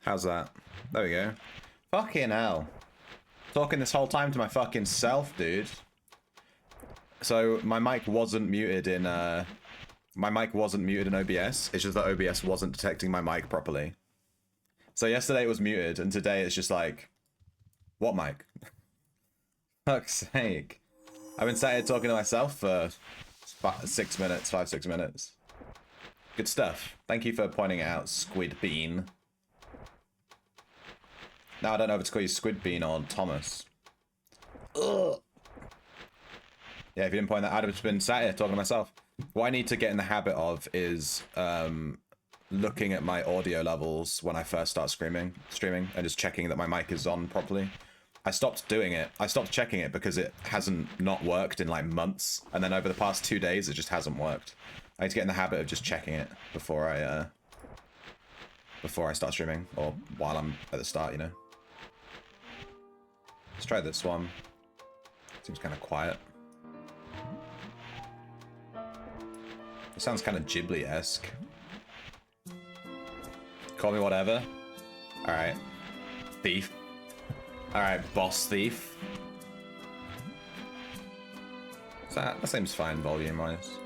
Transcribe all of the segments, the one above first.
How's that? There we go. Fucking hell. Talking this whole time to my fucking self, dude. So my mic wasn't muted in OBS. It's just that OBS wasn't detecting my mic properly. So yesterday it was muted, and today it's just like, what mic? Fuck's sake. I've been sat here talking to myself for 5-6 minutes. Good stuff. Thank you for pointing it out, Squid Bean. Now I don't know if it's called you Squid Bean or Thomas. Ugh. Yeah, if you didn't point that out, I've just been sat here talking to myself. What I need to get in the habit of is looking at my audio levels when I first start streaming and just checking that my mic is on properly. I stopped doing it. I stopped checking it because it hasn't not worked in like months. And then over the past 2 days, it just hasn't worked. I need to get in the habit of just checking it before I start streaming, or while I'm at the start, you know. Let's try this one. Seems kind of quiet. It sounds kind of Ghibli-esque. Call me whatever. Alright. Thief. Alright, boss thief. That seems fine volume-wise.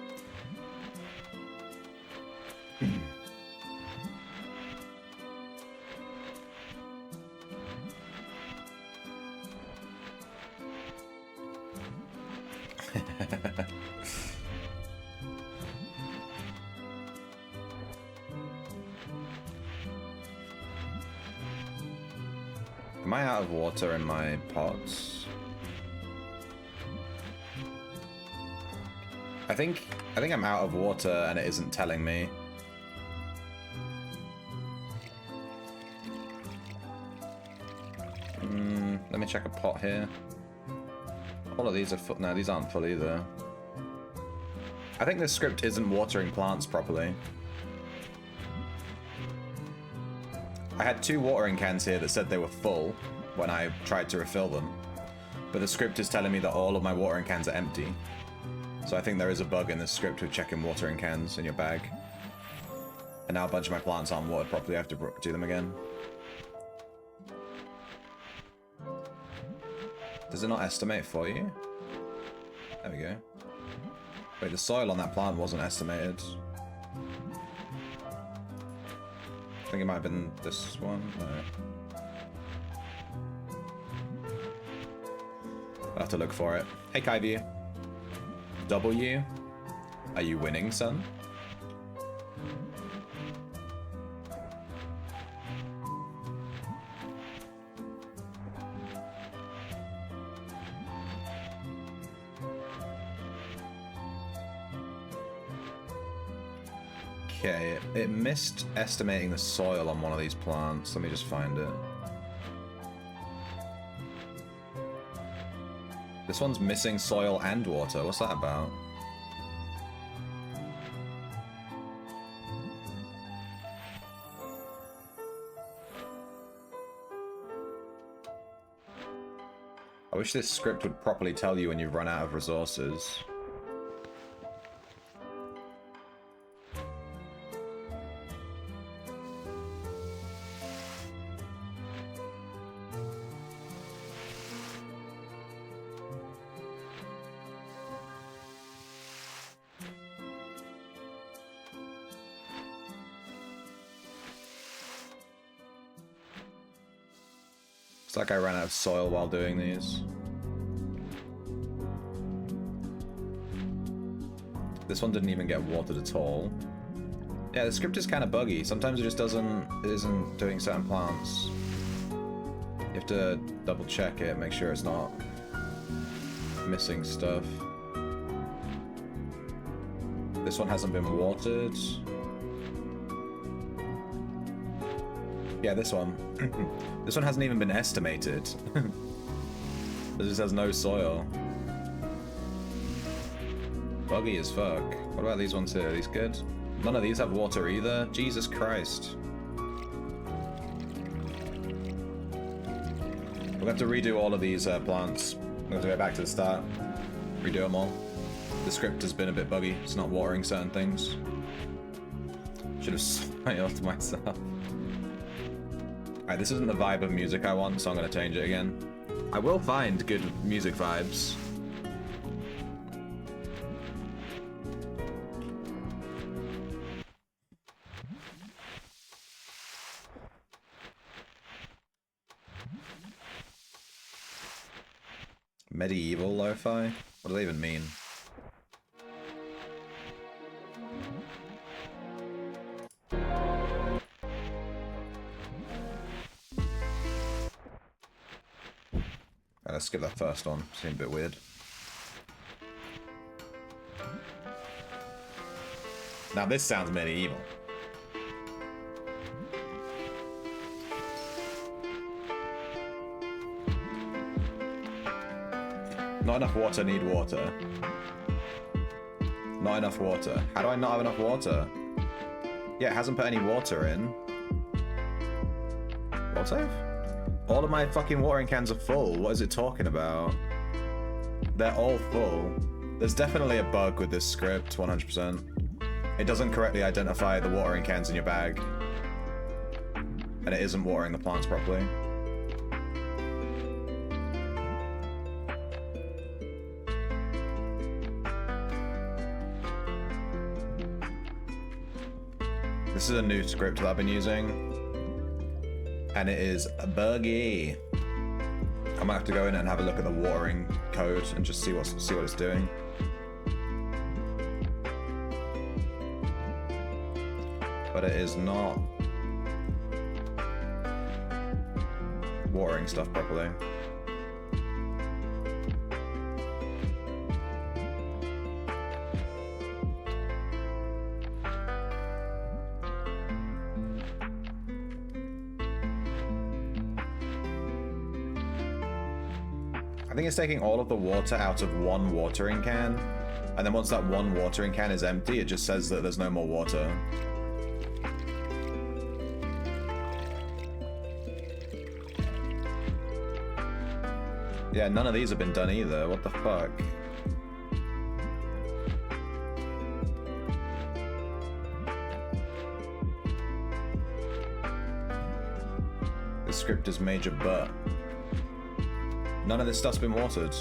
Am I out of water in my pots? I think I'm out of water and it isn't telling me. Let me check a pot here. All of these are full. No, these aren't full either. I think this script isn't watering plants properly. I had 2 watering cans here that said they were full when I tried to refill them. But the script is telling me that all of my watering cans are empty. So I think there is a bug in this script with checking watering cans in your bag. And now a bunch of my plants aren't watered properly. I have to do them again. Does it not estimate for you? There we go. Wait, the soil on that plant wasn't estimated. I think it might have been this one. No. I'll have to look for it. Hey, Kyview. W? Are you winning, son? Okay, it missed estimating the soil on one of these plants. Let me just find it. This one's missing soil and water. What's that about? I wish this script would properly tell you when you've run out of resources. It's like I ran out of soil while doing these. This one didn't even get watered at all. Yeah, the script is kind of buggy. Sometimes it just isn't doing certain plants. You have to double check it, make sure it's not missing stuff. This one hasn't been watered. Yeah, this one. This one hasn't even been estimated. It just has no soil. Buggy as fuck. What about these ones here? Are these good? None of these have water either? Jesus Christ. We'll have to redo all of these plants. We'll have to go back to the start. Redo them all. The script has been a bit buggy. It's not watering certain things. Should have soiled myself. Alright, this isn't the vibe of music I want, so I'm going to change it again. I will find good music vibes. Medieval lo-fi? What do they even mean? Let's skip that first one. Seemed a bit weird. Now this sounds medieval. Not enough water, need water. Not enough water. How do I not have enough water? Yeah, it hasn't put any water in. What save? All of my fucking watering cans are full. What is it talking about? They're all full. There's definitely a bug with this script, 100%. It doesn't correctly identify the watering cans in your bag. And it isn't watering the plants properly. This is a new script that I've been using. And it is buggy. I might have to go in and have a look at the watering code and just see what it's doing. But it is not watering stuff properly. I think it's taking all of the water out of one watering can, and then once that one watering can is empty, it just says that there's no more water. Yeah, none of these have been done either. What the fuck? This script is major butt. None of this stuff's been watered.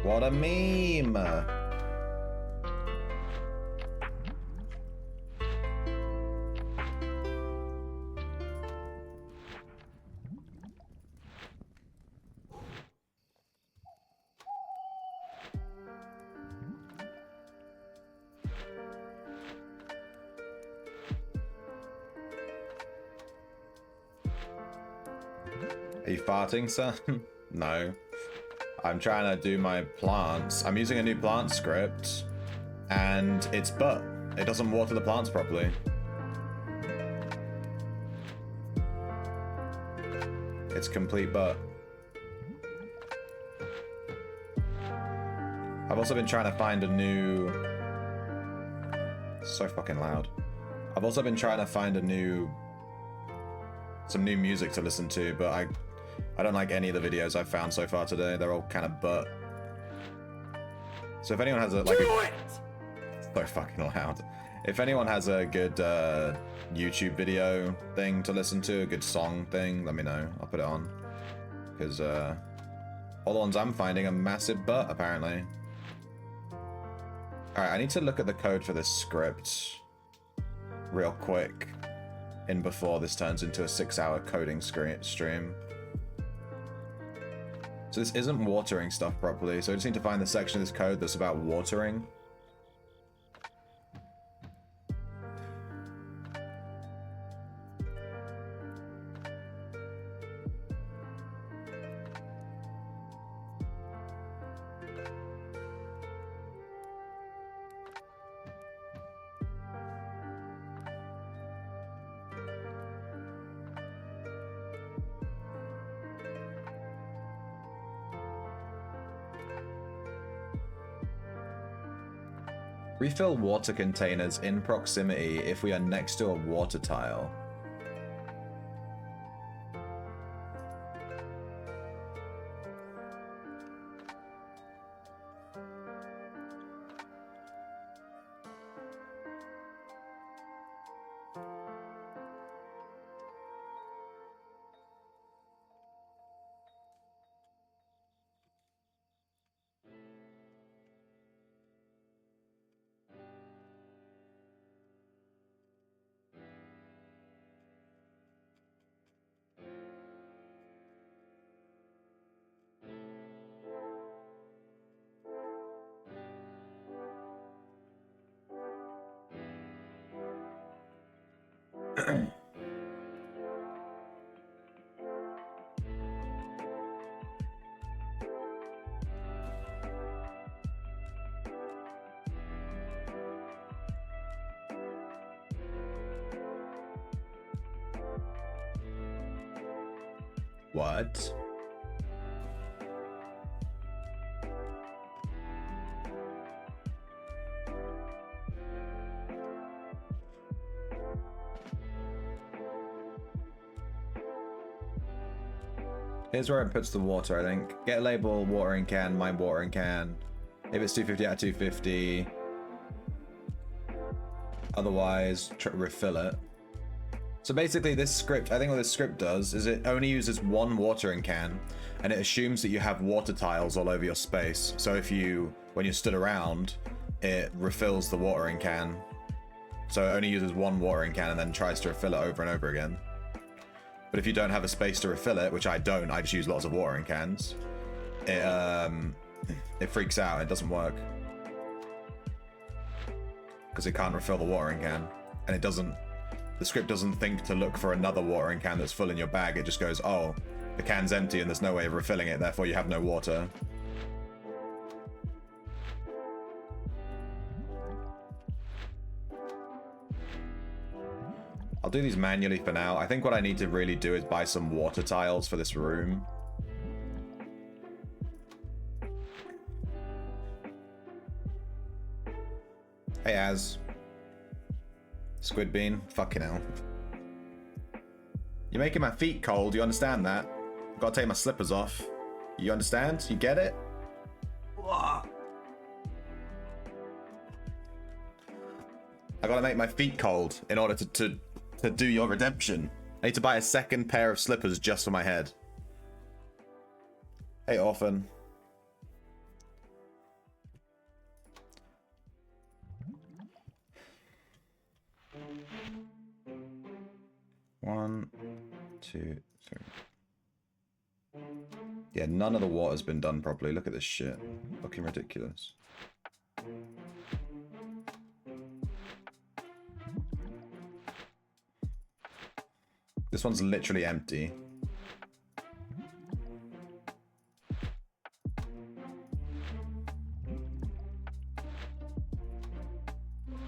What a meme! Are you farting, son? No. I'm trying to do my plants. I'm using a new plant script, and it's butt. It doesn't water the plants properly. It's complete butt. I've also been trying to find a new... So fucking loud. I've also been trying to find some new music to listen to, but I don't like any of the videos I've found so far today. They're all kind of butt. So if anyone has a so fucking loud. If anyone has a good YouTube video thing to listen to, a good song thing, let me know. I'll put it on. Because all the ones I'm finding are massive butt, apparently. Alright, I need to look at the code for this script real quick before this turns into a 6-hour coding stream. So this isn't watering stuff properly, so I just need to find the section of this code that's about watering. Refill water containers in proximity if we are next to a water tile. What? Here's where it puts the water, I think. Get a label, watering can, mine watering can. If it's 250 out of 250. Otherwise, refill it. So basically this script, I think what this script does is it only uses one watering can and it assumes that you have water tiles all over your space. So if you, when you're stood around, it refills the watering can. So it only uses one watering can and then tries to refill it over and over again. But if you don't have a space to refill it, which I don't, I just use lots of watering cans, it freaks out, it doesn't work. Because it can't refill the watering can. And it doesn't, the script doesn't think to look for another watering can that's full in your bag, it just goes, oh, the can's empty and there's no way of refilling it, therefore you have no water. I'll do these manually for now. I think what I need to really do is buy some water tiles for this room. Hey, Az. Squid Bean. Fucking hell. You're making my feet cold, you understand that? I've got to take my slippers off. You understand? You get it? I gotta make my feet cold in order to do your redemption. I need to buy a second pair of slippers just for my head. Hey, orphan. One, two, three. Yeah, none of the water's been done properly. Look at this shit. Fucking ridiculous. This one's literally empty.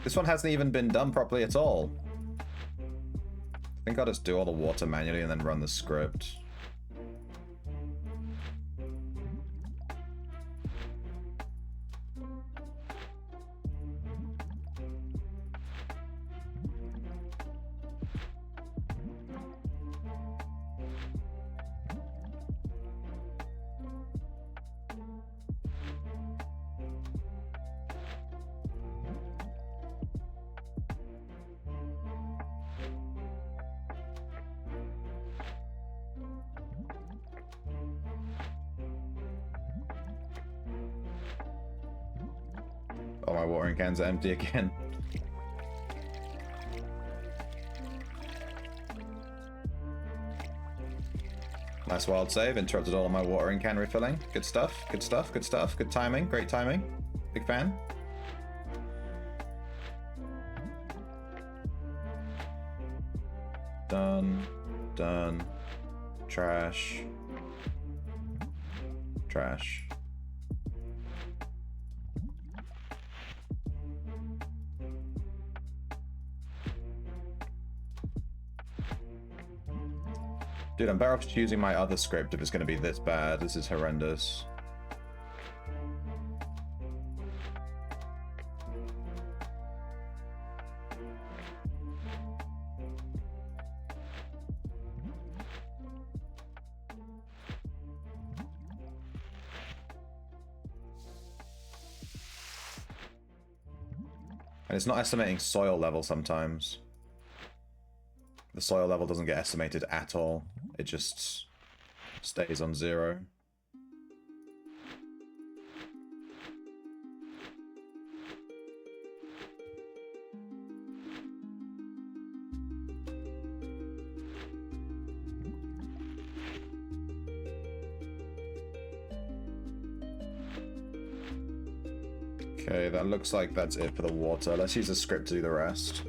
This one hasn't even been done properly at all. I think I'll just do all the water manually and then run the script. Oh, my watering cans are empty again. Nice wild save, interrupted all of my watering can refilling. Good stuff, good stuff, good stuff, good timing, great timing. Big fan. Done, done, trash, trash. Dude, I'm better off just using my other script if it's going to be this bad. This is horrendous. And it's not estimating soil level sometimes. The soil level doesn't get estimated at all. It just stays on 0. Okay, that looks like that's it for the water. Let's use the script to do the rest.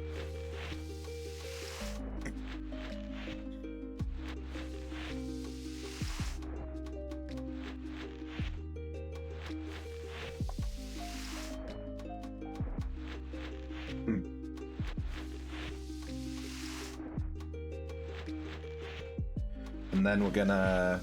And then we're gonna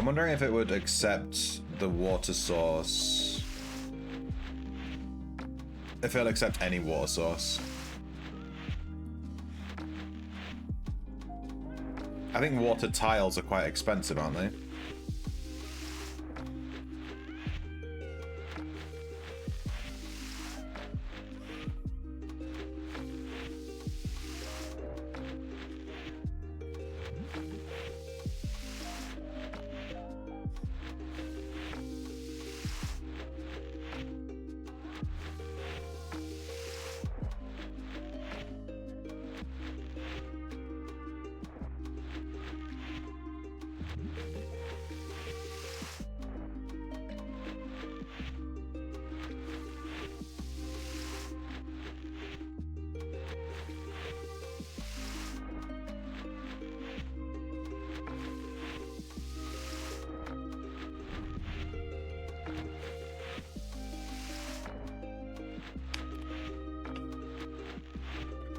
I'm wondering if it would accept the water source. If it'll accept any water source. I think water tiles are quite expensive, aren't they?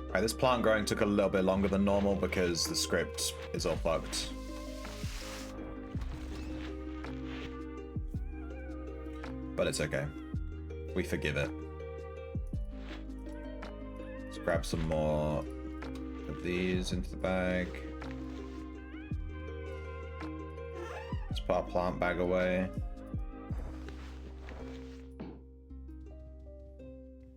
Alright, this plant growing took a little bit longer than normal because the script is all fucked. But it's okay. We forgive it. Let's grab some more of these into the bag. Let's put our plant bag away.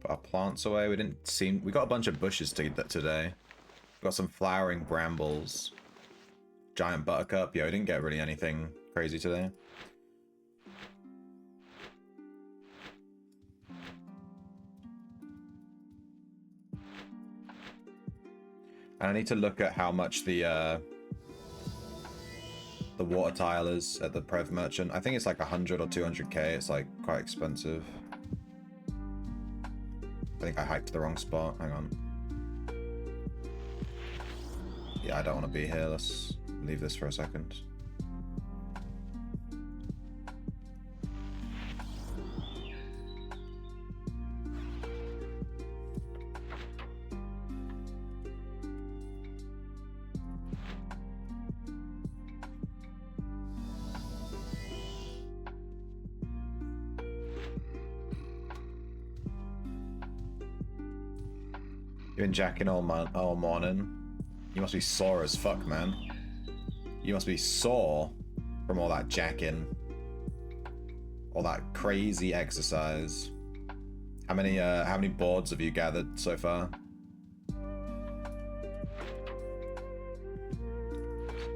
Put our plants away. We got a bunch of bushes today. Got some flowering brambles. Giant buttercup. Yeah, we didn't get really anything crazy today. And I need to look at how much the water tile is at the Prev Merchant. I think it's like 100 or 200k. It's like quite expensive. I think I hiked the wrong spot. Hang on. Yeah, I don't want to be here. Let's leave this for a second. You've been jacking all morning. You must be sore as fuck, man. You must be sore from all that jacking. All that crazy exercise. How many boards have you gathered so far?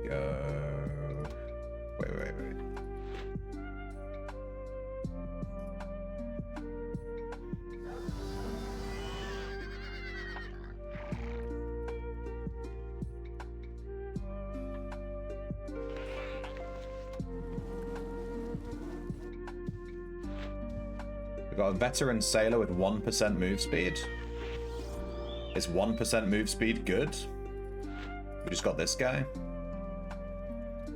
Go. Wait. Got a veteran sailor with 1% move speed. Is 1% move speed good? We just got this guy.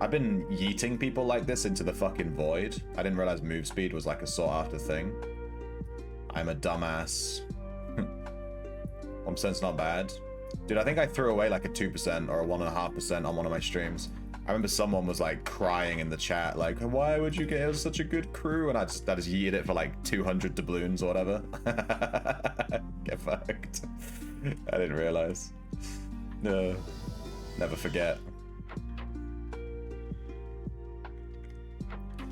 I've been yeeting people like this into the fucking void. I didn't realize move speed was like a sought after thing. I'm a dumbass. 1%'s not bad. Dude, I think I threw away like a 2% or a 1.5% on one of my streams. I remember someone was like crying in the chat, like, why would you get such a good crew? And I just yeeted it for like 200 doubloons or whatever. Get fucked. I didn't realize. No. Never forget.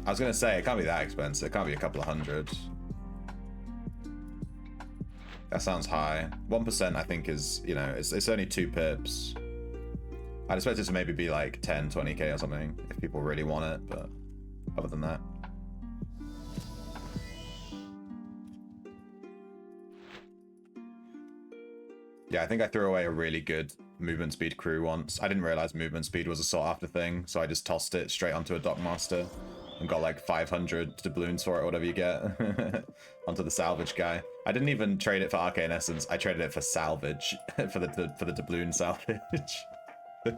I was gonna say, it can't be that expensive. It can't be a couple of hundred. That sounds high. 1% I think is, you know, it's only 2 pips. I'd expect it to maybe be like 10, 20k or something if people really want it, but other than that. Yeah, I think I threw away a really good movement speed crew once. I didn't realize movement speed was a sought after thing, so I just tossed it straight onto a dockmaster and got like 500 doubloons for it, or whatever you get, onto the salvage guy. I didn't even trade it for Arcane Essence. I traded it for salvage, for the doubloon salvage. I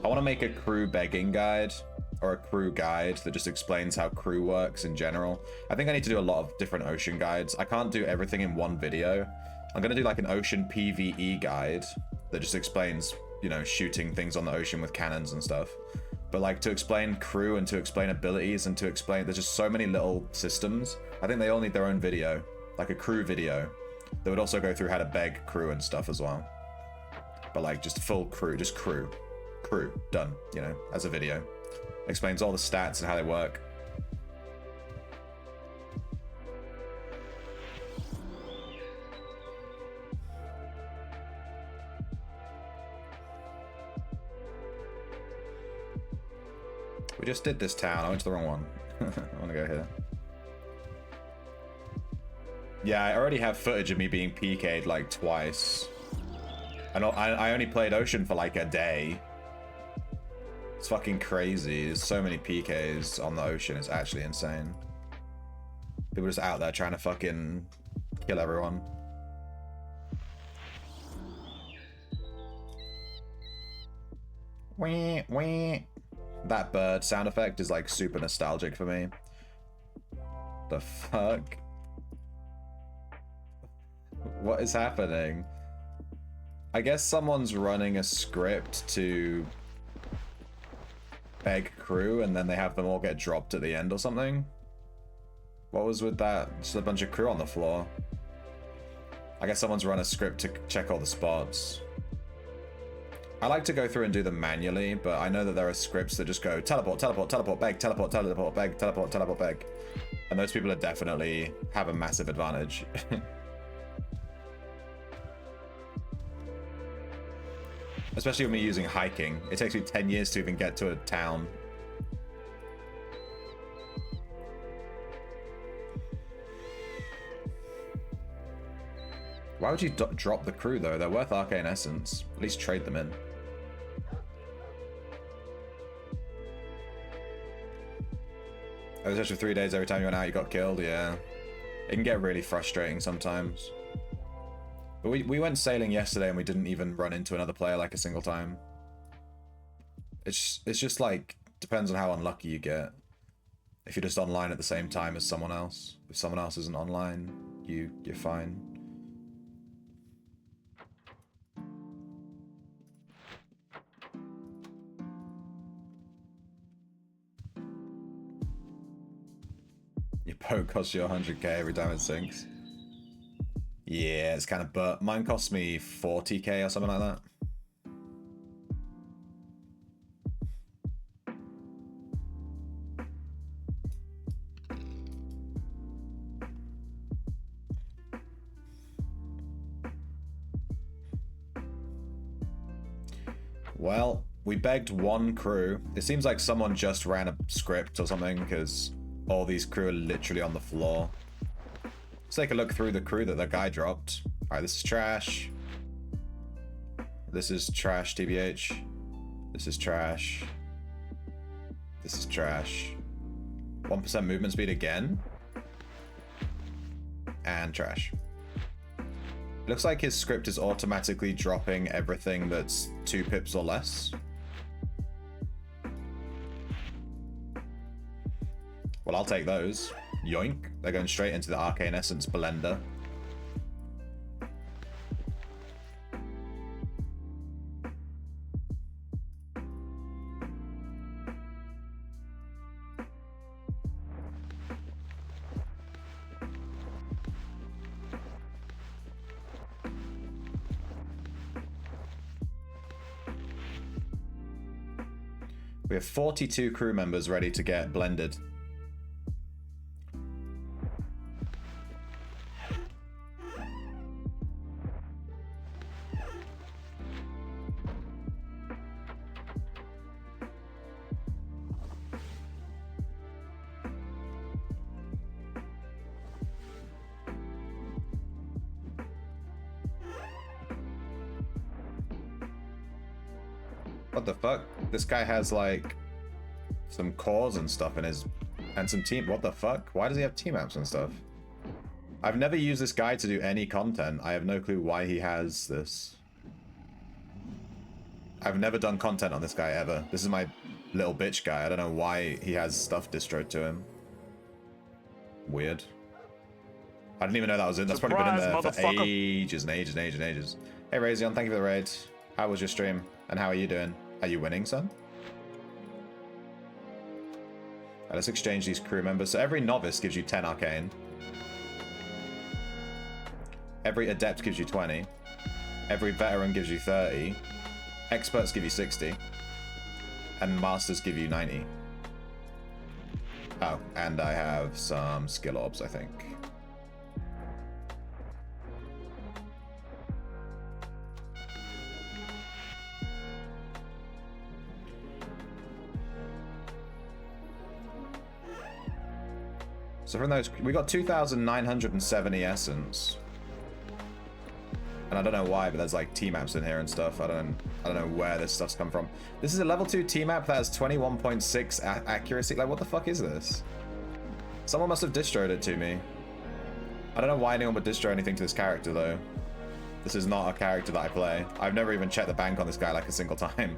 want to make a crew begging guide, or a crew guide that just explains how crew works in general. I think I need to do a lot of different ocean guides. I can't do everything in one video. I'm going to do like an ocean PvE guide that just explains, you know, shooting things on the ocean with cannons and stuff. But like to explain crew and to explain abilities and to explain, there's just so many little systems. I think they all need their own video, like a crew video that would also go through how to beg crew and stuff as well. But like just full crew, just crew, done, you know, as a video. Explains all the stats and how they work. We just did this town. I went to the wrong one. I want to go here. Yeah, I already have footage of me being PK'd like twice. And I only played Ocean for like a day. It's fucking crazy. There's so many PKs on the Ocean. It's actually insane. People just out there trying to fucking kill everyone. Wee, wee. That bird sound effect is like super nostalgic for me. The fuck? What is happening? I guess someone's running a script to beg crew and then they have them all get dropped at the end or something. What was with that? Just a bunch of crew on the floor. I guess someone's run a script to check all the spots. I like to go through and do them manually, but I know that there are scripts that just go teleport, teleport, teleport, beg, teleport, teleport, beg, teleport, teleport, beg. And those people are definitely have a massive advantage. Especially when we're using hiking. It takes me 10 years to even get to a town. Why would you drop the crew though? They're worth Arcane Essence. At least trade them in. Oh, for 3 days, every time you went out you got killed, yeah. It can get really frustrating sometimes. But we went sailing yesterday and we didn't even run into another player like a single time. It's just like, depends on how unlucky you get. If you're just online at the same time as someone else. If someone else isn't online, you're fine. Your boat costs you 100k every time it sinks. Yeah, it's kind of, but mine cost me 40k or something like that. Well, we begged one crew. It seems like someone just ran a script or something because all these crew are literally on the floor. Let's take a look through the crew that the guy dropped. Alright, this is trash. This is trash, TBH. This is trash. This is trash. 1% movement speed again. And trash. Looks like his script is automatically dropping everything that's 2 pips or less. Well, I'll take those. Yoink. They're going straight into the Arcane Essence blender. We have 42 crew members ready to get blended. What the fuck? This guy has like some cores and stuff in his, and some team. What the fuck? Why does he have team apps and stuff? I've never used this guy to do any content. I have no clue why he has this. I've never done content on this guy ever. This is my little bitch guy. I don't know why he has stuff distroed to him. Weird. I didn't even know that was in. That's probably been in there for ages and ages and ages and ages. Hey Razion, thank you for the raid. How was your stream? And how are you doing? Are you winning, son? Right, let's exchange these crew members. So every novice gives you 10 arcane. Every adept gives you 20. Every veteran gives you 30. Experts give you 60. And masters give you 90. Oh, and I have some skill orbs, I think. So from those, we got 2,970 essence. And I don't know why, but there's like T-maps in here and stuff. I don't know where this stuff's come from. This is a level 2 T-map that has 21.6 accuracy. Like, what the fuck is this? Someone must have distroed it to me. I don't know why anyone would distro anything to this character, though. This is not a character that I play. I've never even checked the bank on this guy like a single time.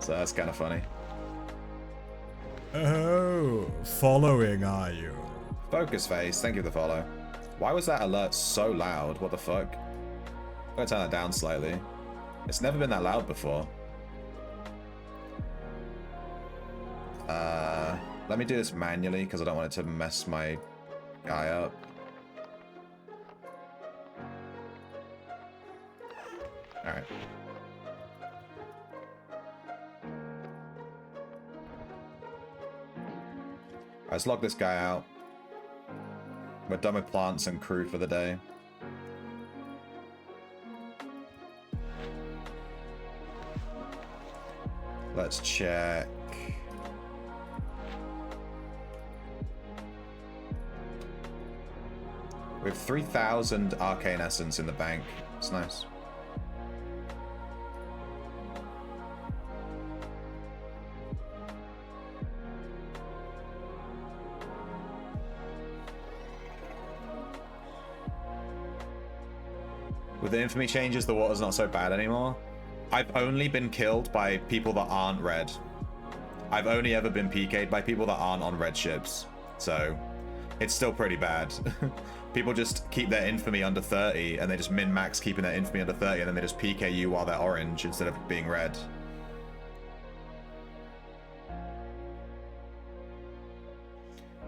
So that's kind of funny. Oh, following are you? Focus face, thank you for the follow. Why was that alert so loud? What the fuck? I'm gonna turn that down slightly. It's never been that loud before. Let me do this manually because I don't want it to mess my guy up. Alright. Let's log this guy out. We're done with plants and crew for the day. Let's check. We have 3,000 arcane essence in the bank. It's nice. With the infamy changes, the water's not so bad anymore. I've only been killed by people that aren't red. I've only ever been PK'd by people that aren't on red ships. So, it's still pretty bad. People just keep their infamy under 30, and they just min-max keeping their infamy under 30, and then they just PK you while they're orange instead of being red.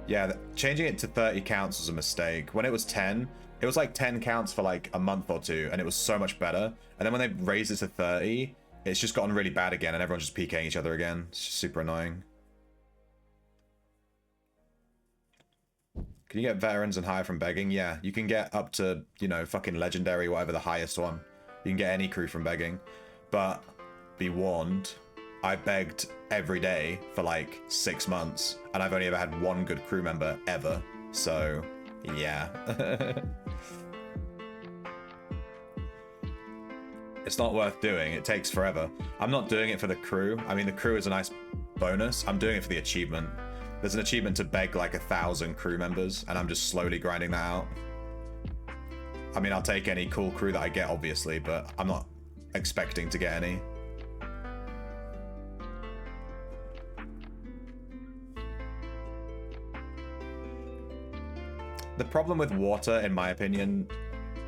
Yeah, changing it to 30 counts was a mistake. When it was 10, it was like 10 counts for like a month or two, and it was so much better. And then when they raised it to 30, it's just gotten really bad again, and everyone's just PKing each other again. It's just super annoying. Can you get veterans and higher from begging? Yeah, you can get up to, you know, fucking legendary, whatever the highest one. You can get any crew from begging. But be warned, I begged every day for like 6 months, and I've only ever had one good crew member ever. So, yeah. It's not worth doing. It takes forever. I'm not doing it for the crew. I mean, the crew is a nice bonus. I'm doing it for the achievement. There's an achievement to beg like 1,000 crew members, and I'm just slowly grinding that out. I mean, I'll take any cool crew that I get, obviously, but I'm not expecting to get any. The problem with water, in my opinion,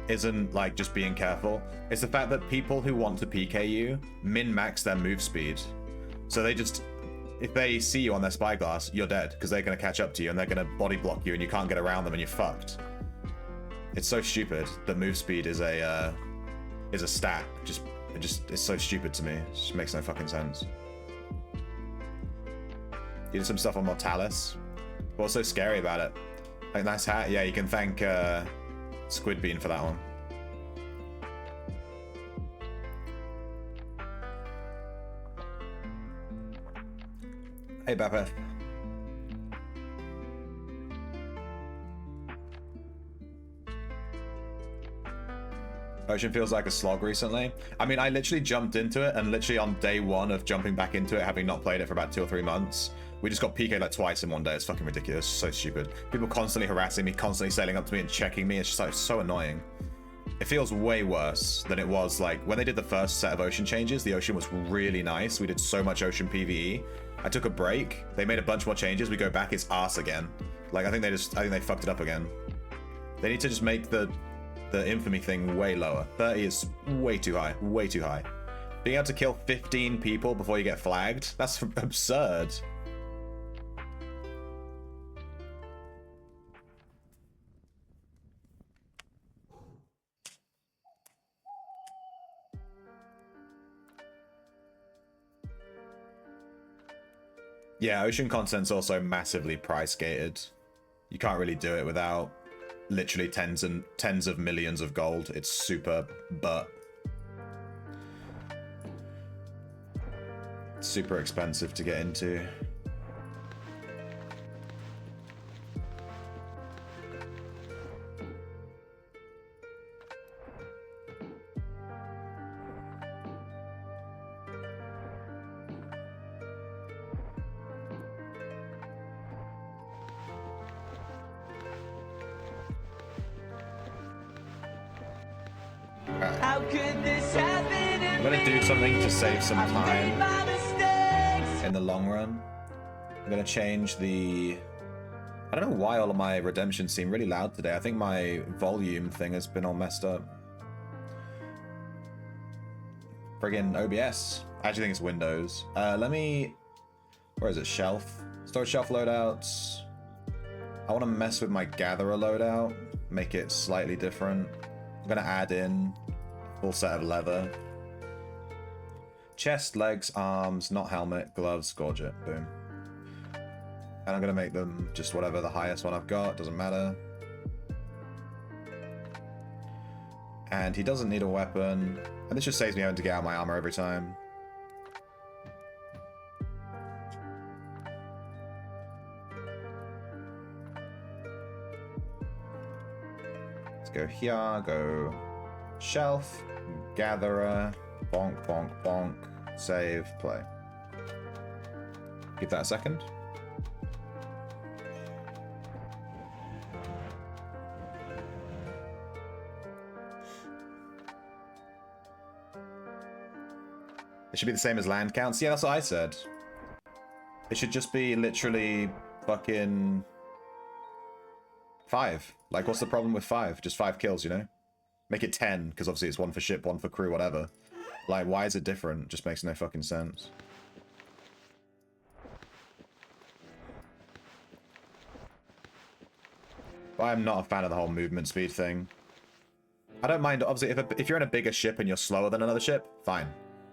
isn't like just being careful. It's the fact that people who want to PK you min-max their move speed. So they just, if they see you on their spyglass, you're dead, because they're going to catch up to you and they're going to body block you and you can't get around them and you're fucked. It's so stupid that move speed is a stat. It's so stupid to me. It just makes no fucking sense. You did some stuff on Mortalis. What's so scary about it? Like, nice hat. Yeah, you can thank Squidbean for that one. Hey, Bapeth. Ocean feels like a slog recently. I mean, I literally jumped into it, and literally on day one of jumping back into it, having not played it for about 2 or 3 months, we just got PK'd like twice in one day. It's fucking ridiculous. So stupid. People constantly harassing me, constantly sailing up to me and checking me. It's just like so annoying. It feels way worse than it was like when they did the first set of ocean changes. The ocean was really nice. We did so much ocean PvE. I took a break. They made a bunch more changes. We go back, it's arse again. Like I think they fucked it up again. They need to just make the infamy thing way lower. 30 is way too high. Way too high. Being able to kill 15 people before you get flagged? That's absurd. Yeah, ocean content's also massively price gated. You can't really do it without literally tens of millions of gold. It's super super expensive to get into. How could this happen? I'm gonna do something to save some time in the long run. I'm gonna change the... I don't know why all of my redemptions seem really loud today. I think my volume thing has been all messed up. Friggin' OBS. I actually think it's Windows. Let me... Where is it? Shelf? Storage shelf loadouts. I want to mess with my gatherer loadout. Make it slightly different. I'm gonna add in a full set of leather. Chest, legs, arms, not helmet, gloves, gorget. Boom. And I'm gonna make them just whatever the highest one I've got, doesn't matter. And he doesn't need a weapon. And this just saves me having to get out my armor every time. Let's go here, go shelf, gatherer, bonk, bonk, bonk, save, play. Give that a second. It should be the same as land counts. Yeah, that's what I said. It should just be literally fucking 5. Like, what's the problem with 5? Just 5 kills, you know? Make it 10, because obviously it's 1 for ship, 1 for crew, whatever. Like, why is it different? Just makes no fucking sense. But I'm not a fan of the whole movement speed thing. I don't mind, obviously, if you're in a bigger ship and you're slower than another ship, fine.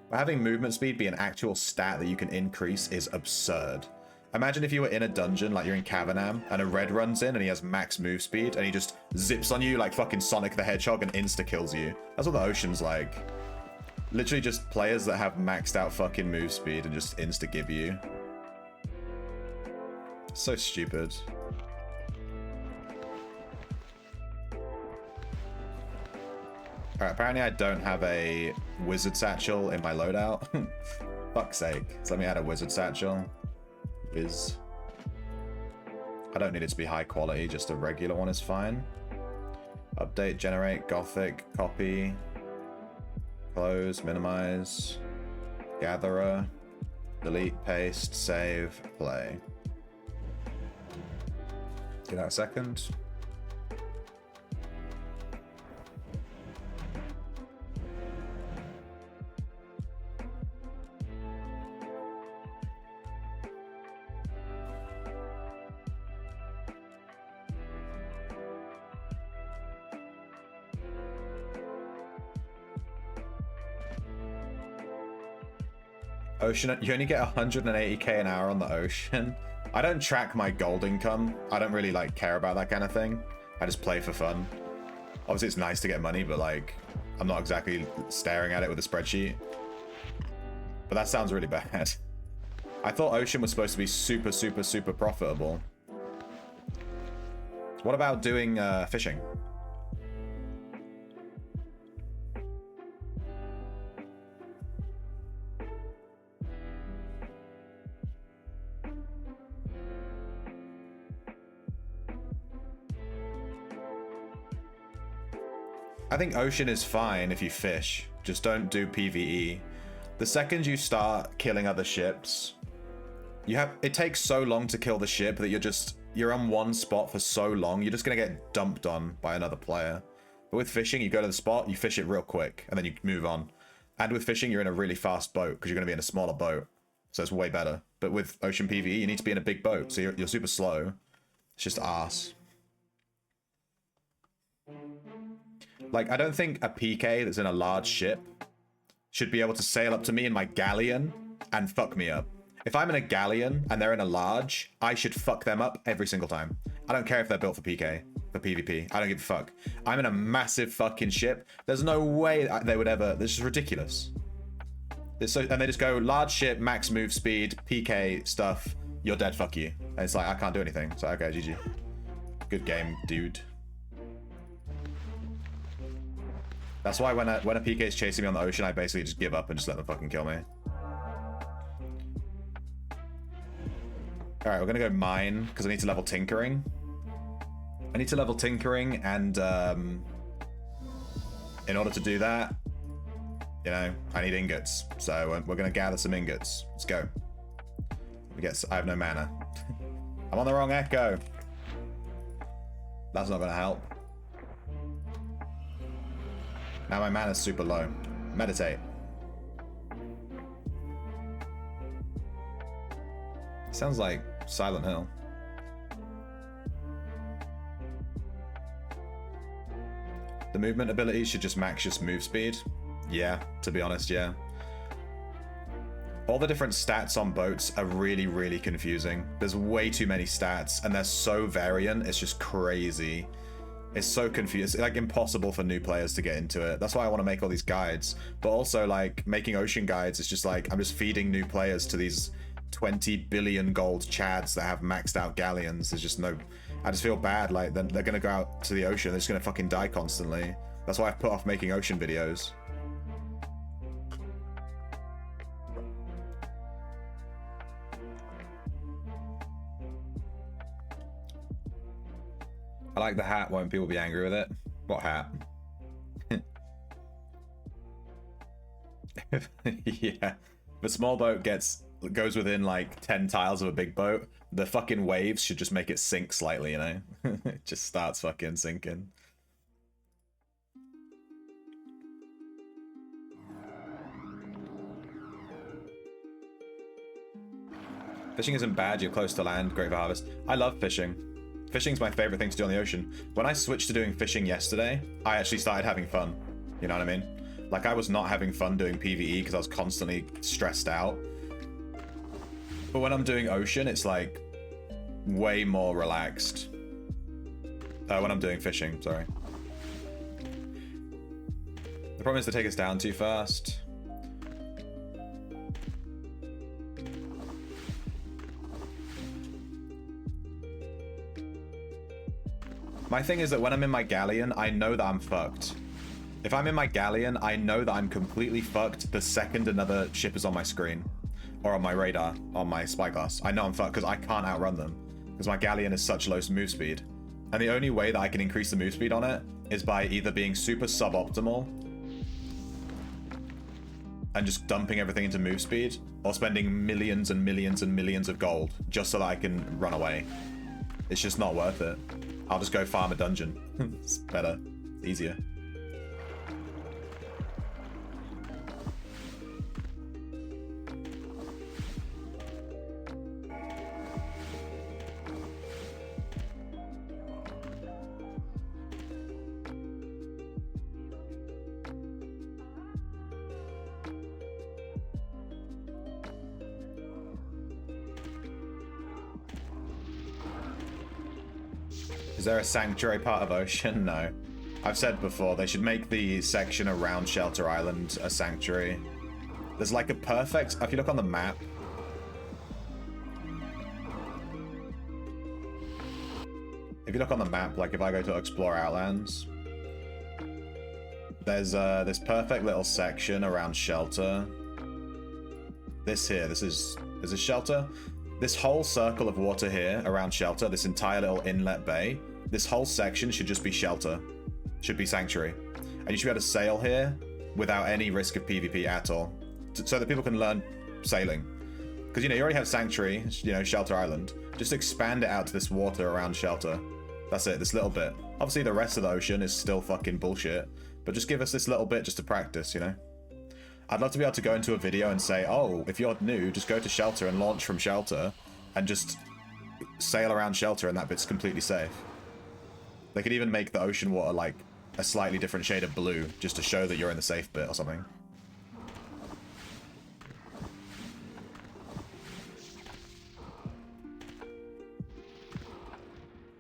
But having movement speed be an actual stat that you can increase is absurd. Imagine if you were in a dungeon, like you're in Cavernam, and a red runs in and he has max move speed, and he just zips on you like fucking Sonic the Hedgehog and insta-kills you. That's what the ocean's like. Literally just players that have maxed out fucking move speed and just insta-give you. So stupid. Alright, apparently I don't have a wizard satchel in my loadout. Fuck's sake. So let me add a wizard satchel. Viz. I don't need it to be high quality, just a regular one is fine. Update, generate, gothic, copy, close, minimize, gatherer, delete, paste, save, play. Give that a second. Ocean, you only get 180k an hour on the ocean. I don't track my gold income. I don't really like care about that kind of thing. I just play for fun. Obviously it's nice to get money, but like I'm not exactly staring at it with a spreadsheet. But that sounds really bad. I thought ocean was supposed to be super, super, super profitable. What about doing fishing? I think ocean is fine if you fish. Just don't do PvE. The second you start killing other ships, it takes so long to kill the ship that you're on one spot for so long, you're just gonna get dumped on by another player. But with fishing, you go to the spot, you fish it real quick, and then you move on. And with fishing, you're in a really fast boat because you're going to be in a smaller boat. So it's way better. But with Ocean PvE, you need to be in a big boat. So you're super slow. It's just arse. Like, I don't think a PK that's in a large ship should be able to sail up to me in my galleon and fuck me up. If I'm in a galleon and they're in a large, I should fuck them up every single time. I don't care if they're built for PK, for PvP. I don't give a fuck. I'm in a massive fucking ship. There's no way they would ever... This is ridiculous. And they just go, large ship, max move speed, PK stuff, you're dead, fuck you. And it's like, I can't do anything. So, okay, GG. Good game, dude. That's why when a PK is chasing me on the ocean, I basically just give up and just let them fucking kill me. Alright, we're gonna go mine, because I need to level tinkering. I need to level tinkering, and in order to do that, you know, I need ingots. So we're gonna gather some ingots. Let's go. I have no mana. I'm on the wrong echo. That's not gonna help. Now my mana's super low. Meditate. Sounds like Silent Hill. The movement ability should just max just move speed. Yeah, to be honest, yeah. All the different stats on boats are really, really confusing. There's way too many stats, and they're so variant, it's just crazy. It's so confusing. It's like impossible for new players to get into it. That's why I want to make all these guides. But also, like, making ocean guides is just like, I'm just feeding new players to these 20 billion gold chads that have maxed out galleons. There's just no... I just feel bad. Like, they're going to go out to the ocean. They're just going to fucking die constantly. That's why I've put off making ocean videos. I like the hat. Won't people be angry with it? What hat? Yeah. If a small boat goes within like 10 tiles of a big boat, the fucking waves should just make it sink slightly, you know? It just starts fucking sinking. Fishing isn't bad, you're close to land, great for harvest. I love fishing. Fishing's my favorite thing to do on the ocean. When I switched to doing fishing yesterday, I actually started having fun. You know what I mean? Like, I was not having fun doing PvE because I was constantly stressed out. But when I'm doing ocean, it's like way more relaxed. When I'm doing fishing, sorry. The problem is to take us down too fast. My thing is that when I'm in my galleon, I know that I'm fucked. If I'm in my galleon, I know that I'm completely fucked the second another ship is on my screen. Or on my radar, on my spyglass. I know I'm fucked because I can't outrun them. Because my galleon is such low move speed. And the only way that I can increase the move speed on it is by either being super suboptimal and just dumping everything into move speed, or spending millions and millions and millions of gold just so that I can run away. It's just not worth it. I'll just go farm a dungeon. It's better. Easier. Is there a sanctuary part of ocean? No. I've said before, they should make the section around Shelter Island a sanctuary. There's like a perfect... If you look on the map... If you look on the map, like if I go to Explore Outlands... There's this perfect little section around Shelter. This here, this is... Is this Shelter? This whole circle of water here around Shelter, this entire little inlet bay, this whole section should just be Shelter. Should be Sanctuary. And you should be able to sail here without any risk of PvP at all. So that people can learn sailing. Because, you know, you already have Sanctuary, you know, Shelter Island. Just expand it out to this water around Shelter. That's it, this little bit. Obviously the rest of the ocean is still fucking bullshit. But just give us this little bit just to practice, you know? I'd love to be able to go into a video and say, oh, if you're new, just go to shelter and launch from shelter and just sail around shelter and that bit's completely safe. They could even make the ocean water like a slightly different shade of blue just to show that you're in the safe bit or something.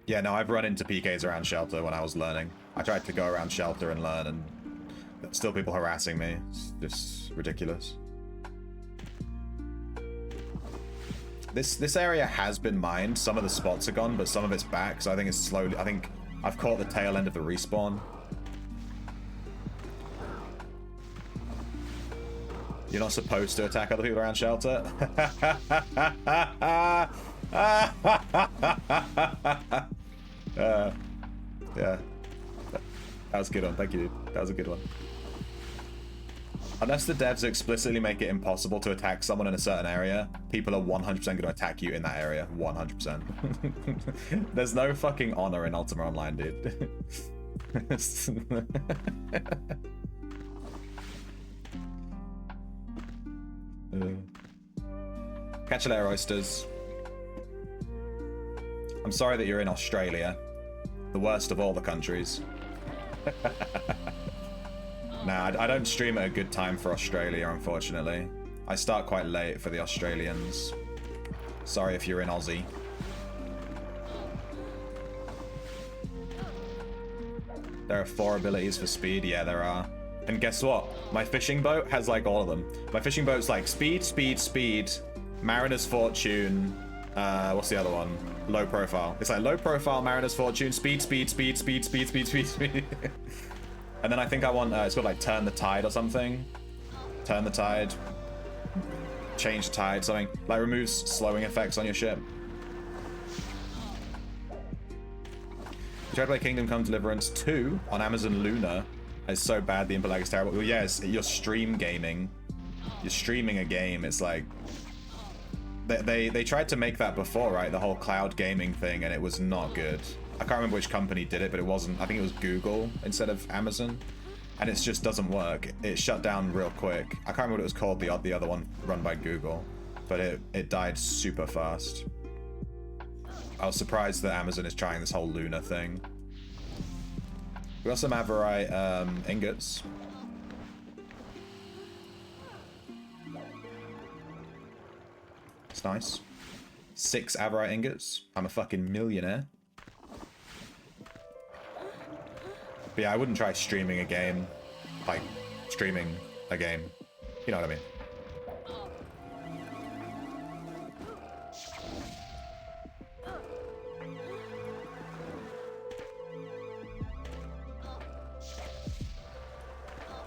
Yeah, no, I've run into PKs around shelter when I was learning. I tried to go around shelter and learn, and still people harassing me. It's just ridiculous. This area has been mined. Some of the spots are gone, but some of it's back, so I think it's slowly... I think I've caught the tail end of the respawn. You're not supposed to attack other people around shelter? Yeah. That was a good one. Thank you, dude. That was a good one. Unless the devs explicitly make it impossible to attack someone in a certain area, people are 100% going to attack you in that area. 100%. There's no fucking honor in Ultima Online, dude. Catch you later, oysters. I'm sorry that you're in Australia. The worst of all the countries. Nah, I don't stream at a good time for Australia, unfortunately. I start quite late for the Australians. Sorry if you're in Aussie. There are 4 abilities for speed. Yeah, there are. And guess what? My fishing boat has like all of them. My fishing boat's like speed, speed, speed, Mariner's Fortune. What's the other one? Low profile. It's like low profile, Mariner's Fortune, speed, speed, speed, speed, speed, speed, speed, speed. And then I think I want, it's called like Turn the Tide or something. Turn the Tide. Change the Tide, something. Like removes slowing effects on your ship. You tried to play Kingdom Come Deliverance 2 on Amazon Luna. It's so bad, the input lag is terrible. Well, yeah, you're stream gaming. You're streaming a game. It's like... They tried to make that before, right? The whole cloud gaming thing, and it was not good. I can't remember which company did it, but it wasn't. I think it was Google instead of Amazon. And it just doesn't work. It shut down real quick. I can't remember what it was called, the other one run by Google. But it died super fast. I was surprised that Amazon is trying this whole Luna thing. We got some Averite ingots. It's nice. 6 Averite ingots. I'm a fucking millionaire. But yeah, I wouldn't try streaming a game. Like, streaming a game. You know what I mean?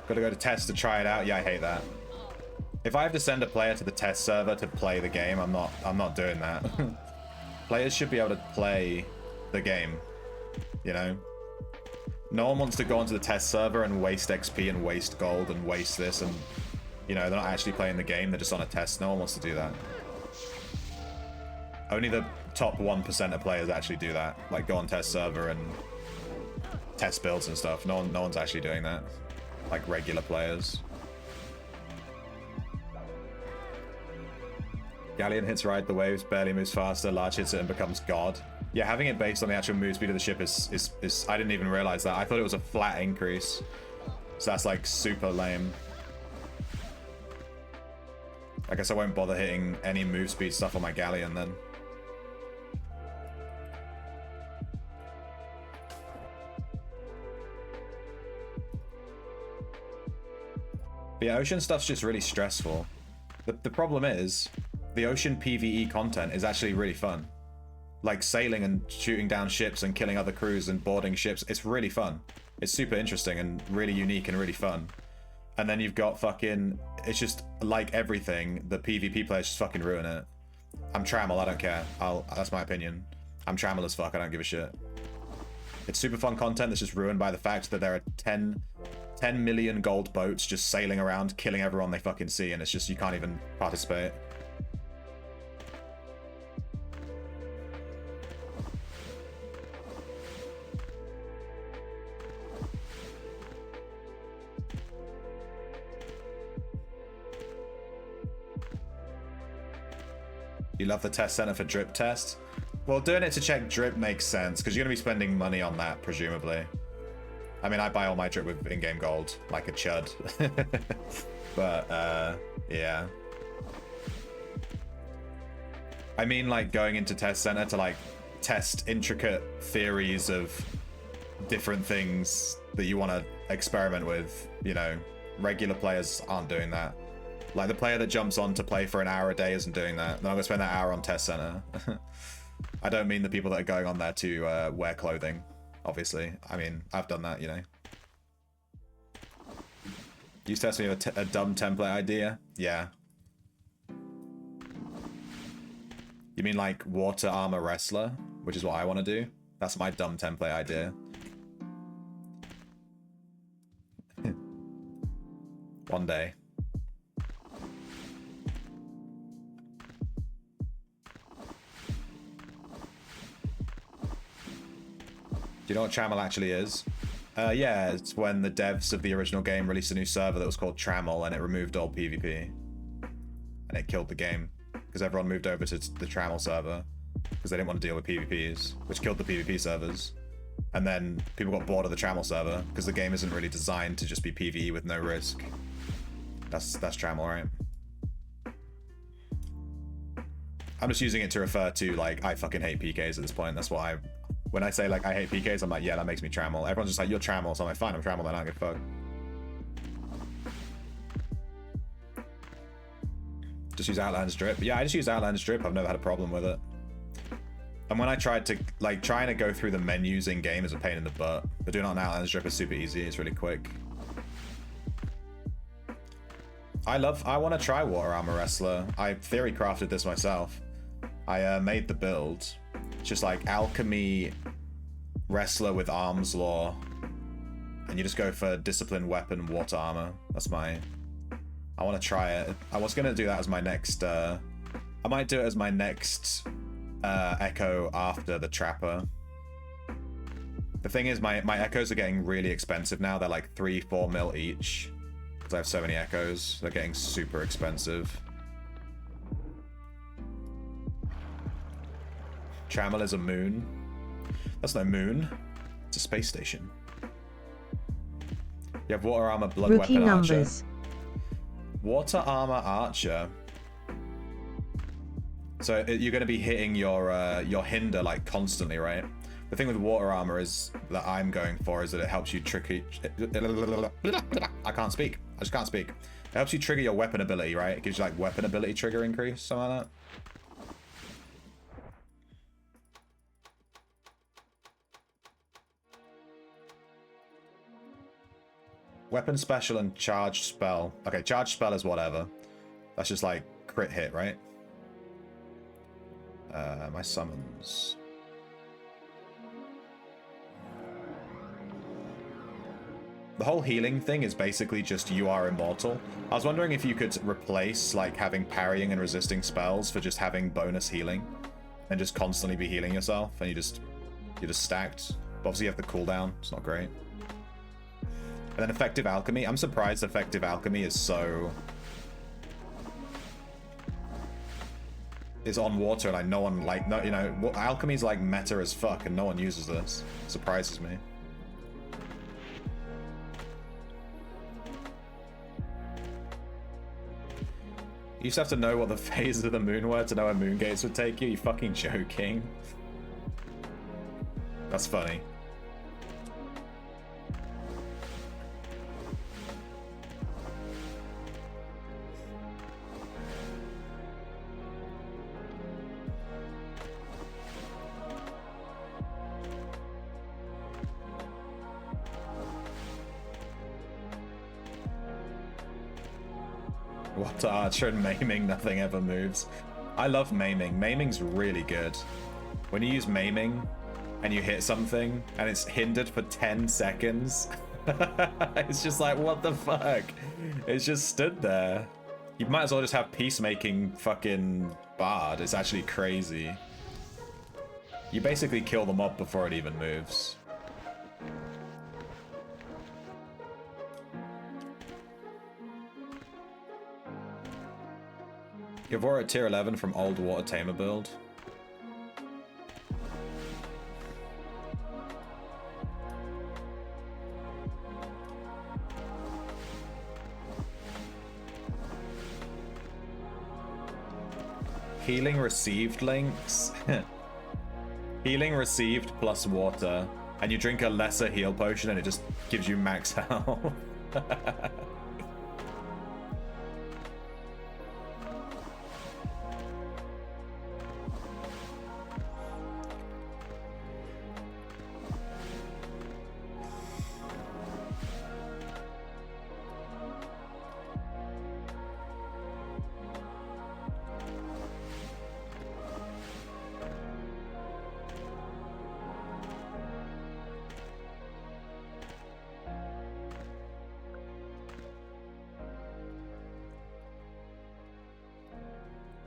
Gotta go to test to try it out. Yeah, I hate that. If I have to send a player to the test server to play the game, I'm not doing that. Players should be able to play the game, you know? No one wants to go onto the test server and waste XP and waste gold and waste this and, you know, they're not actually playing the game, they're just on a test. No one wants to do that. Only the top 1% of players actually do that. Like, go on test server and test builds and stuff. No one's actually doing that. Like, regular players. Galleon hits ride the waves, barely moves faster, large hits it and becomes God. Yeah, having it based on the actual move speed of the ship is I didn't even realize that. I thought it was a flat increase. So that's like super lame. I guess I won't bother hitting any move speed stuff on my Galleon then. But yeah, ocean stuff's just really stressful. The problem is, the ocean PvE content is actually really fun. Like sailing and shooting down ships and killing other crews and boarding ships, it's really fun. It's super interesting and really unique and really fun. And then you've got fucking, it's just like everything, the PvP players just fucking ruin it. I'm Trammel, I don't care. That's my opinion. I'm Trammel as fuck, I don't give a shit. It's super fun content that's just ruined by the fact that there are 10 million gold boats just sailing around, killing everyone they fucking see, and it's just, you can't even participate. You love the test center for drip test? Well, doing it to check drip makes sense, because you're going to be spending money on that, presumably. I mean, I buy all my drip with in-game gold, like a chud. But, yeah. I mean, like, going into test center to, like, test intricate theories of different things that you want to experiment with, you know. Regular players aren't doing that. Like, the player that jumps on to play for an hour a day isn't doing that. They're not going to spend that hour on test center. I don't mean the people that are going on there to wear clothing, obviously. I mean, I've done that, you know. You test me with a dumb template idea? Yeah. You mean like water armor wrestler, which is what I want to do? That's my dumb template idea. One day. Do you know what Trammel actually is? Yeah, it's when the devs of the original game released a new server that was called Trammel, and it removed all PvP. And it killed the game, because everyone moved over to the Trammel server, because they didn't want to deal with PvPs, which killed the PvP servers. And then people got bored of the Trammel server, because the game isn't really designed to just be PvE with no risk. That's Trammel, right? I'm just using it to refer to, like, I fucking hate PKs at this point. That's what when I say, like, I hate PKs, I'm like, yeah, that makes me Trammel. Everyone's just like, you're Trammel, so I'm like, fine, I'm Trammel, then I don't give a fuck. Just use Outlander's Drip. Yeah, I just use Outlander's Drip. I've never had a problem with it. And when I tried to, like, trying to go through the menus in game is a pain in the butt. But doing it on Outlander's Drip is super easy. It's really quick. I want to try Water Armor Wrestler. I theory crafted this myself. I made the build. It's just like Alchemy Wrestler with Arms Law. And you just go for Discipline, Weapon, Water Armor. That's my... I want to try it. I was going to do that as my next... I might do it as my next Echo after the Trapper. The thing is, my Echoes are getting really expensive now. They're like 3-4 mil each. I have so many Echoes. They're getting super expensive. Trammel is a moon. That's no moon. It's a space station. You have Water Armor, Blood Rookie Weapon, numbers. Archer. Water Armor, Archer. So you're going to be hitting your hinder like constantly, right? The thing with Water Armor is that I'm going for is that it helps you trigger... I can't speak. I just can't speak. It helps you trigger your weapon ability, right? It gives you like weapon ability trigger increase, something like that. Weapon special and charged spell. Okay, charged spell is whatever. That's just like crit hit, right? My summons... The whole healing thing is basically just you are immortal. I was wondering if you could replace like having parrying and resisting spells for just having bonus healing and just constantly be healing yourself and you're just stacked. But obviously you have the cooldown. It's not great. And then effective alchemy. I'm surprised effective alchemy is so... is on water and like no one like, no, you know, alchemy's like meta as fuck and no one uses this. It surprises me. You used to have to know what the phases of the moon were to know where moon gates would take you. You fucking joking? That's funny. What Archer and Maiming, nothing ever moves. I love Maiming. Maiming's really good. When you use Maiming and you hit something and it's hindered for 10 seconds, it's just like, what the fuck? It's just stood there. You might as well just have Peacemaking fucking Bard. It's actually crazy. You basically kill the mob before it even moves. Gavora at tier 11 from old water tamer build. Healing received links. Healing received plus water. And you drink a lesser heal potion and it just gives you max health.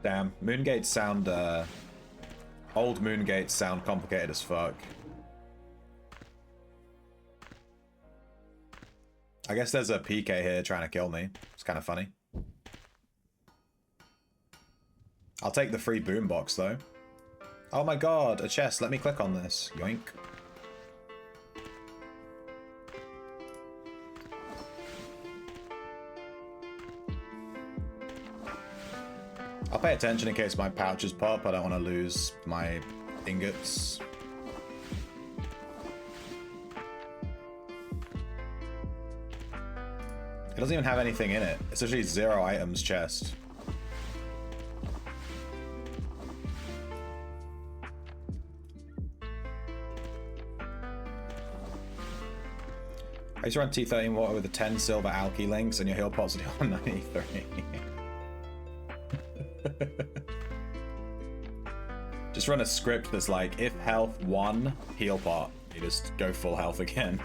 Damn, Moongates sound, old Moongates sound complicated as fuck. I guess there's a PK here trying to kill me. It's kind of funny. I'll take the free boombox though. Oh my god, a chest. Let me click on this. Yoink. I'll pay attention in case my pouches pop. I don't want to lose my ingots. It doesn't even have anything in it. It's actually 0 items chest. I used to run T13 water with the 10 silver alky links and your heal pots are 193. Just run a script that's like, if health 1, heal pot. You just go full health again.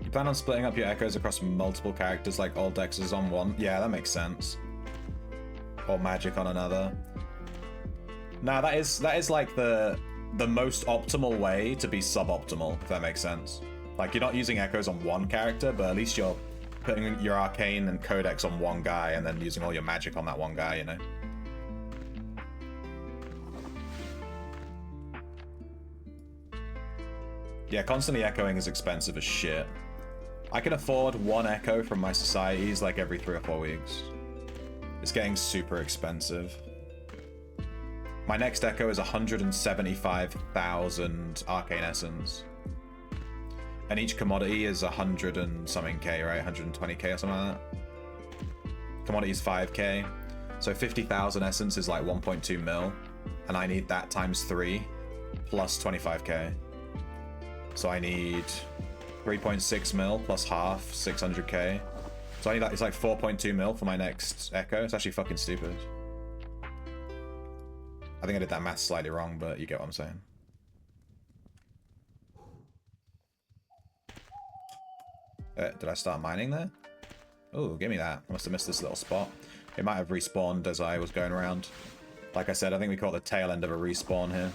You plan on splitting up your echoes across multiple characters like all Dexxers on one? Yeah, that makes sense. Or magic on another. Nah, that is like the most optimal way to be suboptimal, if that makes sense. Like, you're not using echoes on one character, but at least you're putting your arcane and codex on one guy and then using all your magic on that one guy, you know? Yeah, constantly echoing is expensive as shit. I can afford one echo from my societies like every 3 or 4 weeks. It's getting super expensive. My next echo is 175,000 arcane essence. And each commodity is 100 and something K, right? 120K or something like that. Commodity is 5K. So 50,000 essence is like 1.2 mil. And I need that times 3 plus 25K. So I need 3.6 mil plus half, 600K. So I need like, it's like 4.2 mil for my next echo. It's actually fucking stupid. I think I did that math slightly wrong, but you get what I'm saying. Did I start mining there? Oh, give me that. I must have missed this little spot. It might have respawned as I was going around. Like I said, I think we caught the tail end of a respawn here.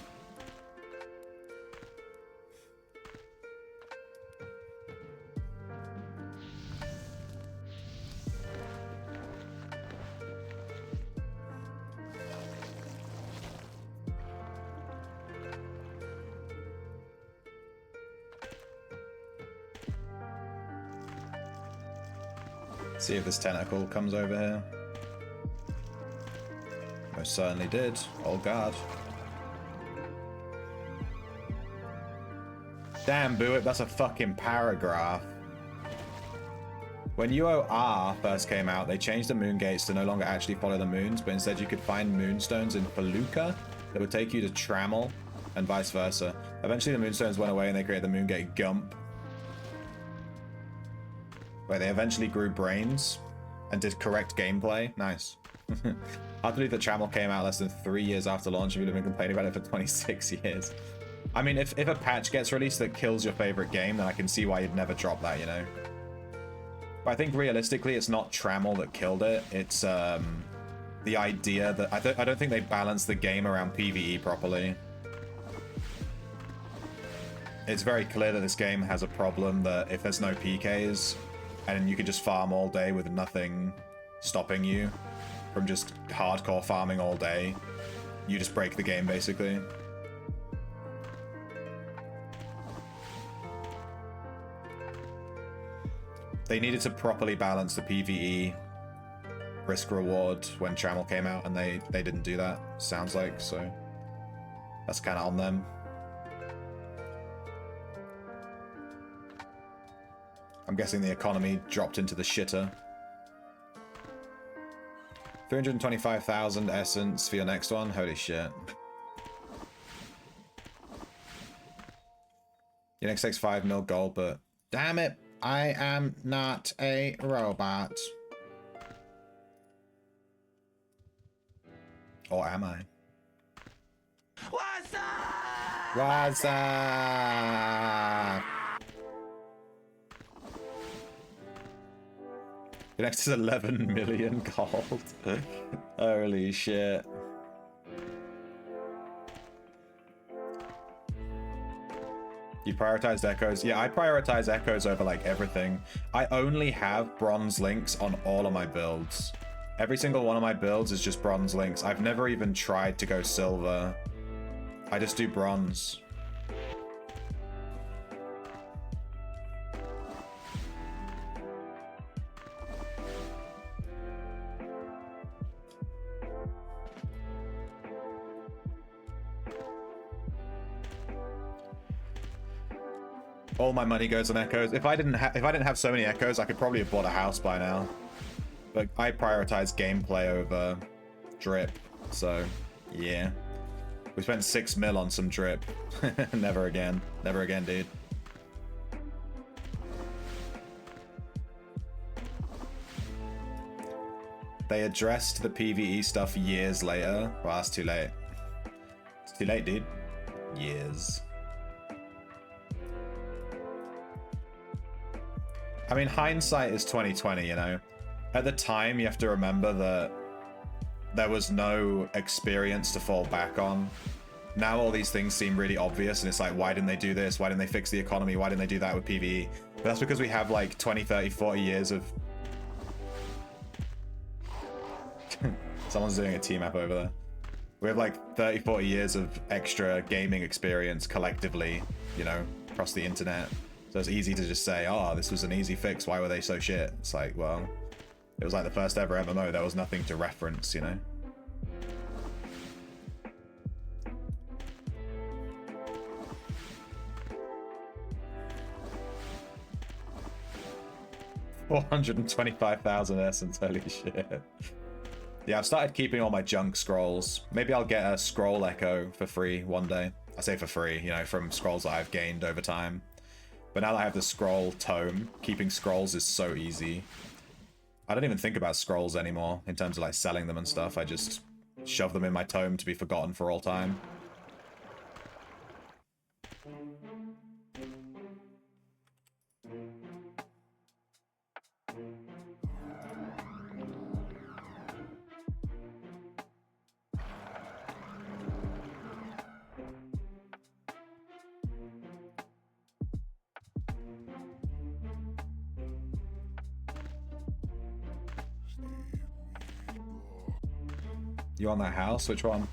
See if this tentacle comes over here. Most certainly did. Oh god. Damn, Buit, that's a fucking paragraph. When UOR first came out, they changed the moon gates to no longer actually follow the moons, but instead you could find moonstones in Feluca that would take you to Trammel, and vice versa. Eventually the moonstones went away and they created the moongate Gump, where they eventually grew brains and did correct gameplay. Nice. Hard to believe that Trammel came out less than 3 years after launch and you've been complaining about it for 26 years. I mean, if a patch gets released that kills your favorite game, then I can see why you'd never drop that, you know? But I think realistically, it's not Trammel that killed it. It's the idea that... I don't think they balanced the game around PvE properly. it's very clear that this game has a problem that if there's no PKs and you can just farm all day with nothing stopping you from just hardcore farming all day, you just break the game basically. They needed to properly balance the PvE risk reward when Trammel came out, and they didn't do that, sounds like, so that's kind of on them. I'm guessing the economy dropped into the shitter. 325,000 essence for your next one? Holy shit. Your next takes 5 mil gold, but damn it, I am not a robot. Or am I? What's up? What's up? Your next is 11 million gold. Holy shit. You prioritized echoes? Yeah, I prioritize echoes over like everything. I only have bronze links on all of my builds. Every single one of my builds is just bronze links. I've never even tried to go silver. I just do bronze. All my money goes on echoes. If I didn't have so many echoes, I could probably have bought a house by now. But I prioritize gameplay over drip, so yeah. We spent 6 mil on some drip. Never again. Never again, dude. They addressed the PvE stuff years later. Well, that's too late. It's too late, dude. Years. I mean, hindsight is 2020, you know? At the time, you have to remember that there was no experience to fall back on. Now all these things seem really obvious, and it's like, why didn't they do this? Why didn't they fix the economy? Why didn't they do that with PvE? But that's because we have like 20, 30, 40 years of... Someone's doing a T-map over there. We have like 30, 40 years of extra gaming experience collectively, you know, across the internet. So it's easy to just say, oh, this was an easy fix. Why were they so shit? It's like, well, it was like the first ever MMO. There was nothing to reference, you know? $425,000 essence, holy shit. Yeah, I've started keeping all my junk scrolls. Maybe I'll get a scroll echo for free one day. I say for free, you know, from scrolls that I've gained over time. But now that I have the scroll tome, keeping scrolls is so easy. I don't even think about scrolls anymore in terms of like selling them and stuff. I just shove them in my tome to be forgotten for all time. You on that house? Which one?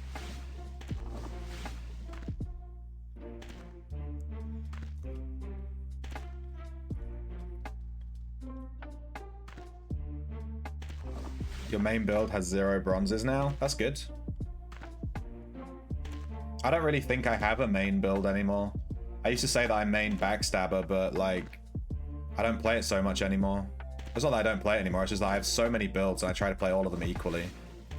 Your main build has 0 bronzes now? That's good. I don't really think I have a main build anymore. I used to say that I main Backstabber, but like, I don't play it so much anymore. It's not that I don't play it anymore, it's just that I have so many builds and I try to play all of them equally.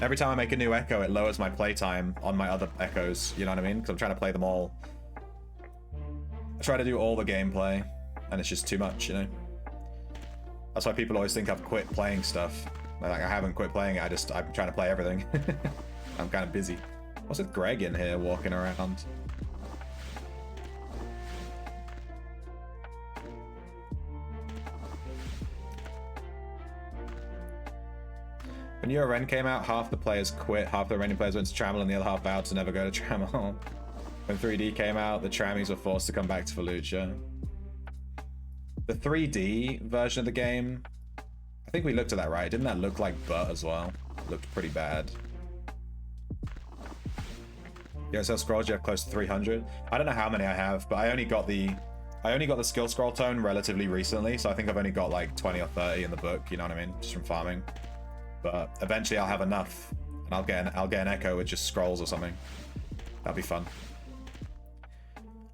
Every time I make a new echo, it lowers my playtime on my other echoes, you know what I mean? Because I'm trying to play them all. I try to do all the gameplay, and it's just too much, you know? That's why people always think I've quit playing stuff. Like, I haven't quit playing it, I'm trying to play everything. I'm kind of busy. What's with Greg in here walking around? When URN came out, half the players quit, half the remaining players went to Trammel, and the other half vowed to never go to Trammel. When 3D came out, the trammies were forced to come back to Fallujah. The 3D version of the game, I think we looked at that, right? Didn't that look like butt as well? Looked pretty bad. Yeah, so scrolls you have close to 300. I don't know how many I have, but I only got the skill scroll tone relatively recently, so I think I've only got like 20 or 30 in the book, you know what I mean? Just from farming. But eventually I'll have enough, and I'll get an echo with just scrolls or something. That'd be fun.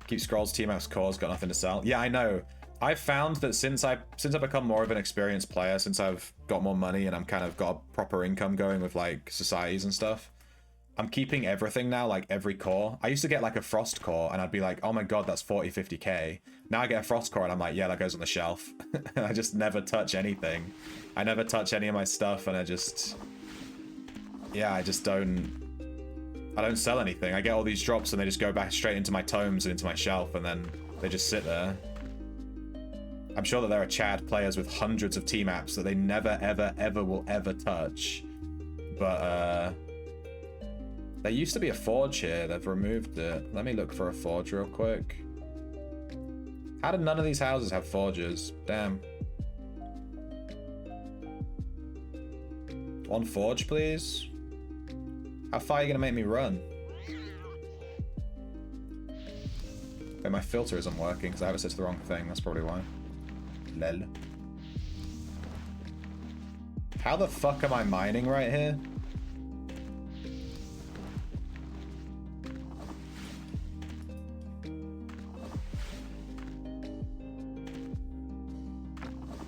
Keep scrolls, T-Max cores, got nothing to sell. Yeah, I know. I've found that since I've become more of an experienced player, since I've got more money and I'm kind of got a proper income going with like societies and stuff, I'm keeping everything now, like every core. I used to get like a frost core and I'd be like, oh my god, that's 40, 50k. Now I get a frost core and I'm like, yeah, that goes on the shelf. I just never touch anything. I never touch any of my stuff, and I don't sell anything. I get all these drops and they just go back straight into my tomes and into my shelf, and then they just sit there. I'm sure that there are Chad players with hundreds of T-maps that they never, ever, ever will ever touch. But, there used to be a forge here. They've removed it. Let me look for a forge real quick. How did none of these houses have forges? Damn. One forge, please. How far are you gonna make me run? Okay, my filter isn't working because I have it set to the wrong thing. That's probably why. Lel. How the fuck am I mining right here?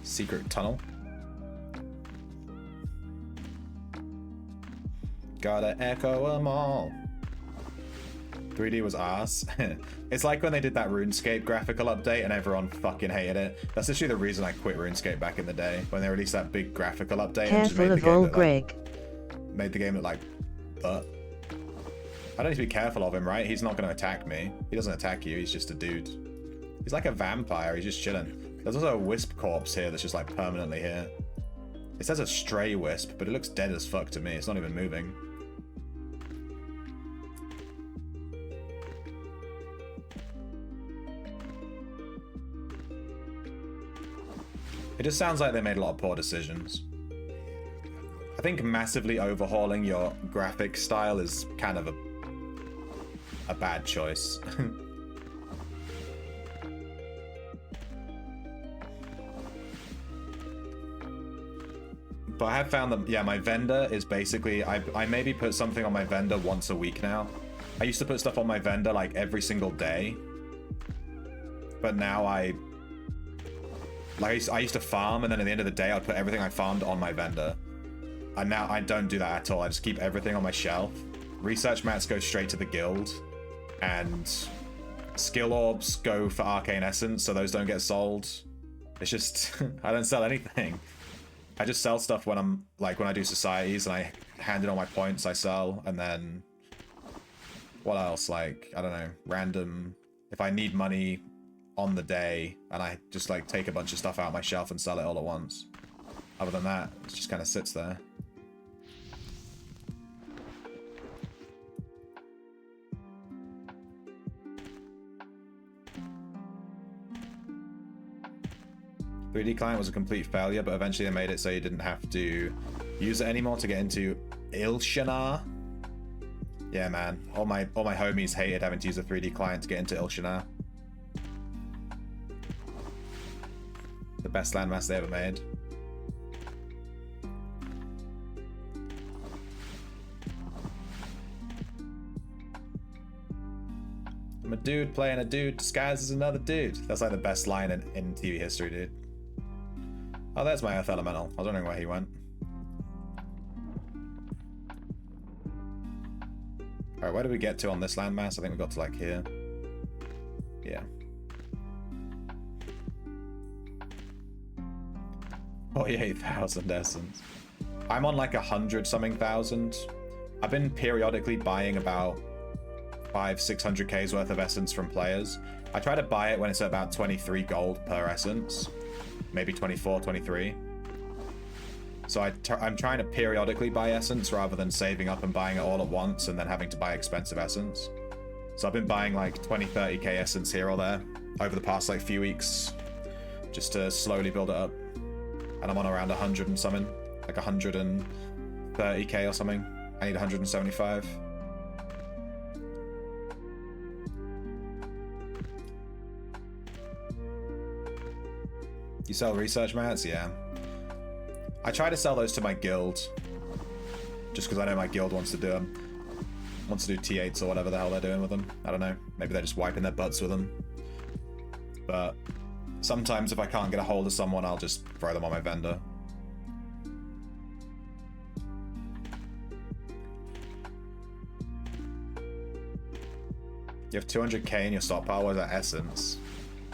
Secret tunnel. Gotta echo them all. 3D was ass. It's like when they did that RuneScape graphical update and everyone fucking hated it. That's literally the reason I quit RuneScape back in the day, when they released that big graphical update. Careful of old Greg. Made the game look like butt. I don't need to be careful of him, right? He's not going to attack me. He doesn't attack you. He's just a dude. He's like a vampire. He's just chilling. There's also a wisp corpse here that's just like permanently here. It says a stray wisp, but it looks dead as fuck to me. It's not even moving. It just sounds like they made a lot of poor decisions. I think massively overhauling your graphic style is kind of a bad choice. But I have found that, yeah, my vendor is basically, I maybe put something on my vendor once a week now. I used to put stuff on my vendor like every single day. But now I used to farm, and then at the end of the day I'd put everything I farmed on my vendor. And now I don't do that at all. I just keep everything on my shelf. Research mats go straight to the guild. And skill orbs go for arcane essence, so those don't get sold. It's just, I don't sell anything. I just sell stuff when I'm, like, when I do societies and I hand in all my points, I sell, and then what else? Like, I don't know, random, if I need money on the day, and I just, like, take a bunch of stuff out of my shelf and sell it all at once. Other than that, it just kind of sits there. .3D client was a complete failure, but eventually they made it so you didn't have to use it anymore to get into Ilshanar. Yeah, man. All my homies hated having to use a 3D client to get into Ilshanar. The best landmass they ever made. I'm a dude playing a dude disguised as another dude. That's like the best line in TV history, dude. Oh, there's my Earth Elemental. I was wondering where he went. Alright, where did we get to on this landmass? I think we got to like here. Yeah. 48,000 essence. I'm on like 100-something thousand. I've been periodically buying about 500-600K's worth of essence from players. I try to buy it when it's at about 23 gold per essence. Maybe 24, 23. So I'm trying to periodically buy essence rather than saving up and buying it all at once and then having to buy expensive essence. So I've been buying like 20, 30k essence here or there over the past like few weeks, just to slowly build it up. And I'm on around 100 and something, like 130k or something. I need 175. You sell research mats? Yeah. I try to sell those to my guild, just because I know my guild wants to do them. Wants to do T8s or whatever the hell they're doing with them. I don't know. Maybe they're just wiping their butts with them. But sometimes if I can't get a hold of someone, I'll just throw them on my vendor. You have 200k in your stockpile. What is that? Essence?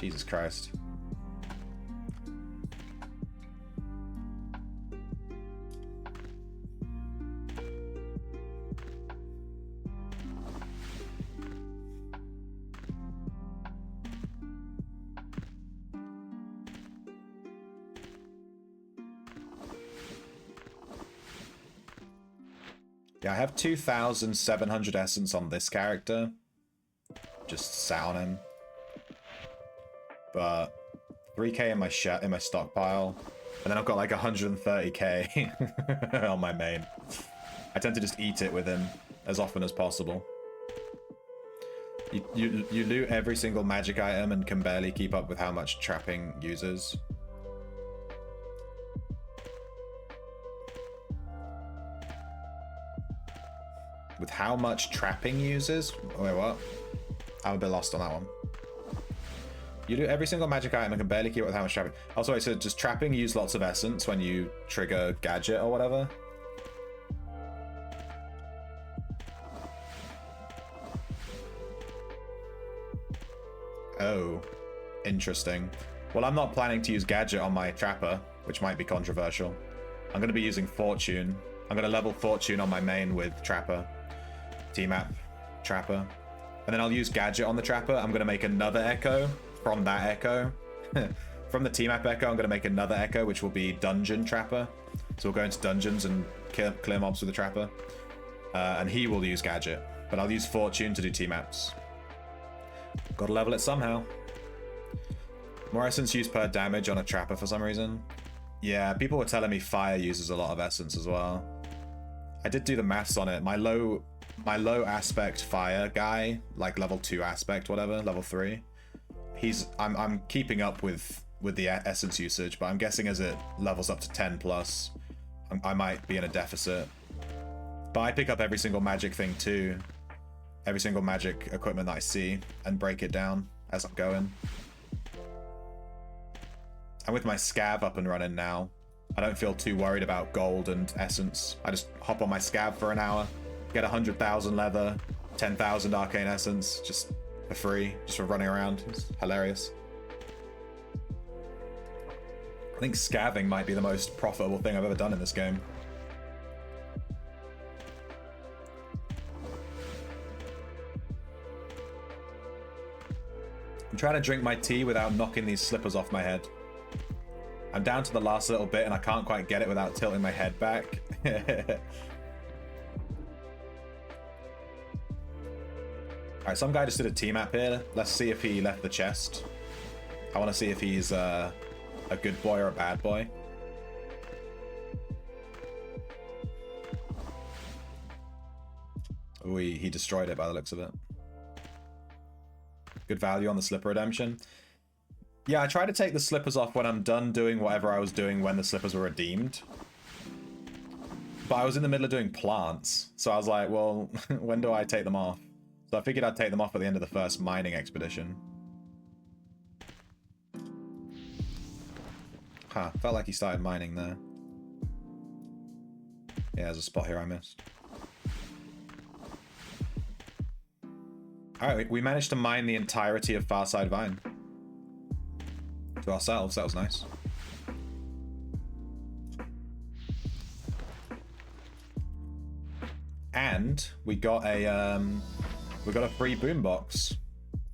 Jesus Christ. Yeah, I have 2,700 essence on this character. Just sat on him. But 3k in my stockpile. And then I've got like 130k on my main. I tend to just eat it with him as often as possible. You loot every single magic item and can barely keep up with how much trapping uses. With how much trapping uses? Wait, what? I'm a bit lost on that one. You do every single magic item and can barely keep up with how much trapping. Also, wait, so does trapping use lots of essence when you trigger gadget or whatever? Oh, interesting. Well, I'm not planning to use gadget on my trapper, which might be controversial. I'm going to be using fortune. I'm going to level fortune on my main with trapper. T-map, trapper. And then I'll use gadget on the trapper. I'm going to make another echo from that echo. From the T-map echo, I'm going to make another echo, which will be dungeon trapper. So we'll go into dungeons and clear mobs with the trapper. And he will use gadget. But I'll use fortune to do T-maps. Gotta level it somehow. More essence used per damage on a trapper for some reason. Yeah, people were telling me fire uses a lot of essence as well. I did do the maths on it. My low aspect fire guy, like level 2 aspect, whatever, level 3. I'm keeping up with the essence usage, but I'm guessing as it levels up to 10 plus, I might be in a deficit. But I pick up every single magic thing too. Every single magic equipment that I see and break it down as I'm going. And with my scav up and running now, I don't feel too worried about gold and essence. I just hop on my scav for an hour, get 100,000 leather, 10,000 arcane essence, just for free, just for running around. It's hilarious. I think scavving might be the most profitable thing I've ever done in this game. I'm trying to drink my tea without knocking these slippers off my head. I'm down to the last little bit and I can't quite get it without tilting my head back. Alright, some guy just did a T-map here. Let's see if he left the chest. I want to see if he's a good boy or a bad boy. Ooh, he destroyed it by the looks of it. Good value on the slipper redemption. Yeah, I try to take the slippers off when I'm done doing whatever I was doing when the slippers were redeemed. But I was in the middle of doing plants, so I was like, well, when do I take them off? So I figured I'd take them off at the end of the first mining expedition. Huh, felt like he started mining there. Yeah, there's a spot here I missed. Alright, we managed to mine the entirety of Farside Vine. To ourselves, that was nice. And we got a free boombox.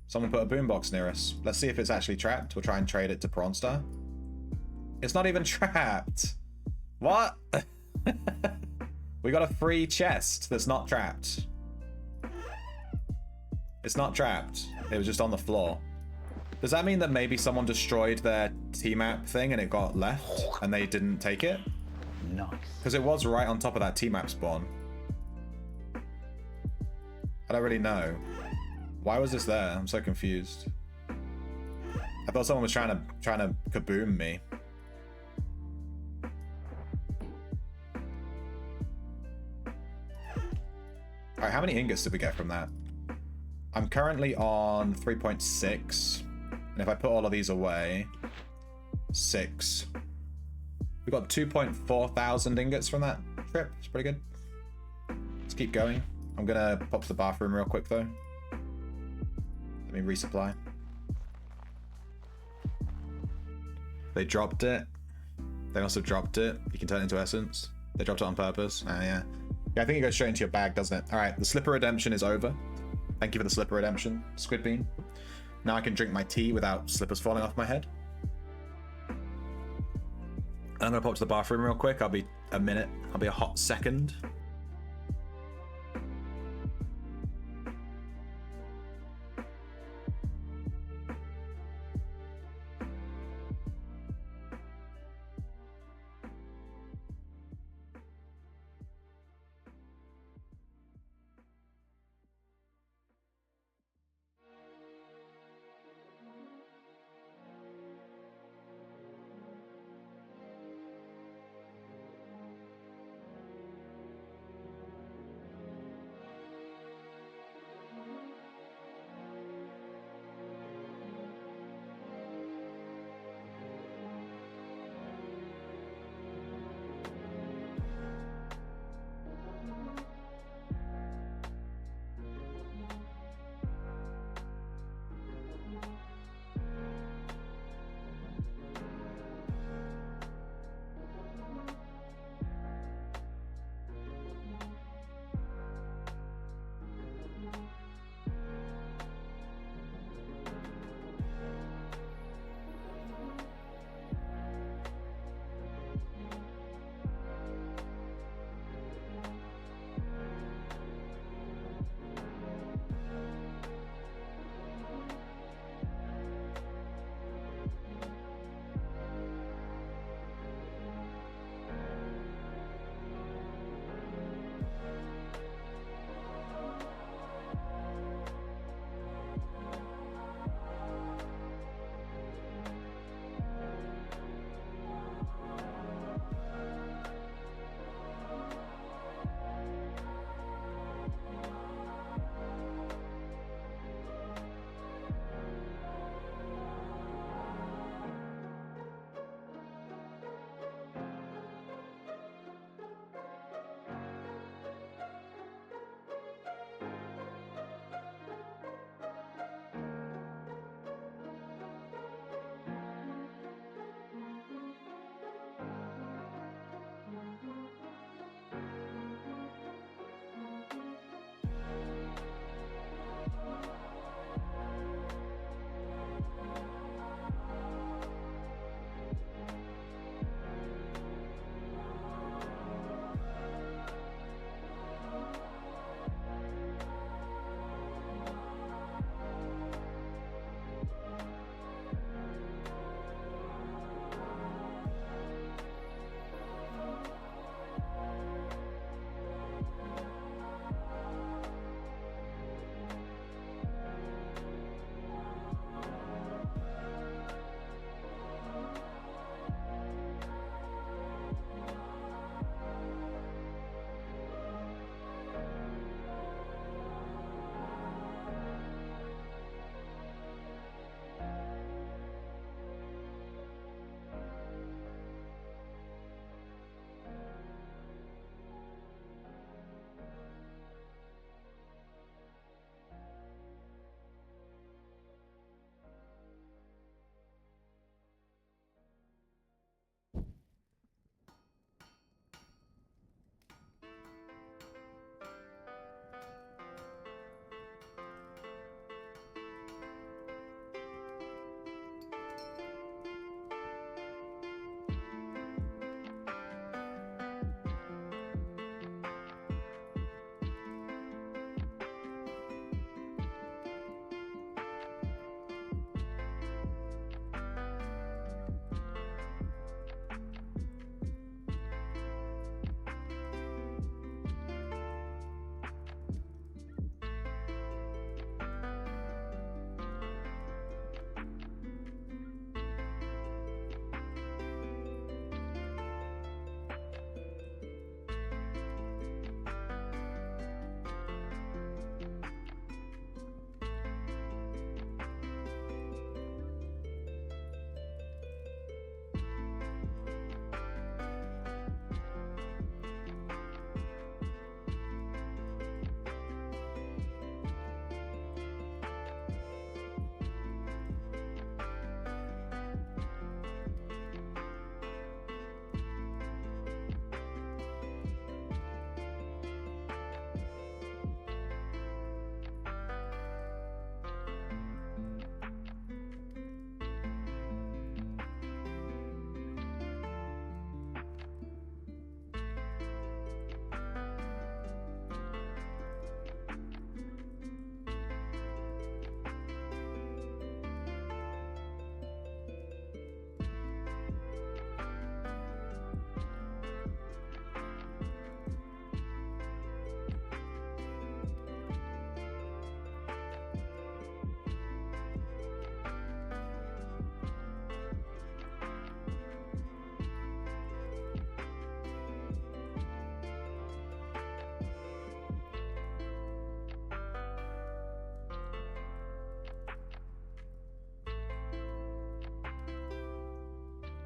Someone put a boombox near us. Let's see if it's actually trapped. We'll try and trade it to Prawnstar. It's not even trapped. What? We got a free chest that's not trapped. It's not trapped. It was just on the floor. Does that mean that maybe someone destroyed their T-map thing and it got left and they didn't take it? Nice. Because it was right on top of that T-map spawn. I don't really know. Why was this there? I'm so confused. I thought someone was trying to kaboom me. Alright, how many ingots did we get from that? I'm currently on 3.6. And if I put all of these away, 6. We got 2.4 thousand ingots from that trip. It's pretty good. Let's keep going. I'm gonna pop to the bathroom real quick though. Let me resupply. They dropped it. They also dropped it. You can turn it into essence. They dropped it on purpose. Yeah. Yeah, I think it goes straight into your bag, doesn't it? Alright, the slipper redemption is over. Thank you for the slipper redemption, Squid Bean. Now I can drink my tea without slippers falling off my head. I'm gonna pop to the bathroom real quick. I'll be a minute. I'll be a hot second.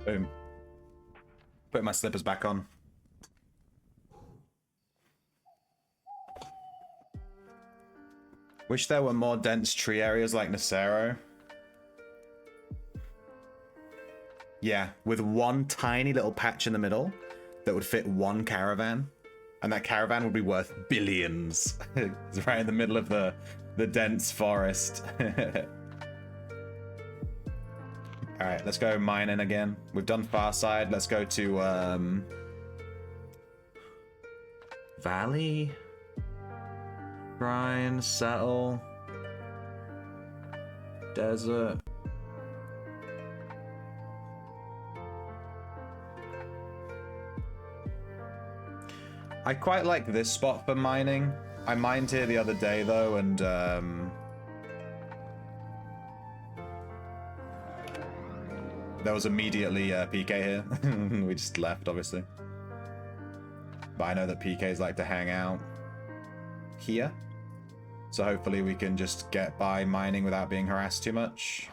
Boom. Putting my slippers back on. Wish there were more dense tree areas like Nacero. Yeah, with one tiny little patch in the middle that would fit one caravan. And that caravan would be worth billions. It's right in the middle of the dense forest. Alright, let's go mining again. We've done Far Side. Let's go to Valley. Shrine, Settle. Desert. I quite like this spot for mining. I mined here the other day though, and there was immediately PK here. We just left, obviously. But I know that PKs like to hang out here. So hopefully we can just get by mining without being harassed too much.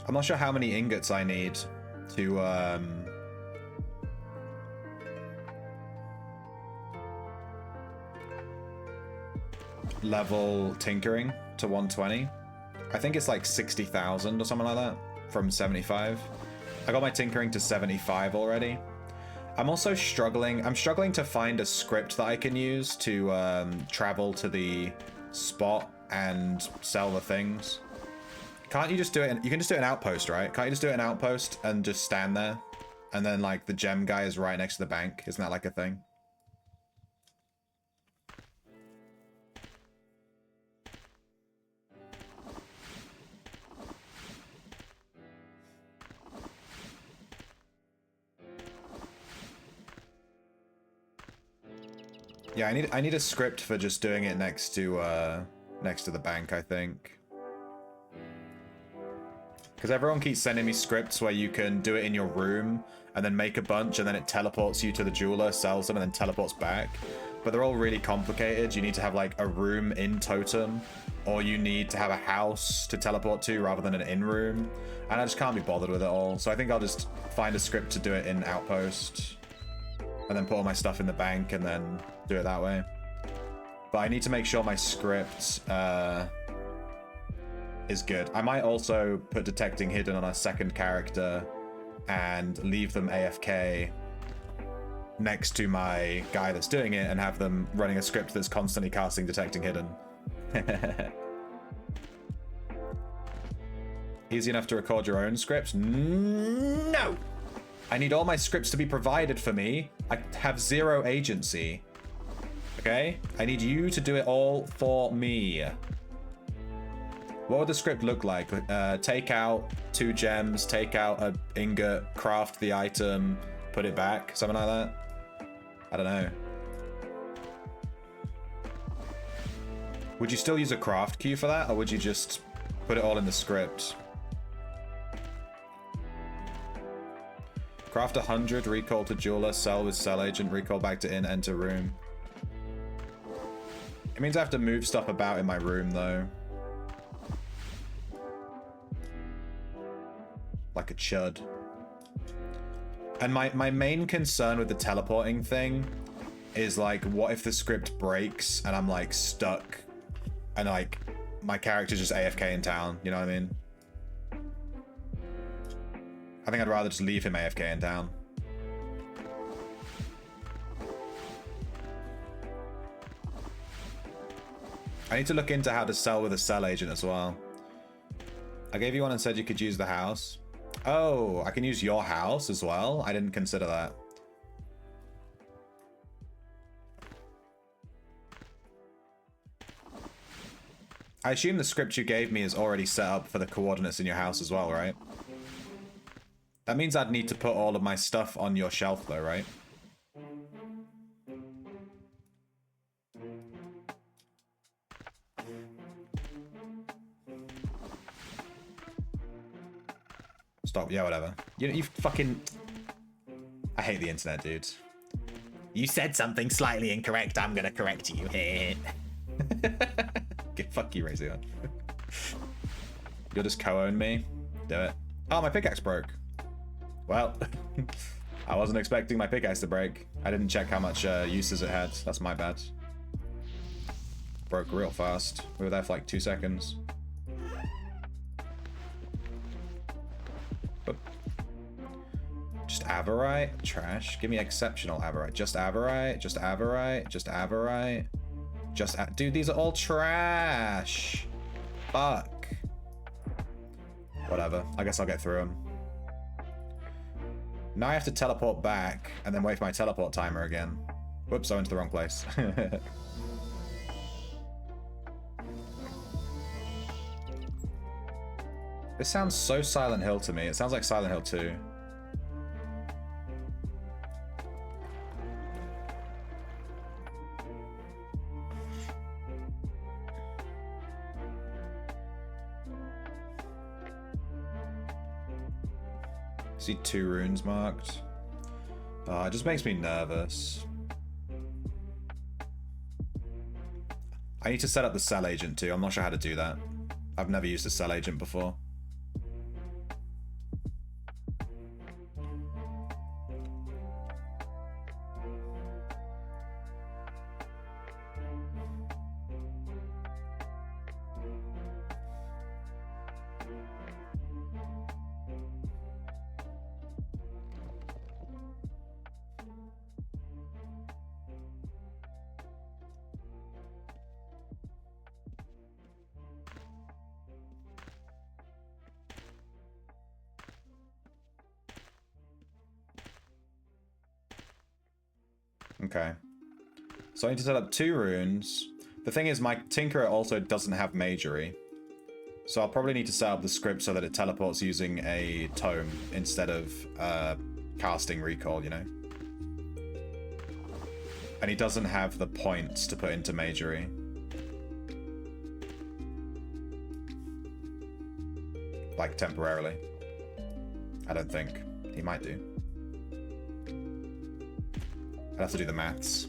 I'm not sure how many ingots I need to level tinkering to 120. I think it's like 60,000 or something like that from 75. I got my tinkering to 75 already. I'm also struggling. I'm struggling to find a script that I can use to travel to the spot and sell the things. Can't you just do it you can just do an outpost, right? Can't you just do an outpost and just stand there? And then, like, the gem guy is right next to the bank. Isn't that like a thing? Yeah, I need a script for just doing it next to the bank, I think. Because everyone keeps sending me scripts where you can do it in your room and then make a bunch and then it teleports you to the jeweler, sells them, and then teleports back. But they're all really complicated. You need to have like a room in totem, or you need to have a house to teleport to rather than an in-room. And I just can't be bothered with it all. So I think I'll just find a script to do it in Outpost and then put all my stuff in the bank and then do it that way. But I need to make sure my script is good. I might also put Detecting Hidden on a second character and leave them AFK next to my guy that's doing it and have them running a script that's constantly casting Detecting Hidden. Easy enough to record your own scripts? No! I need all my scripts to be provided for me. I have zero agency. Okay? I need you to do it all for me. What would the script look like? Take out 2 gems, take out an ingot, craft the item, put it back, something like that? I don't know. Would you still use a craft queue for that, or would you just put it all in the script? Craft 100, recall to jeweler, sell with sell agent, recall back to inn, enter room. It means I have to move stuff about in my room, though. Like a chud. And my main concern with the teleporting thing is, like, what if the script breaks and I'm, like, stuck and, like, my character's just AFK in town, you know what I mean? I think I'd rather just leave him AFK in town. I need to look into how to sell with a sell agent as well. I gave you one and said you could use the house. Oh, I can use your house as well? I didn't consider that. I assume the script you gave me is already set up for the coordinates in your house as well, right? That means I'd need to put all of my stuff on your shelf though, right? Stop. Yeah, whatever. You fucking... I hate the internet, dude. You said something slightly incorrect. I'm gonna correct you. Fuck you, Razor. You'll just co-own me. Do it. Oh, my pickaxe broke. Well, I wasn't expecting my pickaxe to break. I didn't check how much uses it had. That's my bad. Broke real fast. We were there for like 2 seconds. Just Averite? Trash. Give me exceptional Averite. Just Averite. Just Averite. Just Averite. Dude, these are all trash. Fuck. Whatever. I guess I'll get through them. Now I have to teleport back and then wait for my teleport timer again. Whoops, I went to the wrong place. This sounds so Silent Hill to me. It sounds like Silent Hill 2. See 2 runes marked. Oh, it just makes me nervous. I need to set up the cell agent too. I'm not sure how to do that. I've never used a cell agent before. Okay. So I need to set up 2 runes. The thing is, my Tinkerer also doesn't have Magery. So I'll probably need to set up the script so that it teleports using a tome instead of casting recall, you know? And he doesn't have the points to put into Magery. Like, temporarily. I don't think. He might do. I'd have to do the maths.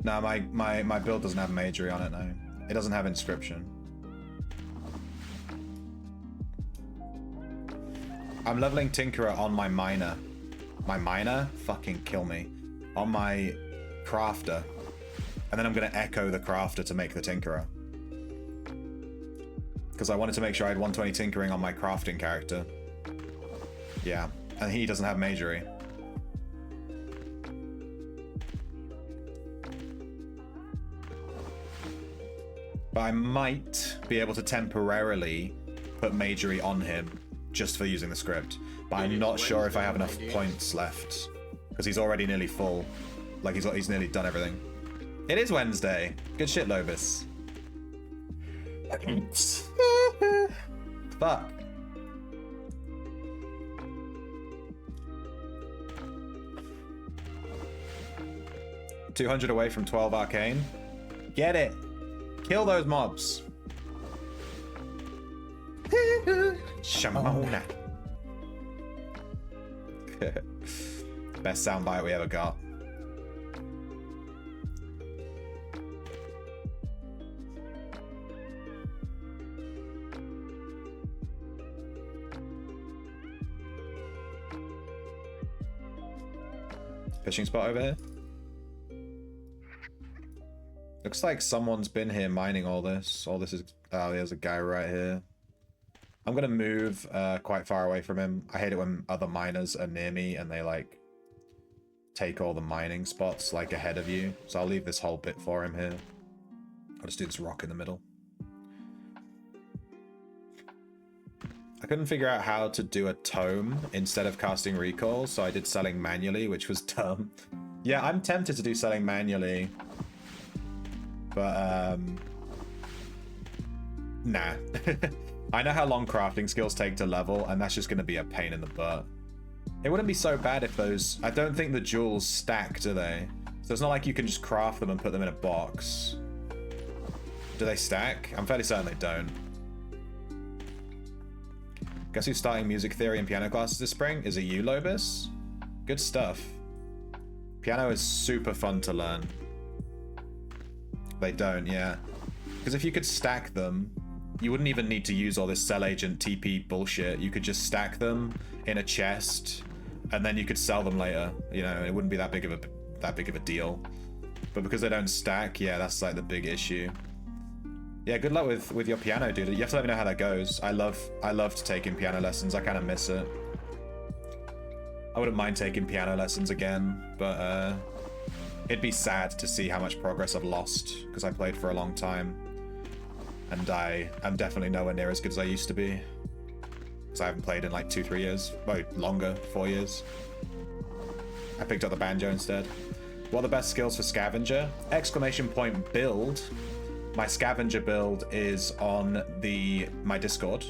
No, my build doesn't have Magery on it, no. It doesn't have Inscription. I'm leveling Tinkerer on my Miner. My Miner? Fucking kill me. On my Crafter. And then I'm gonna echo the Crafter to make the Tinkerer. Because I wanted to make sure I had 120 Tinkering on my crafting character. Yeah, and he doesn't have Magery. But I might be able to temporarily put Magery on him just for using the script. But I'm not sure if I have enough points left. Because he's already nearly full. Like, he's nearly done everything. It is Wednesday. Good shit, Lobus. Fuck. $200 away from 12 arcane. Get it. Kill those mobs. Shamona. Best soundbite we ever got. Fishing spot over here. Looks like someone's been here mining all this. All this is... Oh, there's a guy right here. I'm gonna move quite far away from him. I hate it when other miners are near me and they like take all the mining spots like ahead of you. So I'll leave this whole bit for him here. I'll just do this rock in the middle. I couldn't figure out how to do a tome instead of casting recall, so I did selling manually, which was dumb. Yeah, I'm tempted to do selling manually, but nah. I know how long crafting skills take to level, and that's just going to be a pain in the butt. It wouldn't be so bad if those... I don't think the jewels stack, do they? So it's not like you can just craft them and put them in a box. Do they stack? I'm fairly certain they don't. Guess who's starting music theory and piano classes this spring? Is it you, Lobus? Good stuff. Piano is super fun to learn. They don't, yeah. Because if you could stack them, you wouldn't even need to use all this cell agent TP bullshit. You could just stack them in a chest, and then you could sell them later. You know, it wouldn't be that big of a deal. But because they don't stack, yeah, that's like the big issue. Yeah, good luck with your piano, dude. You have to let me know how that goes. I loved taking piano lessons. I kind of miss it. I wouldn't mind taking piano lessons again, but it'd be sad to see how much progress I've lost because I played for a long time. And I'm definitely nowhere near as good as I used to be. Because I haven't played in like 2-3 years. Well, longer, 4 years. I picked up the banjo instead. What are the best skills for scavenger? Exclamation point build. My scavenger build is on my Discord.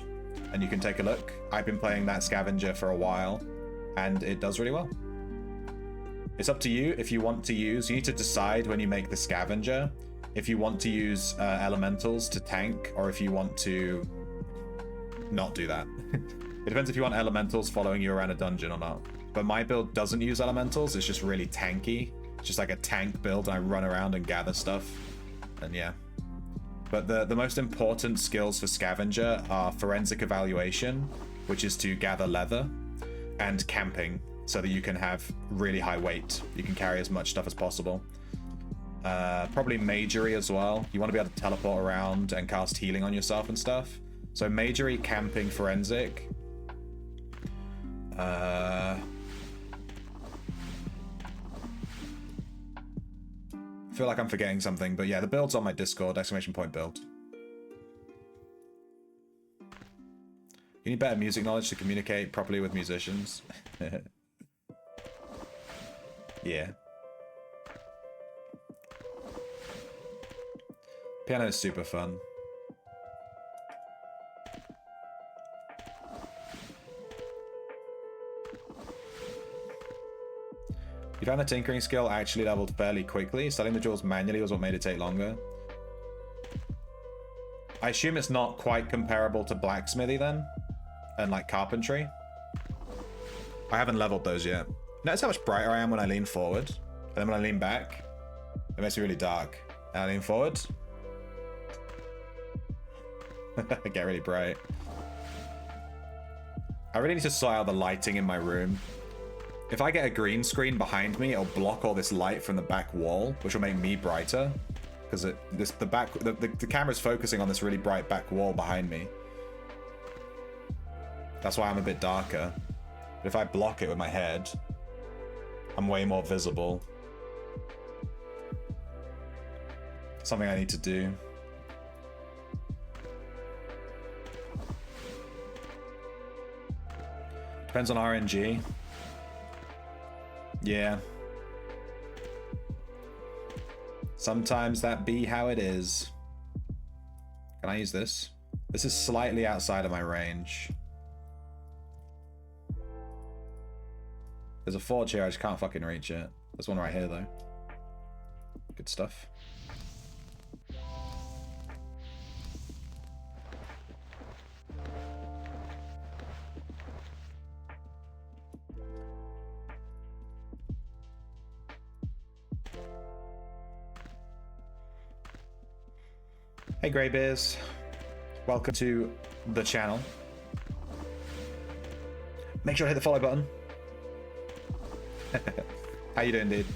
And you can take a look. I've been playing that scavenger for a while. And it does really well. It's up to you if you want to use... You need to decide when you make the scavenger if you want to use elementals to tank, or if you want to not do that. It depends if you want elementals following you around a dungeon or not. But my build doesn't use elementals, it's just really tanky. It's just like a tank build, and I run around and gather stuff. And yeah. But the most important skills for scavenger are forensic evaluation, which is to gather leather, and camping, so that you can have really high weight. You can carry as much stuff as possible. Probably magery as well. You want to be able to teleport around and cast healing on yourself and stuff. So magery, camping, forensic. I feel like I'm forgetting something, but yeah, the build's on my Discord, exclamation point build. You need better music knowledge to communicate properly with musicians. Yeah. Piano is super fun. You found the tinkering skill actually leveled fairly quickly. Studying the jewels manually was what made it take longer. I assume it's not quite comparable to blacksmithy then? And like carpentry? I haven't leveled those yet. Notice how much brighter I am when I lean forward. And then when I lean back, it makes me really dark. And I lean forward. I get really bright. I really need to sort out the lighting in my room. If I get a green screen behind me, it'll block all this light from the back wall, which will make me brighter. Because the camera's focusing on this really bright back wall behind me. That's why I'm a bit darker. But if I block it with my head, I'm way more visible. Something I need to do. Depends on RNG. Yeah. Sometimes that be how it is. Can I use this? This is slightly outside of my range. There's a forge here, I just can't fucking reach it. There's one right here though. Good stuff. Hey Greybeers, welcome to the channel. Make sure to hit the follow button. How you doing, dude?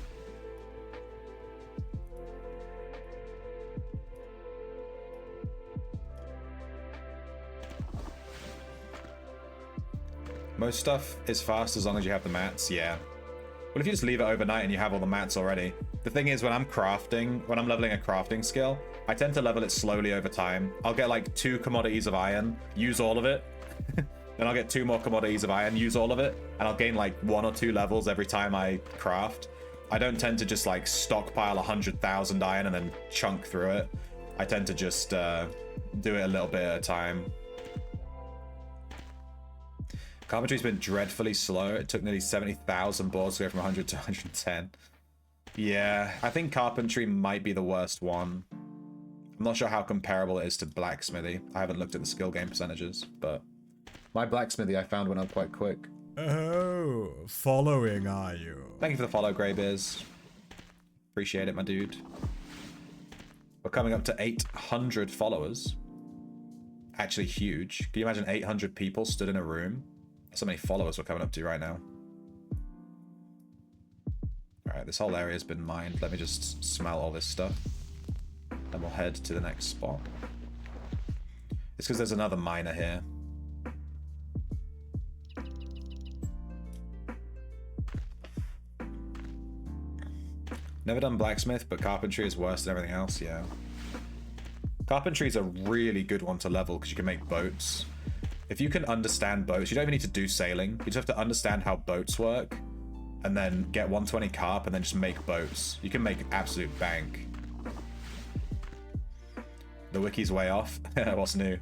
Most stuff is fast as long as you have the mats, yeah. Well, if you just leave it overnight and you have all the mats already. The thing is, when I'm leveling a crafting skill, I tend to level it slowly over time. I'll get like 2 commodities of iron, use all of it. Then I'll get 2 more commodities of iron, use all of it. And I'll gain like 1 or 2 levels every time I craft. I don't tend to just like stockpile 100,000 iron and then chunk through it. I tend to just do it a little bit at a time. Carpentry's been dreadfully slow. It took nearly 70,000 boards to go from 100 to 110. Yeah, I think carpentry might be the worst one. I'm not sure how comparable it is to blacksmithy. I haven't looked at the skill gain percentages, but my blacksmithy I found went up quite quick. Oh, following are you? Thank you for the follow, Greybeers. Appreciate it, my dude. We're coming up to 800 followers. Actually huge. Can you imagine 800 people stood in a room? That's how many followers we're coming up to right now. Alright, this whole area's been mined. Let me just smell all this stuff. Then we'll head to the next spot. It's because there's another miner here. Never done blacksmith, but carpentry is worse than everything else, yeah. Carpentry is a really good one to level because you can make boats. If you can understand boats, you don't even need to do sailing. You just have to understand how boats work and then get 120 carp and then just make boats. You can make absolute bank. The wiki's way off. What's new?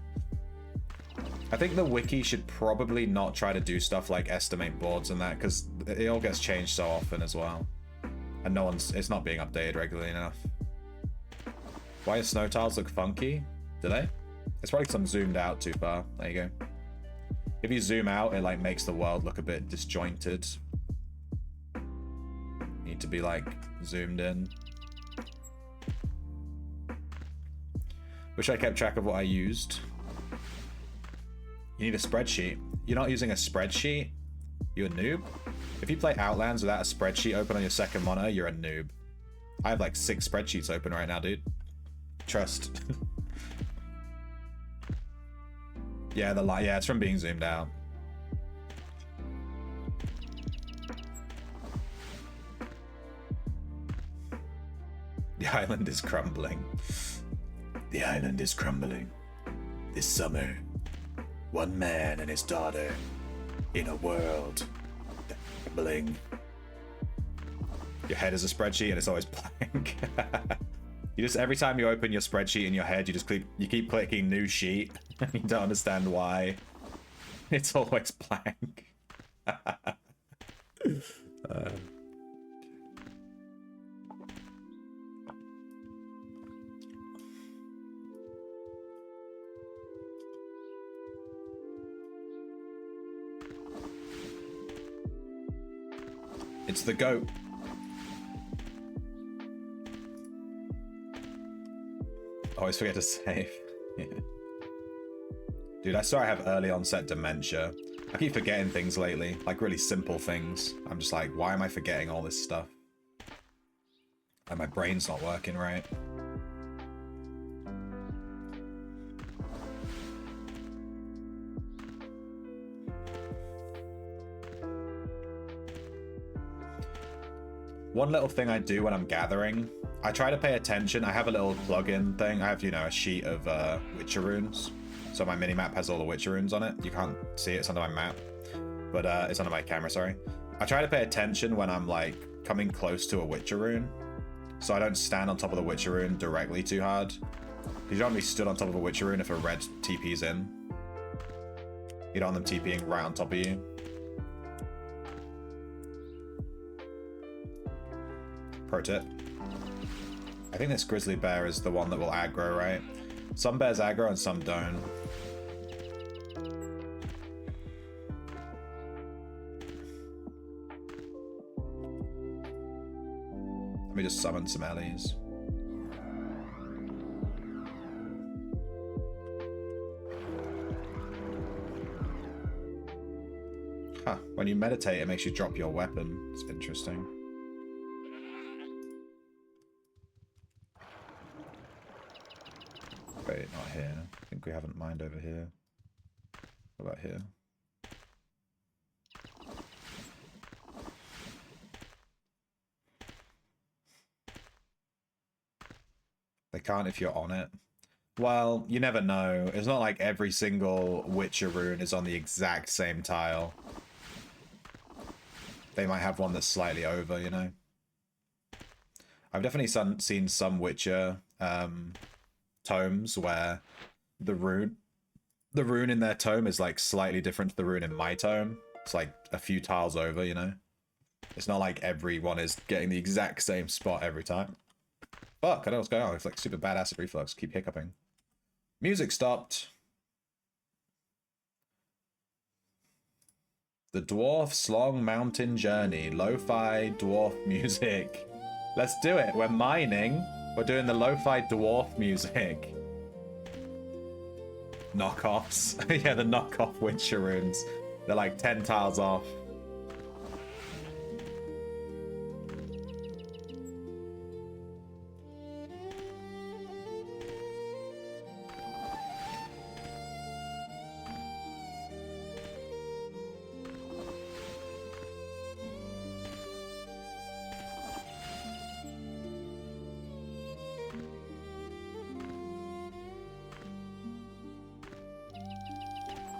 I think the wiki should probably not try to do stuff like estimate boards and that because it all gets changed so often as well. And it's not being updated regularly enough. Why do snow tiles look funky? Do they? It's probably because I'm zoomed out too far. There you go. If you zoom out, it like makes the world look a bit disjointed. Need to be like zoomed in. Wish I kept track of what I used. You need a spreadsheet. You're not using a spreadsheet? You a noob? If you play Outlands without a spreadsheet open on your second monitor, you're a noob. I have like 6 spreadsheets open right now, dude. Trust. Yeah, yeah, it's from being zoomed out. The island is crumbling. The island is crumbling. This summer, one man and his daughter in a world crumbling. Your head is a spreadsheet and it's always blank. You just, every time you open your spreadsheet in your head, you keep clicking new sheet. You don't understand why. It's always blank. It's the goat. Always forget to save. Yeah. Dude, I swear I have early onset dementia. I keep forgetting things lately, like really simple things. I'm just like, why am I forgetting all this stuff? And my brain's not working right. One little thing I do when I'm gathering, I try to pay attention. I have a little plugin thing. I have, you know, a sheet of Witcher runes. So my minimap has all the Witcher runes on it. You can't see it, it's under my map. But it's under my camera, sorry. I try to pay attention when I'm like coming close to a Witcher rune. So I don't stand on top of the Witcher rune directly too hard. Because you don't want to be stood on top of a Witcher rune if a red TP's in. You don't want them TPing right on top of you. Pro tip. I think this grizzly bear is the one that will aggro, right? Some bears aggro and some don't. Let me just summon some Ellies. Huh, when you meditate it makes you drop your weapon. It's interesting. Wait, not here. I think we haven't mined over here. What about here? They can't if you're on it. Well, you never know. It's not like every single Witcher rune is on the exact same tile. They might have one that's slightly over, you know? I've definitely seen some Witcher tomes where the rune in their tome is like slightly different to the rune in my tome. It's like a few tiles over, you know? It's not like everyone is getting the exact same spot every time. Fuck, I don't know what's going on. It's like super bad acid reflux. Keep hiccuping. Music stopped. The Dwarf's Long Mountain Journey. Lo-fi dwarf music. Let's do it. We're mining. We're doing the lo-fi dwarf music. Knockoffs. Yeah, the knockoff Witcher runes. They're like 10 tiles off.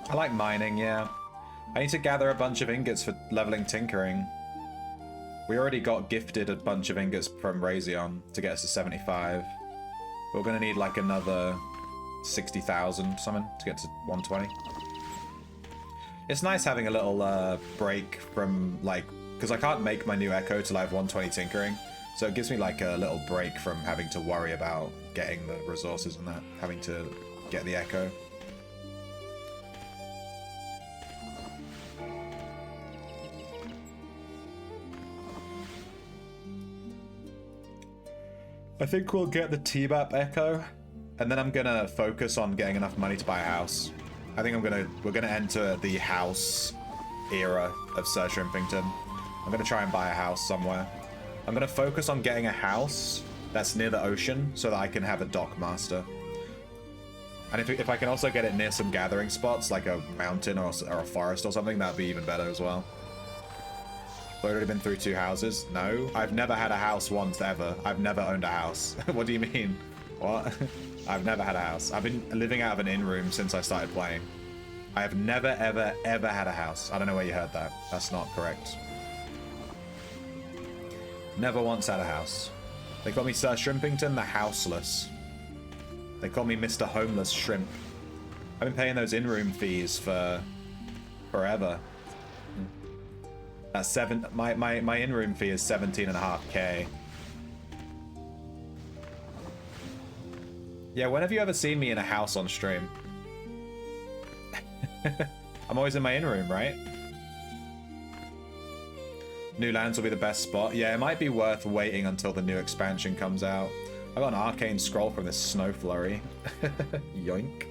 I like mining, yeah. I need to gather a bunch of ingots for leveling tinkering. We already got gifted a bunch of ingots from Razion to get us to 75. We're gonna need like another 60,000 something to get to 120. It's nice having a little break from like, because I can't make my new Echo till I have 120 tinkering. So it gives me like a little break from having to worry about getting the resources and that, having to get the Echo. I think we'll get the T-Map Echo, and then I'm gonna focus on getting enough money to buy a house. I think we're gonna enter the house era of Sir Shrimpington. I'm gonna try and buy a house somewhere. I'm gonna focus on getting a house that's near the ocean so that I can have a dock master. And if I can also get it near some gathering spots, like a mountain or a forest or something, that'd be even better as well. I've already been through 2 houses. No, I've never had a house once ever. I've never owned a house. What do you mean? What? I've never had a house. I've been living out of an in-room since I started playing. I have never, ever, ever had a house. I don't know where you heard that. That's not correct. Never once had a house. They call me Sir Shrimpington the Houseless. They call me Mr. Homeless Shrimp. I've been paying those in-room fees for forever. That's my in-room fee is 17.5k. Yeah, when have you ever seen me in a house on stream? I'm always in my in-room, right? New lands will be the best spot. Yeah, it might be worth waiting until the new expansion comes out. I got an arcane scroll from this snow flurry. Yoink.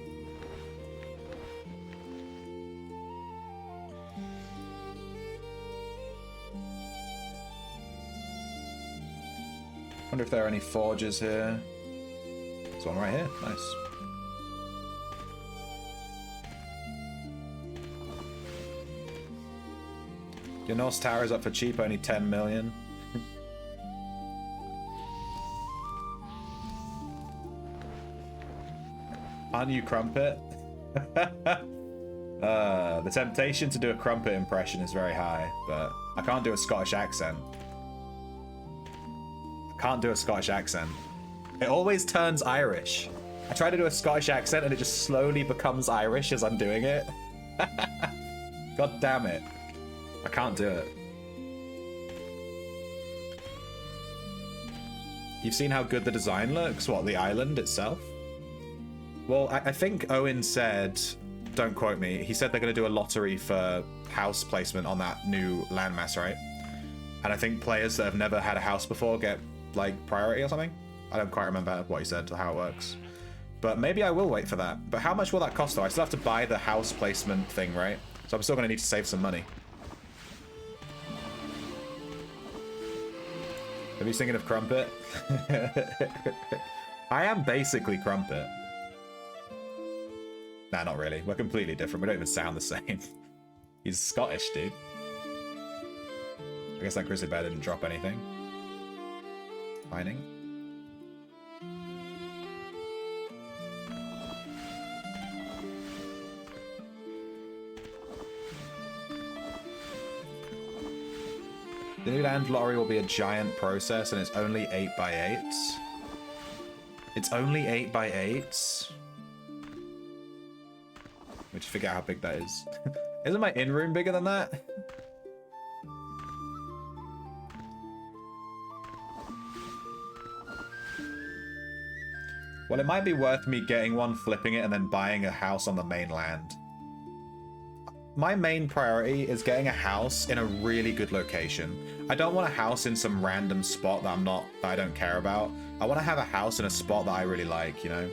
Wonder if there are any forges here. There's one right here. Nice. Your Norse Tower is up for cheap, only 10 million. Aren't you Crumpet? The temptation to do a Crumpet impression is very high, but I can't do a Scottish accent. Can't do a Scottish accent. It always turns Irish. I try to do a Scottish accent and it just slowly becomes Irish as I'm doing it. God damn it. I can't do it. You've seen how good the design looks? What, the island itself? Well, I think Owen said, don't quote me, he said they're going to do a lottery for house placement on that new landmass, right? And I think players that have never had a house before get like priority or something. I don't quite remember what he said or how it works, but maybe I will wait for that. But how much will that cost though? I still have to buy the house placement thing, right? So I'm still going to need to save some money. Are you thinking of Crumpet? I am basically Crumpet. Nah, not really. We're completely different. We don't even sound the same. He's Scottish, dude. I guess that grizzly bear didn't drop anything. Mining. The new land lottery will be a giant process and it's only 8x8. It's only 8x8. Let me just figure out how big that is. Isn't my in-room bigger than that? Well, it might be worth me getting one, flipping it, and then buying a house on the mainland. My main priority is getting a house in a really good location. I don't want a house in some random spot that I don't care about. I want to have a house in a spot that I really like, you know?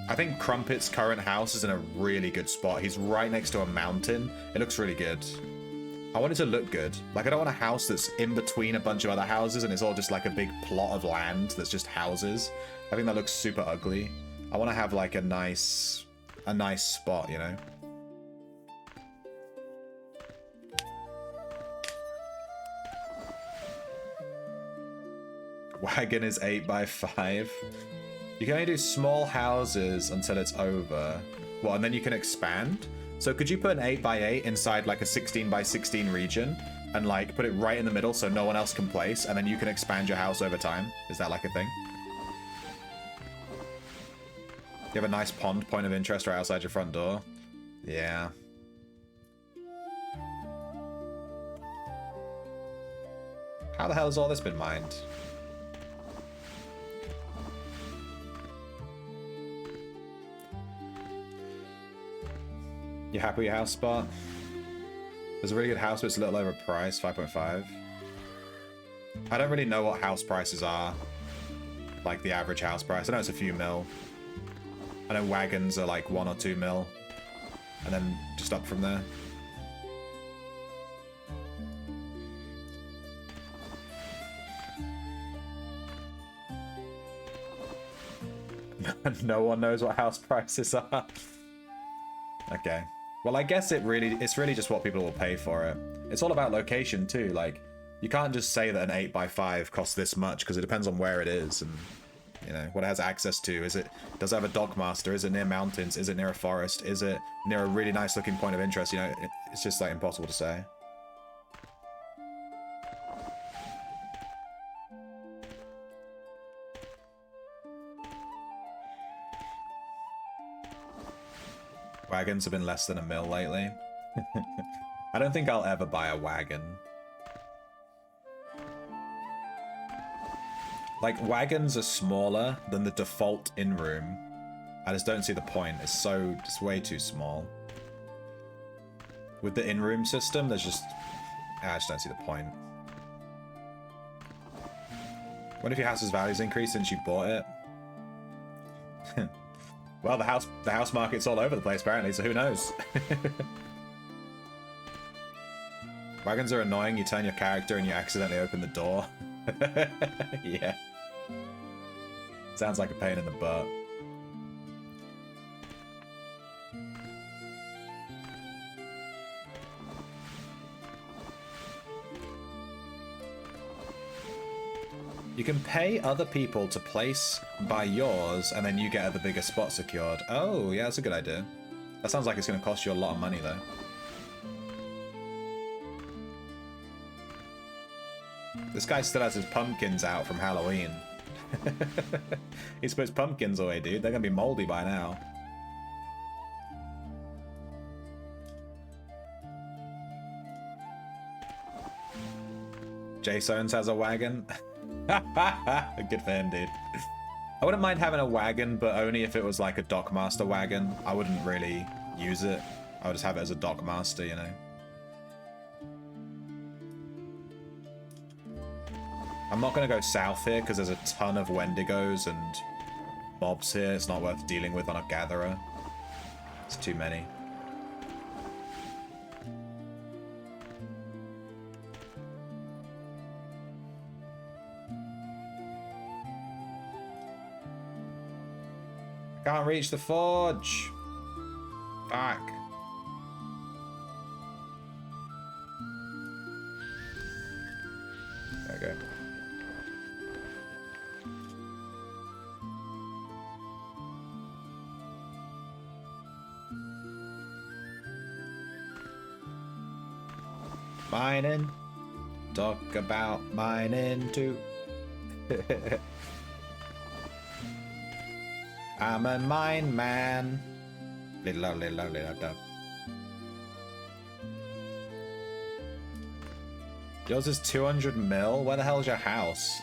I think Crumpet's current house is in a really good spot. He's right next to a mountain. It looks really good. I want it to look good. Like, I don't want a house that's in between a bunch of other houses and it's all just like a big plot of land that's just houses. I think that looks super ugly. I want to have like a nice spot, you know? Wagon is 8x5. You can only do small houses until it's over. Well, and then you can expand. So could you put an 8x8 inside like a 16x16 region and like put it right in the middle so no one else can place, and then you can expand your house over time? Is that like a thing? You have a nice pond point of interest right outside your front door. Yeah. How the hell has all this been mined? You happy with your house spot? There's a really good house, but it's a little overpriced, 5.5. I don't really know what house prices are. Like the average house price. I know it's a few mil. I know wagons are like 1 or 2 mil. And then just up from there. No one knows what house prices are. Okay. Well, I guess it's really just what people will pay for it. It's all about location too. Like, you can't just say that an 8x5 costs this much because it depends on where it is and, you know, what it has access to. Does it have a dockmaster? Is it near mountains? Is it near a forest? Is it near a really nice looking point of interest? You know, it's just like impossible to say. Wagons have been less than a mil lately. I don't think I'll ever buy a wagon. Like, wagons are smaller than the default in-room. I just don't see the point. It's way too small. With the in-room system, I just don't see the point. What if your house's value's increased since you bought it? Well, the house market's all over the place apparently, so who knows? Wagons are annoying. You turn your character and you accidentally open the door. Yeah. Sounds like a pain in the butt. You can pay other people to place by yours, and then you get the bigger spot secured. Oh, yeah, that's a good idea. That sounds like it's going to cost you a lot of money, though. This guy still has his pumpkins out from Halloween. He's put his pumpkins away, dude. They're going to be moldy by now. Jay Sones has a wagon. Good for him, dude. I wouldn't mind having a wagon, but only if it was like a dockmaster wagon. I wouldn't really use it. I would just have it as a dockmaster, you know. I'm not going to go south here because there's a ton of Wendigos and mobs here. It's not worth dealing with on a gatherer. It's too many. Can't reach the forge. Fuck. There we go. Mining. Talk about mining too. I'm a mine man. Little, little, little, little. Yours is 200 mil? Where the hell is your house?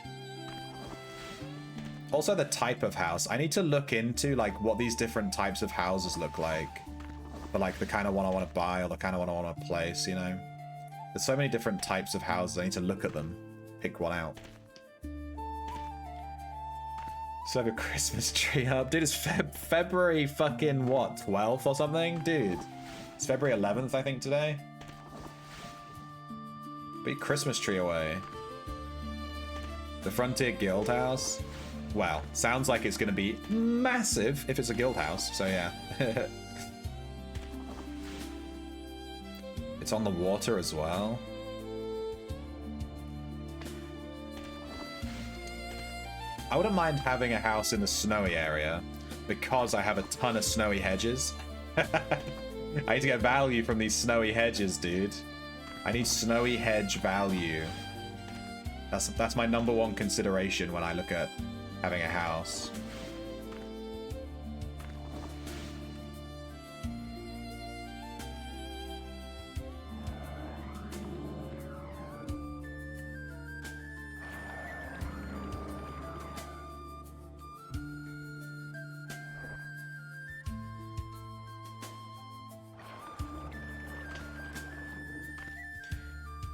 Also the type of house. I need to look into like what these different types of houses look like. For like the kind of one I want to buy or the kind of one I want to place, you know? There's so many different types of houses. I need to look at them. Pick one out. So I have a Christmas tree up. Dude, it's February fucking what? 12th or something? Dude. It's February 11th, I think, today. Put your Christmas tree away. The Frontier Guild House. Well, sounds like it's going to be massive if it's a guild house. So yeah. It's on the water as well. I wouldn't mind having a house in the snowy area because I have a ton of snowy hedges. I need to get value from these snowy hedges, dude. I need snowy hedge value. That's my number one consideration when I look at having a house.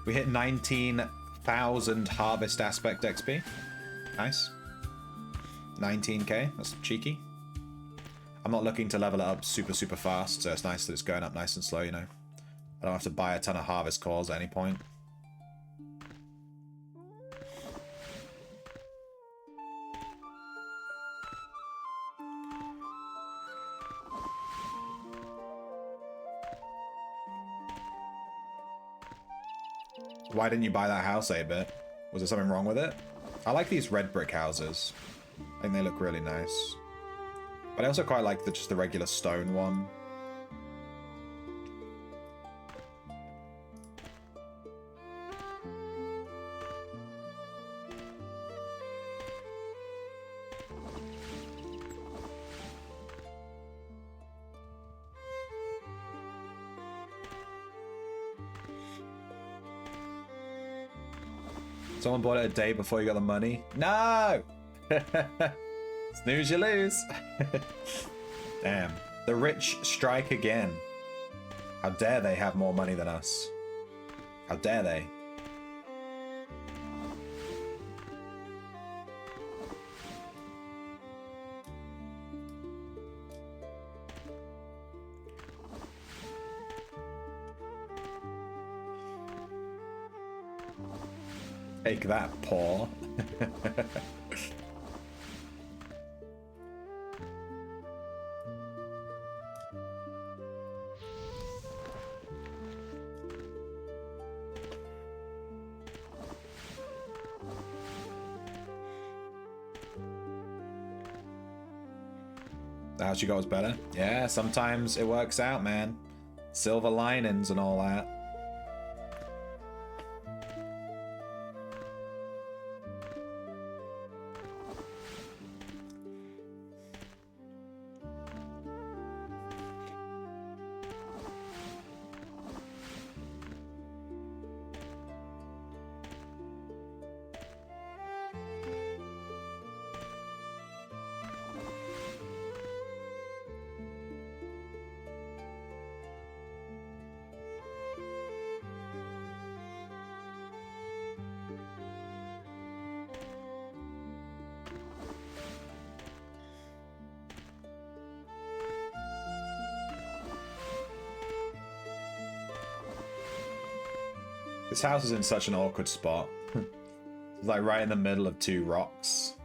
We hit 19,000 harvest aspect XP. Nice. 19k, that's cheeky. I'm not looking to level it up super fast, so it's nice that it's going up nice and slow, you know. I don't have to buy a ton of harvest cores at any point. Why didn't you buy that house, A-Bit? Was there something wrong with it? I like these red brick houses. I think they look really nice. But I also quite like just the regular stone one. Someone bought it a day before you got the money? No! Snooze, you lose. Damn. The rich strike again. How dare they have more money than us? How dare they? Take that, paw. The house you got was better? Yeah, sometimes it works out, man. Silver linings and all that. This house is in such an awkward spot. It's like right in the middle of two rocks.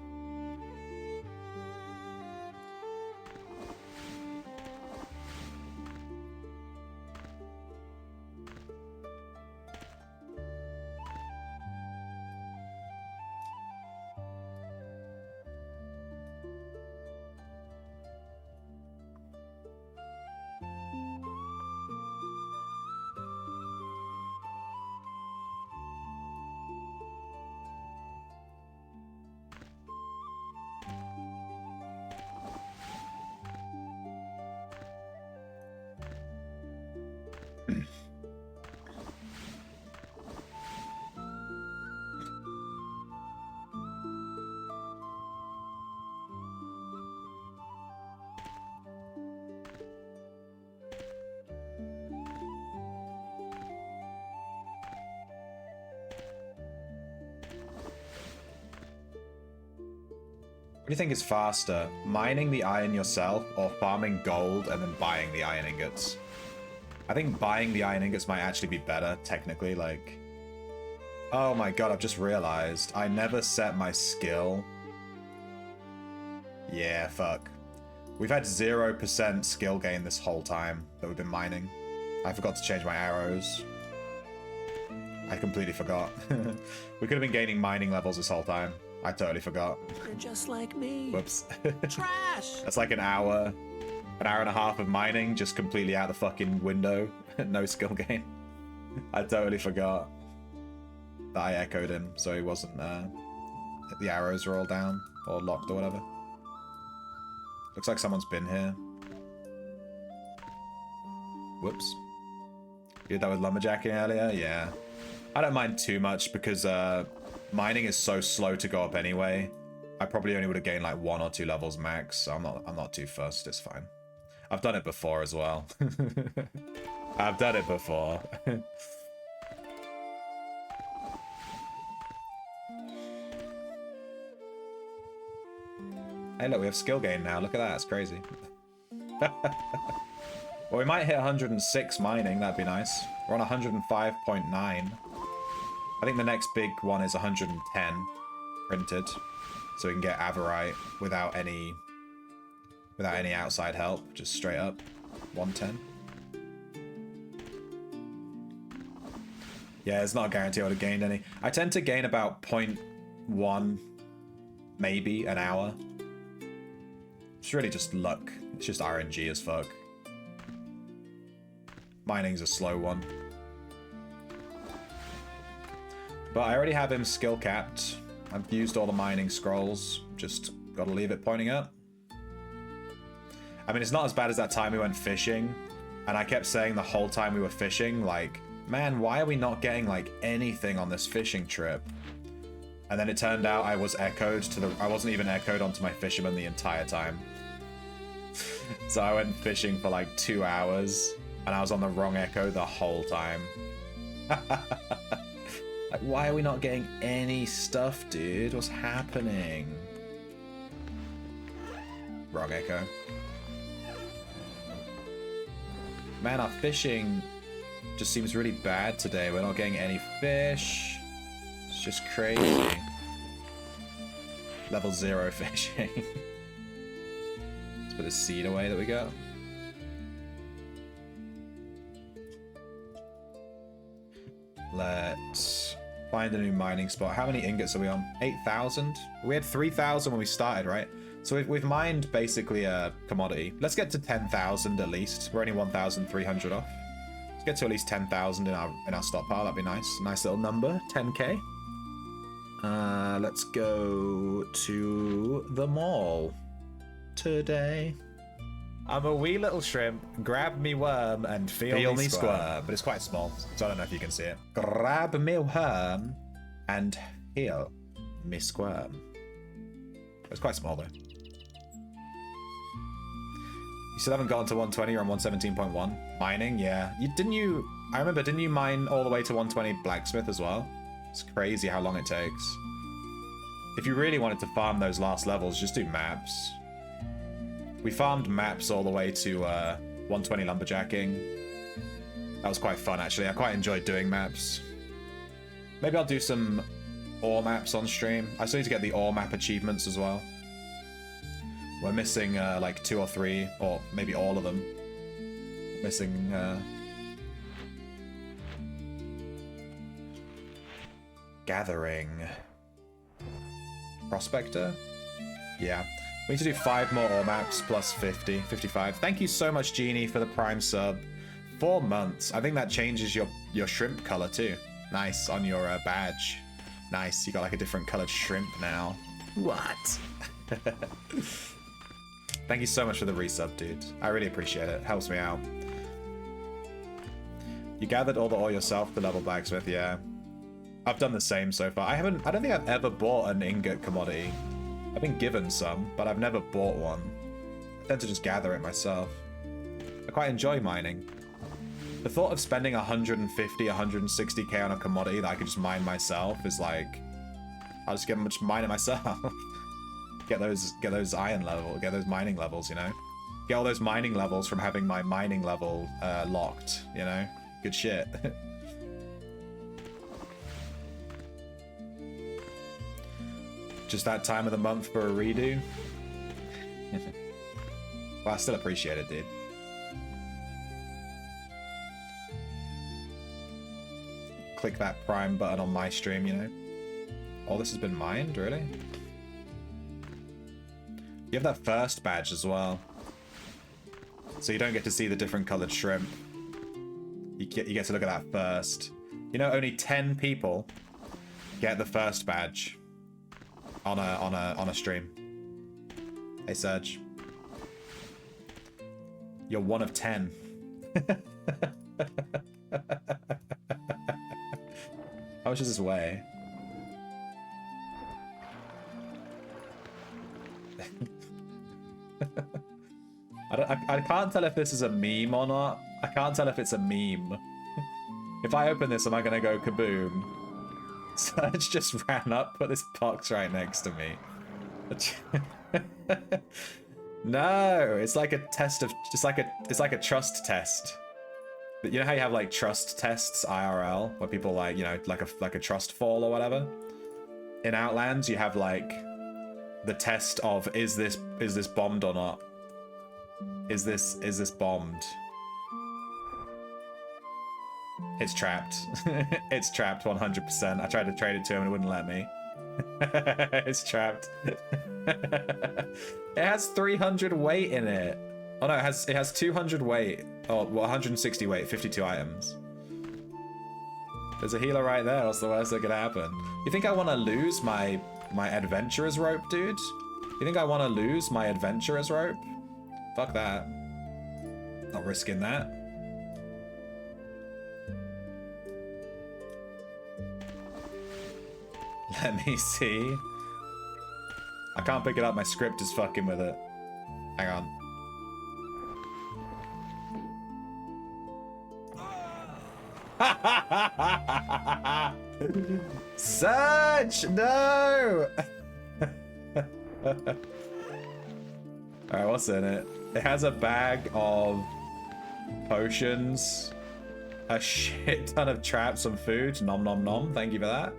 What do you think is faster? Mining the iron yourself or farming gold and then buying the iron ingots? I think buying the iron ingots might actually be better, technically, like... Oh my god, I've just realized. I never set my skill. Yeah, fuck. We've had 0% skill gain this whole time that we've been mining. I forgot to change my arrows. I completely forgot. We could have been gaining mining levels this whole time. I totally forgot. You're just like me. Whoops. Trash! That's like an hour and a half of mining just completely out the fucking window. No skill gain. I totally forgot that I echoed him, so he wasn't, the arrows were all down or locked or whatever. Looks like someone's been here. Whoops. You did that with lumberjacking earlier? Yeah. I don't mind too much because mining is so slow to go up anyway. I probably only would have gained like 1 or 2 levels max, so I'm not too fussed, it's fine. I've done it before as well. I've done it before. Hey look, we have skill gain now. Look at that, it's crazy. Well, we might hit 106 mining, that'd be nice. We're on 105.9. I think the next big one is 110 printed. So we can get Averite without any outside help, just straight up 110. Yeah, it's not a guarantee I would have gained any. I tend to gain about 0.1, maybe an hour. It's really just luck. It's just RNG as fuck. Mining's a slow one. But I already have him skill capped. I've used all the mining scrolls. Just gotta leave it pointing up. I mean, it's not as bad as that time we went fishing. And I kept saying the whole time we were fishing, like, man, why are we not getting, like, anything on this fishing trip? And then it turned out I was echoed to the... I wasn't even echoed onto my fisherman the entire time. So I went fishing for, like, 2 hours. And I was on the wrong echo the whole time. Like, why are we not getting any stuff, dude? What's happening? Wrong echo. Man, our fishing just seems really bad today. We're not getting any fish. It's just crazy. Level 0 fishing. Let's put this seed away that we got. Let's find a new mining spot. How many ingots are we on? 8,000? We had 3,000 when we started, right? So we've mined basically a commodity. Let's get to 10,000 at least. We're only 1,300 off. Let's get to at least 10,000 in our stockpile. That'd be nice. Nice little number. 10k. Let's go to the mall today. I'm a wee little shrimp. Grab me worm and feel me squirm. But it's quite small, so I don't know if you can see it. Grab me worm and feel me squirm. It's quite small though. You still haven't gotten to 120, you're on 117.1. Mining, yeah. I remember, didn't you mine all the way to 120 blacksmith as well? It's crazy how long it takes. If you really wanted to farm those last levels, just do maps. We farmed maps all the way to 120 lumberjacking. That was quite fun, actually. I quite enjoyed doing maps. Maybe I'll do some ore maps on stream. I still need to get the ore map achievements as well. We're missing like 2 or 3, or maybe all of them. Missing... Gathering. Prospector? Yeah. We need to do 5 more ore maps plus 50. 55. Thank you so much, Genie, for the Prime sub. 4 months. I think that changes your shrimp color too. Nice, on your badge. Nice, you got like a different colored shrimp now. What? Thank you so much for the resub, dude. I really appreciate it. Helps me out. You gathered all the ore yourself, the level blacksmith, yeah. I've done the same so far. I don't think I've ever bought an ingot commodity. I've been given some, but I've never bought one. I tend to just gather it myself. I quite enjoy mining. The thought of spending 150, 160k on a commodity that I could just mine myself is like... I'll just mine it myself. get those iron level, get those mining levels, you know? Get all those mining levels from having my mining level locked, you know? Good shit. Just that time of the month for a redo. Well, I still appreciate it, dude. Click that Prime button on my stream, you know? All this has been mined, really? You have that first badge as well. So you don't get to see the different colored shrimp. You get to look at that first. You know, only 10 people get the first badge on a stream. Hey Serge. You're one of 10. How much does this weigh? I can't tell if this is a meme or not. I can't tell if it's a meme. If I open this, am I gonna go kaboom? Serge just ran up, put this box right next to me. No, it's like a test of, it's like a trust test. But you know how you have like trust tests IRL, where people like, you know, like a trust fall or whatever? In Outlands, you have like the test of is this bombed or not? Is this bombed? It's trapped. It's trapped 100%. I tried to trade it to him and it wouldn't let me. It's trapped. It has 300 weight in it. Oh no, it has 200 weight. Oh, well, 160 weight, 52 items. There's a healer right there. What's the worst that could happen? You think I want to lose my adventurer's rope, dude? You think I want to lose my adventurer's rope? Fuck that. Not risking that. Let me see. I can't pick it up. My script is fucking with it. Hang on. Serge! No! Alright, what's in it? It has a bag of potions, a shit ton of traps, some food. Nom nom nom. Thank you for that.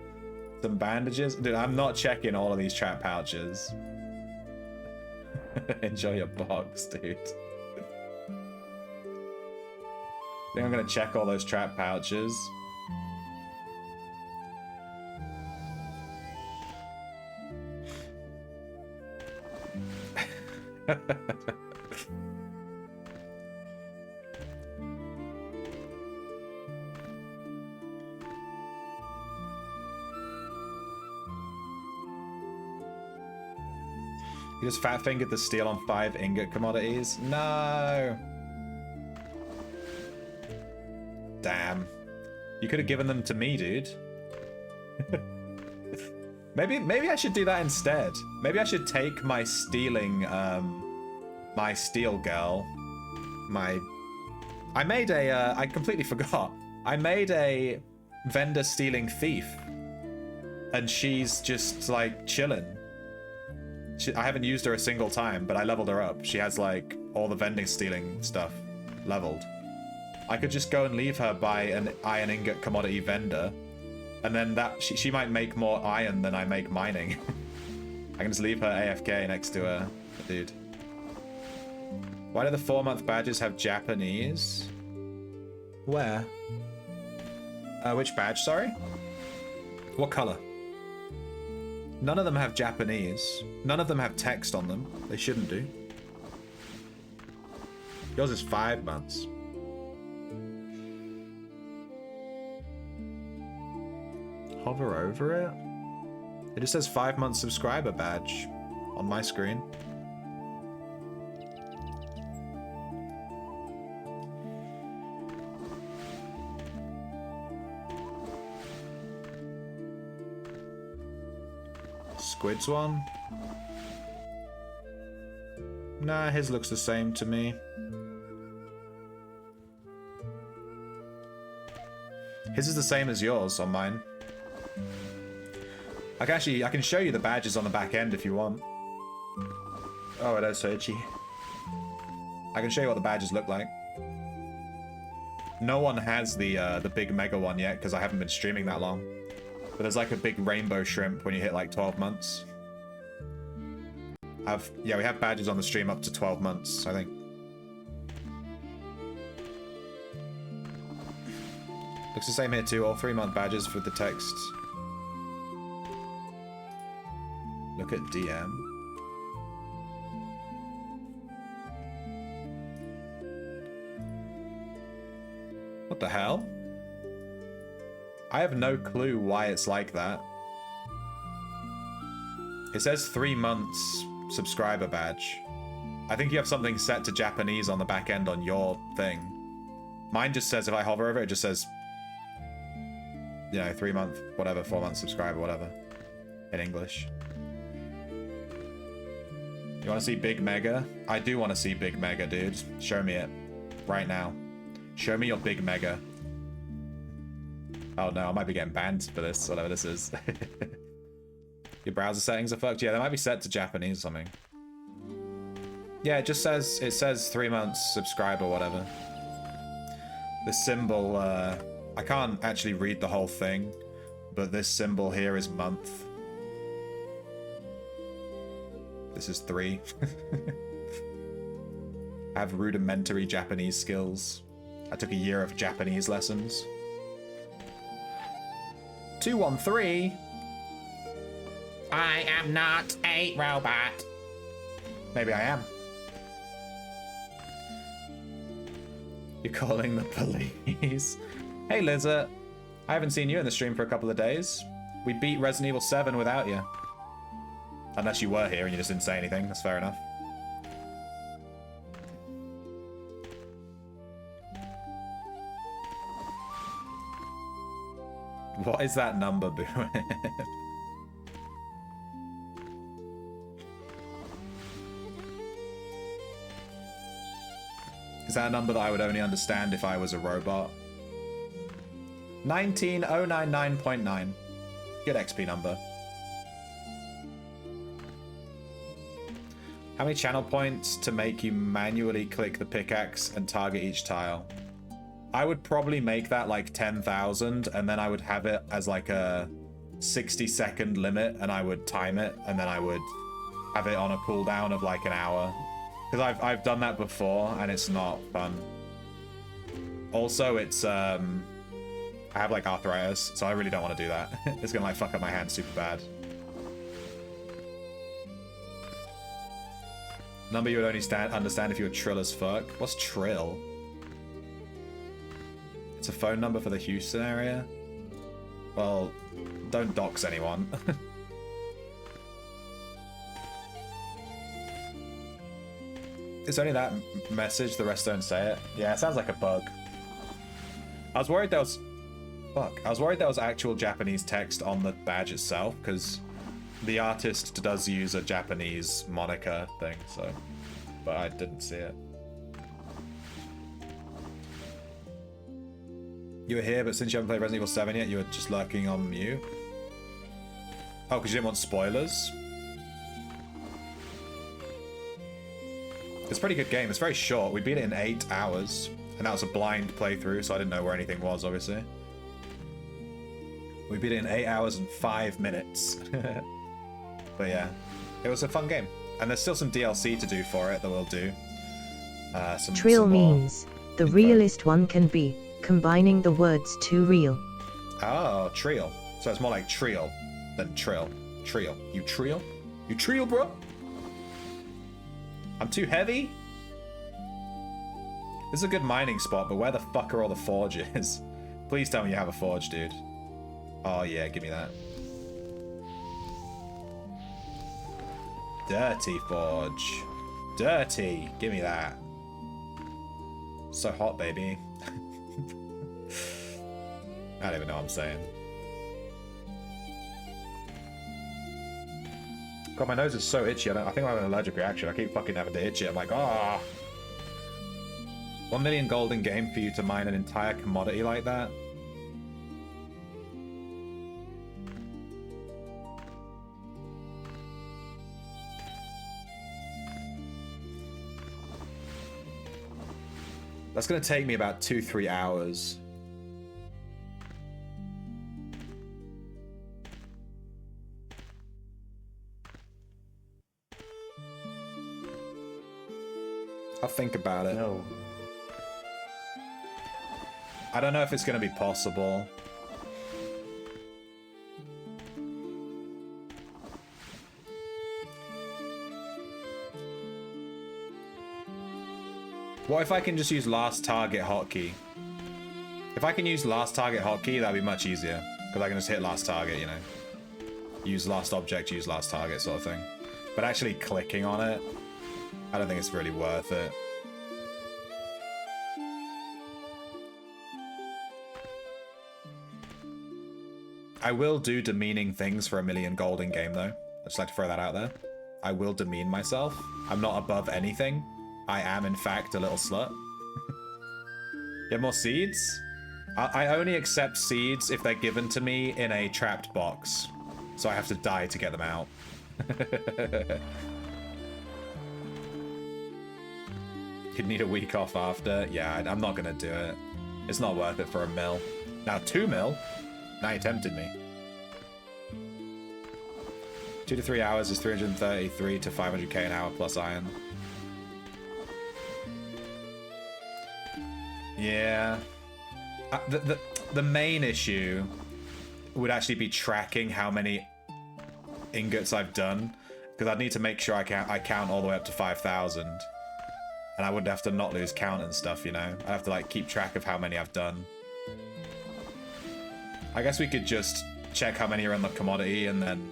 Some bandages. Dude, I'm not checking all of these trap pouches. Enjoy your box, dude. I think I'm gonna check all those trap pouches. You just fat fingered the steel on 5 ingot commodities? No! Damn. You could have given them to me, dude. Maybe I should do that instead. Maybe I should take my stealing, my steel girl. I made a, I completely forgot. I made a vendor stealing thief. And she's just, like, chilling. I haven't used her a single time, but I leveled her up. She has, like, all the vending stealing stuff leveled. I could just go and leave her by an iron ingot commodity vendor, and then that she might make more iron than I make mining. I can just leave her AFK next to her, dude. Why do the 4-month badges have Japanese? Where? Which badge, sorry? What color? None of them have Japanese. None of them have text on them. They shouldn't do. Yours is 5 months. Hover over it? It just says 5-month subscriber badge on my screen. Squid's one? Nah, his looks the same to me. His is the same as yours on mine. I can show you the badges on the back end if you want. Oh, it is so itchy. I can show you what the badges look like. No one has the big mega one yet because I haven't been streaming that long. But there's like a big rainbow shrimp when you hit like 12 months. Yeah, we have badges on the stream up to 12 months, I think. Looks the same here too, all 3-month badges for the text. Look at DM. What the hell? I have no clue why it's like that. It says 3 months subscriber badge. I think you have something set to Japanese on the back end on your thing. Mine just says, if I hover over it, just says, you know, 3 month, whatever, 4 month subscriber, whatever, in English. You want to see Big Mega? I do want to see Big Mega, dude. Show me it. Right now. Show me your Big Mega. Oh no, I might be getting banned for this, whatever this is. Your browser settings are fucked? Yeah, they might be set to Japanese or something. Yeah, it just says, 3 months subscriber, whatever. The symbol, I can't actually read the whole thing, but this symbol here is month. This is 3. I have rudimentary Japanese skills. I took a year of Japanese lessons. 213. I am not a robot. Maybe I am. You're calling the police. Hey, Lizard. I haven't seen you in the stream for a couple of days. We beat Resident Evil 7 without you. Unless you were here and you just didn't say anything. That's fair enough. What is that number, Boo? Is that a number that I would only understand if I was a robot? 19099.9. Good XP number. How many channel points to make you manually click the pickaxe and target each tile? I would probably make that like 10,000, and then I would have it as like a 60-second limit, and I would time it, and then I would have it on a cooldown of like an hour. Because I've done that before, and it's not fun. Also, it's I have like arthritis, so I really don't want to do that. It's gonna like fuck up my hand super bad. Number you would only understand if you were trill as fuck. What's trill? It's a phone number for the Houston area. Well, don't dox anyone. It's only that message, the rest don't say it. Yeah, it sounds like a bug. I was worried there was... Fuck. I was worried there was actual Japanese text on the badge itself, because the artist does use a Japanese moniker thing, so... But I didn't see it. You were here, but since you haven't played Resident Evil 7 yet, you were just lurking on mute? Oh, because you didn't want spoilers? It's a pretty good game. It's very short. We beat it in 8 hours. And that was a blind playthrough, so I didn't know where anything was, obviously. We beat it in 8 hours and 5 minutes. But yeah, it was a fun game. And there's still some DLC to do for it that we'll do. Trill some more means the info. realest one can be, combining the words too real. Oh, trill. So it's more like trill than trill. Trill. You trill? You trill, bro? I'm too heavy? This is a good mining spot, but where the fuck are all the forges? Please tell me you have a forge, dude. Oh yeah, give me that. Dirty forge. Dirty. Give me that. So hot, baby. I don't even know what I'm saying. God, my nose is so itchy. I think I have an allergic reaction. I keep fucking having to itch it. I'm like, ah. 1 million gold in game for you to mine an entire commodity like that. That's gonna take me about 2-3 hours. I'll think about it. No. I don't know if it's gonna be possible. What if I can just use last target hotkey? If I can use last target hotkey, that'd be much easier. Because I can just hit last target, you know. Use last object, use last target sort of thing. But actually clicking on it, I don't think it's really worth it. I will do demeaning things for 1,000,000 gold in game though. I'd just like to throw that out there. I will demean myself. I'm not above anything. I am in fact a little slut. Get more seeds? I only accept seeds if they're given to me in a trapped box. So I have to die to get them out. You'd need a week off after. Yeah, I'm not gonna do it. It's not worth it for 1 mil. Now 2 mil? Now you tempted me. 2 to 3 hours is 333 to 500k an hour plus iron. Yeah. The main issue would actually be tracking how many ingots I've done, because I'd need to make sure I count all the way up to 5,000, and I would have to not lose count and stuff, you know. I have to like keep track of how many I've done. I guess we could just check how many are on the commodity and then,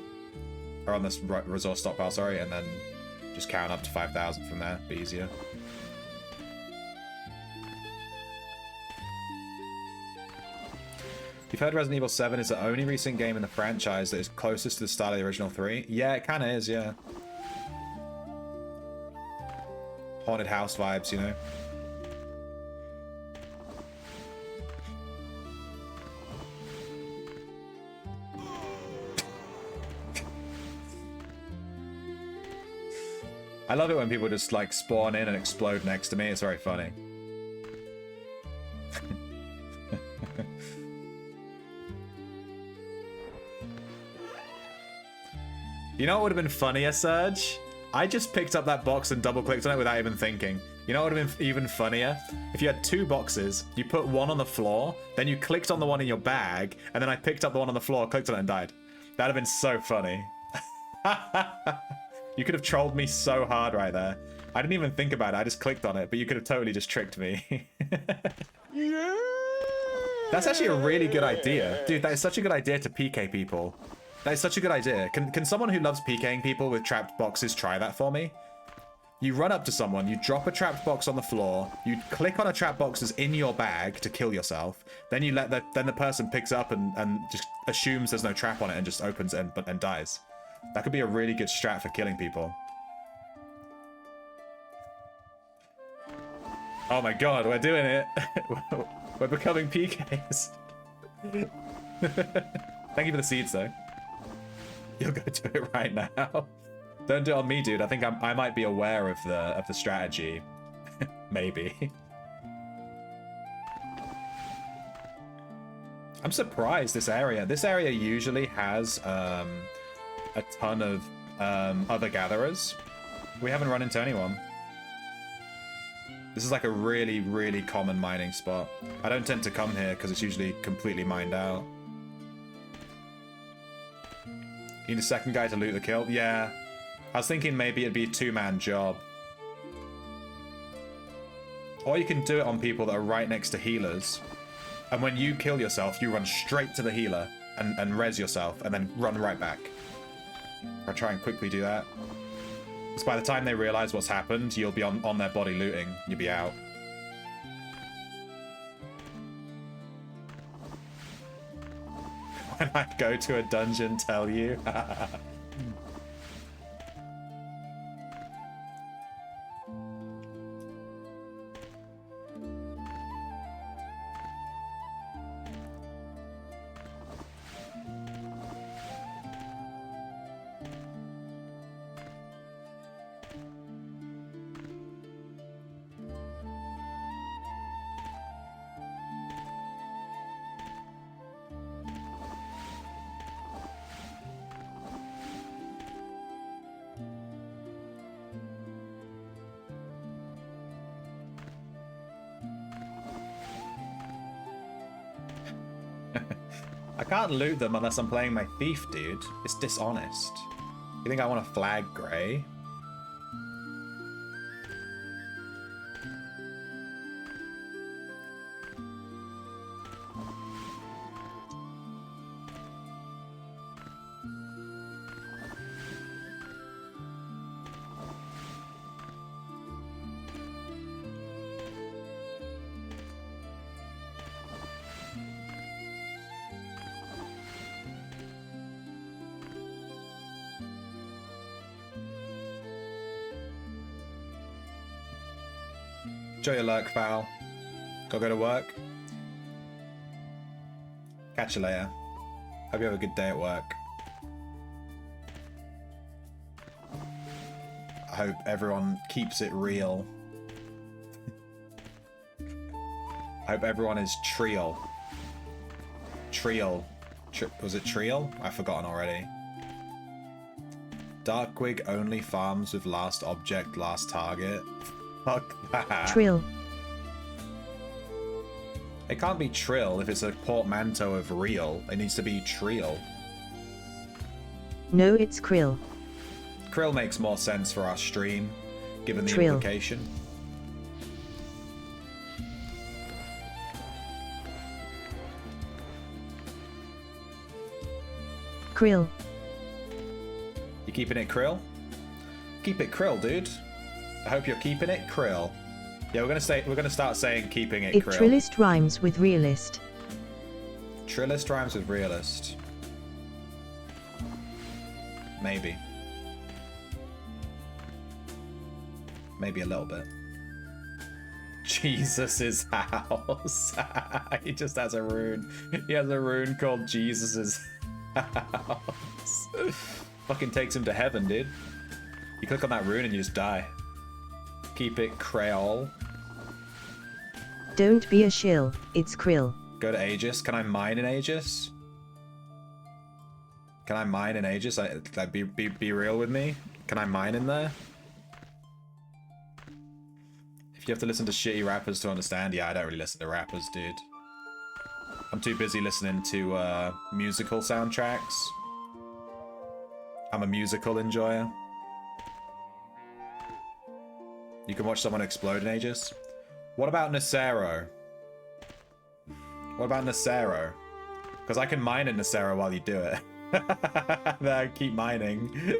or on this resource stockpile, sorry, and then just count up to 5,000 from there. Be easier. You've heard Resident Evil 7 is the only recent game in the franchise that is closest to the style of the original 3? Yeah, it kind of is, yeah. Haunted house vibes, you know? I love it when people just like spawn in and explode next to me. It's very funny. You know what would have been funnier, Serge? I just picked up that box and double-clicked on it without even thinking. You know what would have been even funnier? If you had 2 boxes, you put one on the floor, then you clicked on the one in your bag, and then I picked up the one on the floor, clicked on it, and died. That'd have been so funny. You could have trolled me so hard right there. I didn't even think about it, I just clicked on it, but you could have totally just tricked me. That's actually a really good idea. Dude, that is such a good idea to PK people. That is such a good idea. Can someone who loves PKing people with trapped boxes try that for me? You run up to someone, you drop a trapped box on the floor, you click on a trapped box that's in your bag to kill yourself, then you let then the person picks up and just assumes there's no trap on it and just opens it and dies. That could be a really good strat for killing people. Oh my god, we're doing it. We're becoming PKs. Thank you for the seeds though. You'll go do it right now. Don't do it on me, dude. I think I might be aware of the strategy. Maybe. I'm surprised this area. This area usually has a ton of other gatherers. We haven't run into anyone. This is like a really, really common mining spot. I don't tend to come here because it's usually completely mined out. You need a second guy to loot the kill? Yeah. I was thinking maybe it'd be a 2-man job. Or you can do it on people that are right next to healers. And when you kill yourself, you run straight to the healer and res yourself and then run right back. I'll try and quickly do that. Because by the time they realize what's happened, you'll be on their body looting. You'll be out. When I go to a dungeon, tell you. I can't loot them unless I'm playing my thief, dude. It's dishonest. You think I want to flag Grey? Enjoy your lurk, Foul. Gotta go to work. Catch you later. Hope you have a good day at work. I hope everyone keeps it real. I hope everyone is Trial. Trial. Was it Trial? I've forgotten already. Darkwig only farms with last object, last target. Fuck that. Trill. It can't be Trill if it's a portmanteau of real. It needs to be Trial. No, it's Krill. Krill makes more sense for our stream, given the Trill. implication. Krill. You keeping it Krill? Keep it Krill, dude. I hope you're keeping it Krill. Yeah, we're gonna start saying keeping it If Krill. Trillist rhymes with realist. Trillist rhymes with realist. Maybe. Maybe a little bit. Jesus' house. He just has a rune. He has a rune called Jesus' house. Fucking takes him to heaven, dude. You click on that rune and you just die. Keep it Creole. Don't be a shill, it's Krill. Go to Aegis. Can I mine in Aegis? Can I mine in Aegis? Be real with me. Can I mine in there? If you have to listen to shitty rappers to understand, yeah, I don't really listen to rappers, dude. I'm too busy listening to musical soundtracks. I'm a musical enjoyer. You can watch someone explode in Aegis. What about Nacero? What about Nacero? Because I can mine in Nacero while you do it. Then I keep mining.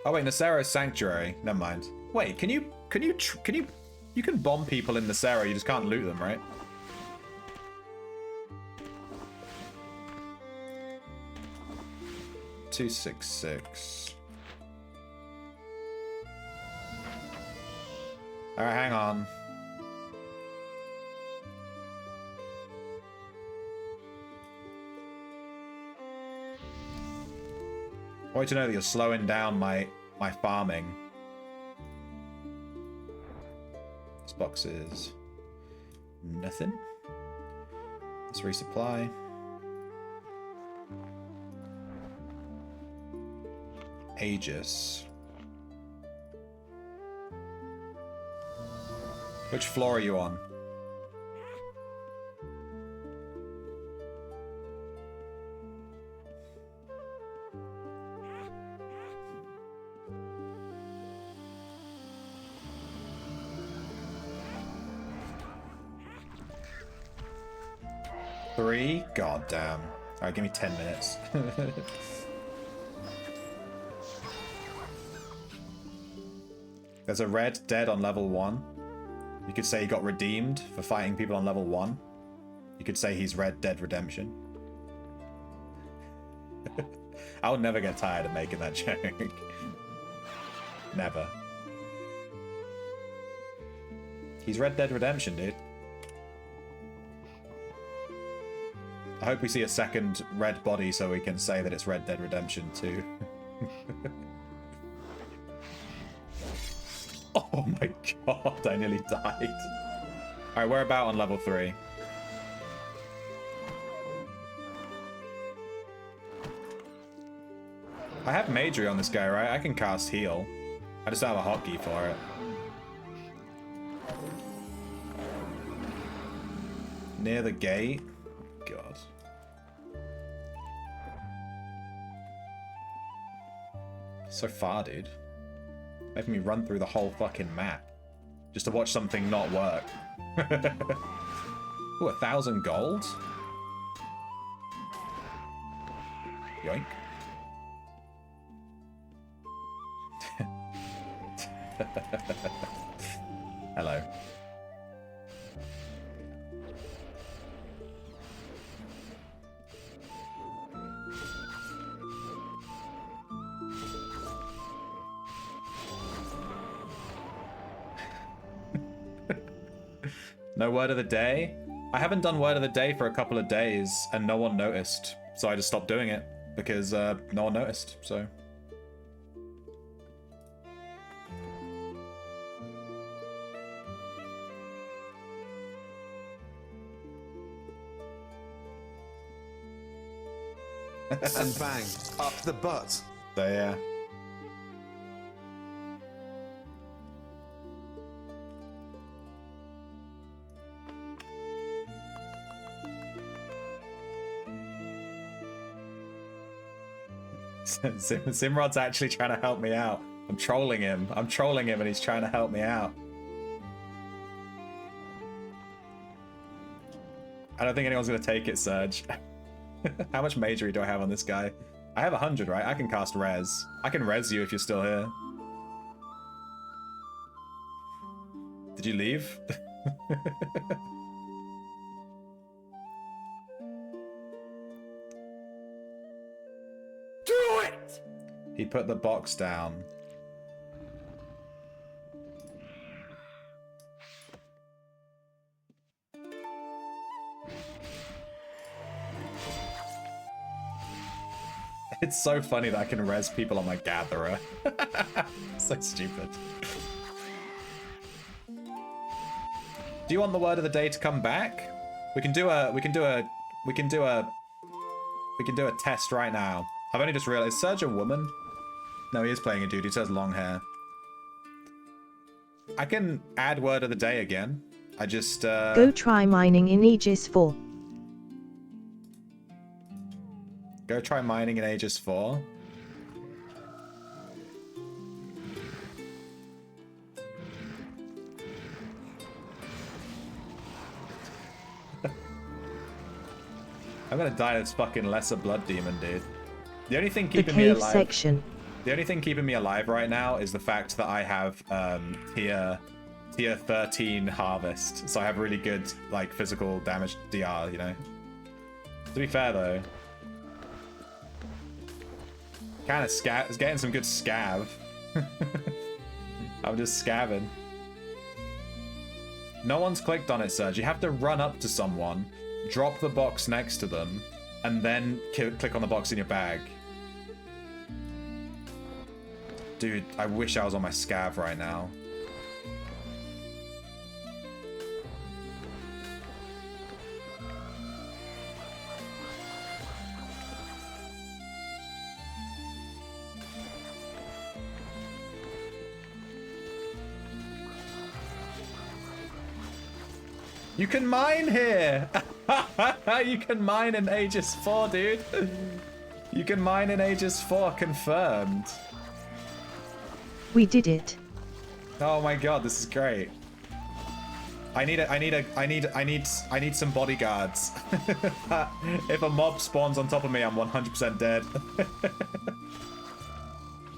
Oh wait, Nacero's Sanctuary. Never mind. Wait, you can bomb people in Nacero, you just can't loot them, right? $266. Alright, hang on. I want you to know that you're slowing down my farming. This box is nothing. Let's resupply. Aegis. Which floor are you on? Three? God damn. Alright, give me 10 minutes. There's a red dead on level 1. You could say he got redeemed for fighting people on level 1. You could say he's Red Dead Redemption. I'll never get tired of making that joke. Never. He's Red Dead Redemption, dude. I hope we see a second red body so we can say that it's Red Dead Redemption 2. Oh my god, I nearly died. Alright, we're about on level 3. I have Magery on this guy, right? I can cast heal. I just don't have a hotkey for it. Near the gate? God. So far, dude. Making me run through the whole fucking map. Just to watch something not work. Ooh, 1,000 gold? Yoink. Hello. No word of the day? I haven't done word of the day for a couple of days and no one noticed. So I just stopped doing it because no one noticed, so. And bang, up the butt. So yeah. Simrod's actually trying to help me out. I'm trolling him and he's trying to help me out. I don't think anyone's gonna take it, Serge. How much magery do I have on this guy? I have 100, right? I can cast res. I can res you if you're still here. Did you leave? Do it! He put the box down. It's so funny that I can res people on my gatherer. So stupid. Do you want the word of the day to come back? We can do a test right now. I've only just realized, is Serge a woman? No, he is playing a dude. He has long hair. I can add word of the day again. I just Go try mining in Aegis 4. Go try mining in Aegis 4. I'm gonna die to this fucking lesser blood demon, dude. The only thing The keeping me cave alive. section. The only thing keeping me alive right now is the fact that I have tier 13 harvest, so I have really good like physical damage DR. You know. To be fair though, kind of is getting some good scav. I'm just scabbing. No one's clicked on it, Serge. You have to run up to someone, drop the box next to them, and then click on the box in your bag. Dude, I wish I was on my scav right now. You can mine here! You can mine in Aegis 4, dude. You can mine in Aegis 4, confirmed. We did it. Oh my god, this is great. I need some bodyguards. If a mob spawns on top of me, I'm 100% dead.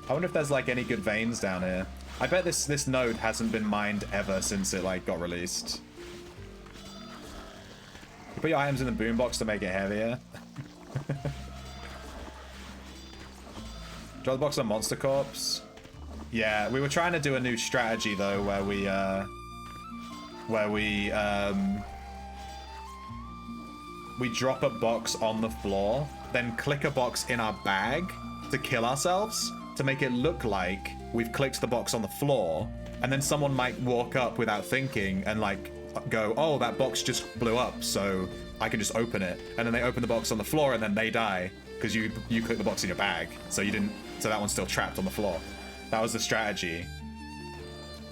I wonder if there's like any good veins down here. I bet this node hasn't been mined ever since it like got released. You put your items in the boombox to make it heavier. Drop the box on Monster Corpse. Yeah, we were trying to do a new strategy though, where we drop a box on the floor, then click a box in our bag to kill ourselves, to make it look like we've clicked the box on the floor, and then someone might walk up without thinking and like go, oh, that box just blew up, so I can just open it, and then they open the box on the floor and then they die because you click the box in your bag, so that one's still trapped on the floor. That was the strategy.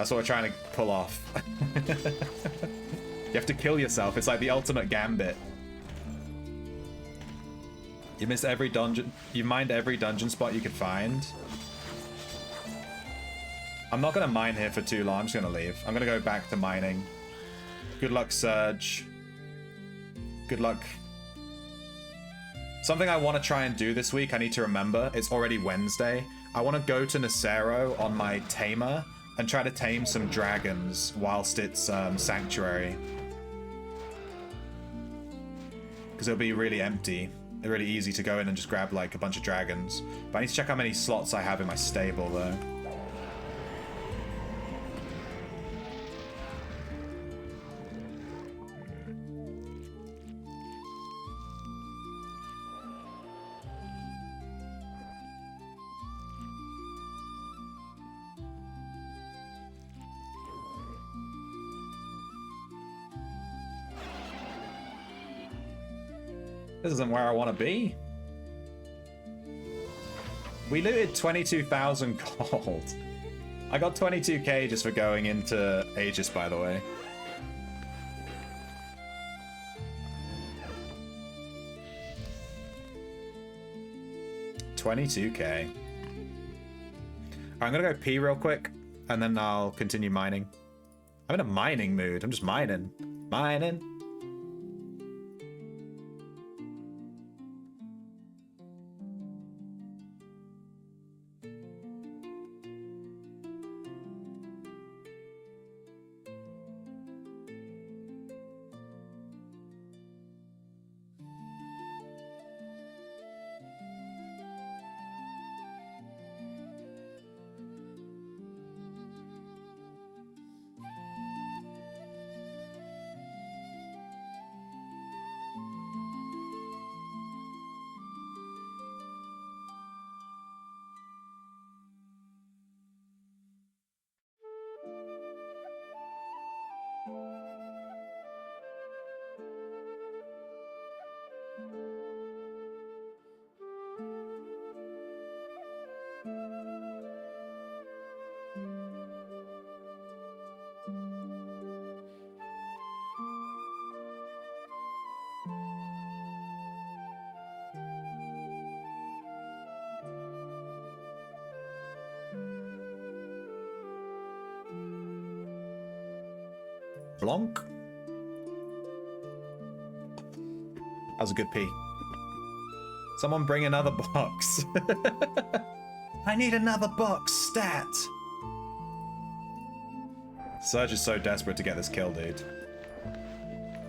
That's what we're trying to pull off. You have to kill yourself. It's like the ultimate gambit. You missed every dungeon. You mined every dungeon spot you could find. I'm not going to mine here for too long. I'm just going to leave. I'm going to go back to mining. Good luck, Surge. Good luck. Something I want to try and do this week, I need to remember. It's already Wednesday. I want to go to Nacero on my tamer and try to tame some dragons whilst it's Sanctuary. Because it'll be really empty. Really easy to go in and just grab like a bunch of dragons. But I need to check how many slots I have in my stable though. This isn't where I want to be. We looted 22,000 gold. I got 22k just for going into Aegis, by the way. $22k. I'm gonna go pee real quick, and then I'll continue mining. I'm in a mining mood. I'm just mining. Mining. Blanc. That was a good pee. Someone bring another box. I need another box, stat. Surge is so desperate to get this kill, dude.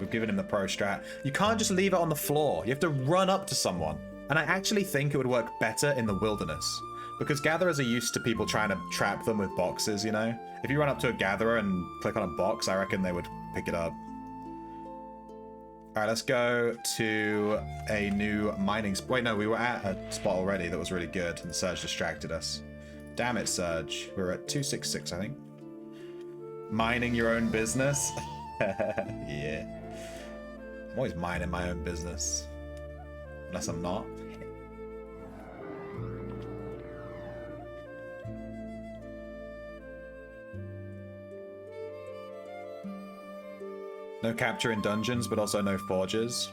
We've given him the pro strat. You can't just leave it on the floor. You have to run up to someone. And I actually think it would work better in the wilderness. Because gatherers are used to people trying to trap them with boxes, you know? If you run up to a gatherer and click on a box, I reckon they would pick it up. Alright, let's go to a new mining spot. Wait, no, we were at a spot already that was really good, and Surge distracted us. Damn it, Surge. We're at 266, I think. Mining your own business? Yeah. I'm always minding my own business. Unless I'm not. No capture in dungeons, but also no forges.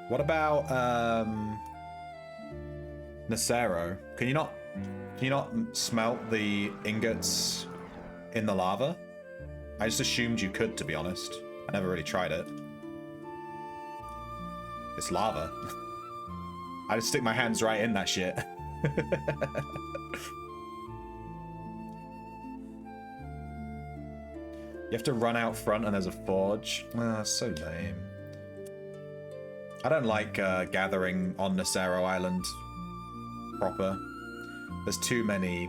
What about Nacero? Can you not smelt the ingots in the lava? I just assumed you could, to be honest. I never really tried it. It's lava. I just stick my hands right in that shit. You have to run out front and there's a forge. Ah, so lame. I don't like gathering on Nacero Island proper. There's too many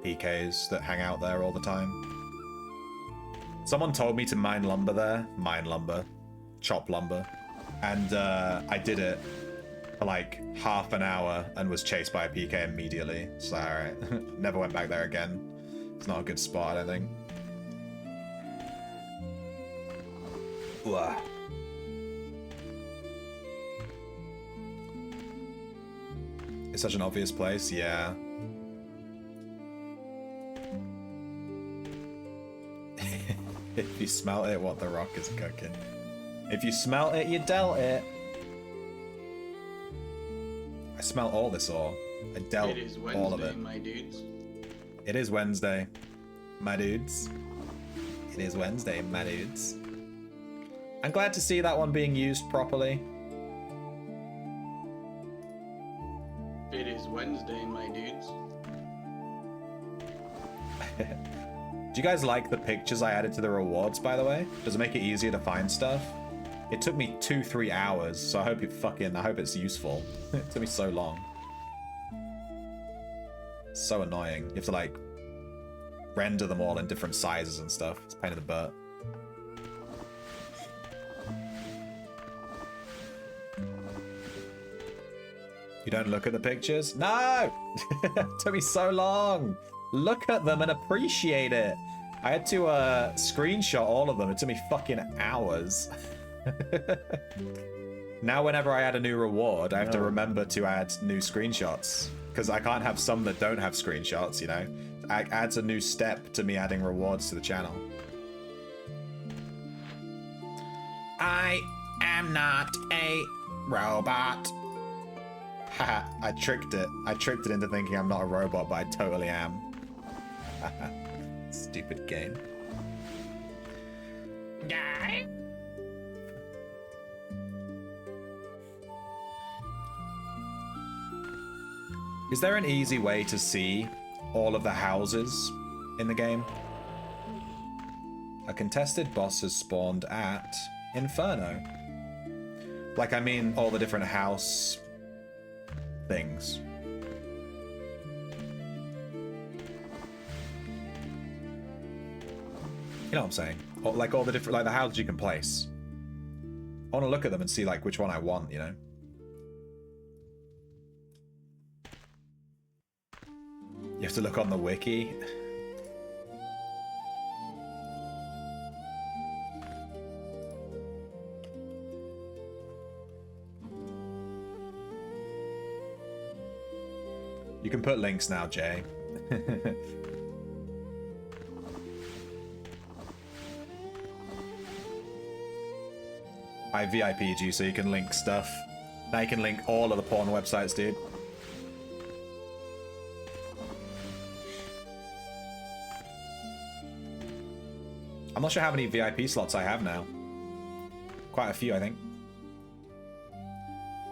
PKs that hang out there all the time. Someone told me to mine lumber there. Mine lumber. Chop lumber. And I did it for like half an hour and was chased by a PK immediately. So alright. Never went back there again. It's not a good spot, I don't think. Ugh. It's such an obvious place, yeah. If you smelt it, what the rock is cooking. If you smelt it, you dealt it. I smelt all this ore. I dealt It is Wednesday, all of it. my dudes. It is Wednesday, my dudes. It is Wednesday, my dudes. I'm glad to see that one being used properly. It is Wednesday, my dudes. Do you guys like the pictures I added to the rewards, by the way? Does it make it easier to find stuff? It took me 2-3 hours, so I hope I hope it's useful. It took me so long. So annoying. You have to like render them all in different sizes and stuff. It's a pain in the butt. You don't look at the pictures? No! It took me so long. Look at them and appreciate it. I had to screenshot all of them. It took me fucking hours. Now whenever I add a new reward, I have to remember to add new screenshots. Because I can't have some that don't have screenshots, you know? It adds a new step to me adding rewards to the channel. I am not a robot. Haha, I tricked it. I tricked it into thinking I'm not a robot, but I totally am. Stupid game. Guy. Is there an easy way to see all of the houses in the game? A contested boss has spawned at Inferno. Like, I mean, all the different house things. You know what I'm saying? Or, like all the different, like the houses you can place. I want to look at them and see like which one I want, you know? You have to look on the wiki. You can put links now, Jay. I VIP'd you so you can link stuff. Now you can link all of the porn websites, dude. I'm not sure how many VIP slots I have now. Quite a few, I think.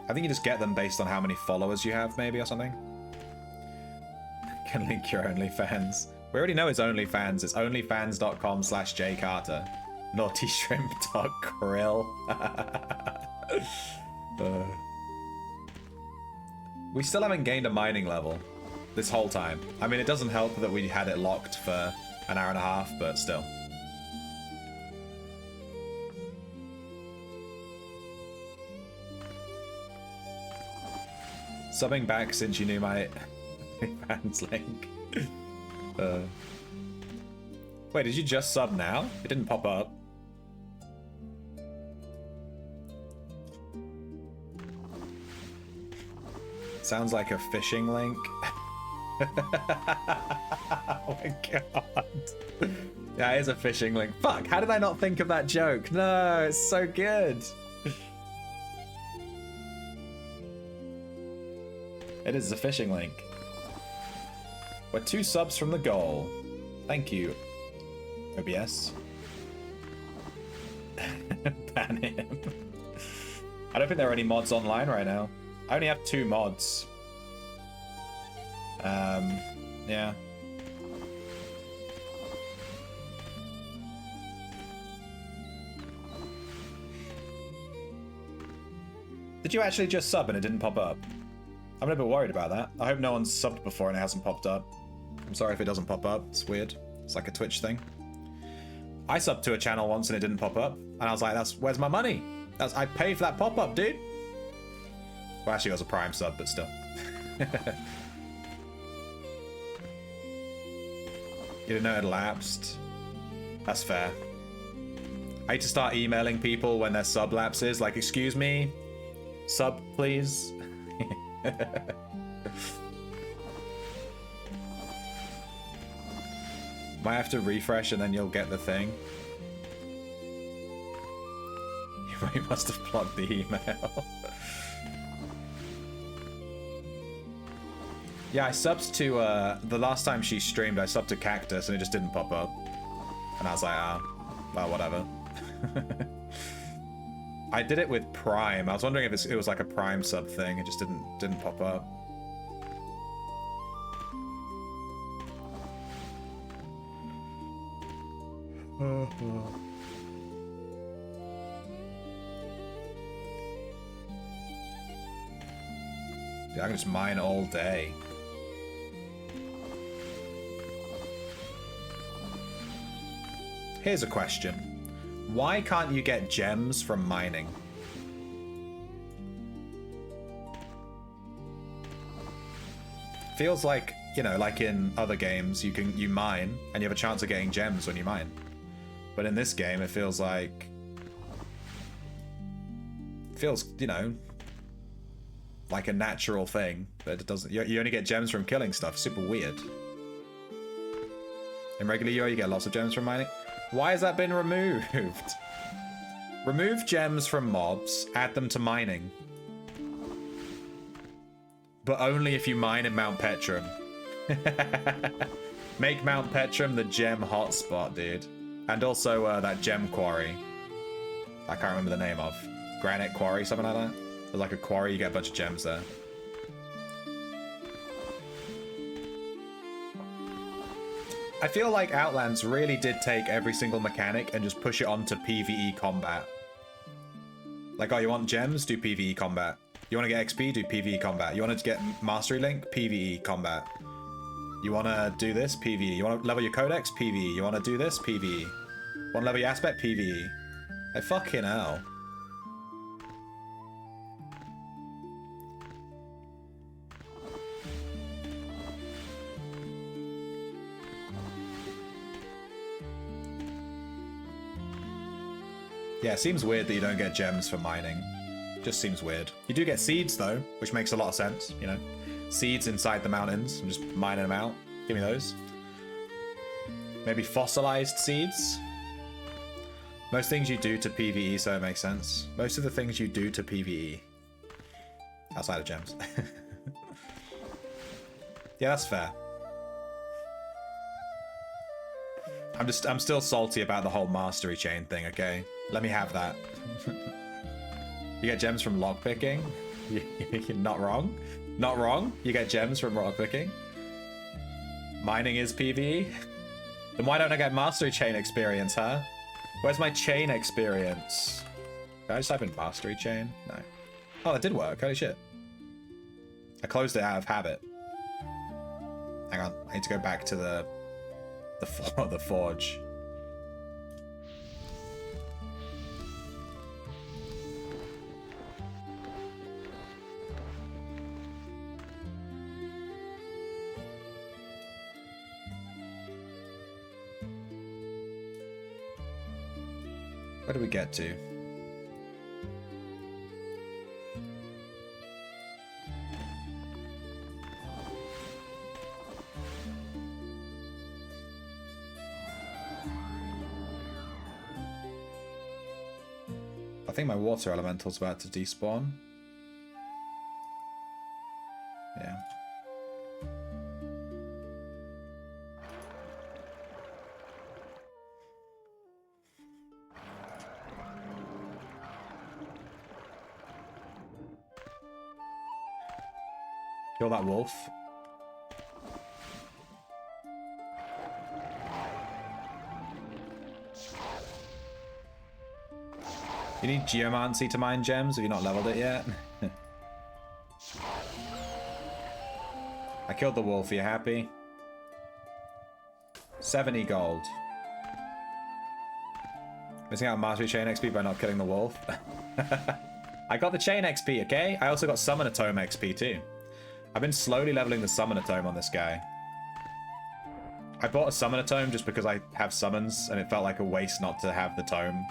I think you just get them based on how many followers you have, maybe, or something. Can link your OnlyFans. We already know it's OnlyFans. It's onlyfans.com/jcarter. Naughtishrimp.krill. We still haven't gained a mining level this whole time. I mean, it doesn't help that we had it locked for an hour and a half, but still. Subbing back since you knew my fans link. Wait, did you just sub now? It didn't pop up. Sounds like a phishing link. Oh my god. Yeah, it is a phishing link. Fuck, how did I not think of that joke? No, it's so good. It is a phishing link. We're 2 subs from the goal. Thank you, OBS. Ban him. I don't think there are any mods online right now. I only have 2 mods. Yeah. Did you actually just sub and it didn't pop up? I'm a little bit worried about that. I hope no one's subbed before and it hasn't popped up. I'm sorry if it doesn't pop up. It's weird. It's like a Twitch thing. I subbed to a channel once and it didn't pop up. And I was like, where's my money? I paid for that pop-up, dude. Well, actually, it was a Prime sub, but still. You didn't know it lapsed? That's fair. I need to start emailing people when their sub lapses. Like, excuse me? Sub, please? Might have to refresh and then you'll get the thing. We must have blocked the email. Yeah, I subbed to, the last time she streamed, I subbed to Cactus and it just didn't pop up. And I was like, ah, well, whatever. I did it with Prime. I was wondering if it was like a Prime sub thing. It just didn't pop up. Yeah, I can just mine all day. Here's a question. Why can't you get gems from mining? Feels like, you know, like in other games, you mine and you have a chance of getting gems when you mine. But in this game, it feels like... feels, you know, like a natural thing. But it doesn't... You only get gems from killing stuff. Super weird. In regular UO, you get lots of gems from mining. Why has that been removed? Remove gems from mobs, add them to mining. But only if you mine in Mount Petrum. Make Mount Petrum the gem hotspot, dude. And also that gem quarry. I can't remember the name of. Granite Quarry, something like that. There's like a quarry, you get a bunch of gems there. I feel like Outlands really did take every single mechanic and just push it onto PvE combat. Like, oh, you want gems? Do PvE combat. You want to get XP? Do PvE combat. You want to get Mastery Link? PvE combat. You want to do this? PvE. You want to level your Codex? PvE. You want to do this? PvE. Want to level your Aspect? PvE. Like, fucking hell. Yeah, it seems weird that you don't get gems for mining. Just seems weird. You do get seeds, though, which makes a lot of sense, you know? Seeds inside the mountains. I'm just mining them out. Give me those. Maybe fossilized seeds? Most things you do to PvE, so it makes sense. Most of the things you do to PvE. Outside of gems. Yeah, that's fair. I'm still salty about the whole mastery chain thing, okay? Let me have that. You get gems from lockpicking? You're not wrong. Not wrong. You get gems from lockpicking. Mining is PvE. Then why don't I get mastery chain experience, huh? Where's my chain experience? Did I just type in mastery chain? No. Oh, that did work. Holy shit. I closed it out of habit. Hang on. I need to go back to the forge. Where did we get to? I think my water elemental's about to despawn. Yeah. Kill that wolf. You need Geomancy to mine gems if you've not leveled it yet. I killed the wolf, are you happy? 70 gold. Missing out on Mastery Chain XP by not killing the wolf. I got the Chain XP, okay? I also got Summoner Tome XP too. I've been slowly leveling the Summoner Tome on this guy. I bought a Summoner Tome just because I have summons, and it felt like a waste not to have the tome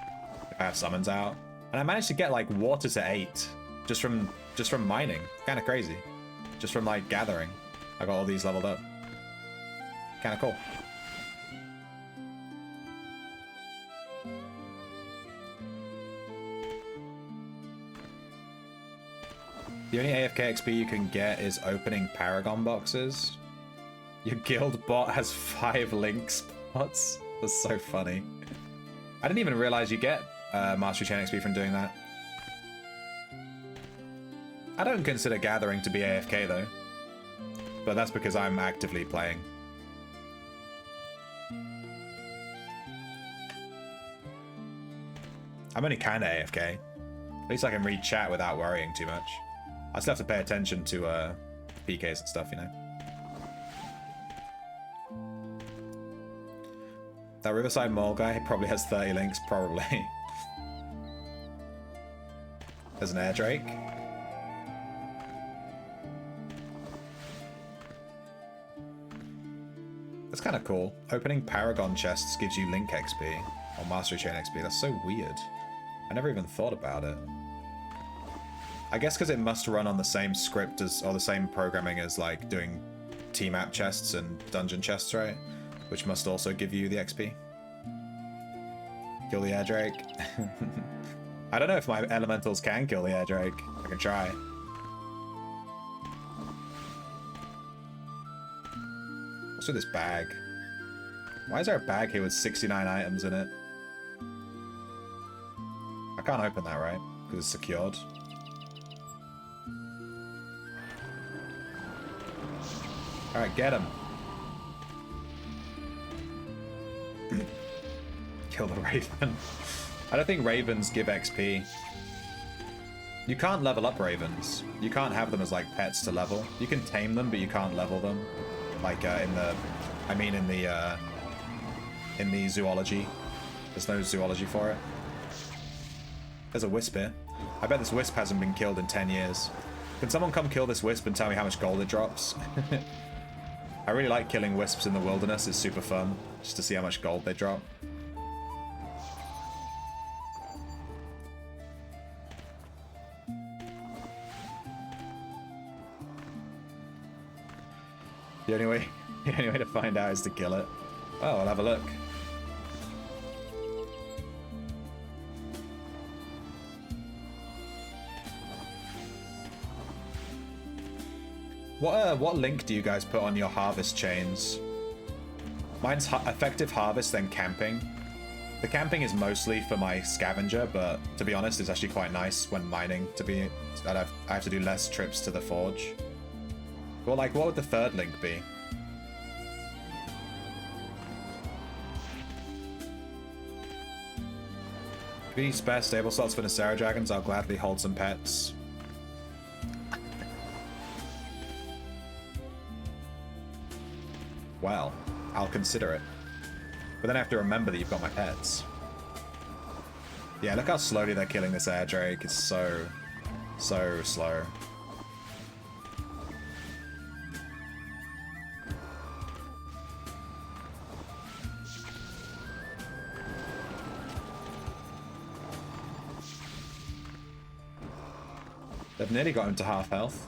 if I have summons out. And I managed to get like water to 8 just from mining. Kind of crazy. Just from like gathering. I got all these leveled up. Kind of cool. The only AFK XP you can get is opening Paragon boxes. Your guild bot has 5 link spots. That's so funny. I didn't even realize you get Mastery Chain XP from doing that. I don't consider gathering to be AFK though. But that's because I'm actively playing. I'm only kinda AFK. At least I can read chat without worrying too much. I still have to pay attention to PKs and stuff, you know. That Riverside Mall guy probably has 30 links, probably. There's an air drake. That's kind of cool. Opening Paragon chests gives you link XP or Mastery Chain XP. That's so weird. I never even thought about it. I guess because it must run on the same script as, or the same programming as like doing T-map chests and dungeon chests, right? Which must also give you the XP. Kill the air drake. I don't know if my elementals can kill the air drake. I can try. What's with this bag? Why is there a bag here with 69 items in it? I can't open that, right? Because it's secured. Alright, get him. Kill the raven. I don't think ravens give XP. You can't level up ravens. You can't have them as like pets to level. You can tame them, but you can't level them. Like in the zoology. There's no zoology for it. There's a wisp here. I bet this wisp hasn't been killed in 10 years. Can someone come kill this wisp and tell me how much gold it drops? I really like killing wisps in the wilderness. It's super fun, just to see how much gold they drop. The only way to find out is to kill it. Oh, I'll have a look. What link do you guys put on your harvest chains? Mine's effective harvest, then camping. The camping is mostly for my scavenger, but to be honest, it's actually quite nice when mining to be that I have to do less trips to the forge. Well, like, what would the third link be? If you need spare stable slots for Nacera dragons, I'll gladly hold some pets. Well, I'll consider it. But then I have to remember that you've got my pets. Yeah, look how slowly they're killing this air drake. It's so slow. They've nearly got him to half health.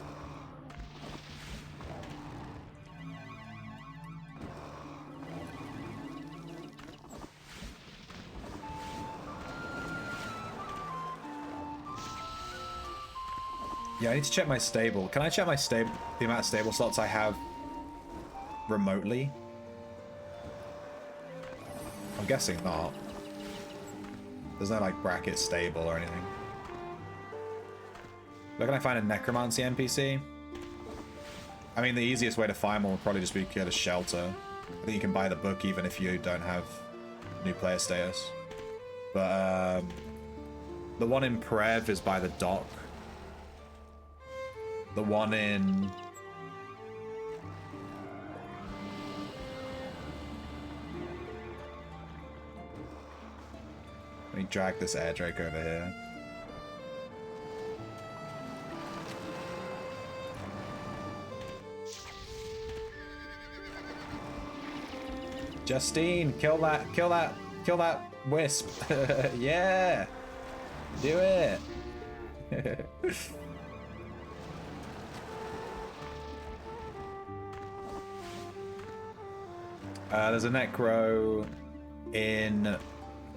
Yeah, I need to check my stable. Can I check my the amount of stable slots I have remotely? I'm guessing not. There's no like bracket stable or anything. Where can I find a necromancy NPC? I mean, the easiest way to find one would probably just be to get a shelter. I think you can buy the book even if you don't have new player status. But the one in Prev is by the dock. The one in... Let me drag this air drake over here. Justine, kill that wisp. Yeah. Do it. There's a necro in...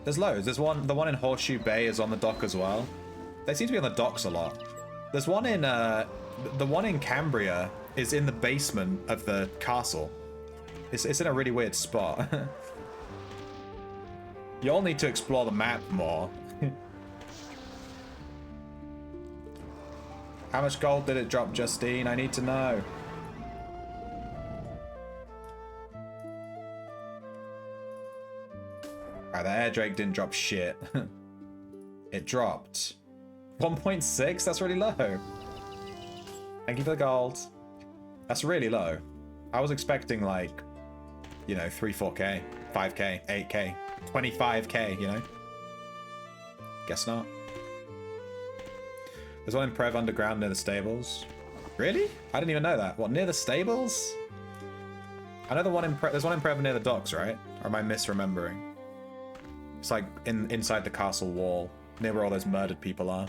There's loads. There's one... The one in Horseshoe Bay is on the dock as well. They seem to be on the docks a lot. There's one in the one in Cambria is in the basement of the castle. It's in a really weird spot. You all need to explore the map more. How much gold did it drop, Justine? I need to know. Alright, the air drake didn't drop shit. It dropped 1.6? That's really low. Thank you for the gold. That's really low. I was expecting like, you know, 3, 4k, 5k, 8k, 25k, you know? Guess not. There's one in Prev Underground near the stables. Really? I didn't even know that. What, near the stables? I know the one in there's one in Prev near the docks, right? Or am I misremembering? It's like inside the castle wall, near where all those murdered people are.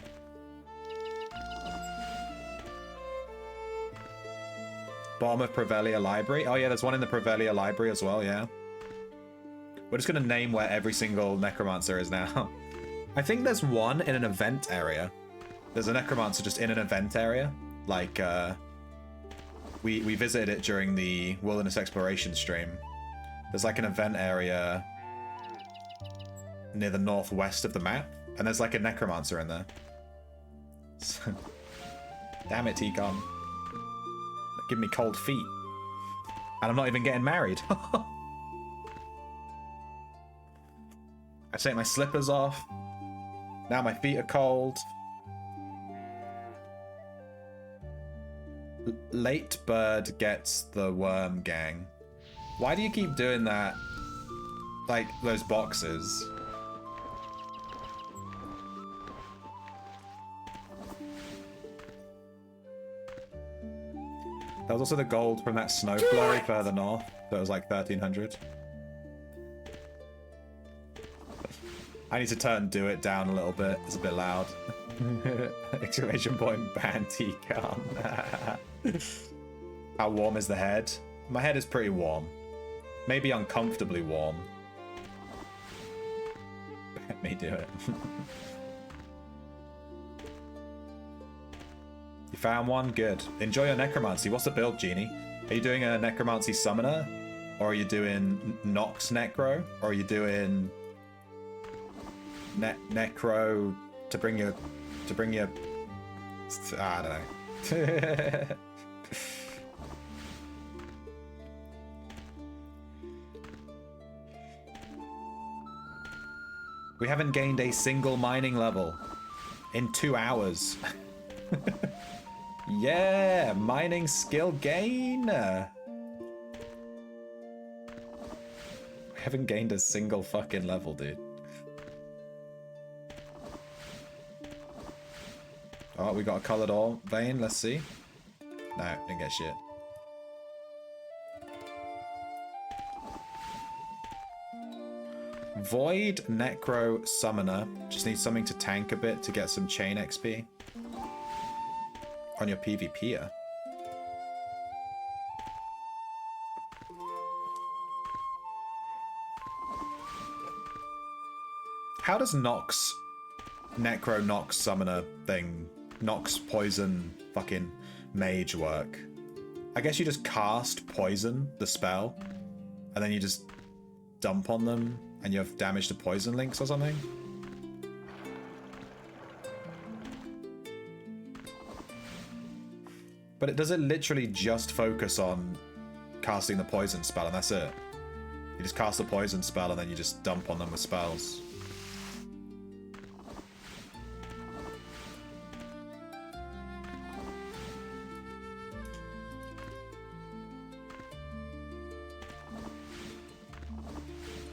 Bottom of Prevelia Library. Oh yeah, there's one in the Prevelia Library as well, yeah. We're just gonna name where every single necromancer is now. I think there's one in an event area. There's a necromancer just in an event area. Like, we visited it during the wilderness exploration stream. There's like an event area near the northwest of the map, and there's like a necromancer in there. Damn it, T-Con. Give me cold feet. And I'm not even getting married. I take my slippers off. Now my feet are cold. Late bird gets the worm gang. Why do you keep doing that? Like, those boxes. There was also the gold from that snow flurry further north. That was like 1300. I need to turn do it down a little bit. It's a bit loud. Exclamation point ban T-Con. How warm is the head? My head is pretty warm. Maybe uncomfortably warm. Let me do it. You found one? Good. Enjoy your necromancy. What's the build, Genie? Are you doing a necromancy summoner? Or are you doing Nox Necro? Or are you doing Necro to bring your I don't know. We haven't gained a single mining level in 2 hours. Yeah, mining skill gain. We haven't gained a single fucking level, dude. Oh, we got a colored ore vein. Let's see. No, didn't get shit. Void Necro Summoner. Just need something to tank a bit to get some chain XP. On your PvPer. How does Nox Necro Nox Summoner thing, Nox Poison fucking Mage work? I guess you just cast Poison, the spell, and then you just dump on them and you have damage to poison links or something? But does it literally just focus on casting the poison spell and that's it? You just cast the poison spell and then you just dump on them with spells.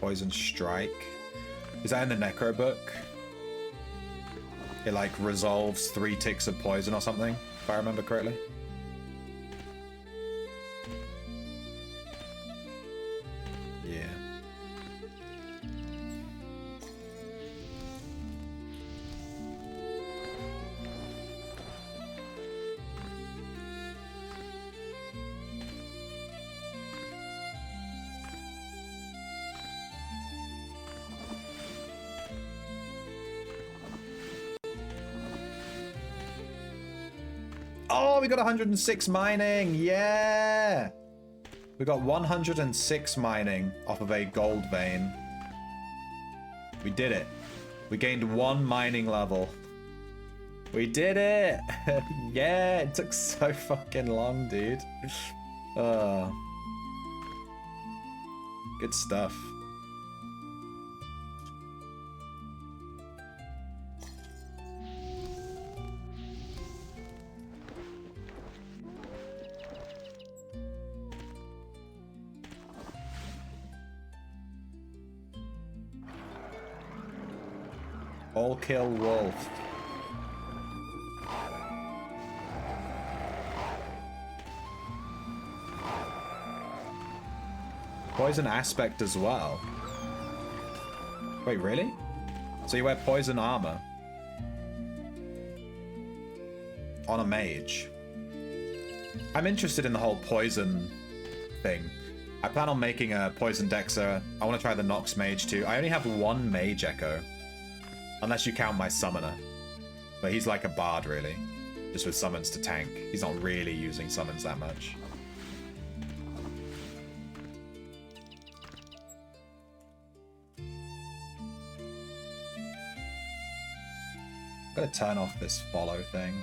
Poison Strike. Is that in the Necro book? It like resolves 3 ticks of poison or something, if I remember correctly. Yeah. Oh, we got 106 mining. Yeah. We got 106 mining off of a gold vein. We did it. We gained 1 mining level. We did it. Yeah, it took so fucking long, dude. Good stuff. All kill wolf. Poison aspect as well. Wait, really? So you wear poison armor on a mage. I'm interested in the whole poison thing. I plan on making a poison Dexxer. I want to try the Nox mage too. I only have 1 mage echo. Unless you count my summoner. But he's like a bard, really. Just with summons to tank. He's not really using summons that much. I'm gonna turn off this follow thing.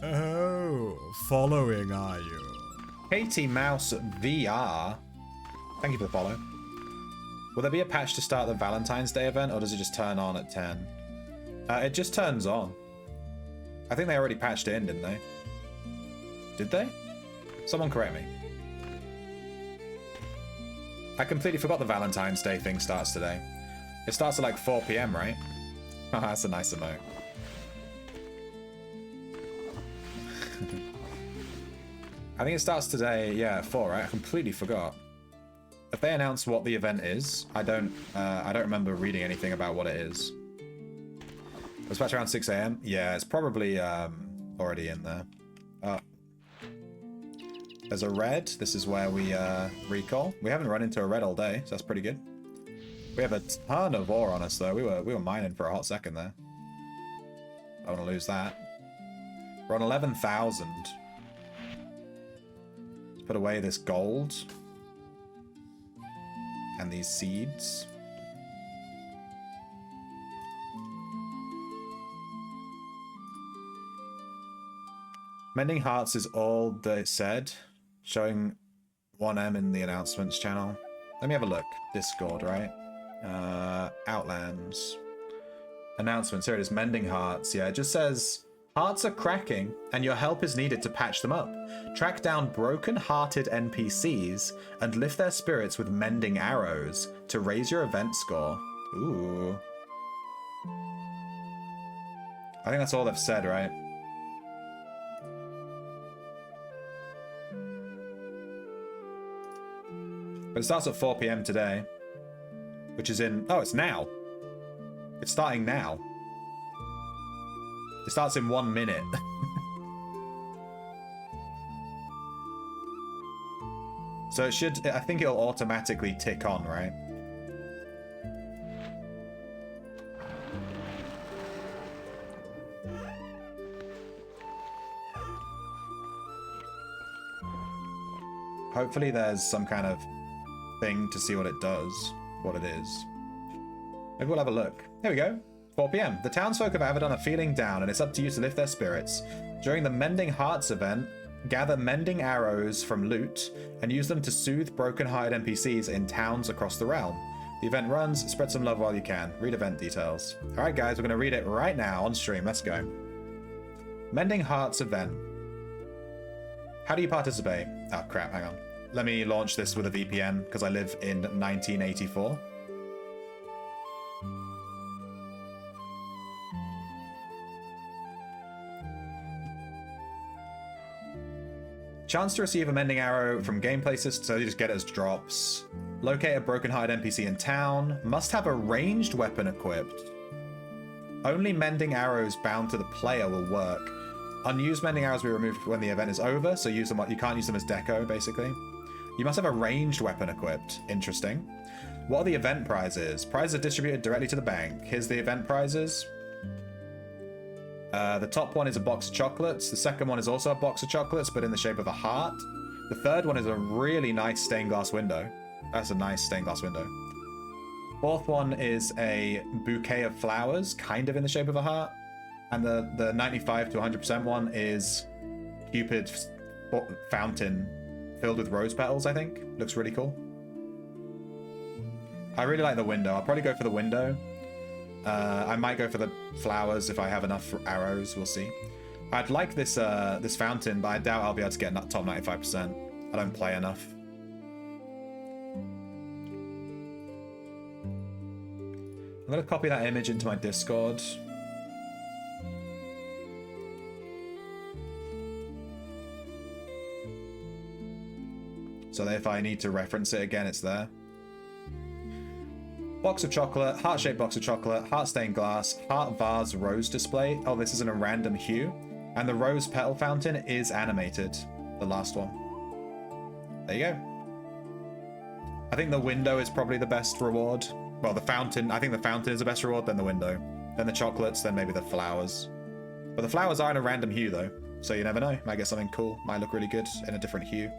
Oh, following are you? Katie Mouse VR. Thank you for the follow. Will there be a patch to start the Valentine's Day event, or does it just turn on at 10? It just turns on. I think they already patched it in, didn't they? Did they? Someone correct me. I completely forgot the Valentine's Day thing starts today. It starts at like 4 PM, right? Oh, that's a nice emote. I think it starts today, yeah, at 4, right? I completely forgot. If they announce what the event is, I don't remember reading anything about what it is. Dispatch around 6 AM? Yeah, it's probably already in there. There's a red. This is where we recall. We haven't run into a red all day, so that's pretty good. We have a ton of ore on us though. We were mining for a hot second there. I don't want to lose that. We're on 11,000. Put away this gold and these seeds. Mending hearts is all they said, showing 1M in the announcements channel. Let me have a look. Discord, right? Outlands. Announcements. Here it is. Mending hearts. Yeah, it just says hearts are cracking and your help is needed to patch them up. Track down broken-hearted NPCs and lift their spirits with mending arrows to raise your event score. Ooh. I think that's all they've said, right? But it starts at 4 PM today, which is in... Oh, it's now. It's starting now. It starts in 1 minute. So it should... I think it'll automatically tick on, right? Hopefully there's some kind of thing to see what it does, what it is. Maybe we'll have a look. Here we go. 4 PM. The townsfolk of Avedon are feeling down, and it's up to you to lift their spirits. During the Mending Hearts event, gather mending arrows from loot and use them to soothe broken-hearted NPCs in towns across the realm. The event runs. Spread some love while you can. Read event details. All right, guys, we're going to read it right now on stream. Let's go. Mending Hearts event. How do you participate? Oh, crap. Hang on. Let me launch this with a VPN because I live in 1984. Chance to receive a mending arrow from gameplay system, so you just get it as drops. Locate a broken-hearted NPC in town. Must have a ranged weapon equipped. Only mending arrows bound to the player will work. Unused mending arrows will be removed when the event is over, so use them. You can't use them as deco, basically. You must have a ranged weapon equipped. Interesting. What are the event prizes? Prizes are distributed directly to the bank. Here's the event prizes. The top one is a box of chocolates. The second one is also a box of chocolates, but in the shape of a heart. The third one is a really nice stained glass window. That's a nice stained glass window. Fourth one is a bouquet of flowers, kind of in the shape of a heart. And the 95 to 100% one is Cupid's fountain filled with rose petals, I think. Looks really cool. I really like the window. I'll probably go for the window. I might go for the flowers if I have enough arrows. We'll see. I'd like this this fountain, but I doubt I'll be able to get top 95%. I don't play enough. I'm going to copy that image into my Discord. So that if I need to reference it again, it's there. Box of chocolate, heart-shaped box of chocolate, heart stained glass, heart vase rose display. Oh, this is in a random hue. And the rose petal fountain is animated. The last one. There you go. I think the window is probably the best reward. Well, the fountain, I think the fountain is the best reward, then the window. Then the chocolates, then maybe the flowers. But the flowers are in a random hue, though. So you never know. Might get something cool. Might look really good in a different hue.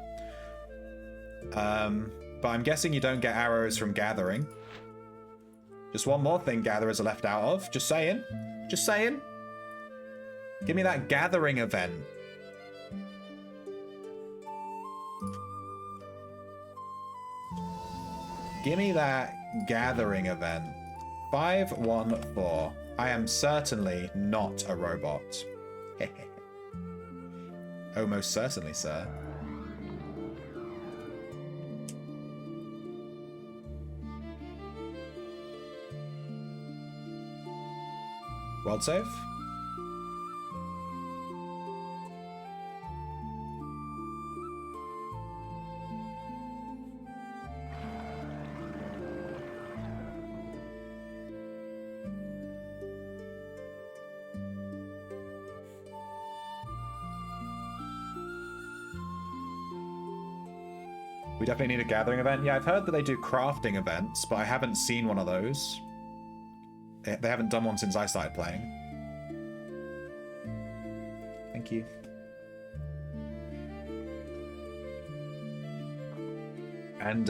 But I'm guessing you don't get arrows from gathering. Just one more thing gatherers are left out of. Just saying. Just saying. Give me that gathering event. Give me that gathering event. 514. I am certainly not a robot. Oh, most certainly, sir. World save? We definitely need a gathering event. Yeah, I've heard that they do crafting events, but I haven't seen one of those. They haven't done one since I started playing. Thank you. And,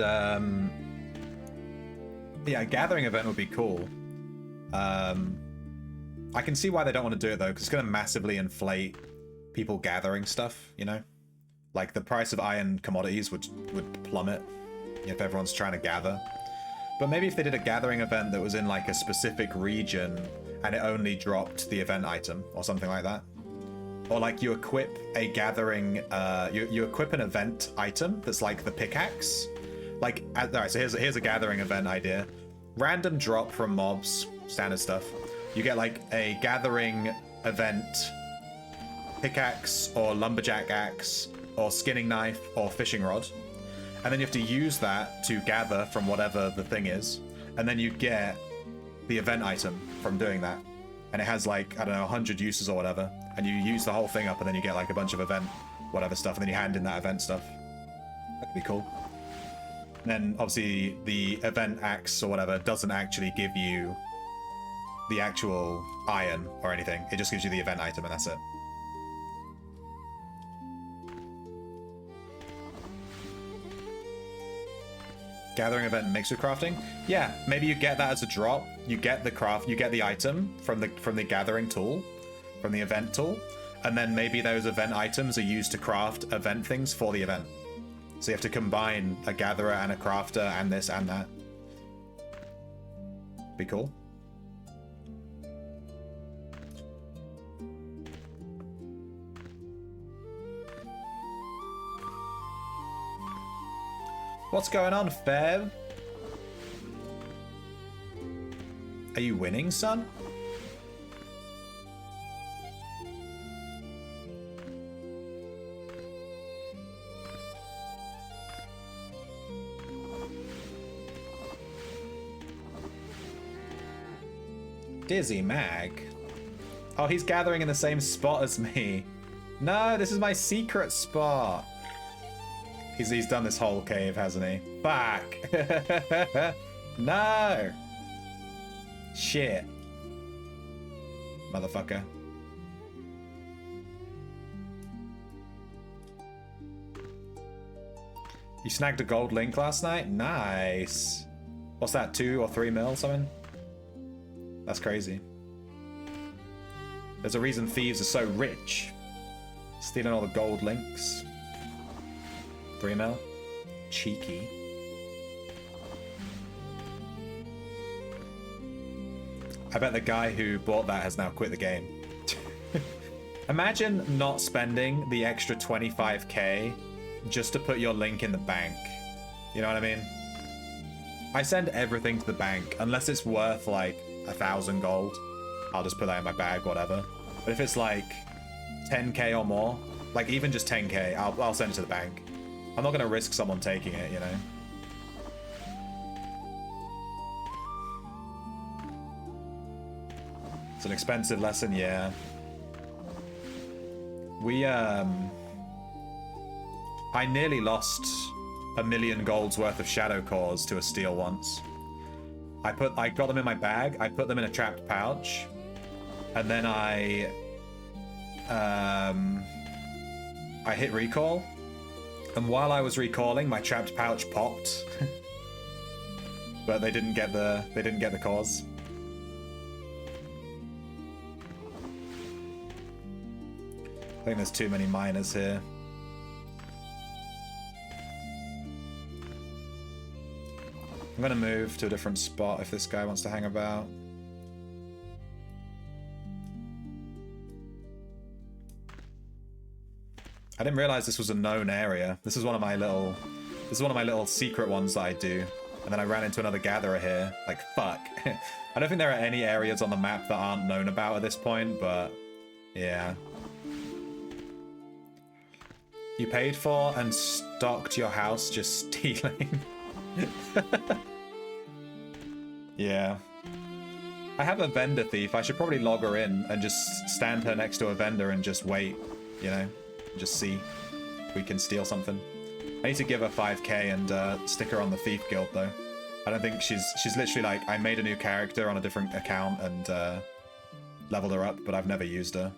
yeah, a gathering event would be cool. I can see why they don't want to do it, though, because it's going to massively inflate people gathering stuff, you know? Like, the price of iron commodities would plummet if everyone's trying to gather. But maybe if they did a gathering event that was in like a specific region and it only dropped the event item or something like that. Or like you equip a gathering, you equip an event item that's like the pickaxe. Like, alright, so here's a gathering event idea. Random drop from mobs, standard stuff. You get like a gathering event pickaxe or lumberjack axe or skinning knife or fishing rod. And then you have to use that to gather from whatever the thing is. And then you get the event item from doing that. And it has like, I don't know, 100 uses or whatever. And you use the whole thing up and then you get like a bunch of event whatever stuff. And then you hand in that event stuff. That could be cool. And then obviously the event axe or whatever doesn't actually give you the actual iron or anything. It just gives you the event item and that's it. Gathering event mixed with crafting? Yeah, maybe you get that as a drop. You get the item from the gathering tool, from the event tool, and then maybe those event items are used to craft event things for the event. So you have to combine a gatherer and a crafter and this and that. Be cool. What's going on, Fev? Are you winning, son? Dizzy Mag. Oh, he's gathering in the same spot as me. No, this is my secret spot. He's done this whole cave, hasn't he? Fuck. No. Shit. Motherfucker. You snagged a gold link last night? Nice. What's that, 2 or 3 mil something? That's crazy. There's a reason thieves are so rich. Stealing all the gold links. 3 mil? Cheeky. I bet the guy who bought that has now quit the game. Imagine not spending the extra 25k just to put your link in the bank. You know what I mean? I send everything to the bank unless it's worth like 1,000 gold. I'll just put that in my bag, whatever. But if it's like 10k or more, like even just 10k, I'll send it to the bank. I'm not gonna risk someone taking it, you know? It's an expensive lesson, yeah. I nearly lost 1 million gold's worth of shadow cores to a steal once. I got them in my bag, I put them in a trapped pouch, and then I hit recall, and while I was recalling, my trapped pouch popped. But they didn't get the cores. I think there's too many miners here. I'm gonna move to a different spot if this guy wants to hang about. I didn't realize this was a known area. This is one of my little secret ones that I do. And then I ran into another gatherer here. Like, fuck. I don't think there are any areas on the map that aren't known about at this point, but yeah. You paid for and stocked your house just stealing. Yeah. I have a vendor thief. I should probably log her in and just stand her next to a vendor and just wait, you know? Just see if we can steal something. I need to give her 5k and stick her on the thief guild though. I don't think she's literally like, I made a new character on a different account and leveled her up, but I've never used her.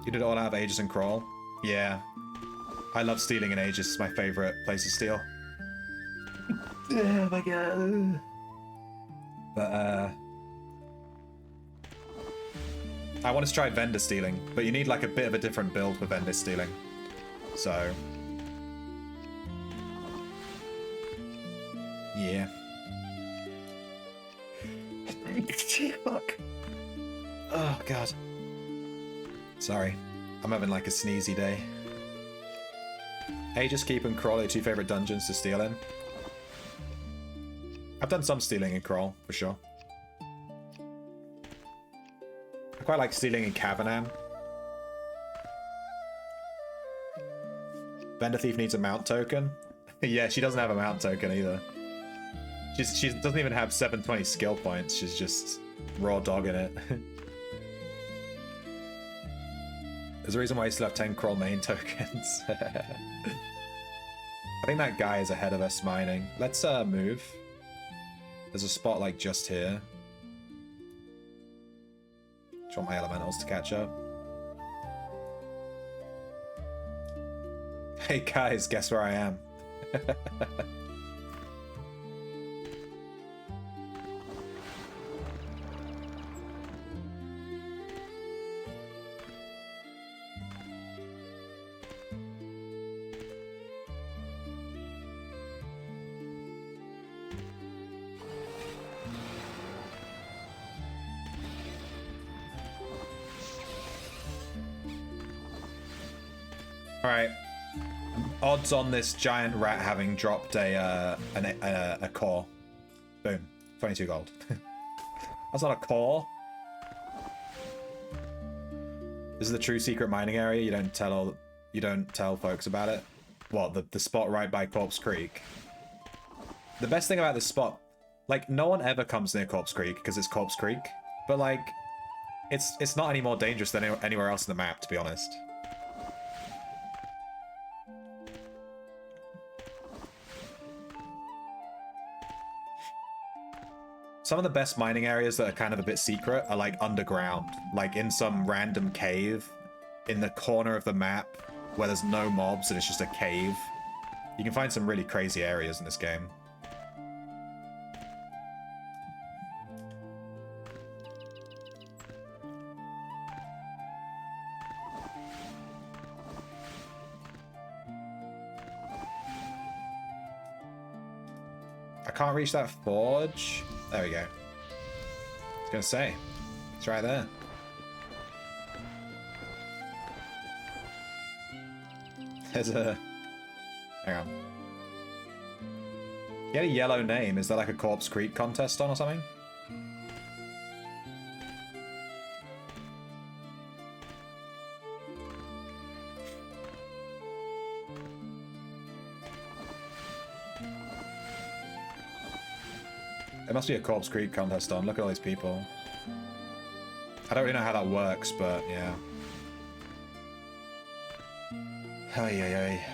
You did it all out of Aegis and Crawl? Yeah. I love stealing in Aegis. It's my favorite place to steal. Oh my god. But I want to try vendor stealing, but you need like a bit of a different build for vendor stealing. So yeah. Fuck. Oh god. Sorry. I'm having like a sneezy day. Aegis Keep and Crawl are your 2 favorite dungeons to steal in. I've done some stealing in Crawl, for sure. I quite like stealing in Cavanan. Vendor Thief needs a mount token. Yeah, she doesn't have a mount token either. She doesn't even have 720 skill points. She's just raw dogging it. There's a reason why you still have 10 Crawl main tokens. I think that guy is ahead of us mining. Let's move. There's a spot like just here. Just want my elementals to catch up. Hey guys, guess where I am? Alright. Odds on this giant rat having dropped a core. Boom. 22 gold. That's not a core. This is the true secret mining area. You don't tell folks about it. What, the spot right by Corpse Creek? The best thing about this spot, like, no one ever comes near Corpse Creek because it's Corpse Creek, but like, it's not any more dangerous than anywhere else in the map, to be honest. Some of the best mining areas that are kind of a bit secret are like underground, like in some random cave in the corner of the map where there's no mobs and it's just a cave. You can find some really crazy areas in this game. I can't reach that forge. There we go. I was gonna say, it's right there. There's a... Hang on. You had a yellow name. Is that like a Corpse Creek contest on or something? There must be a Corpse Creek contest on. Look at all these people. I don't really know how that works, but yeah. Ay, ay, ay.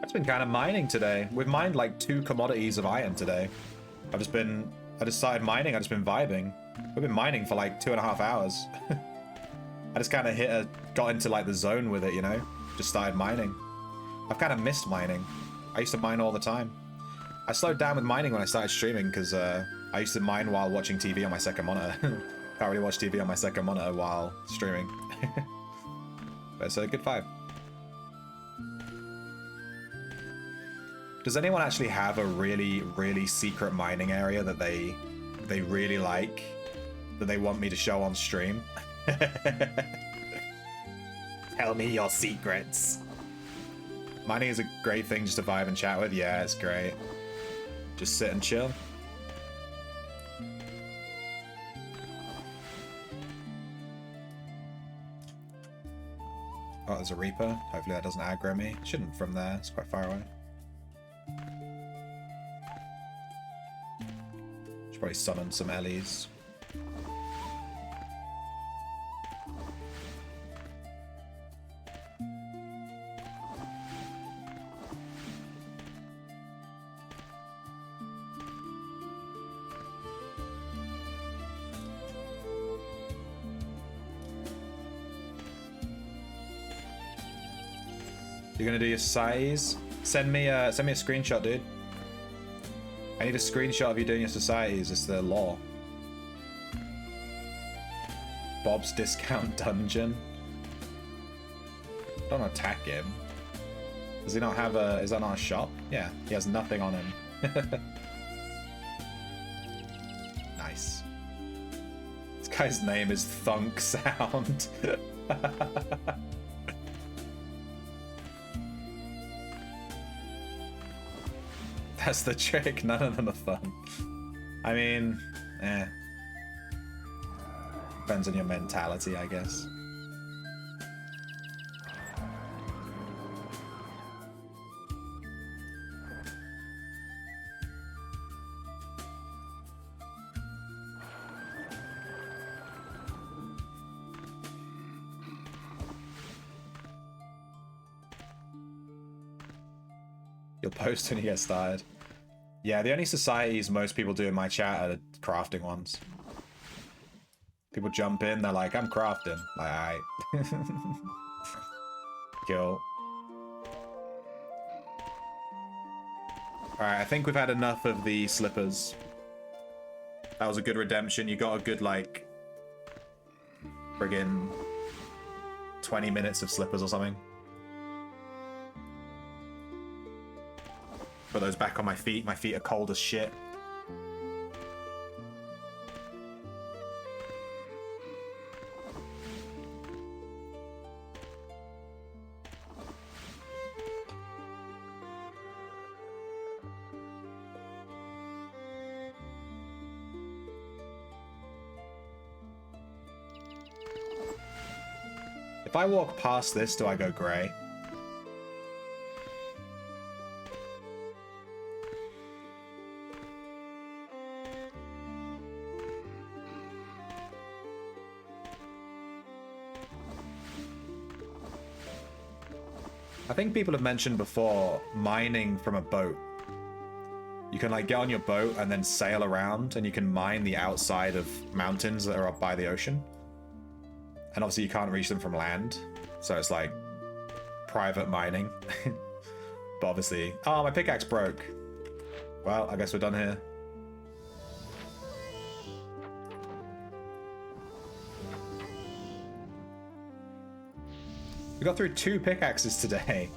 It's been kind of mining today. We've mined like 2 commodities of iron today. I just started mining, I've just been vibing. We've been mining for like 2.5 hours. I just kind of got into like the zone with it, you know? Just started mining. I've kind of missed mining. I used to mine all the time. I slowed down with mining when I started streaming because I used to mine while watching TV on my second monitor. Can't really watch TV on my second monitor while streaming. But it's a good vibe. Does anyone actually have a really, really secret mining area that they really like, that they want me to show on stream? Tell me your secrets. Mining is a great thing just to vibe and chat with. Yeah, it's great. Just sit and chill. Oh, there's a Reaper. Hopefully that doesn't aggro me. Shouldn't from there. It's quite far away. Should probably summon some Ellies. You're gonna do your size? Send me a screenshot, dude. I need a screenshot of you doing your societies. It's the law. Bob's discount dungeon. Don't attack him. Does he not have a... Is that not a shop? Yeah, he has nothing on him. Nice. This guy's name is Thunk Sound. That's the trick, none of them are fun. I mean, depends on your mentality, I guess. You'll post when you get started. Yeah, the only societies most people do in my chat are the crafting ones. People jump in, they're like, I'm crafting. Like, alright. Cool. Alright, I think we've had enough of the slippers. That was a good redemption. You got a good, like, friggin' 20 minutes of slippers or something. Put those back on my feet. My feet are cold as shit. If I walk past this, do I go grey? I think people have mentioned before mining from a boat. You can like get on your boat and then sail around and you can mine the outside of mountains that are up by the ocean. And obviously you can't reach them from land, so it's like private mining. But obviously... Oh, my pickaxe broke. Well, I guess we're done here. We got through 2 pickaxes today.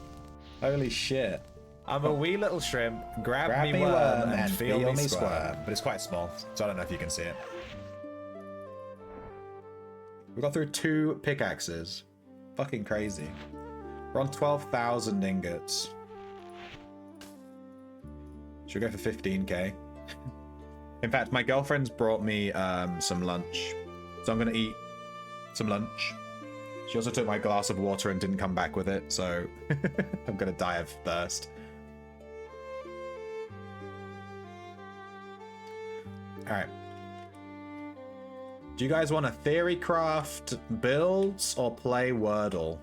Holy shit. I'm a wee little shrimp. Grab me worm worm and feel me squirm. But it's quite small, so I don't know if you can see it. We got through 2 pickaxes. Fucking crazy. We're on 12,000 ingots. Should we go for 15k? In fact, my girlfriend's brought me some lunch. So I'm going to eat some lunch. She also took my glass of water and didn't come back with it, so I'm going to die of thirst. Alright. Do you guys want to theory craft builds or play Wordle?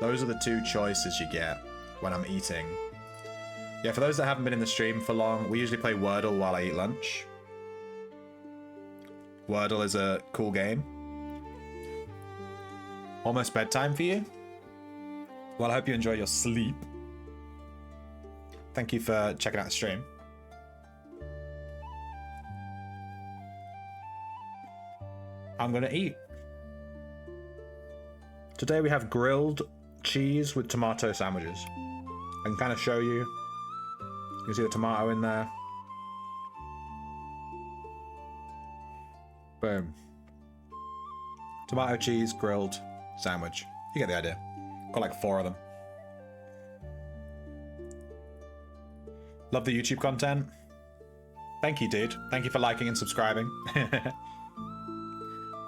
Those are the 2 choices you get when I'm eating. Yeah, for those that haven't been in the stream for long, we usually play Wordle while I eat lunch. Wordle is a cool game. Almost bedtime for you? Well, I hope you enjoy your sleep. Thank you for checking out the stream. I'm gonna eat. Today we have grilled cheese with tomato sandwiches. I can kind of show you. You can see the tomato in there. Boom. Tomato cheese grilled sandwich. You get the idea. Got like 4 of them. Love the YouTube content. Thank you, dude. Thank you for liking and subscribing.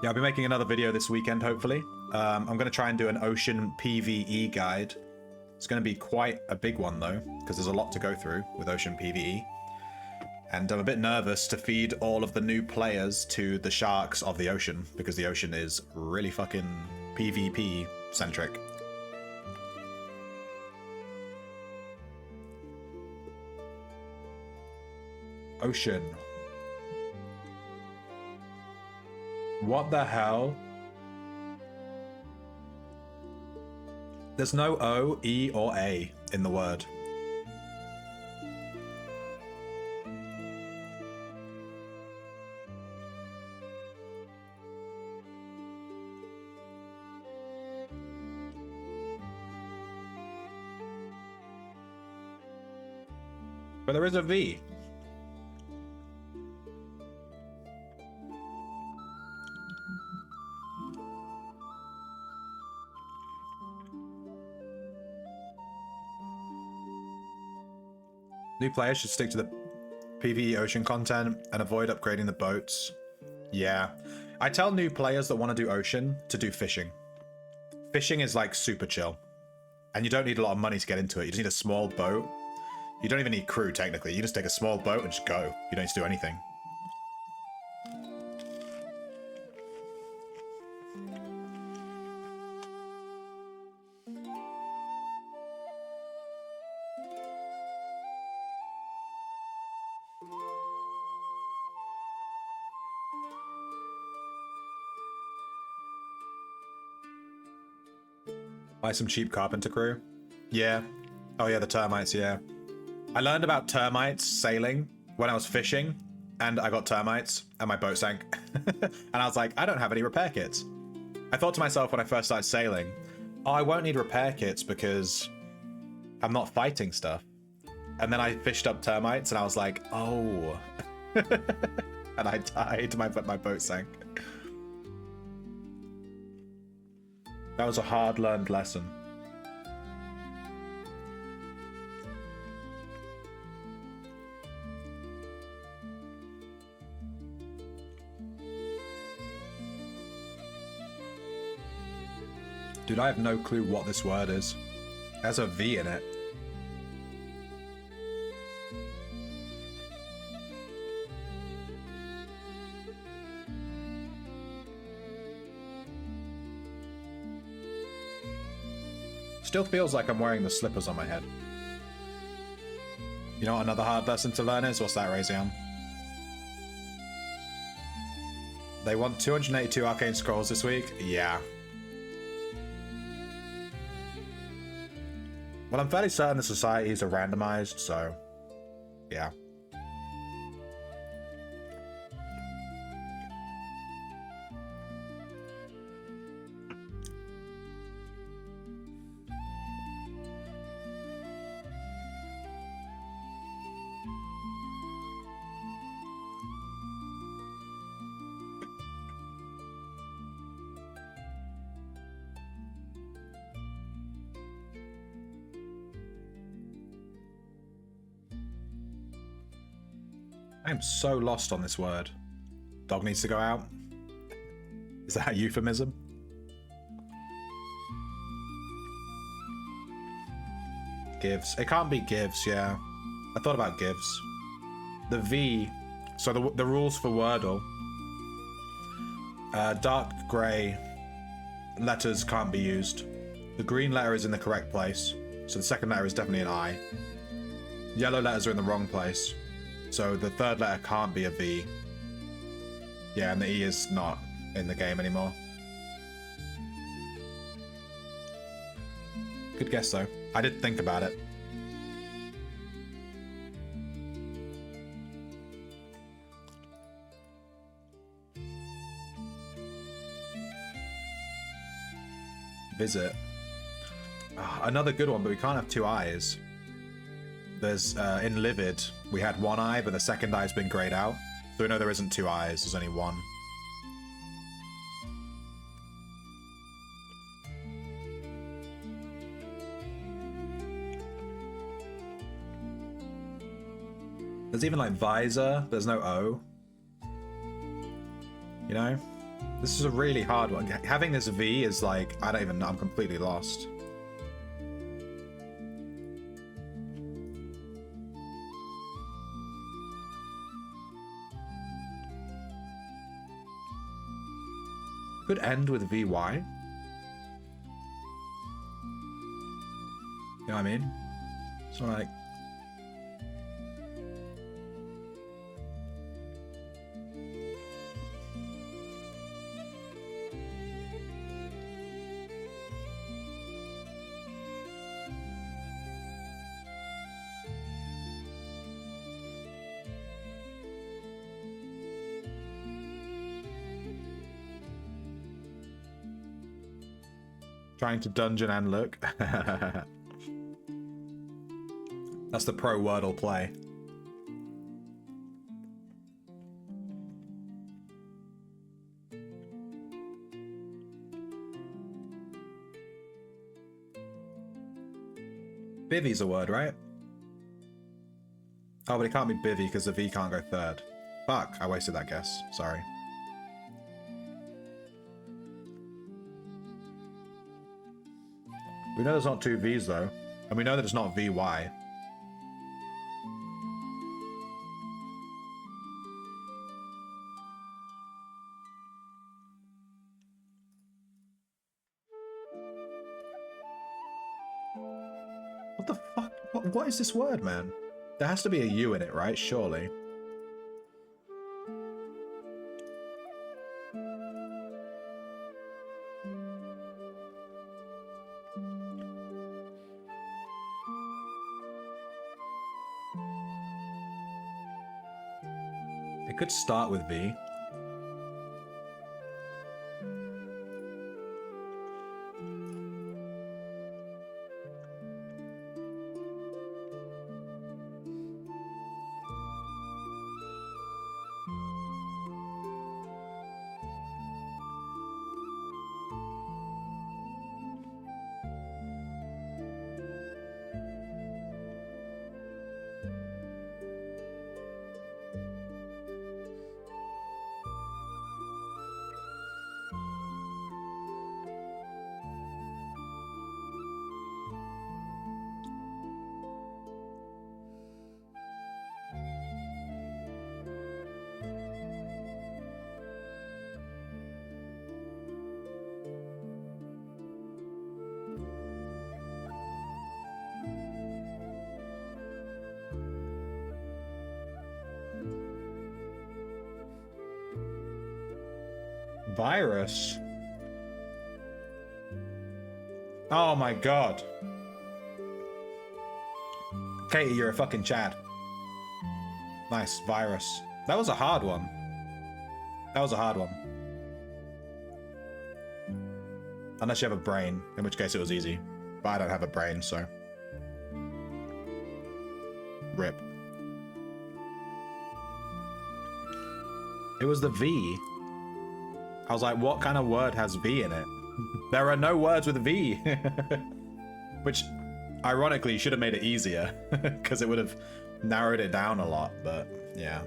Yeah, I'll be making another video this weekend, hopefully. I'm going to try and do an ocean PvE guide. It's going to be quite a big one, though, because there's a lot to go through with ocean PvE. And I'm a bit nervous to feed all of the new players to the sharks of the ocean, because the ocean is really fucking PvP-centric. Ocean. What the hell? There's no O, E, or A in the word. But there is a V. New players should stick to the PvE ocean content and avoid upgrading the boats. Yeah. I tell new players that want to do ocean to do fishing. Fishing is like super chill. And you don't need a lot of money to get into it. You just need a small boat. You don't even need crew, technically. You just take a small boat and just go. You don't need to do anything. Buy some cheap carpenter crew. Yeah. Oh yeah, the termites, yeah. I learned about termites sailing when I was fishing, and I got termites, and my boat sank. And I was like, I don't have any repair kits. I thought to myself when I first started sailing, oh, I won't need repair kits because I'm not fighting stuff. And then I fished up termites and I was like, oh. And I died, my boat sank. That was a hard-learned lesson. Dude, I have no clue what this word is. It has a V in it. Still feels like I'm wearing the slippers on my head. You know what another hard lesson to learn is? What's that, Razion? They want 282 arcane scrolls this week? Yeah. Well, I'm fairly certain the societies are randomized, so yeah. I am so lost on this word. Dog needs to go out. Is that a euphemism? Gives. It can't be gives, yeah. I thought about gives. The V, so the rules for Wordle. Dark grey letters can't be used. The green letter is in the correct place, so the second letter is definitely an I. Yellow letters are in the wrong place. So the third letter can't be a V. Yeah, and the E is not in the game anymore. Good guess, though. I did think about it. Visit. Another good one, but we can't have two eyes. There's, in Livid, we had one eye, but the second eye's been grayed out. So we know there isn't two eyes, there's only one. There's even like visor, there's no O. You know? This is a really hard one. Having this V is like, I don't even know, I'm completely lost. Could end with VY. You know what I mean? So like... Trying to dungeon and look. That's the pro Wordle play. Bivvy's a word, right? Oh, but it can't be bivvy because the V can't go third. Fuck, I wasted that guess. Sorry. We know there's not two V's though, and we know that it's not VY. What the fuck? What is this word, man? There has to be a U in it, right? Surely. It could start with V. Virus. Oh my god. Katie, you're a fucking Chad. Nice, virus. That was a hard one. That was a hard one. Unless you have a brain, in which case it was easy. But I don't have a brain, so. Rip. It was the V. I was like, what kind of word has V in it? There are no words with V. Which, ironically, should have made it easier. Because it would have narrowed it down a lot, but yeah.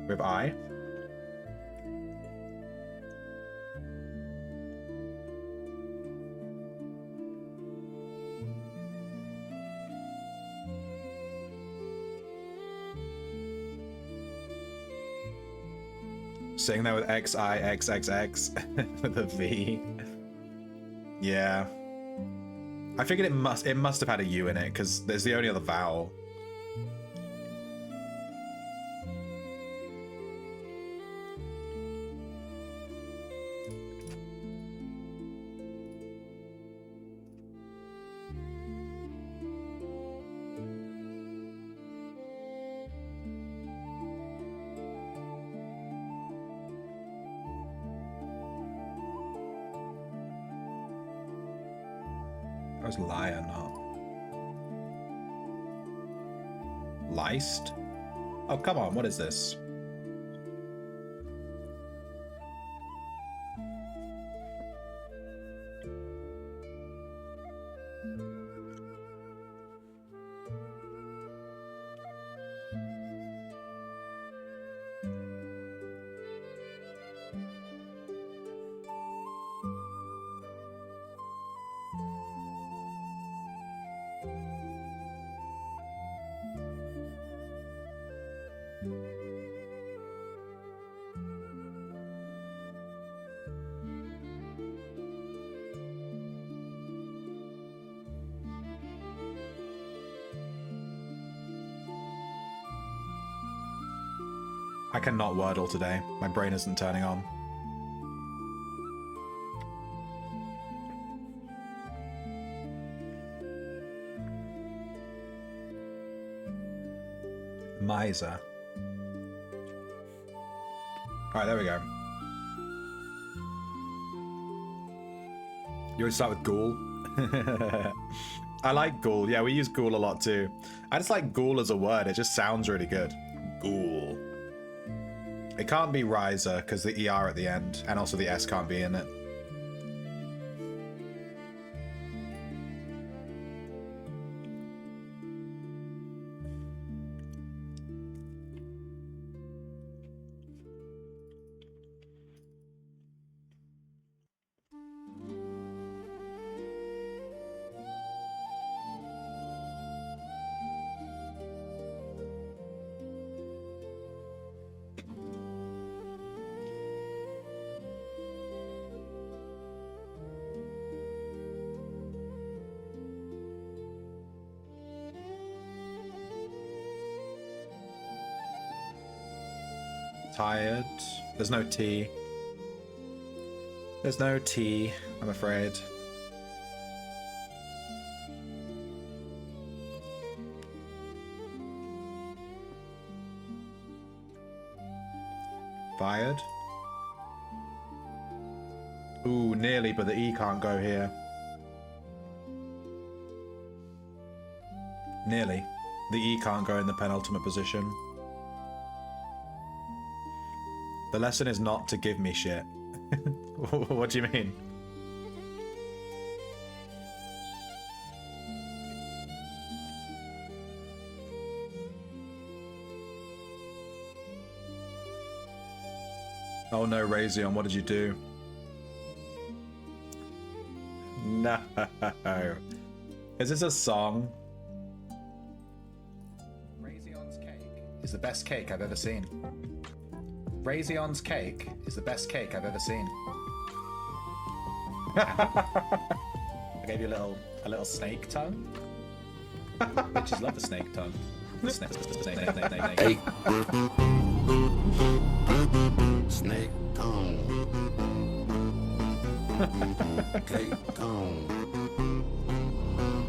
With I. Sitting there with XIXXX with a V. Yeah. I figured it must have had a U in it, because there's the only other vowel. That was liar, not liced. Oh, come on, what is this? I cannot Wordle today. My brain isn't turning on. Miser. Alright, there we go. You always start with ghoul? I like ghoul. Yeah, we use ghoul a lot too. I just like ghoul as a word. It just sounds really good. Ghoul. It can't be riser because the ER at the end, and also the S can't be in it. Tired. There's no T. There's no T, I'm afraid. Fired. Ooh, nearly, but the E can't go here. Nearly. The E can't go in the penultimate position. The lesson is not to give me shit. What do you mean? Oh no, Razion, what did you do? No. Is this a song? Razion's cake is the best cake I've ever seen. Razion's cake is the best cake I've ever seen. I gave you a little snake tongue. Bitches love the snake tongue. Snake. Snake tongue. Cake tongue.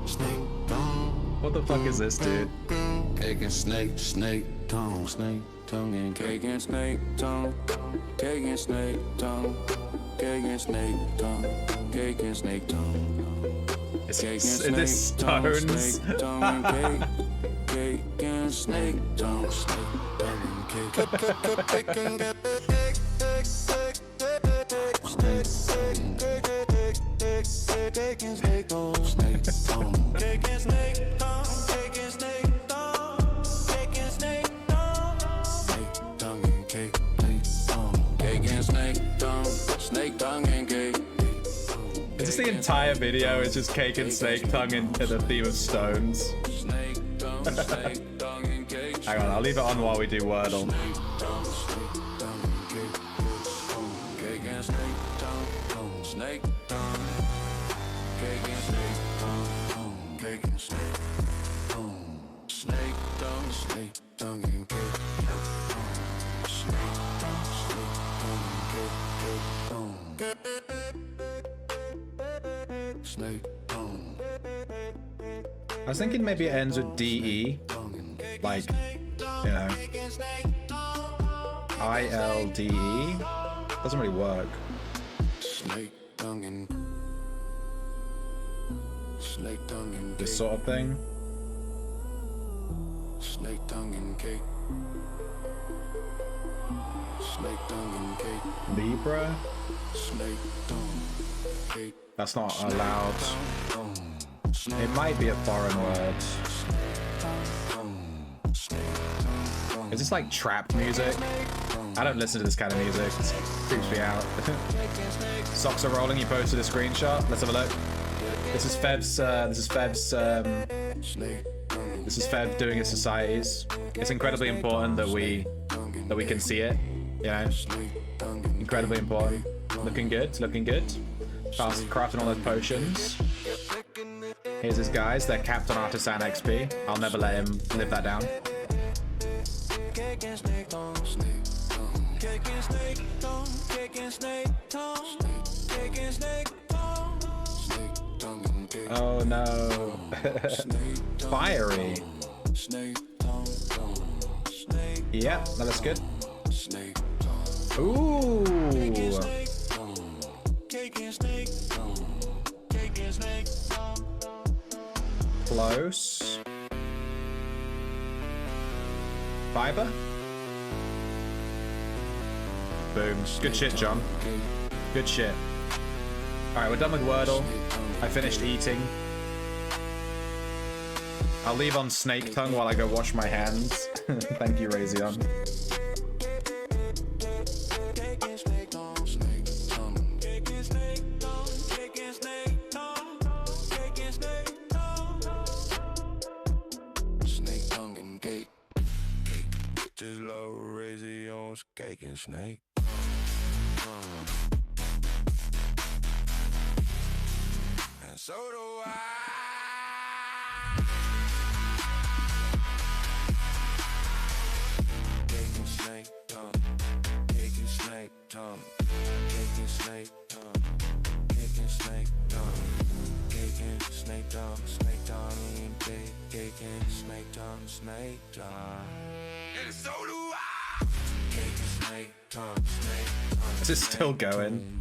Snake tongue. What the fuck is this, dude? Cake and snake tongue, and cake and snake tongue, cake and snake tongue, cake and snake tongue, cake and snake tongue. Is this Stones? Cake and snake tongue, cake and Is this the entire video? It's just cake and snake tongue into the theme of Stones. Hang on, I'll leave it on while we do Wordle. I was thinking maybe it ends with DE, like, you know, ILDE. Doesn't really work. This sort of thing. Snake tongue and cake. Snake tongue and cake. Libra? Snake tongue cake. That's not allowed. It might be a foreign word. Is this like trap music? I don't listen to this kind of music. It creeps me out. Socks are rolling. You posted a screenshot. Let's have a look. This is Feb's. This is Feb doing his societies. It's incredibly important that we can see it. You know, incredibly important. Looking good. Looking good. Fast crafting all those potions. Here's his guys. They're capped on Artisan XP. I'll never let him live that down. Oh no. Fiery. Yeah, that looks good. Ooh. Close. Fiber. Boom. Good shit, John. Good shit. Alright, we're done with Wordle. I finished eating. I'll leave on snake tongue while I go wash my hands. Thank you, Razion. Cake and snake. And so do I. Cake and snake tongue. Cake and snake tongue. Cake and snake tongue. Cake and snake tongue. Cake and snake tongue. Snake tongue and cake. Cake and snake tongue. Snake tongue. And so do I. Is this still going?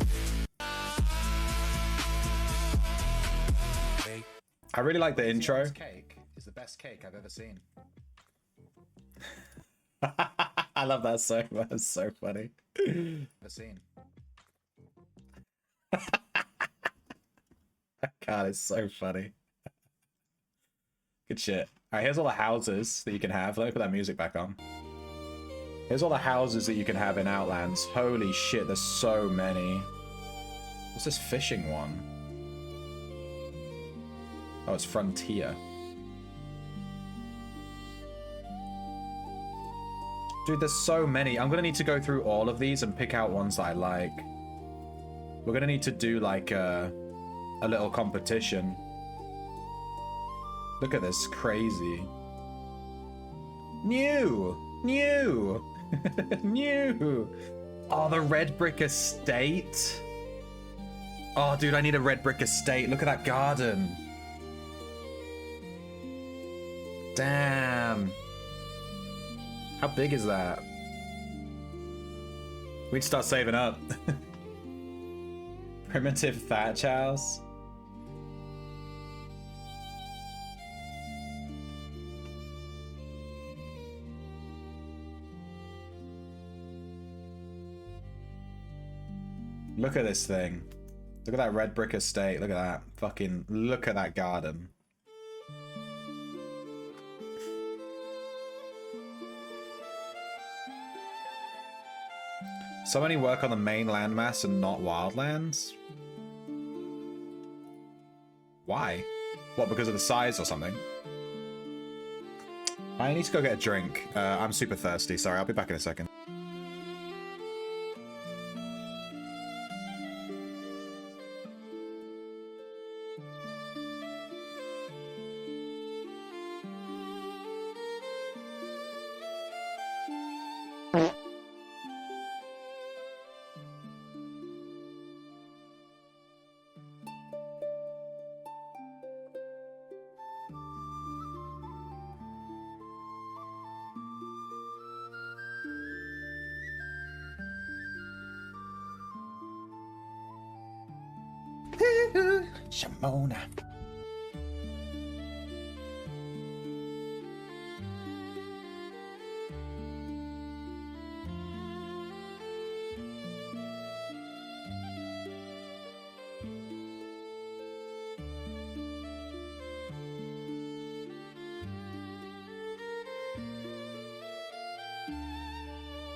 I really like the intro. Cake is the best cake I've ever seen. I love that so much. That's so funny. Ever seen. God, it's so funny. Good shit. Alright, here's all the houses that you can have. Let me put that music back on. Here's all the houses that you can have in Outlands. Holy shit, there's so many. What's this fishing one? Oh, it's Frontier. Dude, there's so many. I'm gonna need to go through all of these and pick out ones that I like. We're gonna need to do like a a little competition. Look at this, crazy. New! New! New! Oh, the red brick estate. Oh, dude, I need a red brick estate. Look at that garden. Damn. How big is that? We'd start saving up. Primitive thatch house. Look at this thing. Look at that red brick estate. Look at that. Fucking look at that garden. So many work on the main landmass and not wildlands? Why? What, because of the size or something? I need to go get a drink. I'm super thirsty. Sorry, I'll be back in a second. Shamona.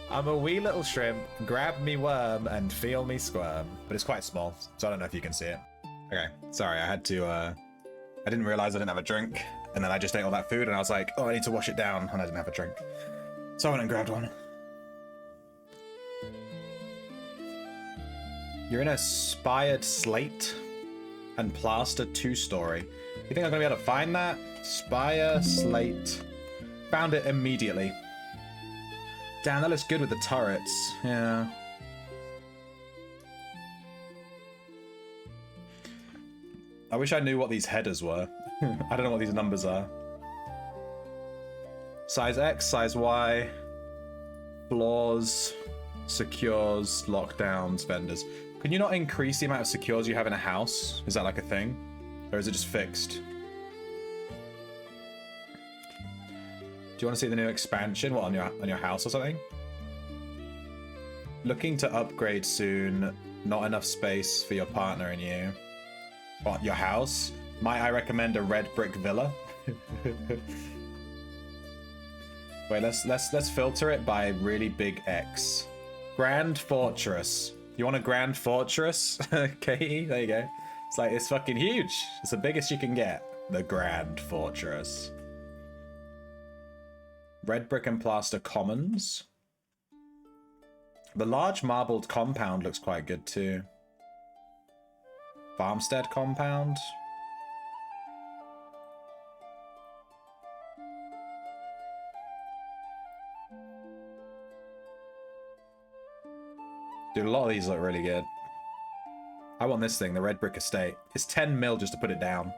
I'm a wee little shrimp, grab me worm and feel me squirm. But it's quite small, so I don't know if you can see it. Okay, sorry, I had to, I didn't realize I didn't have a drink, and then I just ate all that food, and I was like, oh, I need to wash it down, and I didn't have a drink. So I went and grabbed one. You're in a spired slate and plaster 2-story. You think I'm gonna be able to find that? Spire, slate. Found it immediately. Damn, that looks good with the turrets. Yeah. I wish I knew what these headers were. I don't know what these numbers are. Size X, size Y, floors, secures, lockdowns, vendors. Can you not increase the amount of secures you have in a house? Is that like a thing? Or is it just fixed? Do you want to see the new expansion? What, on your house or something? Looking to upgrade soon. Not enough space for your partner and you. What, your house? Might I recommend a red brick villa? Wait, let's filter it by really big X. Grand Fortress. You want a Grand Fortress? Katie, there you go. It's like, it's fucking huge. It's the biggest you can get. The Grand Fortress. Red brick and plaster commons. The large marbled compound looks quite good too. Farmstead compound. Dude, a lot of these look really good. I want this thing, the red brick estate. It's 10 mil just to put it down.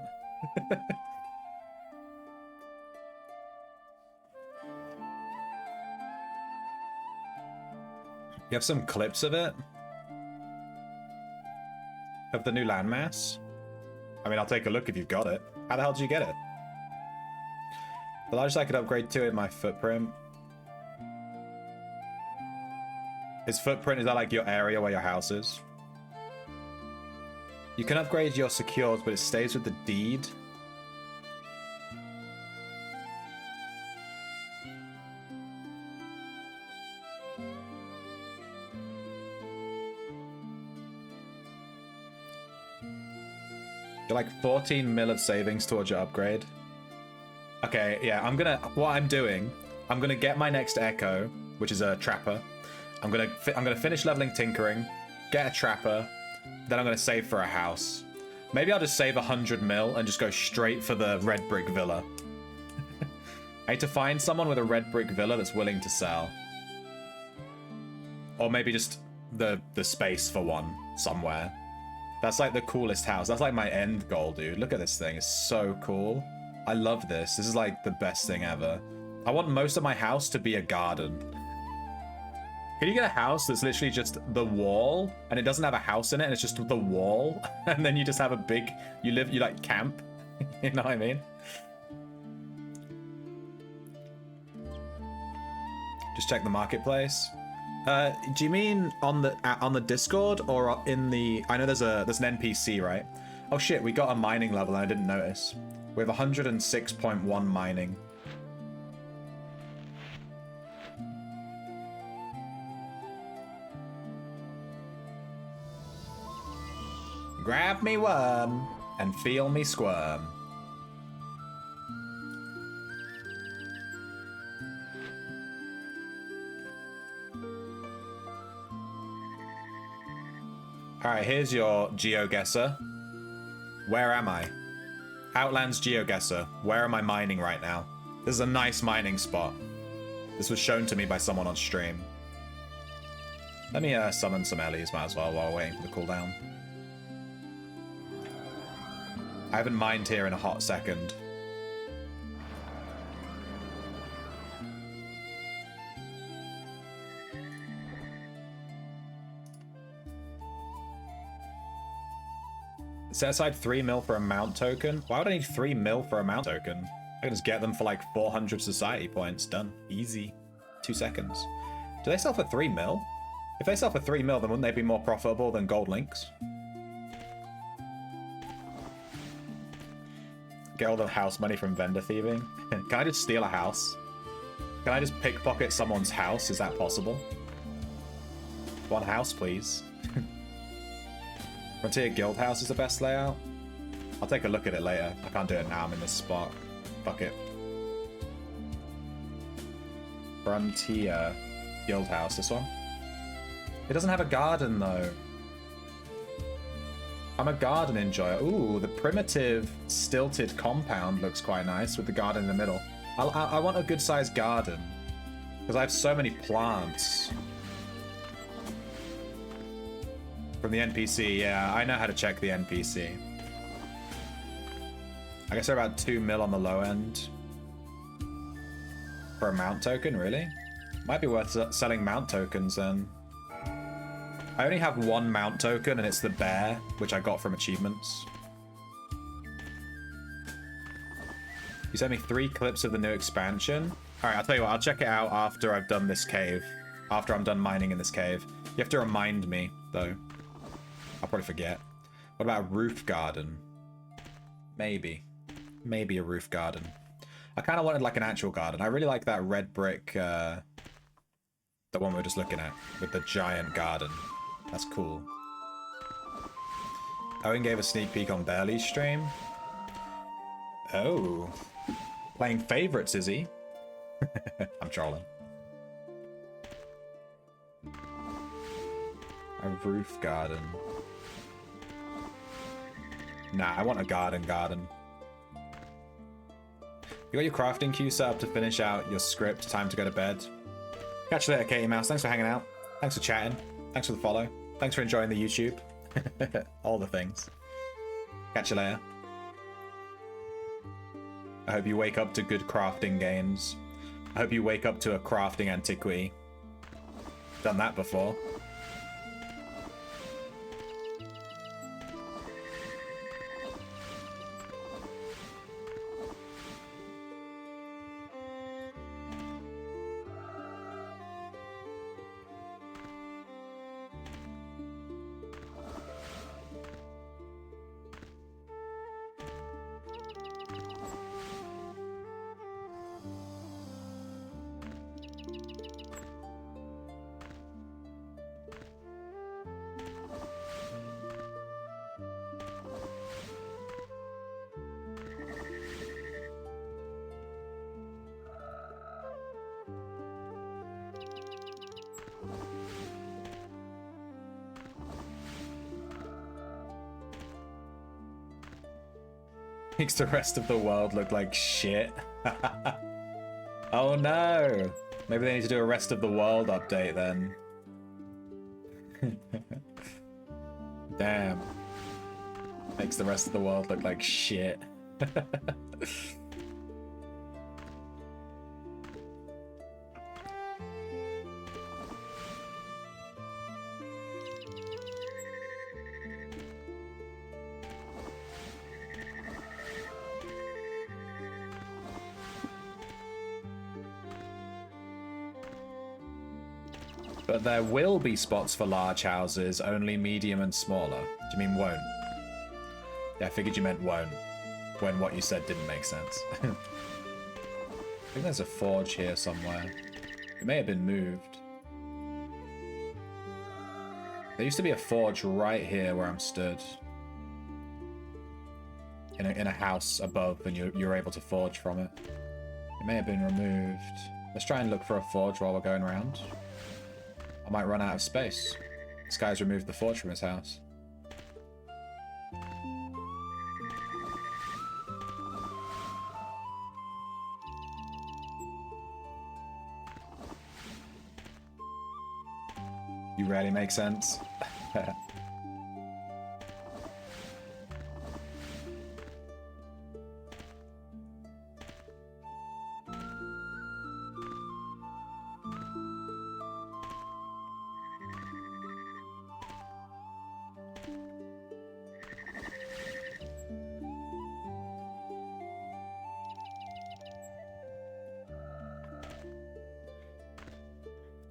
You have some clips of it? Of the new landmass? I mean, I'll take a look if you've got it. How the hell did you get it? The largest I could upgrade to in my footprint. His footprint, is that like your area where your house is? You can upgrade your secures, but it stays with the deed. You're like 14 mil of savings towards your upgrade. Okay, yeah, what I'm doing, I'm gonna get my next Echo, which is a trapper. I'm gonna finish leveling Tinkering, get a trapper, then I'm gonna save for a house. Maybe I'll just save 100 mil and just go straight for the red brick villa. I need to find someone with a red brick villa that's willing to sell. Or maybe just the space for one somewhere. That's like the coolest house. That's like my end goal, dude. Look at this thing. It's so cool. I love this. This is like the best thing ever. I want most of my house to be a garden. Can you get a house that's literally just the wall and it doesn't have a house in it and it's just the wall? And then you just have a big, you like camp. You know what I mean? Just check the marketplace. Do you mean on the Discord or in the? I know there's an NPC, right? Oh shit, we got a mining level and I didn't notice. We have 106.1 mining. Grab me worm and feel me squirm. Alright, here's your GeoGuessr. Where am I? Outlands GeoGuessr. Where am I mining right now? This is a nice mining spot. This was shown to me by someone on stream. Let me summon some Ellies, might as well, while we're waiting for the cooldown. I haven't mined here in a hot second. Set aside 3 mil for a mount token. Why would I need 3 mil for a mount token? I can just get them for like 400 society points. Done. Easy. 2 seconds. Do they sell for 3 mil? If they sell for 3 mil, then wouldn't they be more profitable than gold links? Get all the house money from vendor thieving. Can I just steal a house? Can I just pickpocket someone's house? Is that possible? One house, please. Frontier Guild House is the best layout. I'll take a look at it later. I can't do it now. I'm in this spot. Fuck it. Frontier Guild House. This one? It doesn't have a garden, though. I'm a garden enjoyer. Ooh, the primitive stilted compound looks quite nice with the garden in the middle. I want a good-sized garden because I have so many plants. From the NPC, yeah, I know how to check the NPC. I guess they're about 2 mil on the low end. For a mount token, really? Might be worth selling mount tokens then. I only have 1 mount token and it's the bear, which I got from achievements. You sent me 3 clips of the new expansion. Alright, I'll tell you what, I'll check it out after I've done this cave. After I'm done mining in this cave. You have to remind me, though. I'll probably forget. What about a roof garden? Maybe. Maybe a roof garden. I kind of wanted like an actual garden. I really like that red brick, the one we were just looking at, with the giant garden. That's cool. Owen gave a sneak peek on Barely's stream. Oh. Playing favorites, is he? I'm trolling. A roof garden. Nah, I want a garden. You got your crafting queue set up to finish out your script. Time to go to bed. Catch you later, Katie Mouse. Thanks for hanging out. Thanks for chatting. Thanks for the follow. Thanks for enjoying the YouTube. All the things. Catch you later. I hope you wake up to good crafting games. I hope you wake up to a crafting antiquity. Done that before. Makes the rest of the world look like shit. Oh no! Maybe they need to do a rest of the world update then. Damn. Makes the rest of the world look like shit. But there will be spots for large houses, only medium and smaller. Do you mean won't? Yeah, I figured you meant won't, when what you said didn't make sense. I think there's a forge here somewhere. It may have been moved. There used to be a forge right here where I'm stood. In a house above, and you're able to forge from it. It may have been removed. Let's try and look for a forge while we're going around. I might run out of space. This guy's removed the forge from his house. You rarely make sense.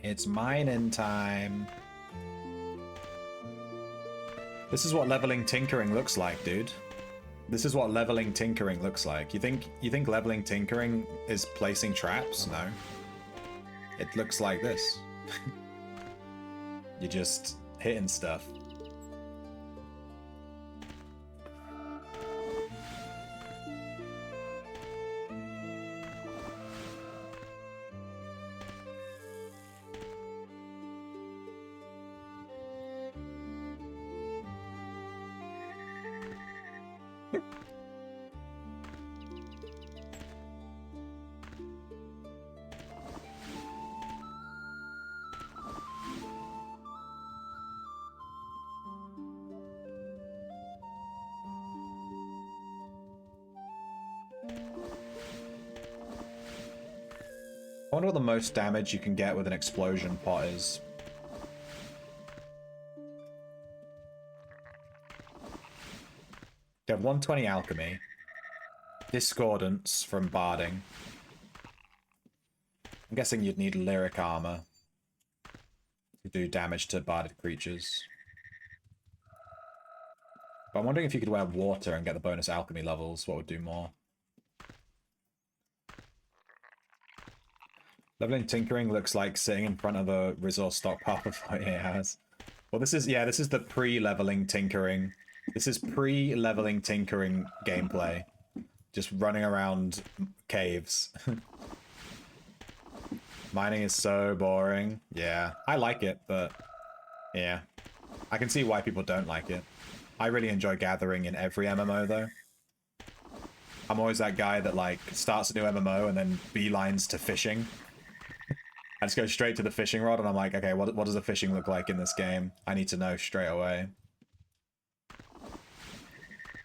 It's mining time. This is what leveling tinkering looks like, dude. This is what leveling tinkering looks like. You think leveling tinkering is placing traps? No. It looks like this. You're just hitting stuff. I wonder what the most damage you can get with an explosion pot is. You have 120 alchemy, discordance from barding. I'm guessing you'd need lyric armor to do damage to barded creatures. But I'm wondering if you could wear water and get the bonus alchemy levels, what would do more? Leveling tinkering looks like sitting in front of a resource stockpile for 48 hours. Well, this is the pre-leveling tinkering. This is pre-leveling tinkering gameplay. Just running around caves. Mining is so boring. Yeah, I like it, but yeah. I can see why people don't like it. I really enjoy gathering in every MMO, though. I'm always that guy that, like, starts a new MMO and then beelines to fishing. I just go straight to the fishing rod and I'm like, okay, what does the fishing look like in this game? I need to know straight away.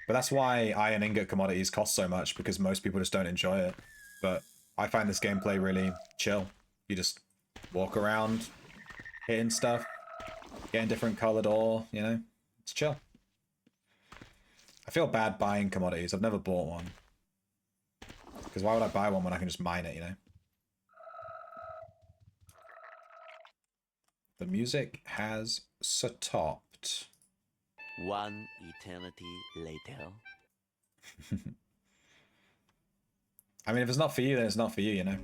But that's why iron ingot commodities cost so much, because most people just don't enjoy it. But I find this gameplay really chill. You just walk around, hitting stuff, getting different colored ore, you know? It's chill. I feel bad buying commodities. I've never bought one. Because why would I buy one when I can just mine it, you know? The music has stopped. One eternity later. I mean, if it's not for you, then it's not for you, you know?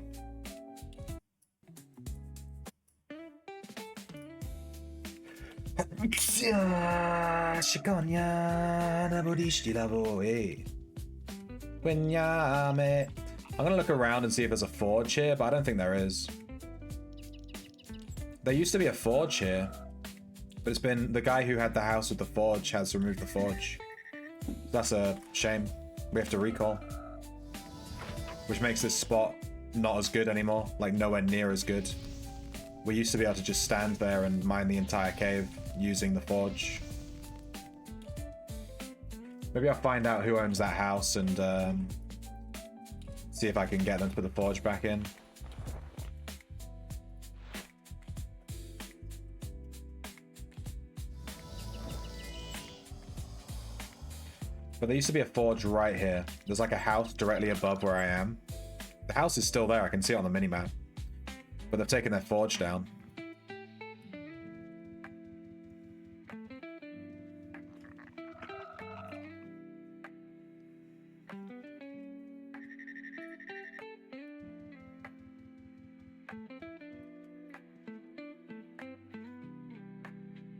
I'm gonna look around and see if there's a forge here, but I don't think there is. There used to be a forge here, but it's been the guy who had the house with the forge has removed the forge. That's a shame. We have to recall. Which makes this spot not as good anymore, like nowhere near as good. We used to be able to just stand there and mine the entire cave using the forge. Maybe I'll find out who owns that house and see if I can get them to put the forge back in. But there used to be a forge right here. There's like a house directly above where I am. The house is still there, I can see it on the minimap. But they've taken their forge down.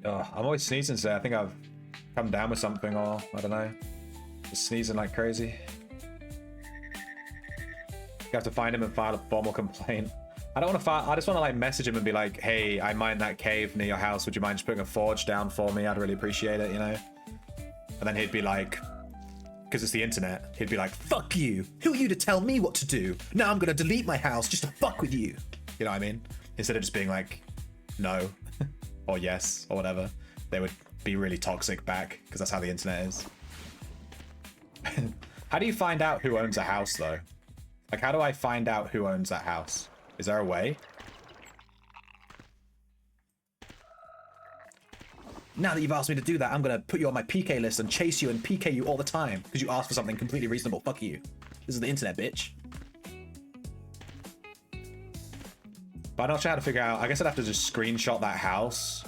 Oh, I'm always sneezing today. I think I've come down with something or I don't know. Just sneezing like crazy. You have to find him and file a formal complaint. I don't want to file. I just want to like message him and be like, hey, I mined that cave near your house. Would you mind just putting a forge down for me? I'd really appreciate it, you know? And then he'd be like, because it's the internet, he'd be like, fuck you. Who are you to tell me what to do? Now I'm going to delete my house just to fuck with you. You know what I mean? Instead of just being like, no, or yes, or whatever. They would be really toxic back because that's how the internet is. How do you find out who owns a house though? Like, how do I find out who owns that house? Is there a way? Now that you've asked me to do that, I'm gonna put you on my PK list and chase you and PK you all the time because you asked for something completely reasonable. Fuck you. This is the internet, bitch. But I'm not sure how to figure out. I guess I'd have to just screenshot that house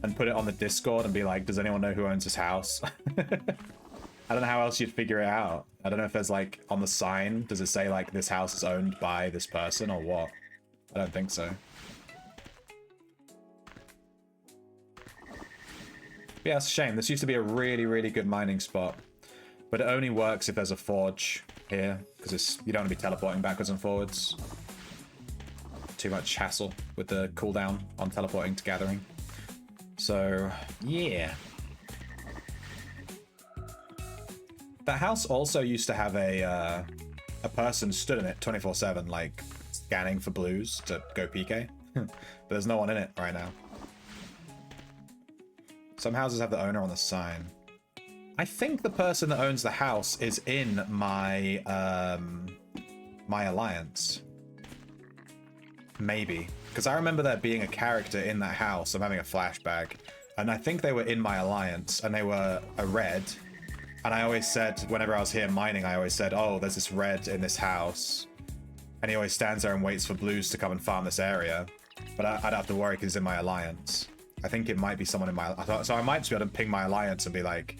and put it on the Discord and be like, does anyone know who owns this house? I don't know how else you'd figure it out. I don't know if there's like on the sign, does it say like this house is owned by this person or what? I don't think so. Yeah, it's a shame. This used to be a really, really good mining spot. But it only works if there's a forge here, because you don't want to be teleporting backwards and forwards. Too much hassle with the cooldown on teleporting to gathering. So, yeah. That house also used to have a person stood in it 24/7, like scanning for blues to go PK. But there's no one in it right now. Some houses have the owner on the sign. I think the person that owns the house is in my my alliance. Maybe. Because I remember there being a character in that house. I'm having a flashback. And I think they were in my alliance. And they were a red. And I always said, whenever I was here mining, I always said, oh, there's this red in this house. And he always stands there and waits for blues to come and farm this area. But I'd have to worry because he's in my alliance. I think it might be someone in my... So I might just be able to ping my alliance and be like,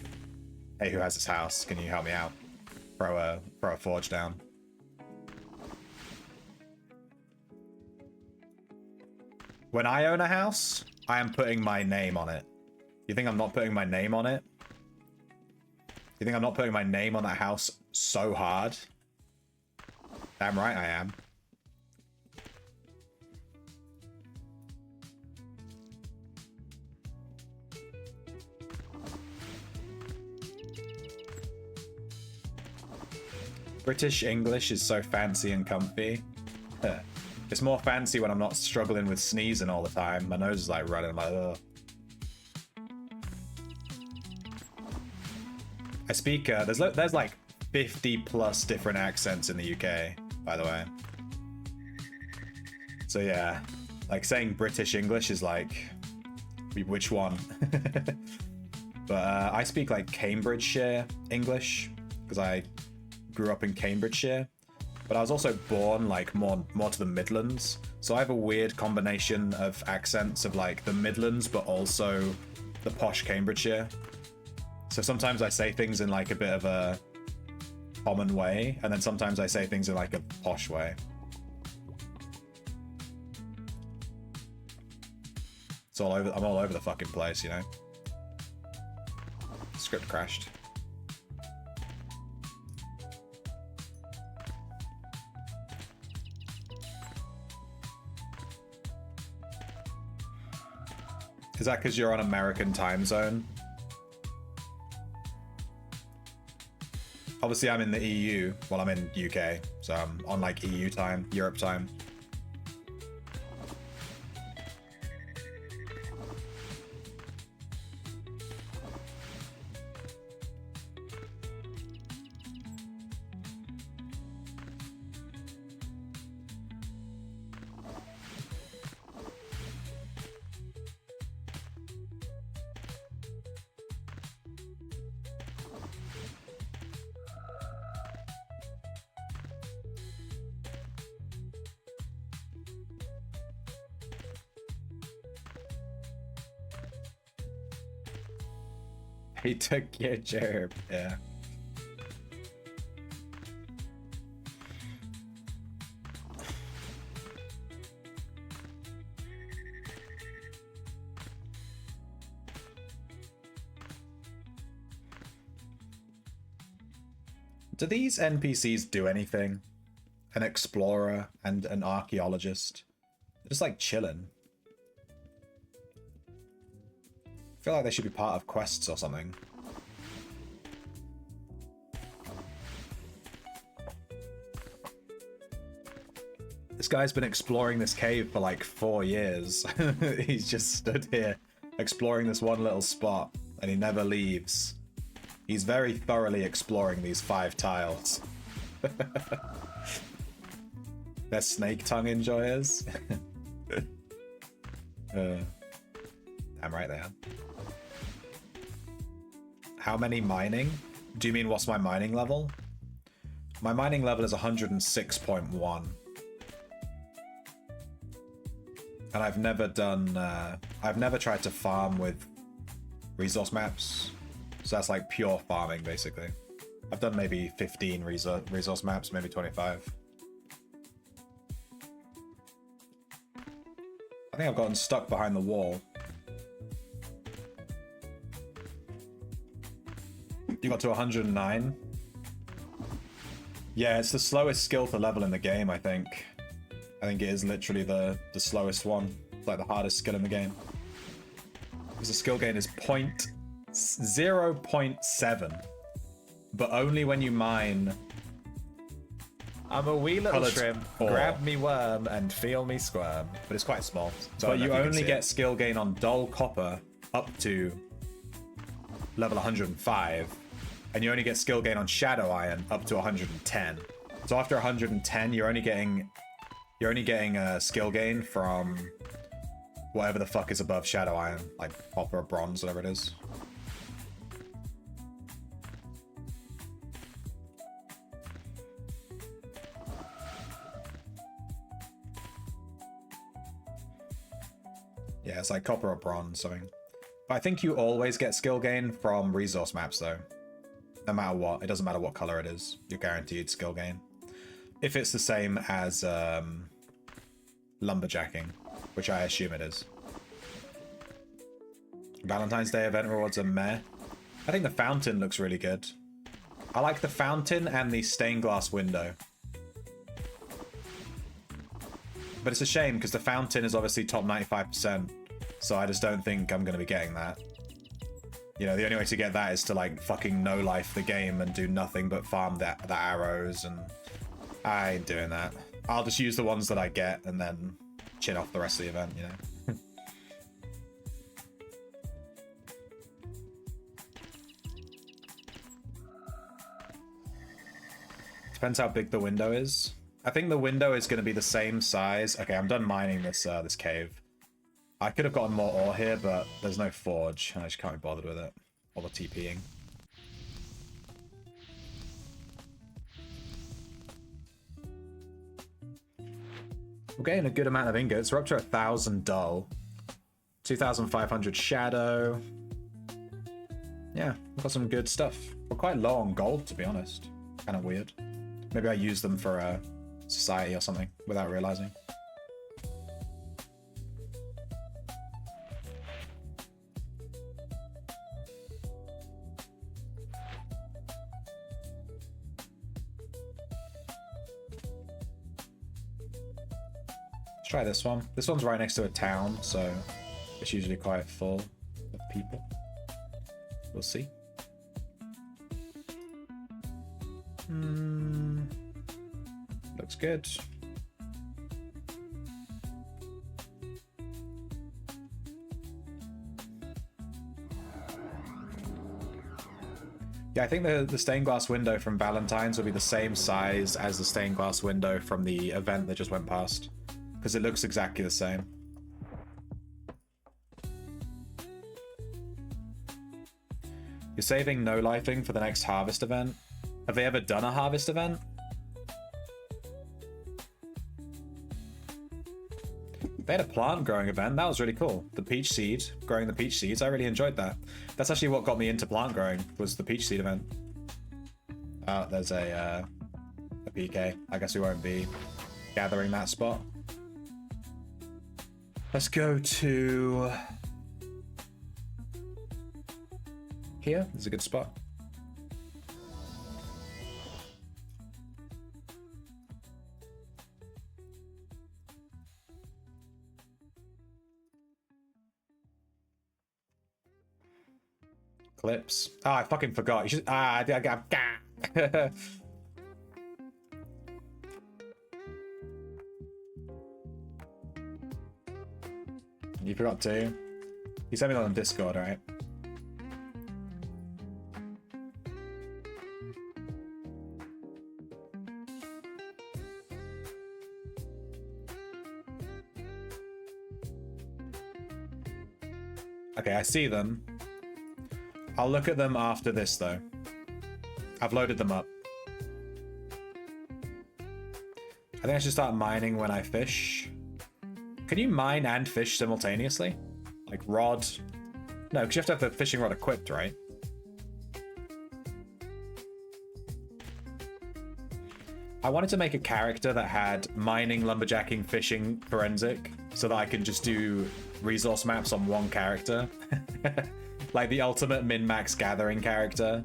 hey, who has this house? Can you help me out? Throw a forge down. When I own a house, I am putting my name on it. You think I'm not putting my name on it? You think I'm not putting my name on that house so hard? Damn right I am. British English is so fancy and comfy. It's more fancy when I'm not struggling with sneezing all the time. My nose is like running, I'm like, ugh. I speak, there's like 50 plus different accents in the UK, by the way. So yeah, like saying British English is like, which one? But I speak like Cambridgeshire English, because I grew up in Cambridgeshire. But I was also born like more to the Midlands. So I have a weird combination of accents of like the Midlands, but also the posh Cambridgeshire. So sometimes I say things in like a bit of a common way, and then sometimes I say things in like a posh way. It's all over. I'm all over the fucking place, you know. Script crashed. Is that because you're on American time zone? Obviously, I'm in the EU. Well, I'm in UK, so I'm on like EU time, Europe time. He took your gerb, yeah. Do these NPCs do anything? An explorer and an archaeologist? They're just like chilling. I feel like they should be part of quests or something. This guy's been exploring this cave for like 4 years. He's just stood here exploring this one little spot and he never leaves. He's very thoroughly exploring these 5 tiles. They're snake tongue enjoyers. I'm right there. How many mining? Do you mean what's my mining level? My mining level is 106.1. And I've never done, I've never tried to farm with resource maps. So that's like pure farming, basically. I've done maybe 15 resource maps, maybe 25. I think I've gotten stuck behind the wall. You got to 109? Yeah, it's the slowest skill to level in the game, I think. I think it is literally the slowest one. It's like the hardest skill in the game. Because the skill gain is 0.7. But only when you mine... I'm a wee little shrimp. Grab me worm and feel me squirm. But it's quite small. So but you only get skill gain on dull copper up to level 105. And you only get skill gain on shadow iron up to 110. So after 110, you're only getting a skill gain from whatever the fuck is above shadow iron, like copper or bronze, whatever it is. Yeah, it's like copper or bronze, something. But I think you always get skill gain from resource maps, though. No matter what. It doesn't matter what color it is. You're guaranteed skill gain. If it's the same as lumberjacking, which I assume it is. Valentine's Day event rewards are meh. I think the fountain looks really good. I like the fountain and the stained glass window. But it's a shame because the fountain is obviously top 95%, so I just don't think I'm going to be getting that. You know, the only way to get that is to like fucking no-life the game and do nothing but farm the arrows, and I ain't doing that. I'll just use the ones that I get and then chin off the rest of the event, you know? Depends how big the window is. I think the window is going to be the same size. Okay, I'm done mining this this cave. I could have gotten more ore here, but there's no forge, and I just can't be bothered with it. Or the TPing. We're getting a good amount of ingots. We're up to 1,000 dull. 2,500 shadow. Yeah, we've got some good stuff. We're quite low on gold, to be honest. Kind of weird. Maybe I use them for society or something without realizing. Let's try this one. This one's right next to a town, so it's usually quite full of people. We'll see. Looks good. Yeah, I think the stained glass window from Valentine's will be the same size as the stained glass window from the event that just went past. Because it looks exactly the same. You're saving no-lifing for the next harvest event? Have they ever done a harvest event? They had a plant growing event. That was really cool. The peach seed, growing the peach seeds. I really enjoyed that. That's actually what got me into plant growing, was the peach seed event. Oh, there's a PK. I guess we won't be gathering that spot. Let's go to here. This is a good spot. Clips. Oh, I fucking forgot. You should. I got. You forgot to. You sent me that on Discord, right? Okay, I see them. I'll look at them after this, though. I've loaded them up. I think I should start mining when I fish. Can you mine and fish simultaneously? Like rod? No, because you have to have the fishing rod equipped, right? I wanted to make a character that had mining, lumberjacking, fishing, forensic, so that I can just do resource maps on one character. Like the ultimate min-max gathering character,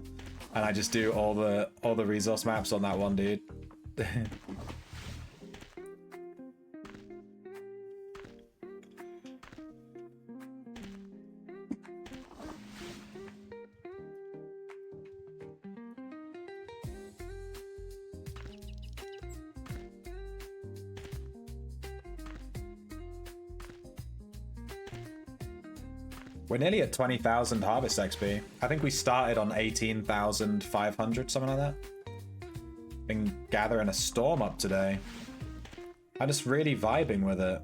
and I just do all the resource maps on that one dude. We're nearly at 20,000 harvest XP. I think we started on 18,500, something like that. Been gathering a storm up today. I'm just really vibing with it.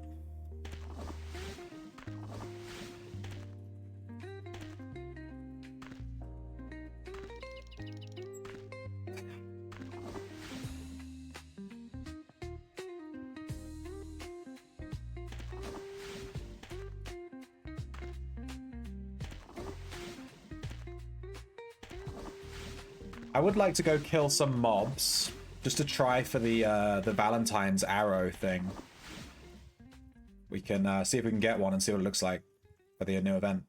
I would like to go kill some mobs, just to try for the Valentine's arrow thing. We can see if we can get one and see what it looks like for the new event.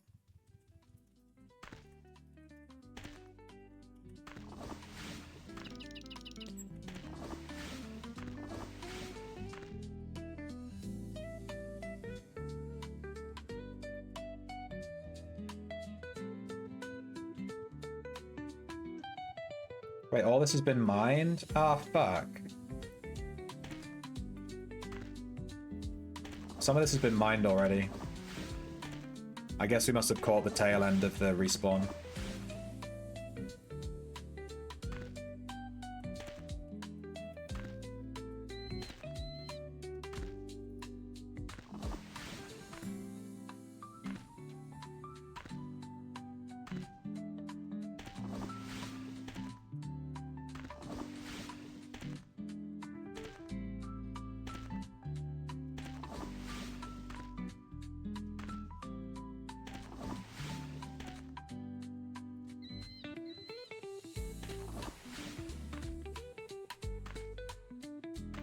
Wait, all this has been mined? Ah, fuck. Some of this has been mined already. I guess we must have caught the tail end of the respawn.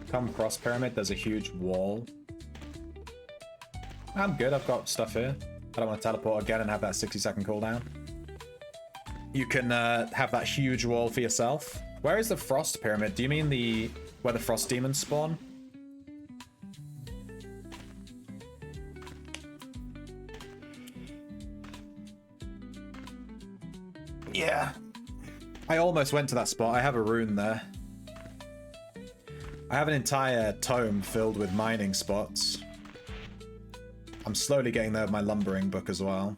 Come Frost Pyramid, there's a huge wall. I'm good, I've got stuff here. I don't want to teleport again and have that 60-second cooldown. You can have that huge wall for yourself. Where is the Frost Pyramid? Do you mean where the Frost Demons spawn? Yeah. I almost went to that spot. I have a rune there. I have an entire tome filled with mining spots. I'm slowly getting there with my lumbering book as well.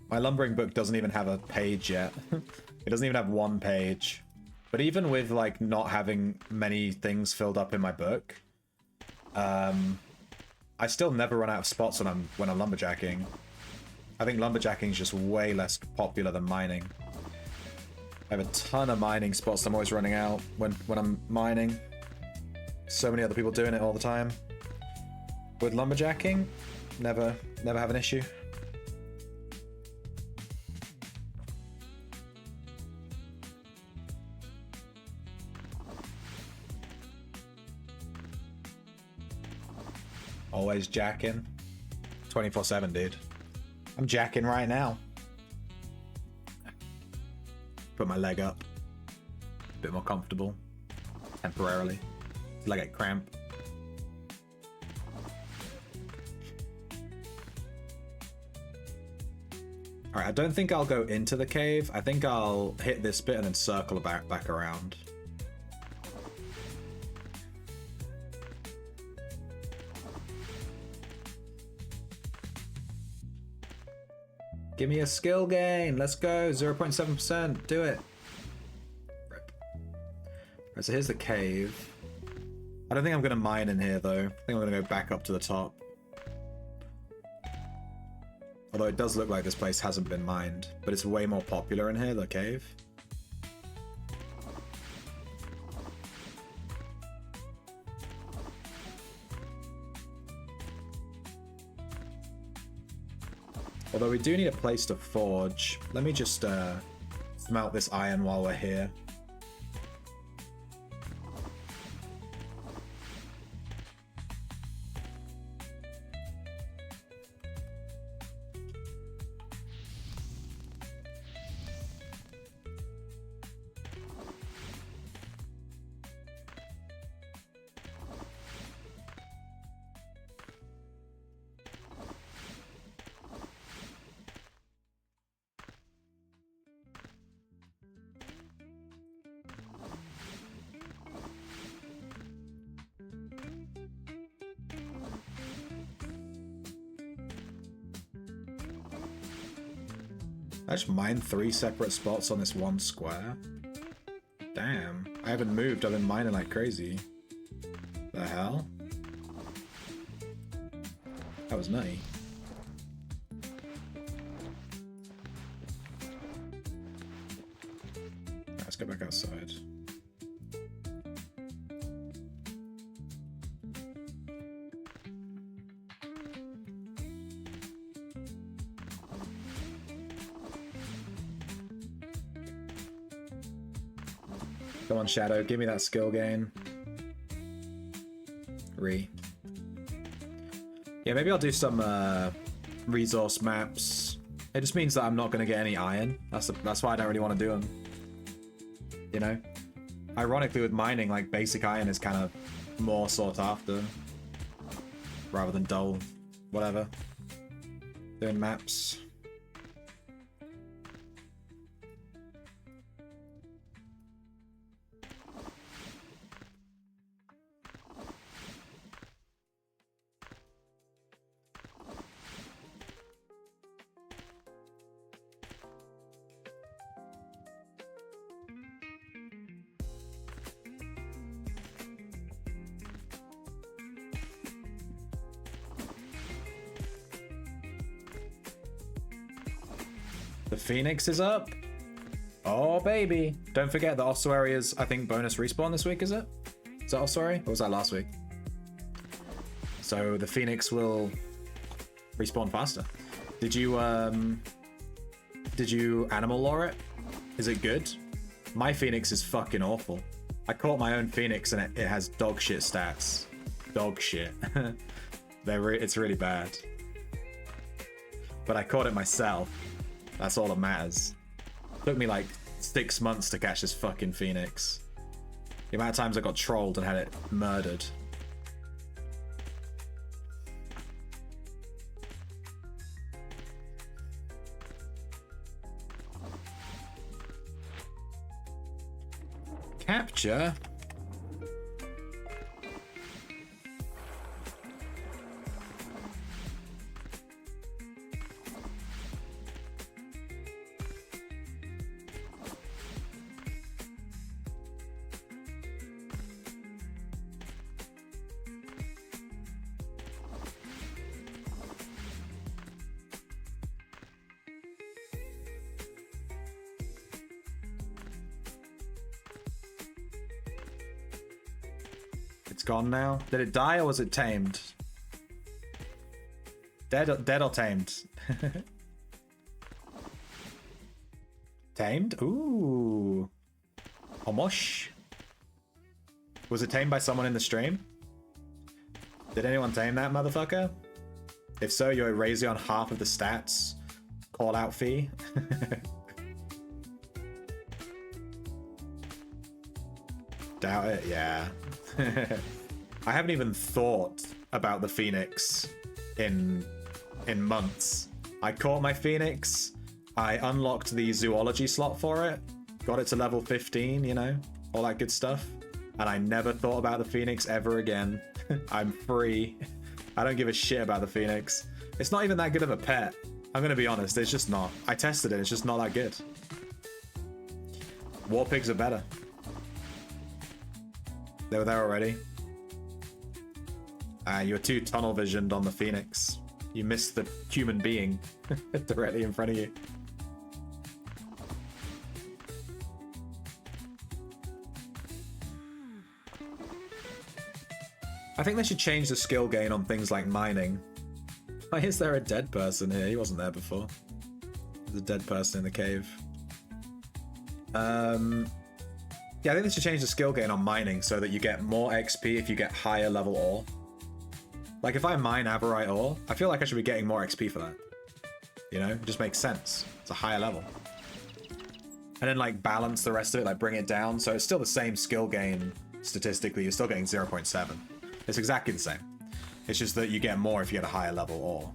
My lumbering book doesn't even have a page yet. It doesn't even have one page. But even with like not having many things filled up in my book, I still never run out of spots when I'm lumberjacking. I think lumberjacking is just way less popular than mining. I have a ton of mining spots I'm always running out when I'm mining. So many other people doing it all the time. With lumberjacking, never have an issue. Always jacking. 24/7, dude. I'm jacking right now. Put my leg up. A bit more comfortable. Temporarily. Till I get cramp. Alright, I don't think I'll go into the cave. I think I'll hit this bit and then circle back around. Give me a skill gain. Let's go. 0.7%. Do it. Rip. Right, so here's the cave. I don't think I'm going to mine in here, though. I think I'm going to go back up to the top. Although it does look like this place hasn't been mined. But it's way more popular in here, the cave. Although we do need a place to forge. Let me just smelt this iron while we're here. I just mined 3 separate spots on this one square. Damn. I haven't moved, I've been mining like crazy. The hell? That was nutty. Let's go back outside. Come on, Shadow, give me that skill gain. Yeah, maybe I'll do some resource maps. It just means that I'm not going to get any iron. That's why I don't really want to do them. You know? Ironically, with mining, like, basic iron is kind of more sought after. Rather than dull, whatever. Doing maps. The Phoenix is up. Oh, baby. Don't forget the ossuary's, I think, bonus respawn this week, is it? Is that ossuary? Or was that last week? So the Phoenix will respawn faster. Did you animal lore it? Is it good? My Phoenix is fucking awful. I caught my own Phoenix and it has dog shit stats. Dog shit. It's really bad. But I caught it myself. That's all that matters. Took me like 6 months to catch this fucking Phoenix. The amount of times I got trolled and had it murdered. capture. It's gone now. Did it die or was it tamed? Dead or tamed? Tamed? Ooh. Omosh. Was it tamed by someone in the stream? Did anyone tame that motherfucker? If so, you erase on half of the stats. Call out fee. Doubt it, yeah. I haven't even thought about the Phoenix in months. I caught my Phoenix, I unlocked the zoology slot for it, got it to level 15, you know, all that good stuff, and I never thought about the Phoenix ever again. I'm free. I don't give a shit about the Phoenix. It's not even that good of a pet. I'm gonna be honest, it's just not. I tested it, it's just not that good. War pigs are better. They were there already. You were too tunnel visioned on the Phoenix. You missed the human being directly in front of you. I think they should change the skill gain on things like mining. Why is there a dead person here? He wasn't there before. There's a dead person in the cave. Yeah, I think they should change the skill gain on mining so that you get more XP if you get higher level ore. Like, if I mine Averite ore, I feel like I should be getting more XP for that. You know? It just makes sense. It's a higher level. And then, like, balance the rest of it, like, bring it down. So it's still the same skill gain statistically. You're still getting 0.7. It's exactly the same. It's just that you get more if you get a higher level ore.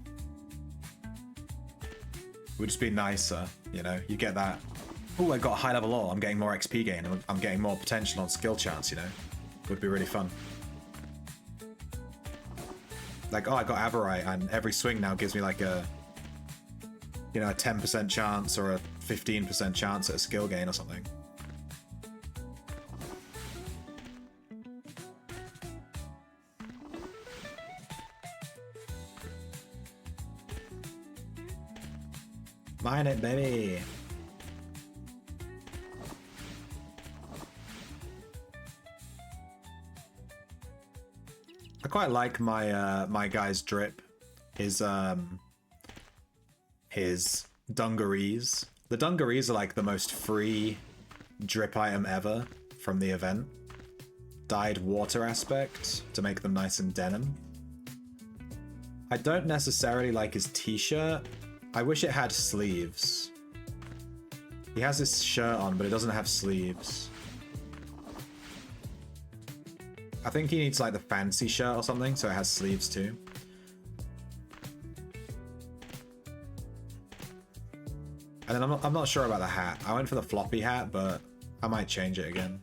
It would just be nicer, you know? You get that. Oh, I got a high level ore. I'm getting more XP gain. I'm getting more potential on skill chance, you know? Would be really fun. Like, oh, I got Averite, and every swing now gives me like a, you know, a 10% chance or a 15% chance at a skill gain or something. Mine it, baby. I quite like my my guy's drip. His dungarees. The dungarees are like the most free drip item ever from the event. Dyed water aspect to make them nice and denim. I don't necessarily like his t-shirt. I wish it had sleeves. He has this shirt on, but it doesn't have sleeves. I think he needs like the fancy shirt or something, so it has sleeves too. And then I'm not sure about the hat. I went for the floppy hat, but I might change it again.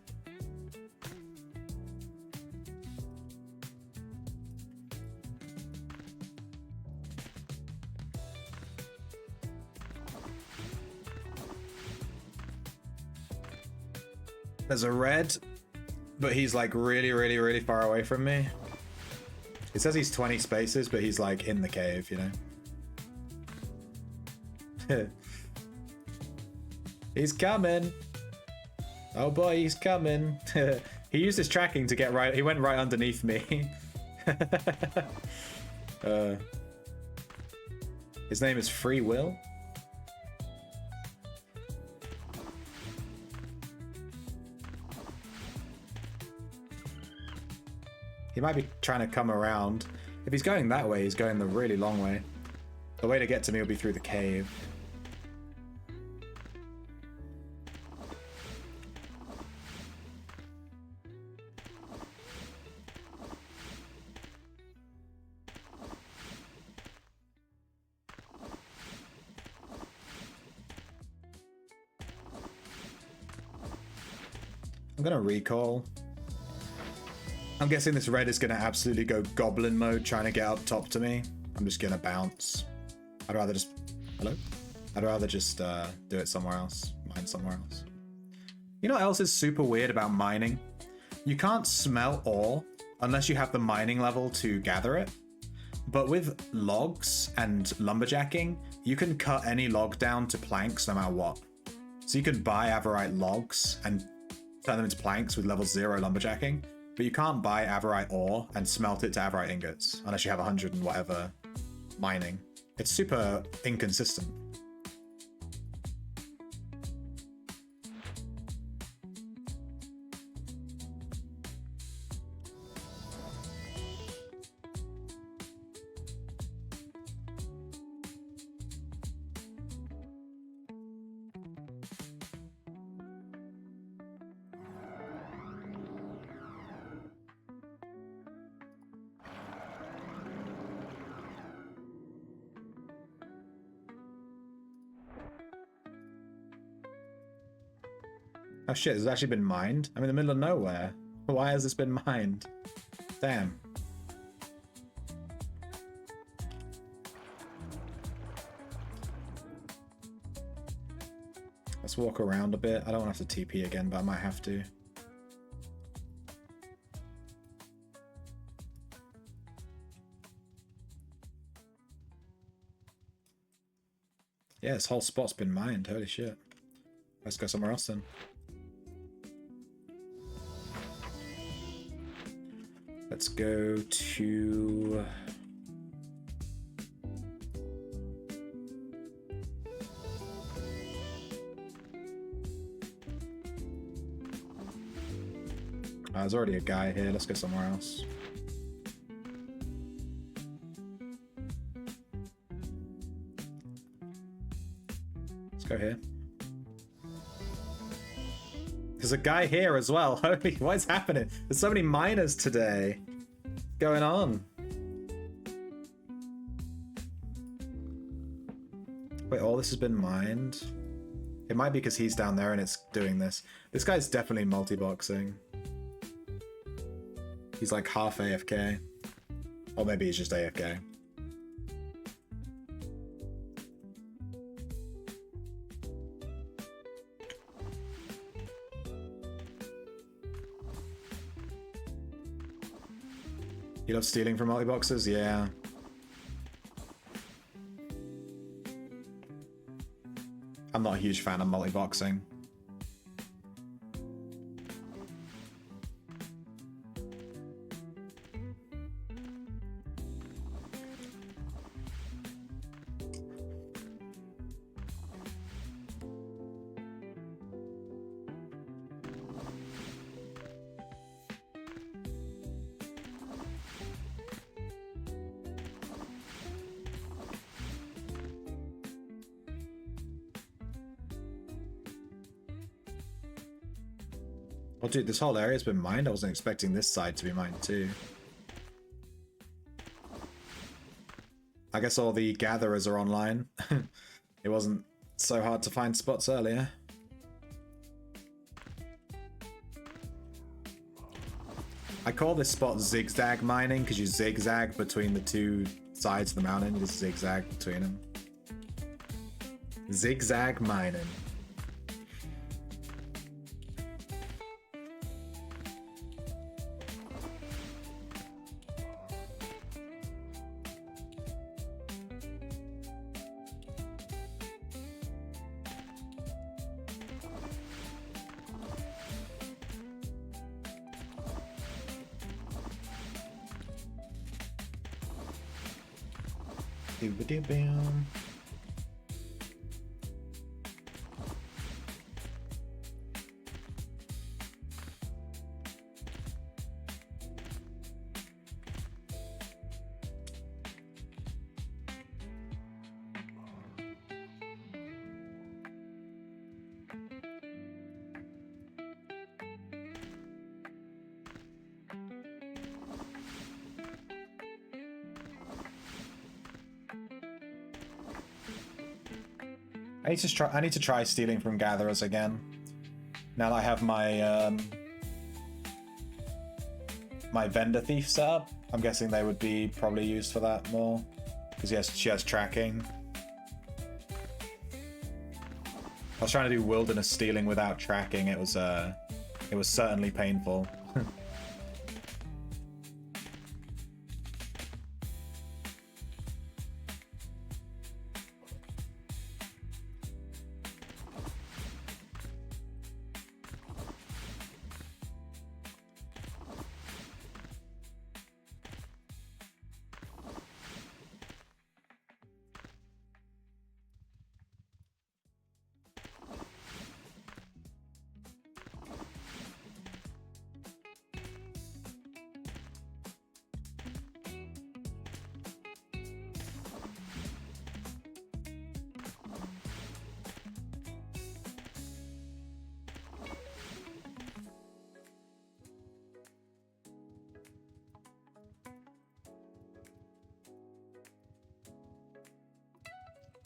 There's a red, but he's like really far away from me. It says he's 20 spaces, but he's like in the cave, you know? He's coming. Oh boy, he's coming. He used his tracking to get right. He went right underneath me. His name is Free Will. He might be trying to come around. If he's going that way, he's going the really long way. The way to get to me will be through the cave. I'm gonna recall. I'm guessing this red is gonna absolutely go goblin mode trying to get up top to me. I'm just gonna bounce. I'd rather just... Hello? I'd rather just do it somewhere else. Mine somewhere else. You know what else is super weird about mining? You can't smelt ore unless you have the mining level to gather it. But with logs and lumberjacking, you can cut any log down to planks no matter what. So you can buy Averite logs and turn them into planks with level 0 lumberjacking, but you can't buy Averite ore and smelt it to Averite ingots unless you have 100 and whatever mining. It's super inconsistent. Oh shit, this has actually been mined? I'm in the middle of nowhere. Why has this been mined? Damn. Let's walk around a bit. I don't want to have to TP again, but I might have to. Yeah, this whole spot's been mined. Holy shit. Let's go somewhere else then. Let's go to... there's already a guy here. Let's go somewhere else. Let's go here. There's a guy here as well. Holy, what is happening? There's so many miners today. What's going on? Wait, all this has been mined? It might be because he's down there and it's doing this. This guy's definitely multi-boxing. He's like half AFK. Or maybe he's just AFK. You love stealing from multi-boxers? Yeah. I'm not a huge fan of multi-boxing. Oh dude, this whole area's been mined. I wasn't expecting this side to be mined too. I guess all the gatherers are online. It wasn't so hard to find spots earlier. I call this spot zigzag mining because you zigzag between the two sides of the mountain. You just zigzag between them. Zigzag mining. Bam. I need to try stealing from gatherers again. Now that I have my my vendor thief setup. I'm guessing they would be probably used for that more. Because yes, she has tracking. I was trying to do wilderness stealing without tracking. It was certainly painful.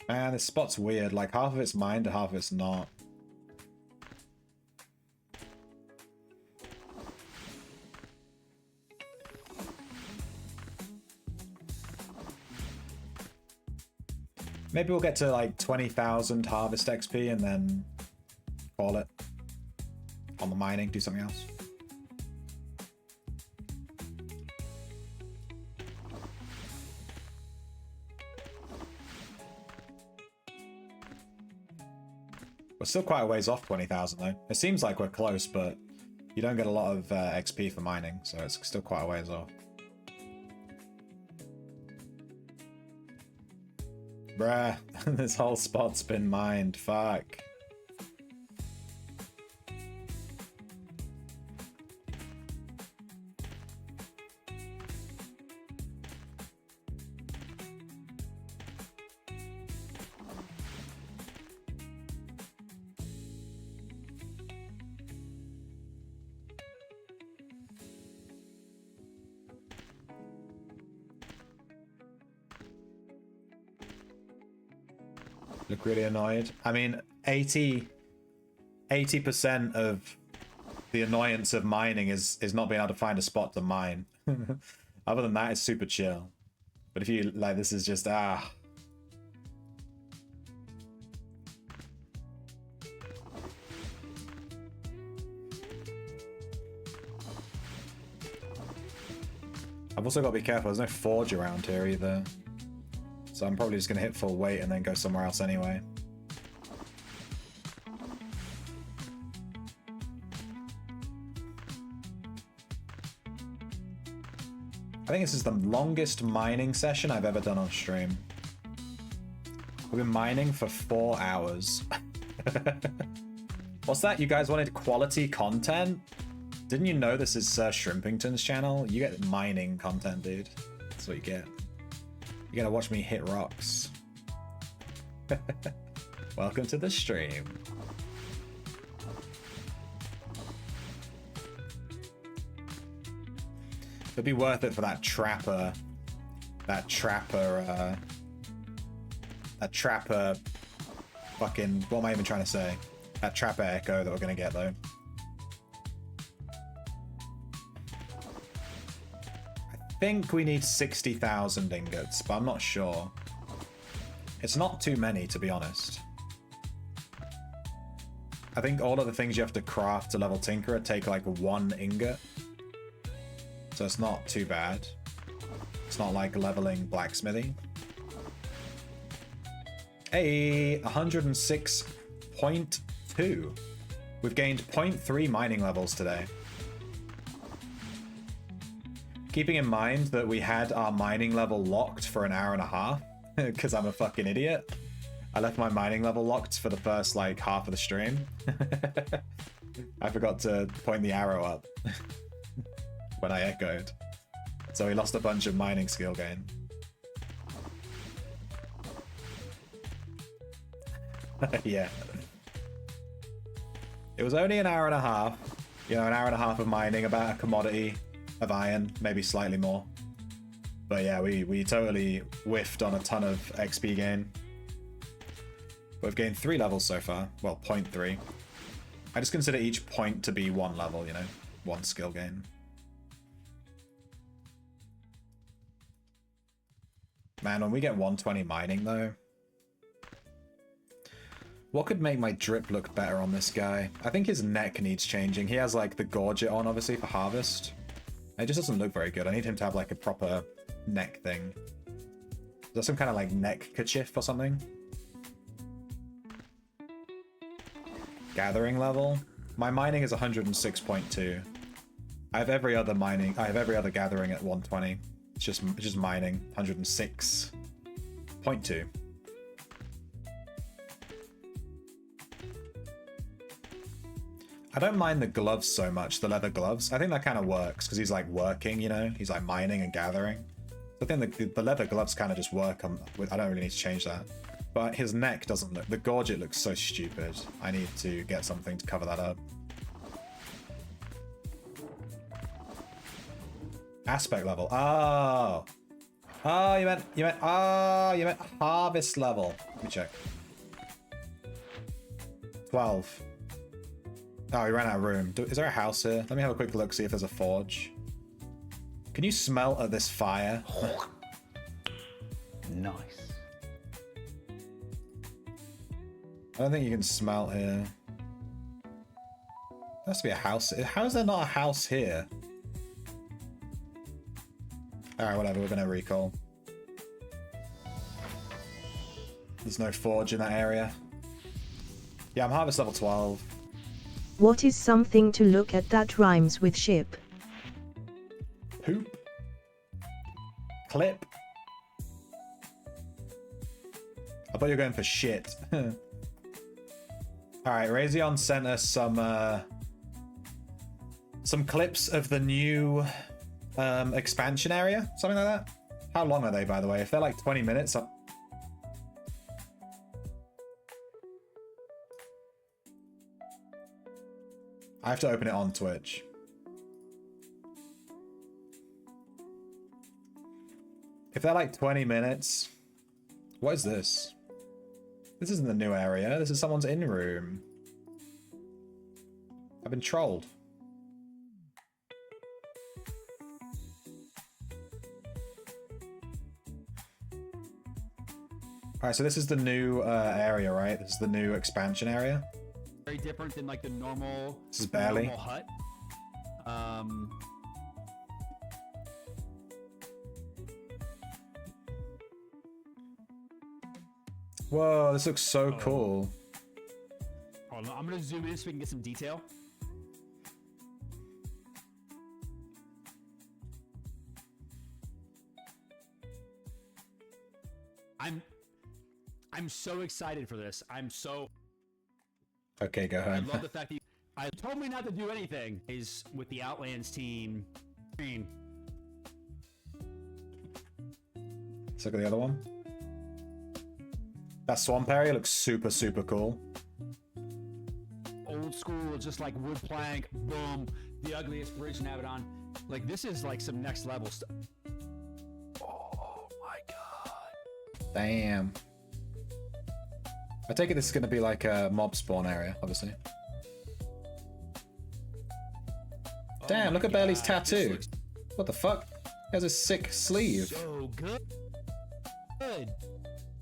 Man, this spot's weird. Like, half of it's mined, half of it's not. Maybe we'll get to, like, 20,000 harvest XP and then call it. On the mining, do something else. We're still quite a ways off 20,000 though. It seems like we're close, but you don't get a lot of XP for mining, so it's still quite a ways off. Bruh, this whole spot's been mined, fuck. Look really annoyed. I mean, 80% of the annoyance of mining is not being able to find a spot to mine. Other than that, it's super chill. But if you, like, this is just, I've also got to be careful, there's no forge around here either. So I'm probably just going to hit full weight and then go somewhere else anyway. I think this is the longest mining session I've ever done on stream. We've been mining for 4 hours. What's that? You guys wanted quality content? Didn't you know this is Sir Shrimpington's channel? You get mining content, dude. That's what you get. You gotta watch me hit rocks. Welcome to the stream. It'd be worth it for that trapper fucking, what am I even trying to say? That trapper echo that we're gonna get though. I think we need 60,000 ingots, but I'm not sure. It's not too many, to be honest. I think all of the things you have to craft to level Tinkerer take like 1 ingot. So it's not too bad. It's not like leveling blacksmithing. Hey, 106.2. We've gained 0.3 mining levels today. Keeping in mind that we had our mining level locked for an hour and a half, because I'm a fucking idiot. I left my mining level locked for the first, like, half of the stream. I forgot to point the arrow up when I echoed. So we lost a bunch of mining skill gain. Yeah. It was only an hour and a half. You know, an hour and a half of mining about a commodity of iron, maybe slightly more. But yeah, we totally whiffed on a ton of XP gain. We've gained 3 levels so far. Well, 0.3. I just consider each point to be 1 level, you know? 1 skill gain. Man, when we get 120 mining though, what could make my drip look better on this guy? I think his neck needs changing. He has like the gorget on obviously for harvest. It just doesn't look very good. I need him to have like a proper neck thing. Is there some kind of like neck kerchief or something? Gathering level? My mining is 106.2. I have every other gathering at 120. It's just mining 106.2. I don't mind the gloves so much, the leather gloves. I think that kind of works because he's like working, you know? He's like mining and gathering. So I think the leather gloves kind of just work on. I don't really need to change that. But his neck doesn't look. The gorget looks so stupid. I need to get something to cover that up. Aspect level. Oh. Oh, you meant harvest level. Let me check. 12. Oh, we ran out of room. Is there a house here? Let me have a quick look, see if there's a forge. Can you smelt at this fire? Nice. I don't think you can smelt here. There has to be a house. How is there not a house here? Alright, whatever, we're gonna recall. There's no forge in that area. Yeah, I'm harvest level 12. What is something to look at that rhymes with ship? Poop. Clip. I thought you were going for shit. Alright, Razion sent us some clips of the new expansion area, something like that. How long are they, by the way? If they're like 20 minutes, I have to open it on Twitch. If they're like 20 minutes, what is this? This isn't the new area. This is someone's in room. I've been trolled. Alright, so this is the new area, right? This is the new expansion area. Very different than like the normal. This is barely. Normal hut. Whoa, this looks so cool. Hold on, I'm gonna zoom in so we can get some detail. I'm so excited for this. I'm so. Okay, go I home. love the fact that I told me not to do anything. Is with the Outlands team. I mean, Let's look at the other one. That swamp area looks super, super cool. old school, just like wood plank, boom, the ugliest bridge in Abaddon. Like this is like some next level stuff. Oh my god. Damn. I take it this is going to be like a mob spawn area, obviously. Damn, look at Bailey's tattoo. What the fuck? He has a sick sleeve. So good. Good.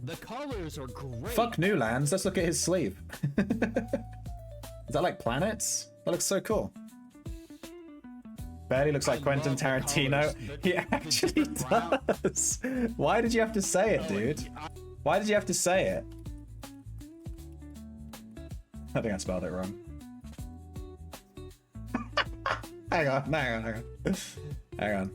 The colors are great. Fuck Newlands, let's look at his sleeve. Is that like planets? That looks so cool. Bailey looks like Quentin Tarantino. He actually does. Why did you have to say it, dude? Why did you have to say it? I think I spelled it wrong. hang on. Hang on.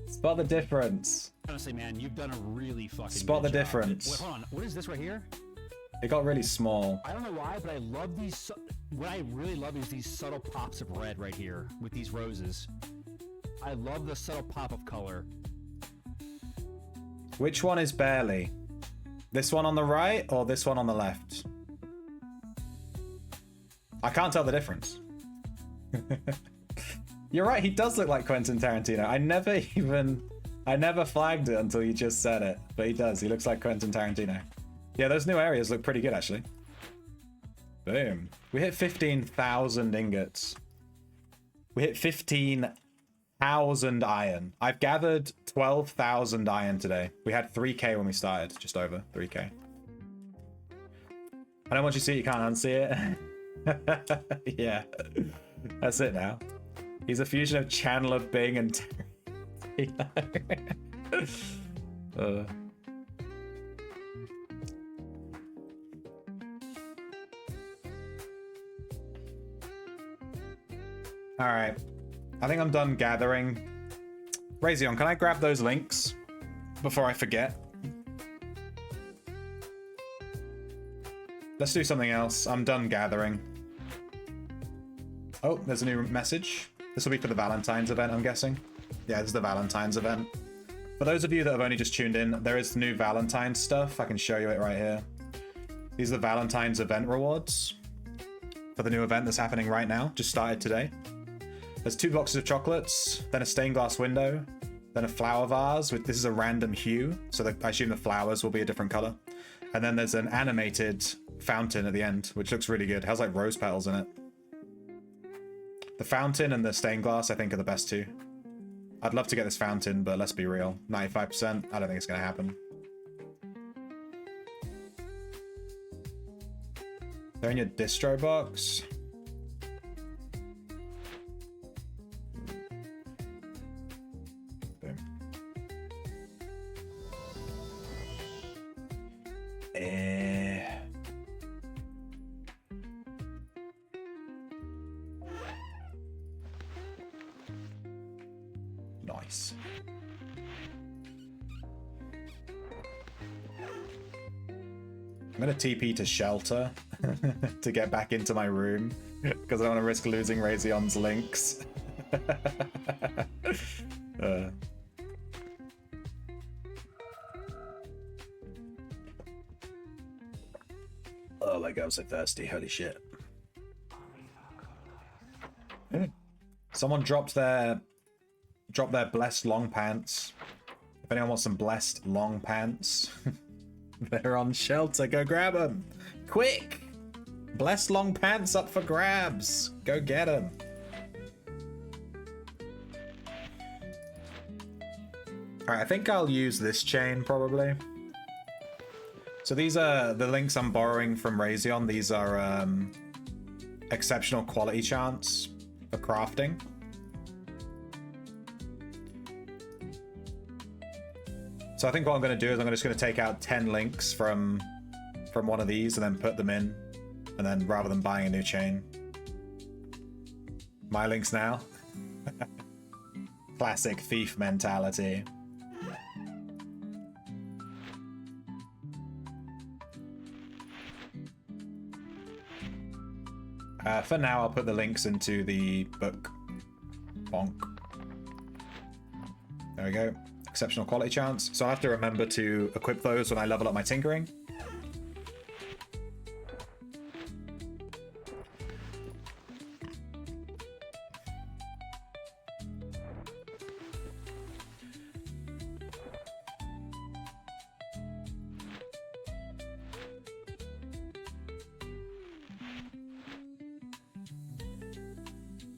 Spot the difference. Honestly, man, you've done a really fucking Spot good the job. difference. Wait, hold on. What is this right here? It got really small. I don't know why, but I love these. What I really love is these subtle pops of red right here with these roses. I love the subtle pop of color. Which one is Barely? This one on the right or this one on the left? I can't tell the difference. You're right, he does look like Quentin Tarantino. I never flagged it until you just said it. But he does, he looks like Quentin Tarantino. Yeah, those new areas look pretty good actually. Boom. We hit 15,000 ingots. We hit 15,000 iron. I've gathered 12,000 iron today. We had 3k when we started, just over 3k. I don't want you to see it, you can't unsee it. Yeah, that's it now. He's a fusion of Chandler, Bing, and Terry. Alright. I think I'm done gathering. Razion, can I grab those links before I forget? Let's do something else. I'm done gathering. Oh, there's a new message. This will be for the Valentine's event, I'm guessing. Yeah, this is the Valentine's event. For those of you that have only just tuned in, there is new Valentine's stuff. I can show you it right here. These are the Valentine's event rewards for the new event that's happening right now. Just started today. There's 2 boxes of chocolates, then a stained glass window, then a flower vase with, this is a random hue, so that I assume the flowers will be a different color. And then there's an animated fountain at the end, which looks really good. It has like rose petals in it. The fountain and the stained glass, I think, are the best two. I'd love to get this fountain, but let's be real. 95%, I don't think it's going to happen. They're in your distro box. Boom. Nice. I'm gonna TP to shelter to get back into my room because I don't want to risk losing Razion's links. Oh my god, I'm so thirsty. Holy shit. Someone dropped their blessed long pants. If anyone wants some blessed long pants, they're on shelter. Go grab them. Quick! Blessed long pants up for grabs. Go get them. Alright, I think I'll use this chain probably. So these are the links I'm borrowing from Razion. These are exceptional quality chants for crafting. So I think what I'm going to do is I'm just going to take out 10 links from one of these and then put them in, and then rather than buying a new chain. My links now. Classic thief mentality. For now, I'll put the links into the book. Bonk. There we go. Exceptional quality chance. So I have to remember to equip those when I level up my tinkering.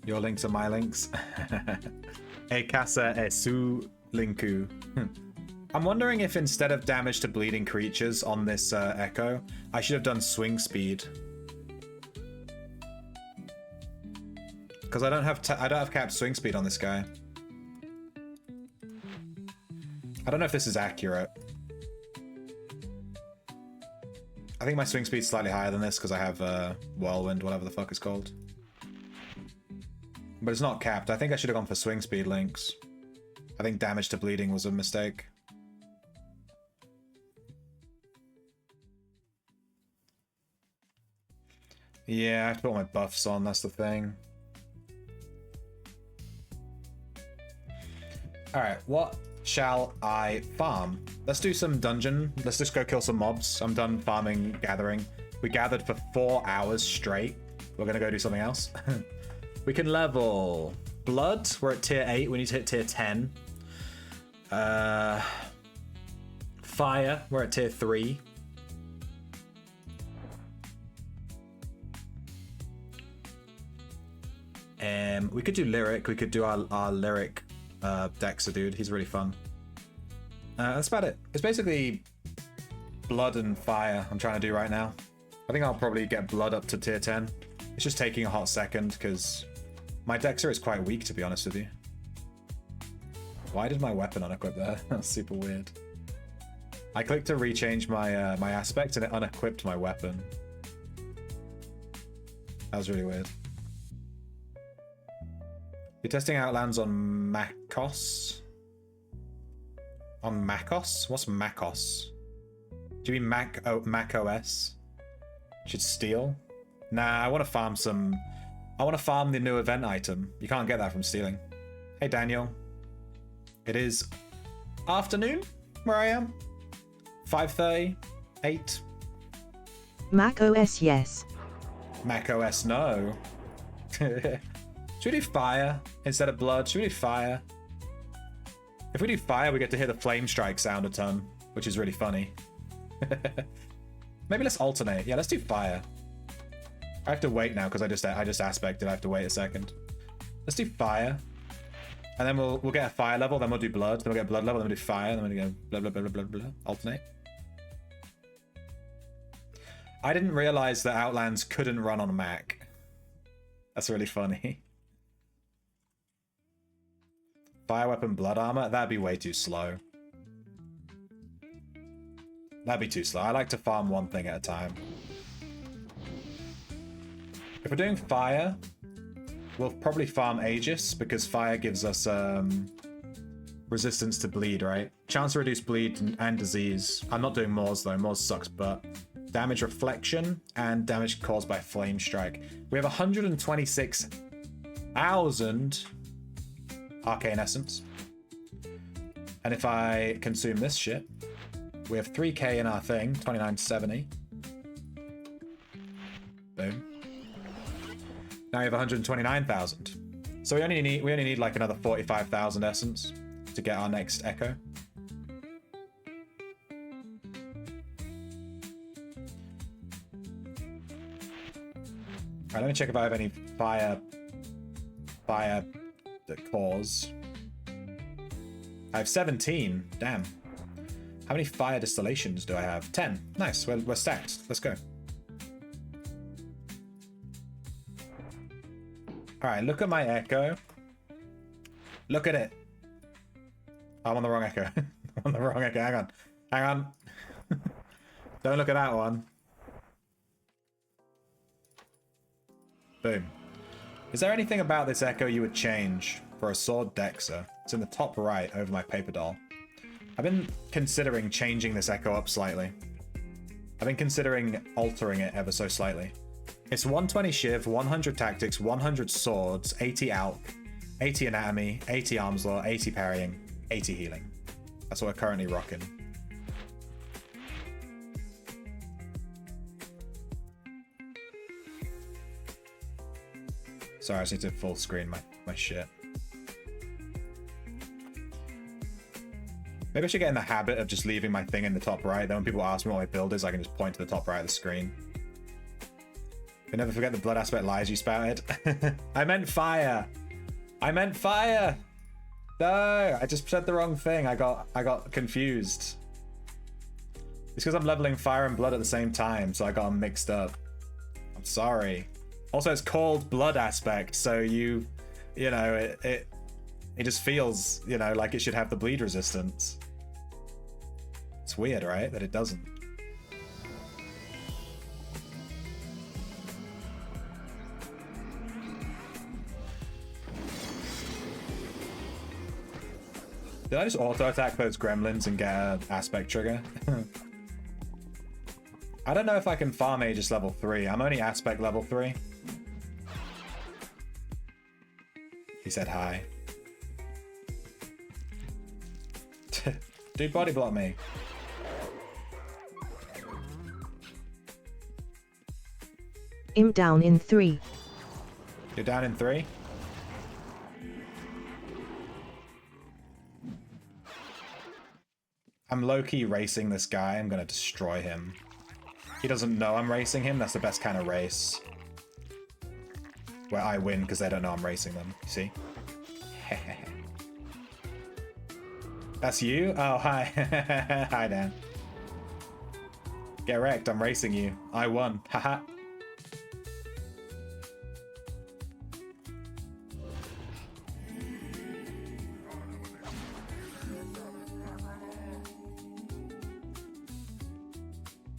Your links are my links. E casa e su linku. I'm wondering if instead of damage to bleeding creatures on this echo, I should have done swing speed. Because I don't have capped swing speed on this guy. I don't know if this is accurate. I think my swing speed's slightly higher than this because I have whirlwind, whatever the fuck it's called. But it's not capped. I think I should have gone for swing speed links. I think damage to bleeding was a mistake. Yeah, I have to put my buffs on, that's the thing. Alright, what shall I farm? Let's do some dungeon. Let's just go kill some mobs. I'm done farming, gathering. We gathered for 4 hours straight. We're gonna go do something else. We can level blood. We're at tier 8. We need to hit tier 10. Fire. We're at tier 3. him. We could do Lyric. We could do our Lyric Dexxer dude. He's really fun. That's about it. It's basically Blood and Fire I'm trying to do right now. I think I'll probably get Blood up to tier 10. It's just taking a hot second because my Dexxer is quite weak, to be honest with you. Why did my weapon unequip there? That's super weird. I clicked to rechange my my aspect and it unequipped my weapon. That was really weird. You're testing Outlands on MacOS? On MacOS? What's MacOS? Do you mean Mac OS? Should steal? Nah, I want to farm some... I want to farm the new event item. You can't get that from stealing. Hey, Daniel. It is afternoon where I am. 5:30, 8. Mac OS, yes. Mac OS, no. Should we do Fire instead of Blood? Should we do Fire? If we do Fire, we get to hear the Flame Strike sound a ton, which is really funny. Maybe let's alternate. Yeah, let's do Fire. I have to wait now because I just aspected. I have to wait a second. Let's do Fire. And then we'll get a Fire level, then we'll do Blood, then we'll get Blood level, then we'll do Fire, then we'll go blah blah blah blah blah blah. Alternate. I didn't realize that Outlands couldn't run on a Mac. That's really funny. Fire weapon, blood armor? That'd be way too slow. That'd be too slow. I like to farm one thing at a time. If we're doing fire, we'll probably farm Aegis because fire gives us resistance to bleed, right? Chance to reduce bleed and disease. I'm not doing Moors though. Moors sucks, but damage reflection and damage caused by flame strike. We have 126,000 arcane essence. And if I consume this shit, we have 3k in our thing, 2970. Boom. Now we have 129,000. So we only need like another 45,000 essence to get our next echo. Alright, let me check if I have any fire cores. I have 17. Damn. How many fire distillations do I have? 10. Nice. We're stacked. Let's go. Alright, look at my echo. Look at it. I'm on the wrong echo. I'm on the wrong echo. Hang on. Hang on. Don't look at that one. Boom. Is there anything about this echo you would change for a sword Dexxer? It's in the top right over my paper doll. I've been considering changing this echo up slightly. I've been considering altering it ever so slightly. It's 120 Shiv, 100 Tactics, 100 Swords, 80 Alp, 80 Anatomy, 80 Arms Law, 80 Parrying, 80 Healing. That's what we're currently rocking. Sorry, I just need to full screen my shit. Maybe I should get in the habit of just leaving my thing in the top right. Then when people ask me what my build is, I can just point to the top right of the screen. But never forget the blood aspect lies you spouted. I meant fire. I meant fire. No, I just said the wrong thing. I got confused. It's because I'm leveling fire and blood at the same time, so I got them mixed up. I'm sorry. Also, it's called blood aspect, so you know, it just feels, you know, like it should have the bleed resistance. It's weird, right? That it doesn't. Did I just auto-attack those gremlins and get an aspect trigger? I don't know if I can farm Aegis level 3. I'm only aspect level 3. He said hi. Dude, body block me. I'm down in 3. You're down in 3? I'm low-key racing this guy. I'm gonna destroy him. He doesn't know I'm racing him. That's the best kind of race. where I win because they don't know I'm racing them. You see? That's you? Oh, hi. Hi, Dan. Get wrecked, I'm racing you. I won. Haha.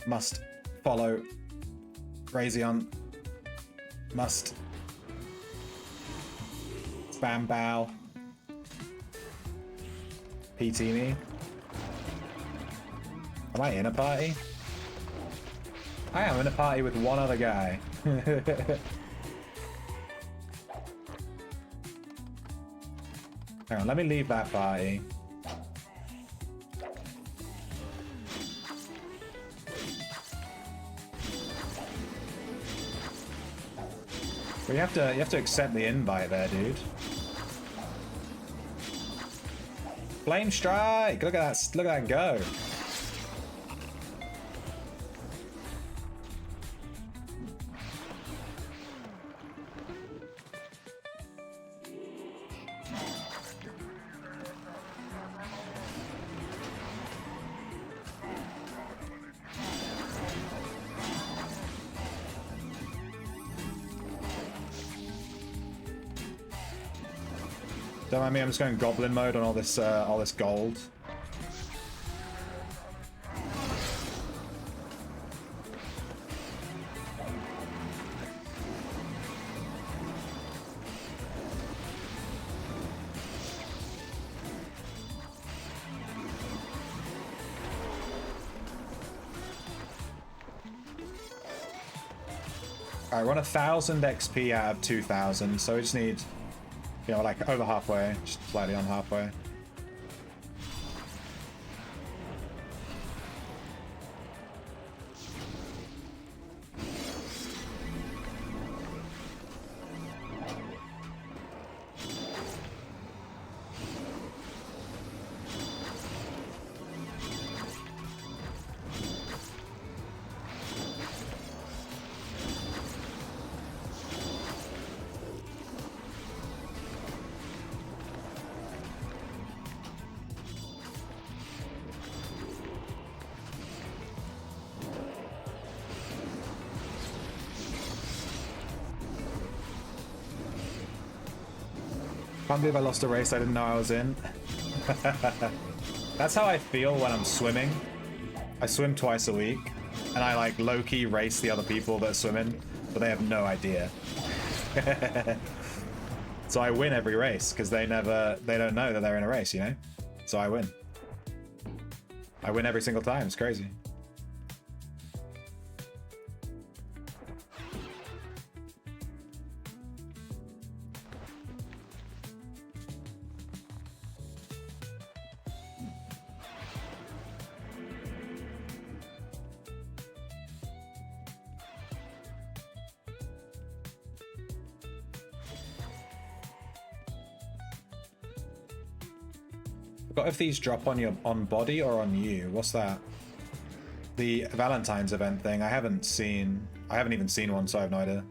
Must follow Razion. Must spam bow. PT me. Am I in a party? I am in a party with one other guy. Hang on, let me leave that party. Well, you have to accept the invite there, dude. Flame strike! Look at that! Look at that go! Don't mind me, I'm just going goblin mode on all this gold. Alright, we're on 1,000 XP out of 2,000, so we just need, you know, like over halfway, just slightly on halfway. Can't believe I lost a race I didn't know I was in. That's how I feel when I'm swimming. I swim twice a week, and I like low-key race the other people that swim in, but they have no idea. So I win every race because they don't know that they're in a race, you know? So I win. I win every single time. It's crazy. Forgot if these drop on your body or on you. What's that? The Valentine's event thing. I haven't even seen one, so I have no idea.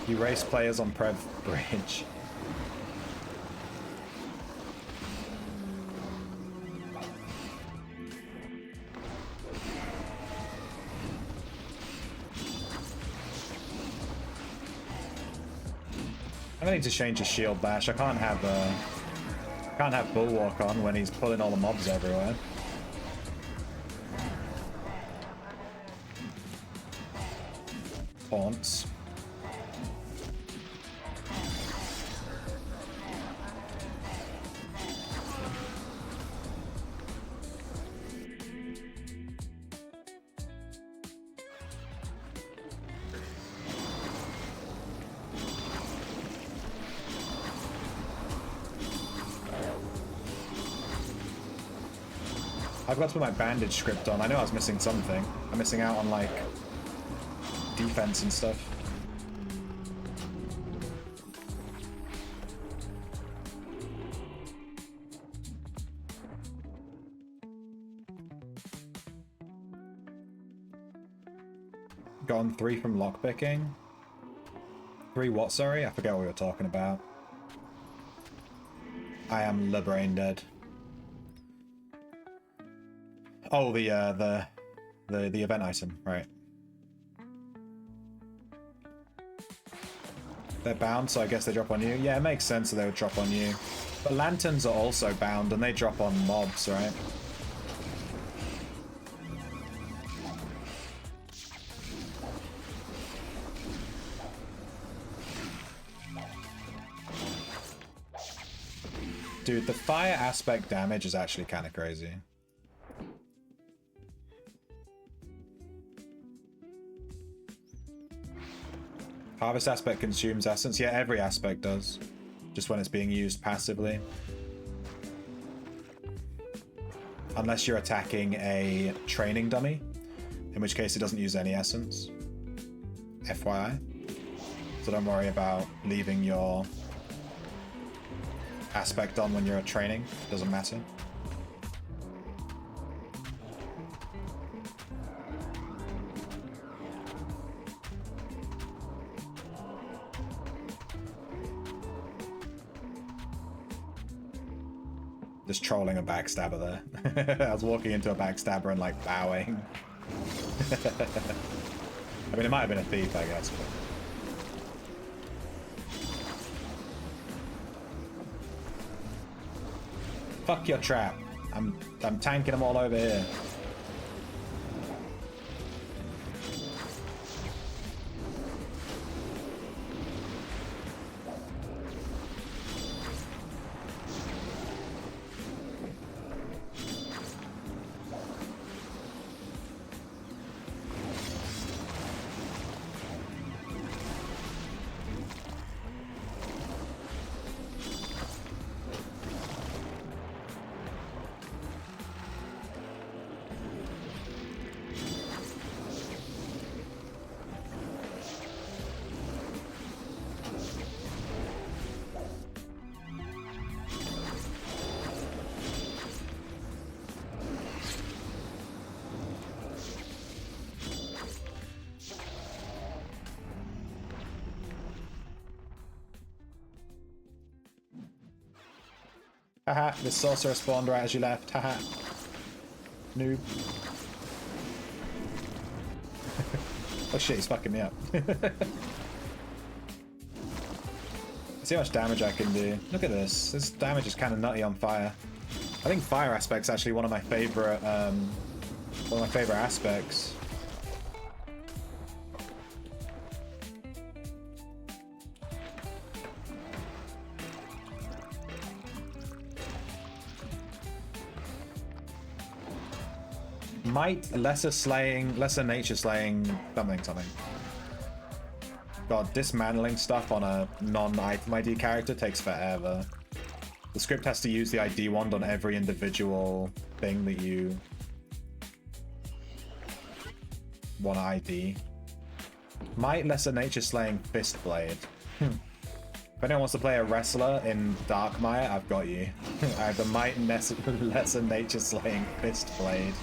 You race players on Prev Bridge. I need to change his shield bash. I can't have bulwark on when he's pulling all the mobs everywhere. Taunts. I've got to put my bandage script on. I know I was missing something. I'm missing out on, like, defense and stuff. Gotten 3 from lockpicking. 3 what, sorry? I forget what we were talking about. I am the brain dead. Oh, the event item, right. They're bound, so I guess they drop on you. Yeah, it makes sense that they would drop on you. But lanterns are also bound, and they drop on mobs, right? Dude, the fire aspect damage is actually kind of crazy. Harvest aspect consumes essence. Yeah, every aspect does. Just when it's being used passively. Unless you're attacking a training dummy, in which case it doesn't use any essence. FYI. So don't worry about leaving your aspect on when you're training. Doesn't matter. Just trolling a backstabber there. I was walking into a backstabber and like bowing. I mean, it might have been a thief, I guess. But... Fuck your trap. I'm tanking them all over here. Haha, this sorcerer spawned right as you left. Haha. Noob. Oh shit, he's fucking me up. See how much damage I can do. Look at this. This damage is kind of nutty on fire. I think fire aspect's actually one of my favorite aspects. Might, lesser slaying, lesser nature slaying, something. God, dismantling stuff on a non-item ID character takes forever. The script has to use the ID wand on every individual thing that you want to ID. Might, lesser nature slaying, fist blade. If anyone wants to play a wrestler in Darkmire, I've got you. I have the might, lesser nature slaying, fist blade.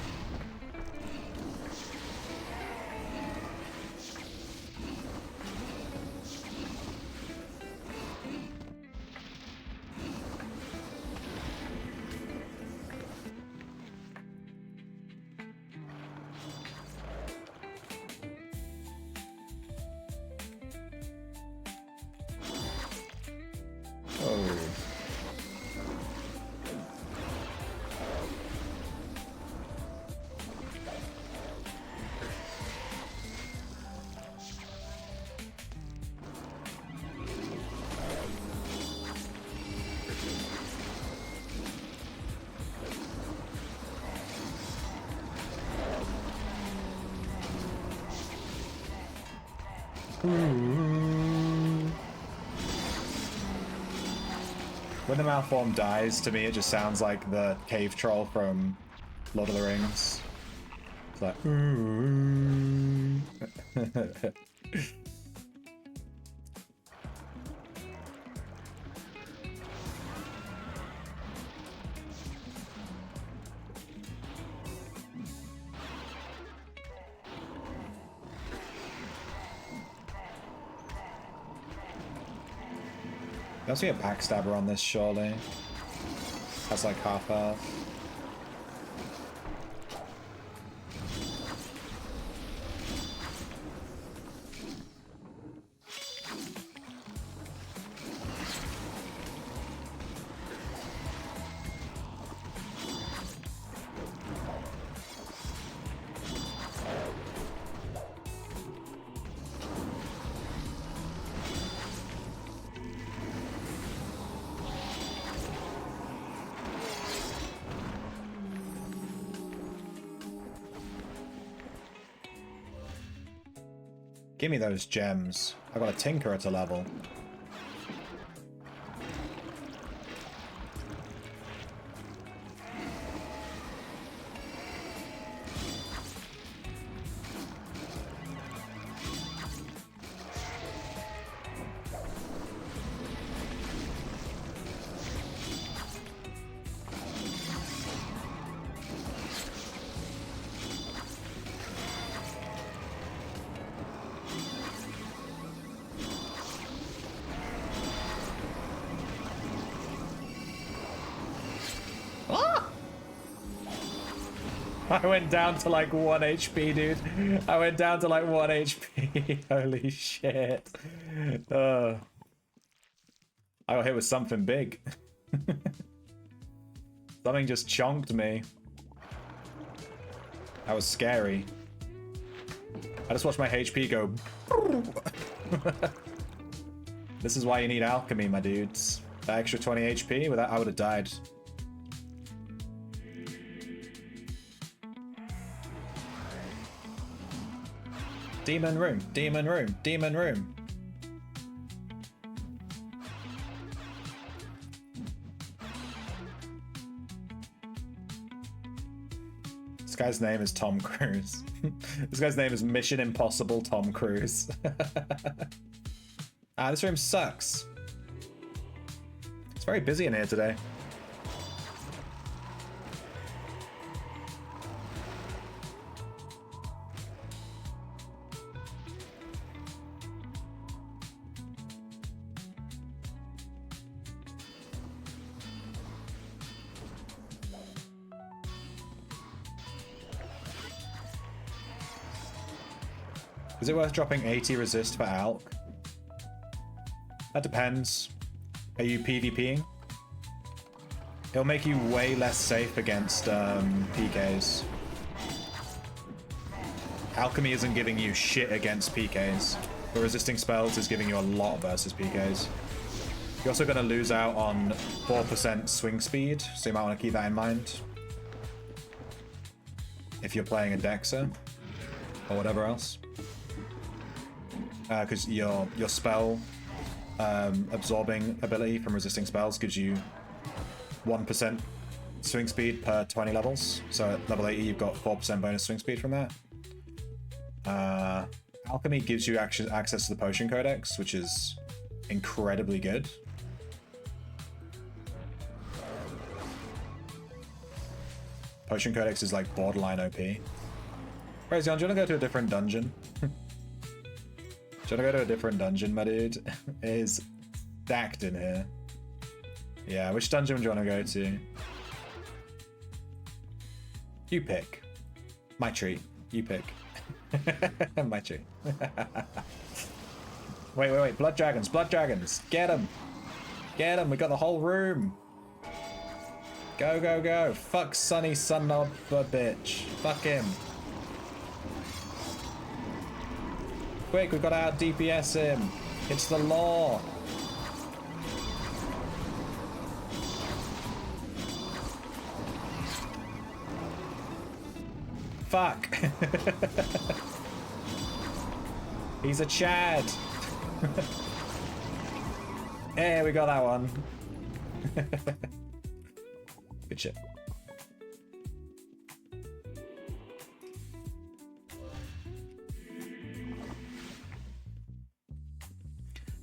When the malform dies, to me it just sounds like the cave troll from Lord of the Rings. It's like... There must be a backstabber on this, surely. That's like half health. Give me those gems. I got a tinker at a level. I went down to like 1 HP, dude. I went down to like 1 HP. Holy shit. I got hit with something big. Something just chonked me. That was scary. I just watched my HP go. This is why you need alchemy, my dudes. That extra 20 HP, without I would have died. Demon room, demon room, demon room. This guy's name is Tom Cruise. This guy's name is Mission Impossible Tom Cruise. This room sucks. It's very busy in here today. Is it worth dropping 80 resist for Alk? That depends. Are you PvPing? It'll make you way less safe against PKs. Alchemy isn't giving you shit against PKs, but resisting spells is giving you a lot versus PKs. You're also going to lose out on 4% swing speed, so you might want to keep that in mind. If you're playing a Dexxer, or whatever else. Because your spell absorbing ability from resisting spells gives you 1% swing speed per 20 levels. So at level 80 you've got 4% bonus swing speed from that. Alchemy gives you access to the Potion Codex, which is incredibly good. Potion Codex is like borderline OP. Razion, do you want to go to a different dungeon? Do you want to go to a different dungeon, my dude? It is stacked in here. Yeah, which dungeon do you want to go to? You pick. My treat. You pick. My treat. Wait. Blood dragons. Blood dragons. Get them. Get them. We got the whole room. Go, go, go. Fuck Sonny, son of a bitch. Fuck him. Quick, we've got to out DPS him. It's the law. Fuck. He's a Chad. Hey, we got that one. Good shit.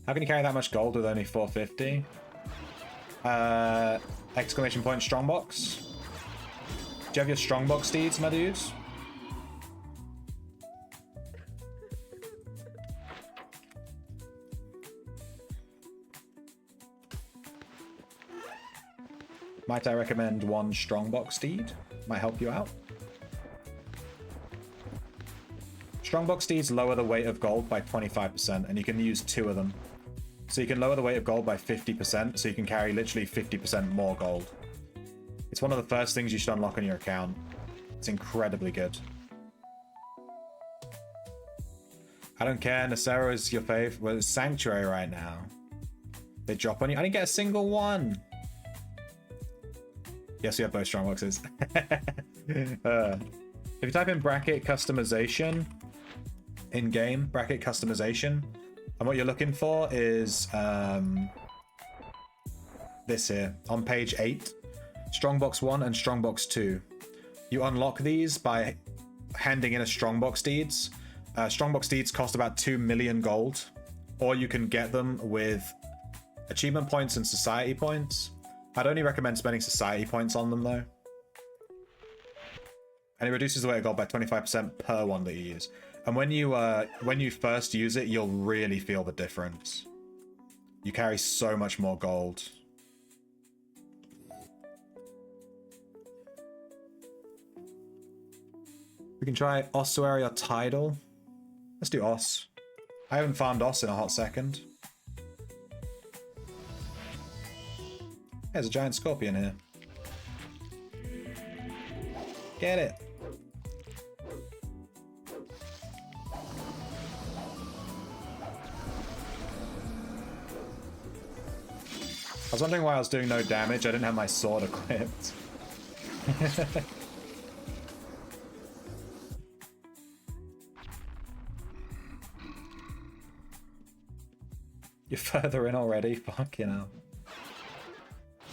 How can you carry that much gold with only 450? Exclamation point strongbox. Do you have your strongbox deeds, my dudes? Might I recommend one Strongbox steed? Might help you out. Strongbox steeds lower the weight of gold by 25%, and you can use 2 of them. So you can lower the weight of gold by 50%, so you can carry literally 50% more gold. It's one of the first things you should unlock on your account. It's incredibly good. I don't care, Nacero is your fave. Well, it's Sanctuary right now. They drop on you. I didn't get a single one. Yes, we have both Strongboxes. If you type in bracket customization in game, bracket customization, and what you're looking for is this here on page 8, Strongbox 1 and Strongbox 2. You unlock these by handing in a Strongbox deeds. Strongbox deeds cost about 2 million gold, or you can get them with achievement points and society points. I'd only recommend spending society points on them though. And it reduces the weight of gold by 25% per one that you use. And when you first use it, you'll really feel the difference. You carry so much more gold. We can try Ossuary or Tidal. Let's do Os. I haven't farmed Os in a hot second. There's a giant scorpion here. Get it. I was wondering why I was doing no damage. I didn't have my sword equipped. You're further in already? Fucking hell.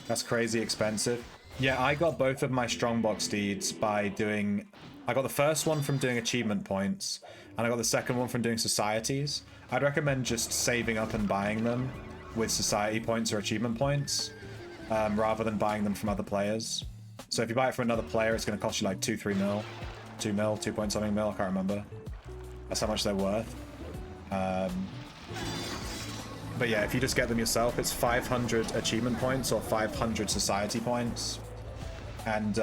That's crazy expensive. Yeah, I got both of my Strongbox deeds by doing... I got the first one from doing achievement points, and I got the second one from doing societies. I'd recommend just saving up and buying them with society points or achievement points, rather than buying them from other players. So if you buy it from another player, it's going to cost you like 2-3 mil. 2 mil, 2 point something mil, I can't remember. That's how much they're worth. But yeah, if you just get them yourself, it's 500 achievement points or 500 society points. And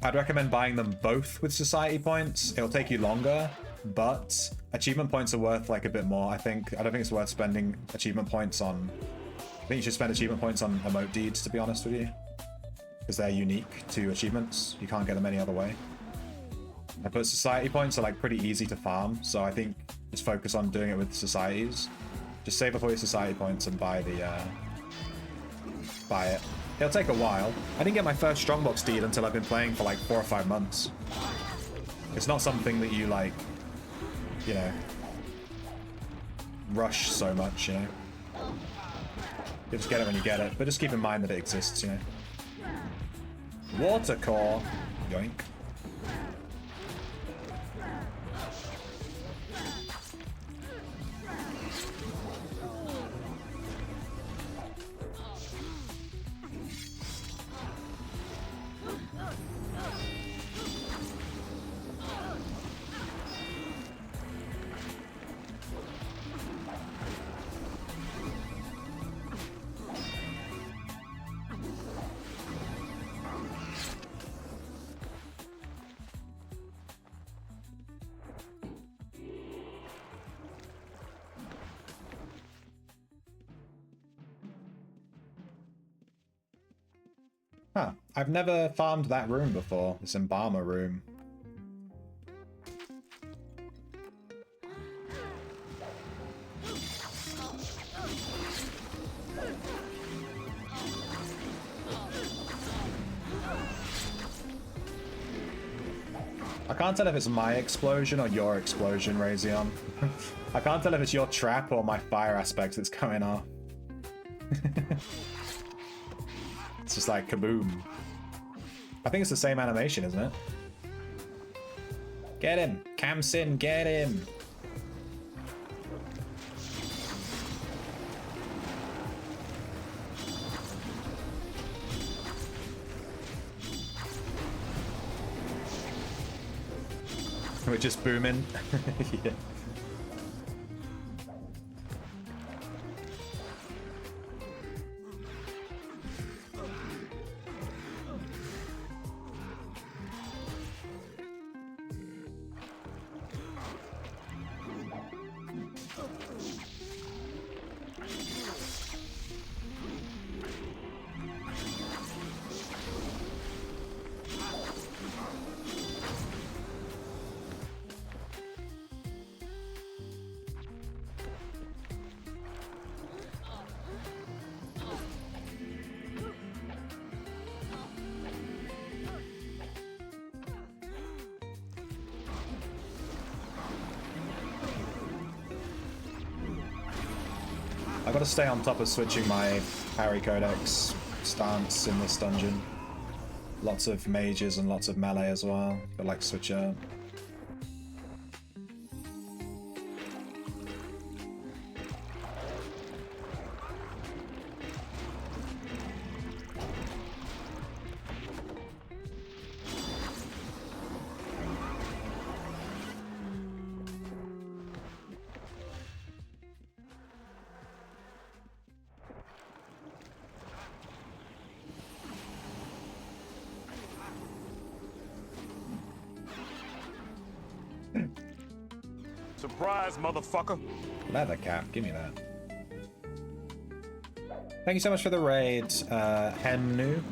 I'd recommend buying them both with society points. It'll take you longer, but achievement points are worth like a bit more, I think. I don't think it's worth spending achievement points on... I think you should spend achievement points on emote deeds, to be honest with you. Because they're unique to achievements. You can't get them any other way. But society points are like pretty easy to farm, so I think just focus on doing it with societies. Just save up all your society points and buy the buy it. It'll take a while. I didn't get my first Strongbox deed until I've been playing for like 4 or 5 months. It's not something that you like, you know, rush so much, you know. You just get it when you get it, but just keep in mind that it exists, you know. Water core, yoink. Huh. I've never farmed that room before, this Embalmer room. I can't tell if it's my explosion or your explosion, Razion. I can't tell if it's your trap or my fire aspect that's going off. It's just like kaboom. I think it's the same animation, isn't it? Get him! Kamsin, get him! We're just booming. Yeah. I've got to stay on top of switching my parry codex stance in this dungeon. Lots of mages and lots of melee as well. Got like switch out. Surprise, motherfucker. Leather cap, give me that. Thank you so much for the raid, Hennu.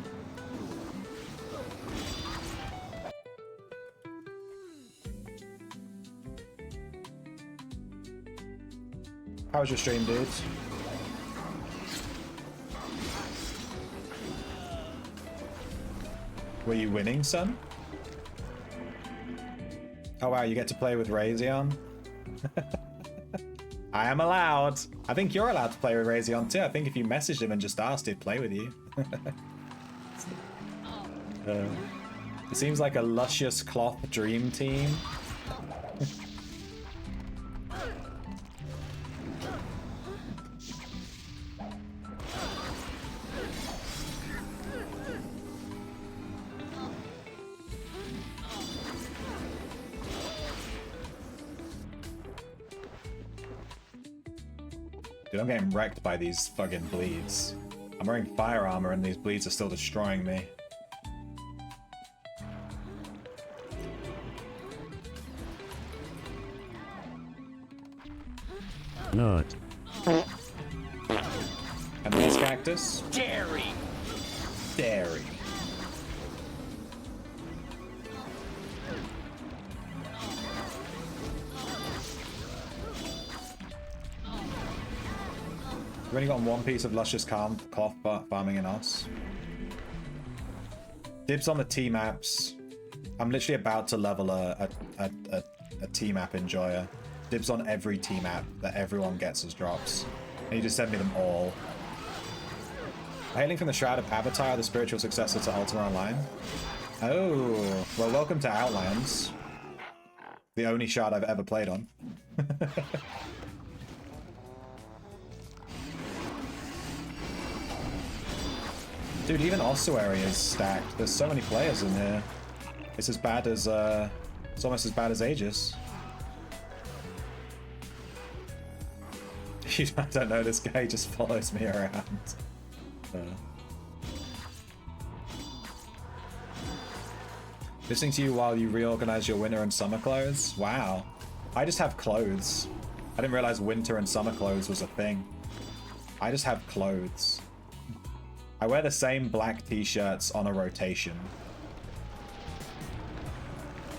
How was your stream, dudes? Were you winning, son? Oh wow, you get to play with Razion? I am allowed. I think you're allowed to play with Razion too. I think if you messaged him and just asked, he'd play with you. It seems like a luscious cloth dream team. Dude, I'm getting wrecked by these fucking bleeds. I'm wearing fire armor and these bleeds are still destroying me. Not. And this cactus? Dairy. Dairy. We've only got one piece of luscious cloth farming in us. Dibs on the T-maps. I'm literally about to level a T-map enjoyer. Dibs on every T-map that everyone gets as drops. And you just send me them all. Hailing from the Shroud of Pavatar, the spiritual successor to Ultima Online. Oh, well, welcome to Outlands. The only shard I've ever played on. Dude, even Ossuary is stacked. There's so many players in here. It's as bad as, it's almost as bad as Aegis. I don't know, this guy just follows me around. Listening to you while you reorganize your winter and summer clothes? Wow. I just have clothes. I didn't realize winter and summer clothes was a thing. I just have clothes. I wear the same black t-shirts on a rotation.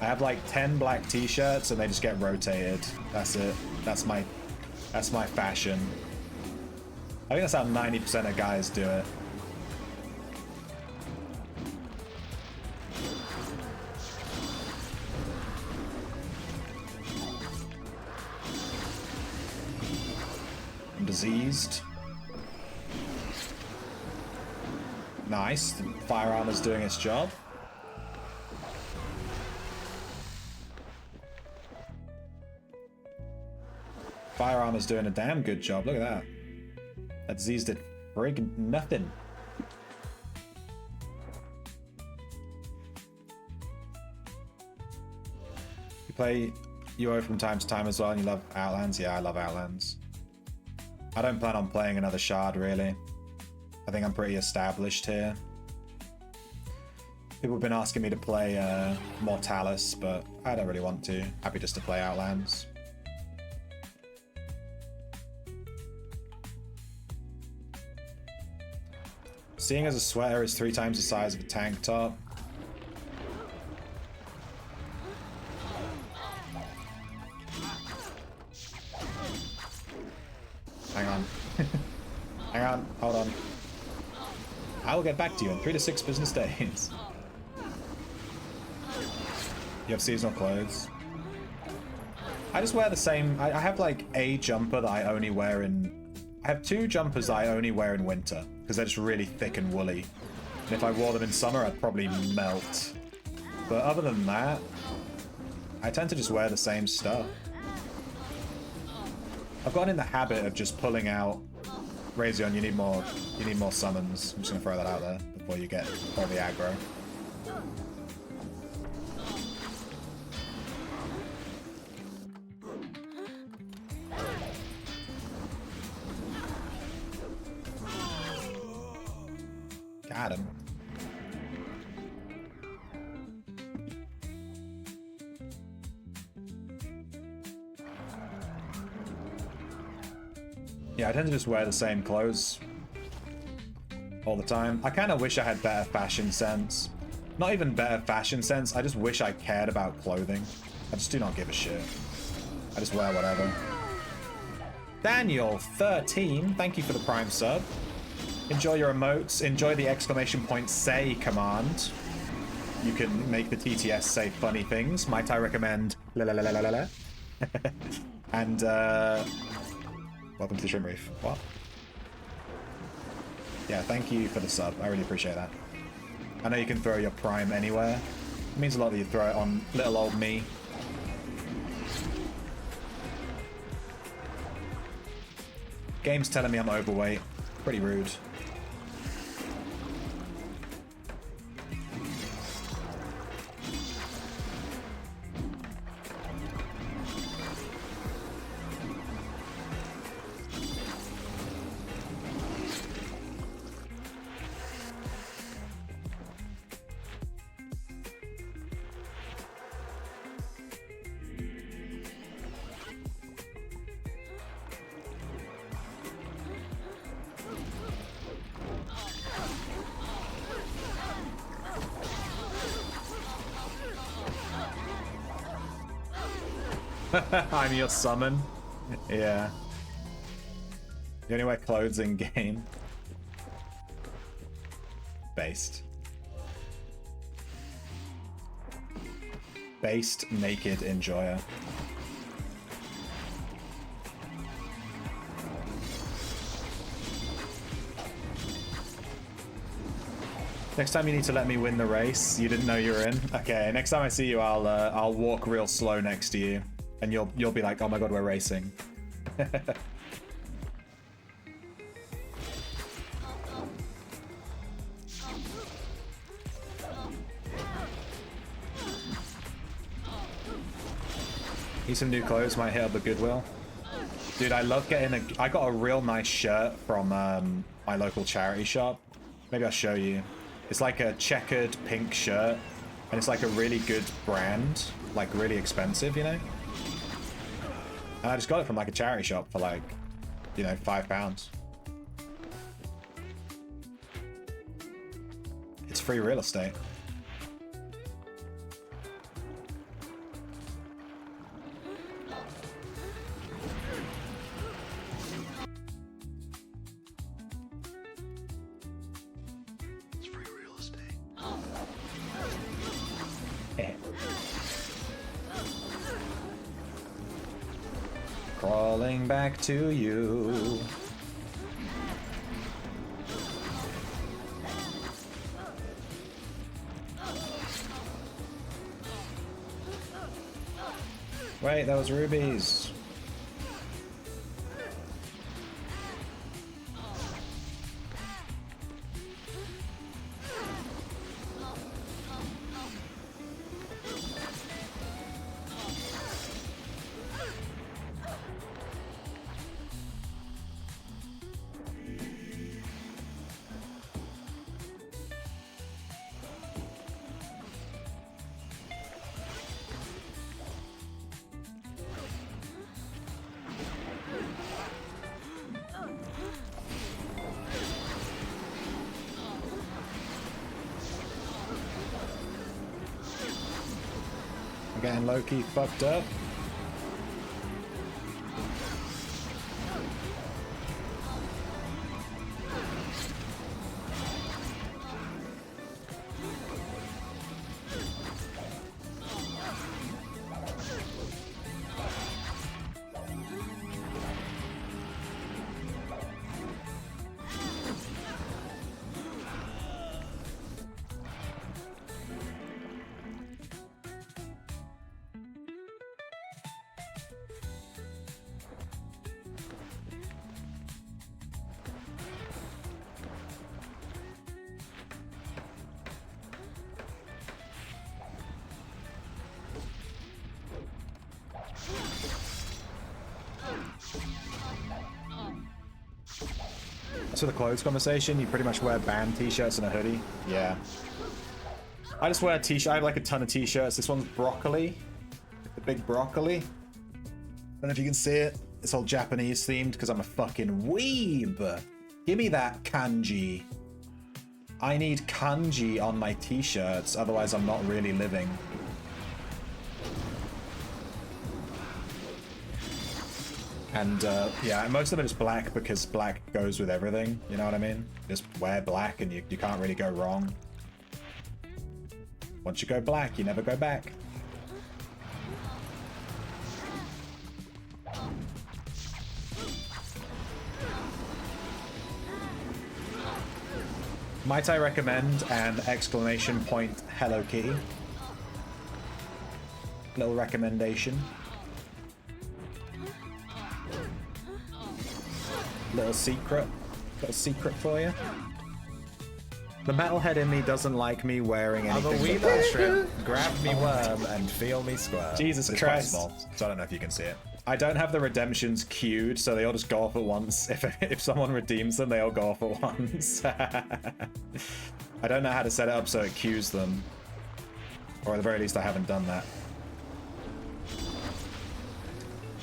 I have like 10 black t-shirts and they just get rotated. That's it. That's my fashion. I think that's how 90% of guys do it. I'm diseased. Nice. The fire armor's doing its job. Fire armor's doing a damn good job. Look at that. That disease did friggin' nothing. You play UO from time to time as well and you love Outlands? Yeah, I love Outlands. I don't plan on playing another shard, really. I think I'm pretty established here. People have been asking me to play Mortalis, but I don't really want to. Happy just to play Outlands. Seeing as a sweater is 3 times the size of a tank top. Hang on. Hang on, hold on. I will get back to you in 3 to 6 business days. You have seasonal clothes. I just wear the same. I have like a jumper that I only wear in I have 2 jumpers that I only wear in winter because they're just really thick and woolly. And if I wore them in summer, I'd probably melt. But other than that, I tend to just wear the same stuff. I've gotten in the habit of just pulling out. Razion, you need more summons. I'm just gonna throw that out there before you get all the aggro. Got him. Yeah, I tend to just wear the same clothes all the time. I kind of wish I had better fashion sense. Not even better fashion sense, I just wish I cared about clothing. I just do not give a shit. I just wear whatever. Daniel, 13, thank you for the Prime sub. Enjoy your emotes. Enjoy the exclamation point say command. You can make the TTS say funny things. Might I recommend la la la la la la? And welcome to the Shrimp Reef. What? Yeah, thank you for the sub. I really appreciate that. I know you can throw your Prime anywhere. It means a lot that you throw it on little old me. Game's telling me I'm overweight. Pretty rude. I'm your summon. Yeah. You only wear clothes in game. Based. Based naked enjoyer. Next time you need to let me win the race. You didn't know you were in. Okay, next time I see you, I'll walk real slow next to you, and you'll be like, oh my god, we're racing. Need some new clothes, might hit up a Goodwill. Dude, I love getting I got a real nice shirt from my local charity shop. Maybe I'll show you. It's like a checkered pink shirt, and it's like a really good brand, like really expensive, you know? And I just got it from like a charity shop for like, you know, £5. It's free real estate. Crawling back to you. Wait, that was rubies. I'm getting low-key fucked up. to the clothes conversation, you pretty much wear band t-shirts and a hoodie. Yeah. I just wear a t-shirt. I have like a ton of t-shirts. This one's broccoli. The big broccoli. Don't know if you can see it. It's all Japanese themed because I'm a fucking weeb. Give me that kanji. I need kanji on my t-shirts, otherwise I'm not really living. And yeah, most of them are just black because black goes with everything, you know what I mean? Just wear black and you can't really go wrong. Once you go black, you never go back. Might I recommend an exclamation point Hello Kitty? Little recommendation. Little secret for you. The metalhead in me doesn't like me wearing anything. I'm a wee little shrimp. Grab me worm and feel me squirm. Jesus Christ. Small, so I don't know if you can see it. I don't have the redemptions queued, so they all just go off at once. If someone redeems them, they all go off at once. I don't know how to set it up so it queues them. Or at the very least, I haven't done that.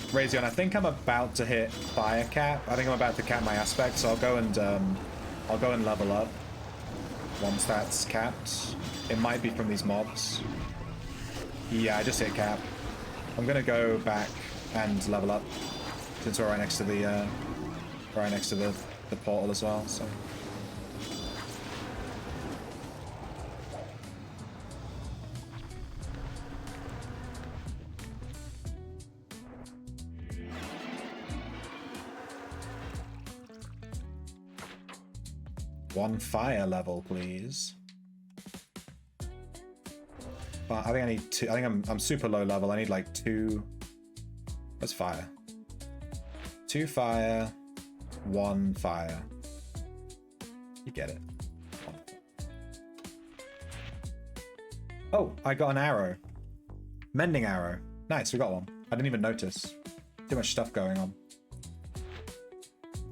Razion, I think I'm about to hit fire cap. I think I'm about to cap my aspect, so I'll go and level up once that's capped. It might be from these mobs. Yeah, I just hit cap. I'm gonna go back and level up since we're right next to the portal as well. So. One fire level, please. But I think I need two. I think I'm super low level. I need like two. What's fire? 2 fire, 1 fire. You get it. Oh, I got an arrow. Mending arrow. Nice, we got one. I didn't even notice. Too much stuff going on.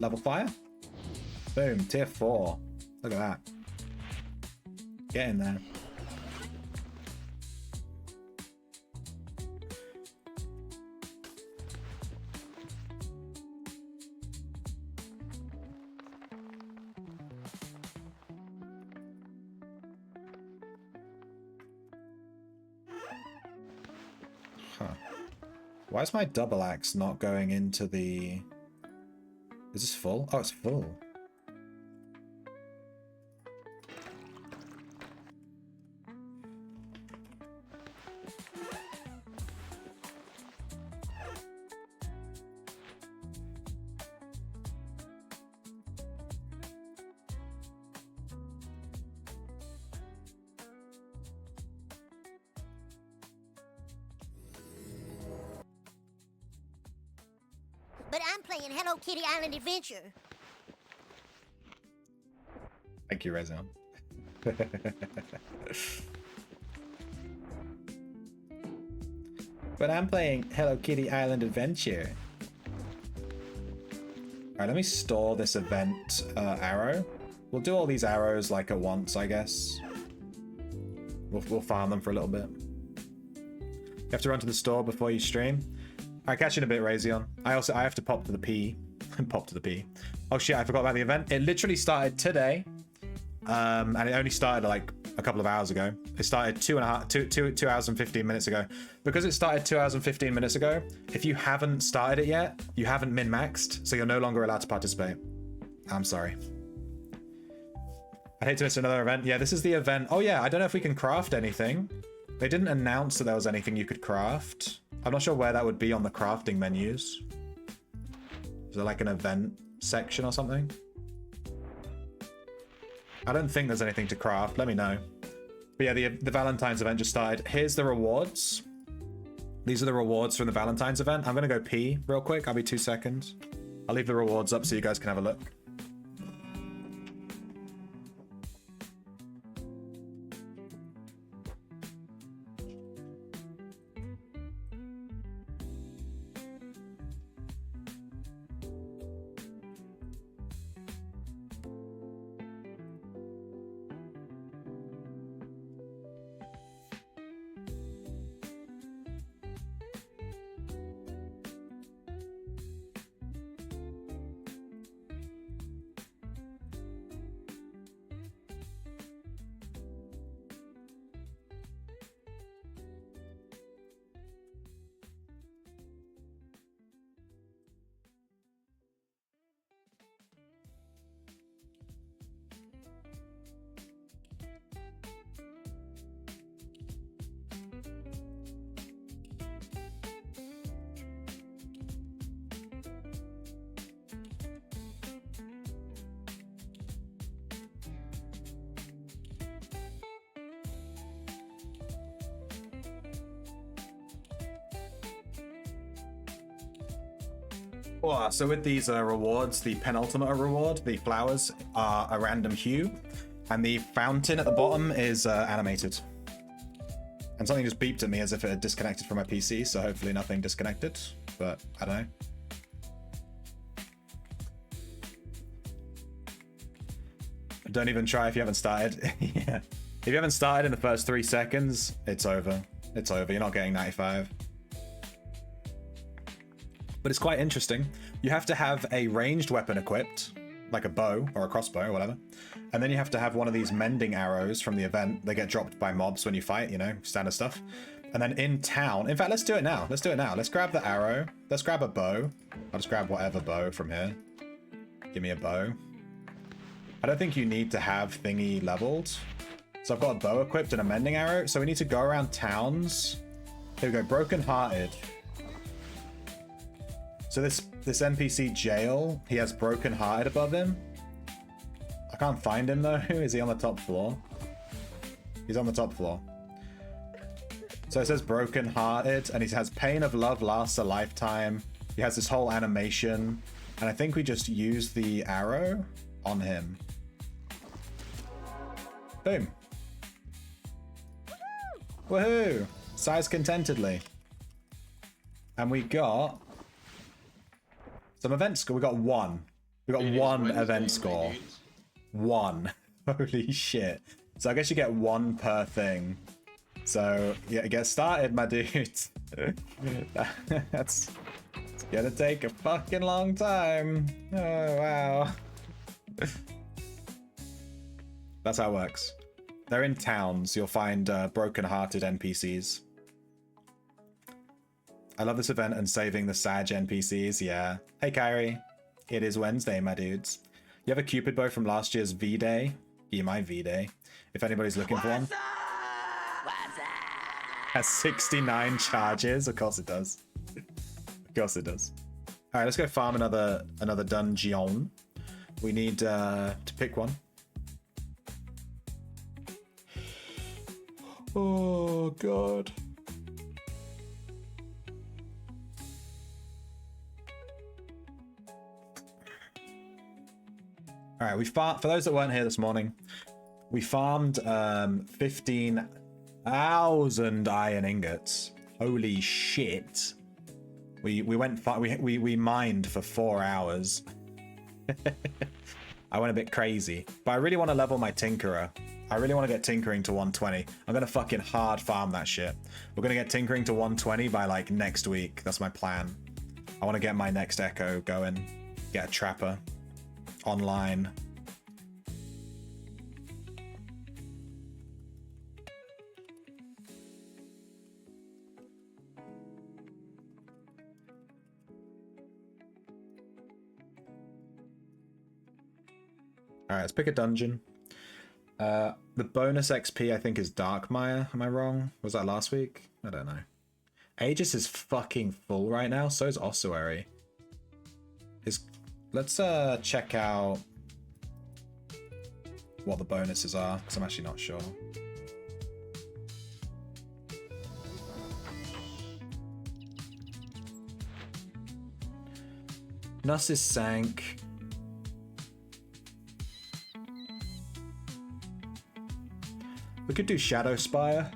Level fire? Boom, tier 4. Look at that. Get in there. Huh. Why is my double axe not going into the... Is this full? Oh, it's full. But I'm playing Hello Kitty Island Adventure. Thank you, Rezon. But I'm playing Hello Kitty Island Adventure. Alright, let me store this event arrow. We'll do all these arrows like at once, I guess. We'll farm them for a little bit. You have to run to the store before you stream. Alright, catch you in a bit, Razion. I have to pop to the P. Pop to the P. Oh shit, I forgot about the event. It literally started today. And it only started like a couple of hours ago. It started 2 hours and 15 minutes ago. Because it started 2 hours and 15 minutes ago, if you haven't started it yet, you haven't min-maxed, so you're no longer allowed to participate. I'm sorry. I'd hate to miss another event. Yeah, this is the event. Oh yeah, I don't know if we can craft anything. They didn't announce that there was anything you could craft. I'm not sure where that would be on the crafting menus. Is there like an event section or something? I don't think there's anything to craft. Let me know. But yeah, the Valentine's event just started. Here's the rewards. These are the rewards from the Valentine's event. I'm going to go pee real quick. I'll be 2 seconds. I'll leave the rewards up so you guys can have a look. Oh, so with these rewards, the penultimate reward, the flowers are a random hue, and the fountain at the bottom is animated. And something just beeped at me as if it had disconnected from my PC, so hopefully nothing disconnected, but I don't know. Don't even try if you haven't started. Yeah. If you haven't started in the first 3 seconds, it's over. It's over. You're not getting 95. But it's quite interesting. You have to have a ranged weapon equipped, like a bow or a crossbow or whatever. And then you have to have one of these mending arrows from the event. They get dropped by mobs when you fight, you know, standard stuff. And then in town, in fact, let's do it now. Let's do it now. Let's grab the arrow. Let's grab a bow. I'll just grab whatever bow from here. Give me a bow. I don't think you need to have thingy leveled. So I've got a bow equipped and a mending arrow. So we need to go around towns. Here we go, Broken Hearted. So this NPC Jail, he has Broken Hearted above him. I can't find him though. Is he on the top floor? He's on the top floor. So it says Broken Hearted, and he has Pain of Love lasts a lifetime. He has this whole animation, and I think we just use the arrow on him. Boom. Woohoo! Sighs contentedly. And we got some event score. We got one. We got one event score. One. Holy shit. So I guess you get one per thing. So yeah, get started, my dudes. That's it's gonna take a fucking long time. Oh wow. That's how it works. They're in towns. You'll find broken-hearted NPCs. I love this event and saving the Sag NPCs. Yeah. Hey, Kyrie. It is Wednesday, my dudes. You have a Cupid bow from last year's V-Day? Yeah, my V-Day. If anybody's looking for one. Has 69 charges. Of course it does. Of course it does. All right, let's go farm another dungeon. We need to pick one. Oh god. All right, for those that weren't here this morning, we farmed 15,000 iron ingots. Holy shit. We mined for 4 hours. I went a bit crazy, but I really want to level my Tinkerer. I really want to get Tinkering to 120. I'm gonna fucking hard farm that shit. We're gonna get Tinkering to 120 by like next week. That's my plan. I want to get my next Echo going. Get a Trapper online. Alright, let's pick a dungeon. The bonus XP I think is Darkmire. Am I wrong? Was that last week? I don't know. Aegis is fucking full right now. So is Ossuary. Let's check out what the bonuses are, because I'm actually not sure. Nuss is sank. We could do Shadow Spire.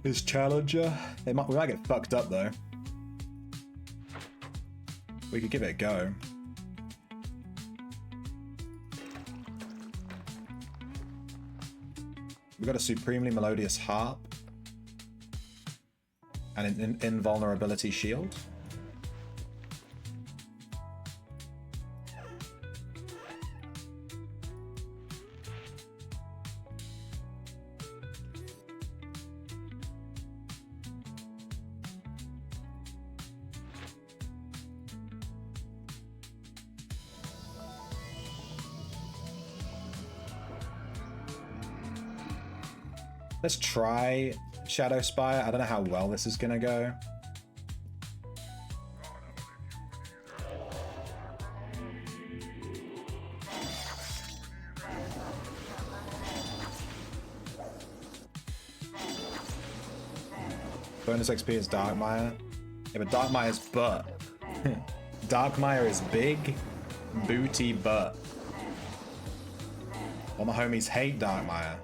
His Challenger. We might get fucked up though. We could give it a go. We got a Supremely Melodious Harp. And an Invulnerability Shield. Let's try Shadow Spire. I don't know how well this is gonna go. Bonus XP is Darkmire. Yeah, but Darkmire's butt. Darkmire is big, booty butt. All my homies hate Darkmire.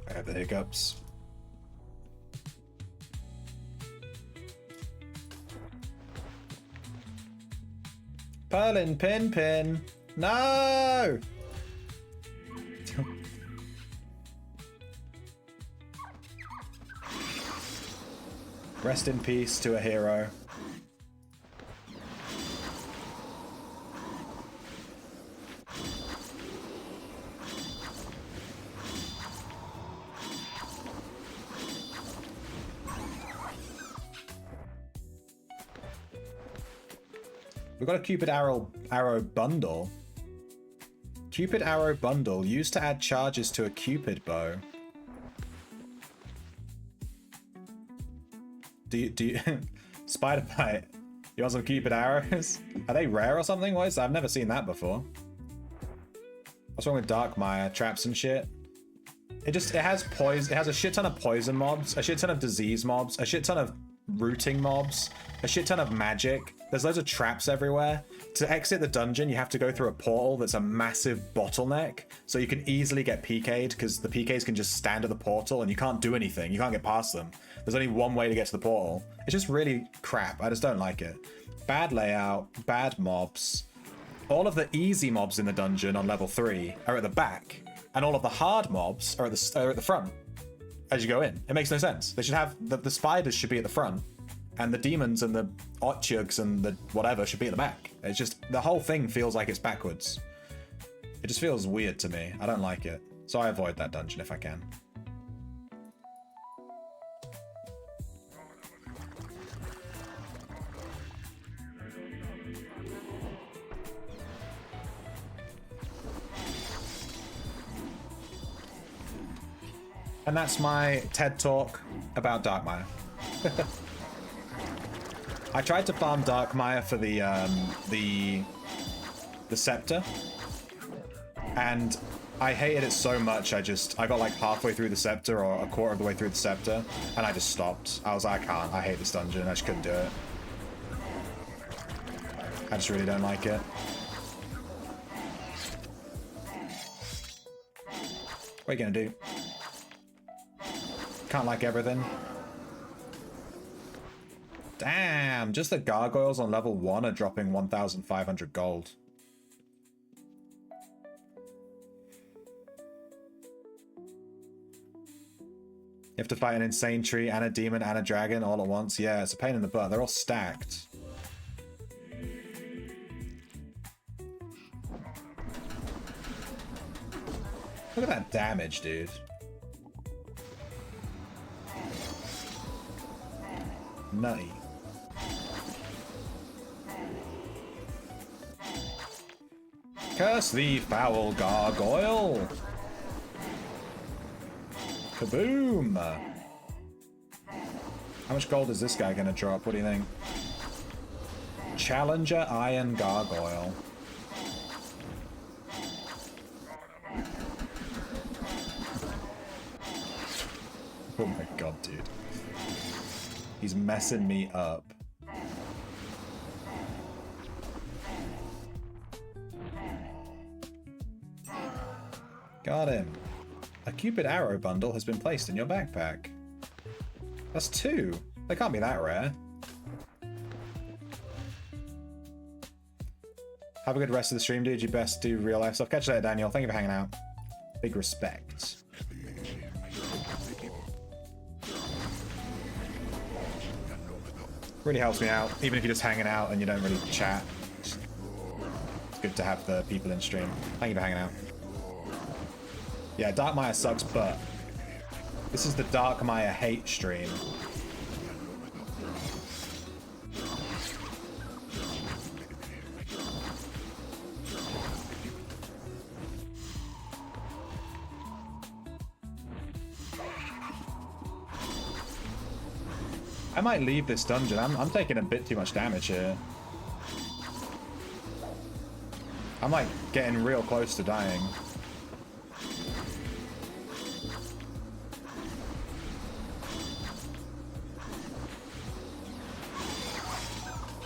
I have the hiccups. Perlin Pin. No! Rest in peace to a hero. We've got a Cupid arrow bundle. Cupid arrow bundle used to add charges to a Cupid bow. Do you Spider Bite? You want some Cupid arrows? Are they rare or something? What is that? I've never seen that before. What's wrong with Darkmire? Traps and shit? It has poison. It has a shit ton of poison mobs, a shit ton of disease mobs, a shit ton of rooting mobs, a shit ton of magic. There's loads of traps everywhere. To exit the dungeon, you have to go through a portal that's a massive bottleneck, so you can easily get PK'd because the PKs can just stand at the portal and you can't do anything. You can't get past them. There's only one way to get to the portal. It's just really crap. I just don't like it. Bad layout, bad mobs. All of the easy mobs in the dungeon on level 3 are at the back, and all of the hard mobs are at the front as you go in. It makes no sense. They should have the spiders should be at the front, and the demons and the Otchugs and the whatever should be at the back. It's just, the whole thing feels like it's backwards. It just feels weird to me. I don't like it. So I avoid that dungeon if I can. And that's my TED Talk about Darkmire. I tried to farm Darkmire for the scepter, and I hated it so much. I got like halfway through the scepter or a quarter of the way through the scepter, and I just stopped. I was like, I can't. I hate this dungeon. I just couldn't do it. I just really don't like it. What are you gonna do? Can't like everything. Damn, just the gargoyles on level 1 are dropping 1,500 gold. You have to fight an insane tree and a demon and a dragon all at once. Yeah, it's a pain in the butt. They're all stacked. Look at that damage, dude. Nutty. Curse thee, foul gargoyle! Kaboom! How much gold is this guy gonna drop? What do you think? Challenger Iron Gargoyle. Oh my god, dude. He's messing me up. Got him. A Cupid arrow bundle has been placed in your backpack. That's 2. They can't be that rare. Have a good rest of the stream, dude. You best do real life stuff. Catch you later, Daniel. Thank you for hanging out. Big respect. Really helps me out, even if you're just hanging out and you don't really chat. It's good to have the people in stream. Thank you for hanging out. Yeah, Darkmire sucks, but this is the Darkmire hate stream. I might leave this dungeon. I'm taking a bit too much damage here. I'm like getting real close to dying.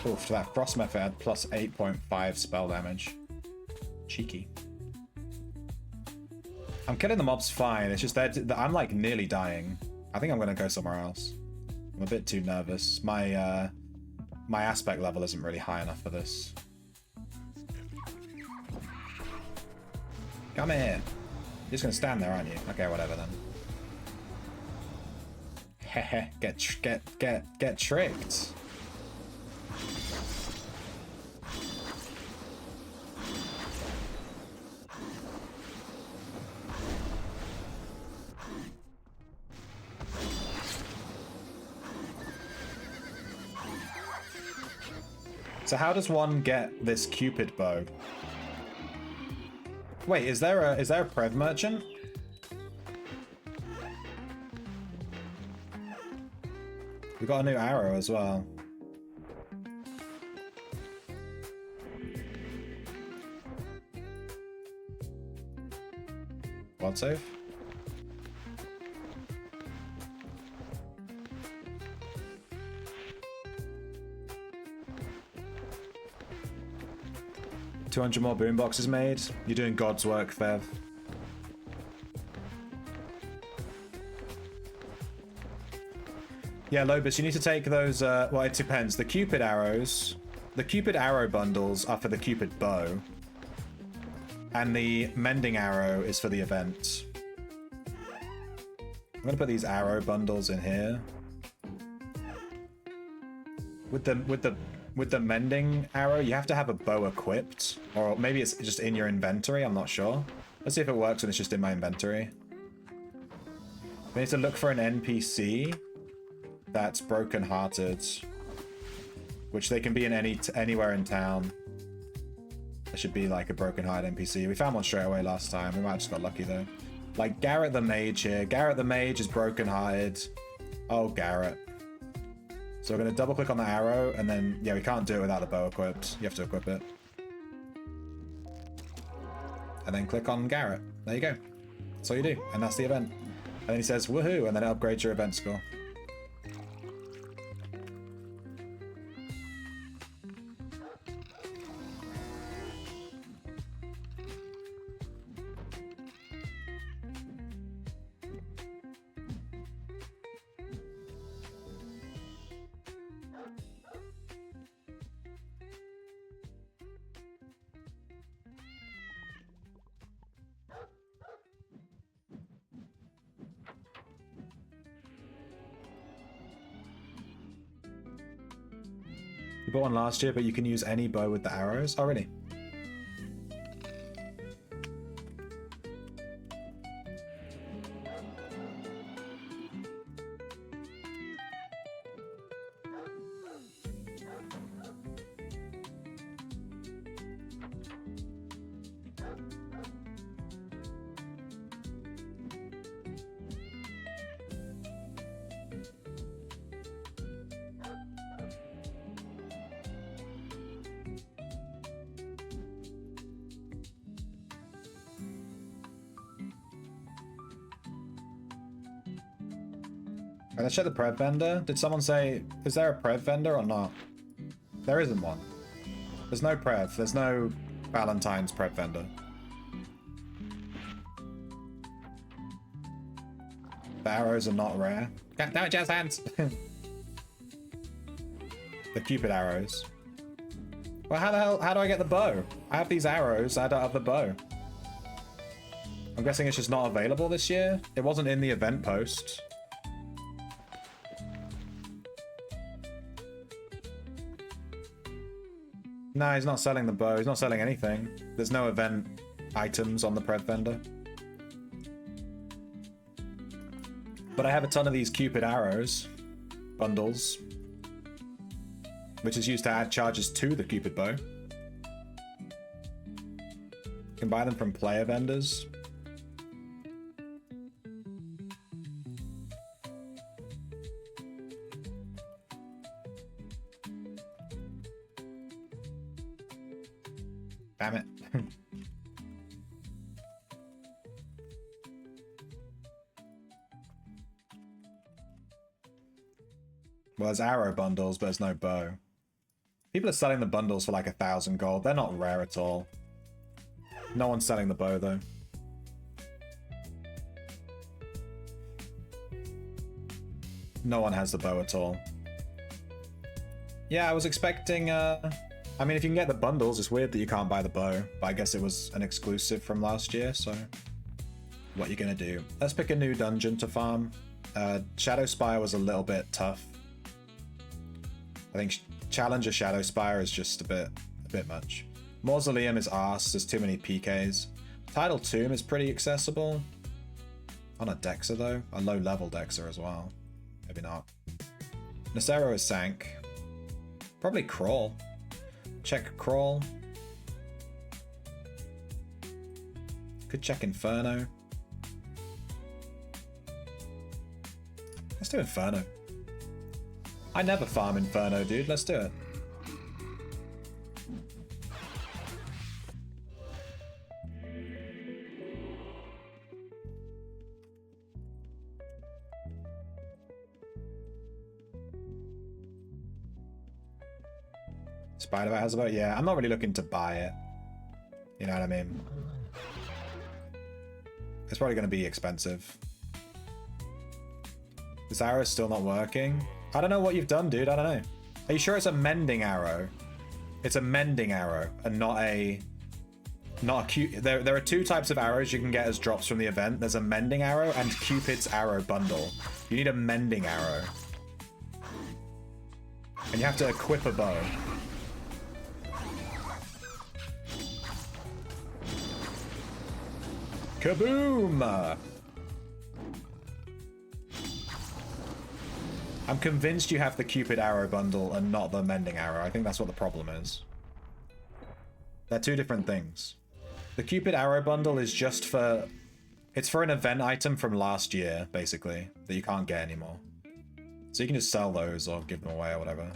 Oof, that frost method had plus 8.5 spell damage. Cheeky. I'm killing the mobs fine. It's just that I'm like nearly dying. I think I'm gonna go somewhere else. I'm a bit too nervous. My my aspect level isn't really high enough for this. Come here. You're just gonna stand there, aren't you? Okay, whatever then. Hehe. Get tricked. So how does one get this Cupid bow? Wait, is there a Prev merchant? We got a new arrow as well. What save? $200 more boomboxes made. You're doing God's work, Fev. Yeah, Lobus, you need to take those, well, it depends. The Cupid arrows, the Cupid arrow bundles are for the Cupid bow. And the mending arrow is for the event. I'm gonna put these arrow bundles in here. With the mending arrow, you have to have a bow equipped. Or maybe it's just in your inventory, I'm not sure. Let's see if it works when it's just in my inventory. We need to look for an NPC that's broken-hearted. Which they can be in anywhere in town. There should be like a broken-hearted NPC. We found one straight away last time. We might have just got lucky though. Like Garrett the Mage here. Garrett the Mage is broken-hearted. Oh, Garrett. So we're going to double click on the arrow, and then, yeah, we can't do it without the bow equipped. You have to equip it. And then click on Garrett. There you go. That's all you do, and that's the event. And then he says, woohoo, and then it upgrades your event score. You bought one last year, but you can use any bow with the arrows. Oh, really? Let's check the Prev vendor. Did someone say, is there a Prev vendor or not? There isn't one. There's no Prev. There's no Valentine's Prev vendor. The arrows are not rare. God damn it, jazz hands! The Cupid arrows. Well, how the hell, how do I get the bow? I have these arrows, I don't have the bow. I'm guessing it's just not available this year? It wasn't in the event post. No, he's not selling the bow. He's not selling anything. There's no event items on the Prev vendor. But I have a ton of these Cupid arrows bundles, which is used to add charges to the Cupid bow. You can buy them from player vendors. Damn it. Well, there's arrow bundles, but there's no bow. People are selling the bundles for like 1,000 gold. They're not rare at all. No one's selling the bow, though. No one has the bow at all. Yeah, I was expecting, I mean, if you can get the bundles, it's weird that you can't buy the bow. But I guess it was an exclusive from last year, so... What you gonna do? Let's pick a new dungeon to farm. Shadow Spire was a little bit tough. I think Challenger Shadow Spire is just a bit much. Mausoleum is arse, there's too many PKs. Tidal Tomb is pretty accessible. On a Dexxer though, a low level Dexxer as well. Maybe not. Nacero is sank. Probably Crawl. Check Crawl. Could check Inferno. Let's do Inferno. I never farm Inferno, dude. Let's do it. Spider-Man has a boat? Yeah, I'm not really looking to buy it. You know what I mean? It's probably going to be expensive. This arrow is still not working. I don't know what you've done, dude. I don't know. Are you sure it's a mending arrow? It's a mending arrow and not a there are two types of arrows you can get as drops from the event. There's a mending arrow and Cupid's arrow bundle. You need a mending arrow. And you have to equip a bow. Kaboom! I'm convinced you have the Cupid arrow bundle and not the mending arrow. I think that's what the problem is. They're two different things. The Cupid arrow bundle is just for... It's for an event item from last year, basically, that you can't get anymore. So you can just sell those or give them away or whatever.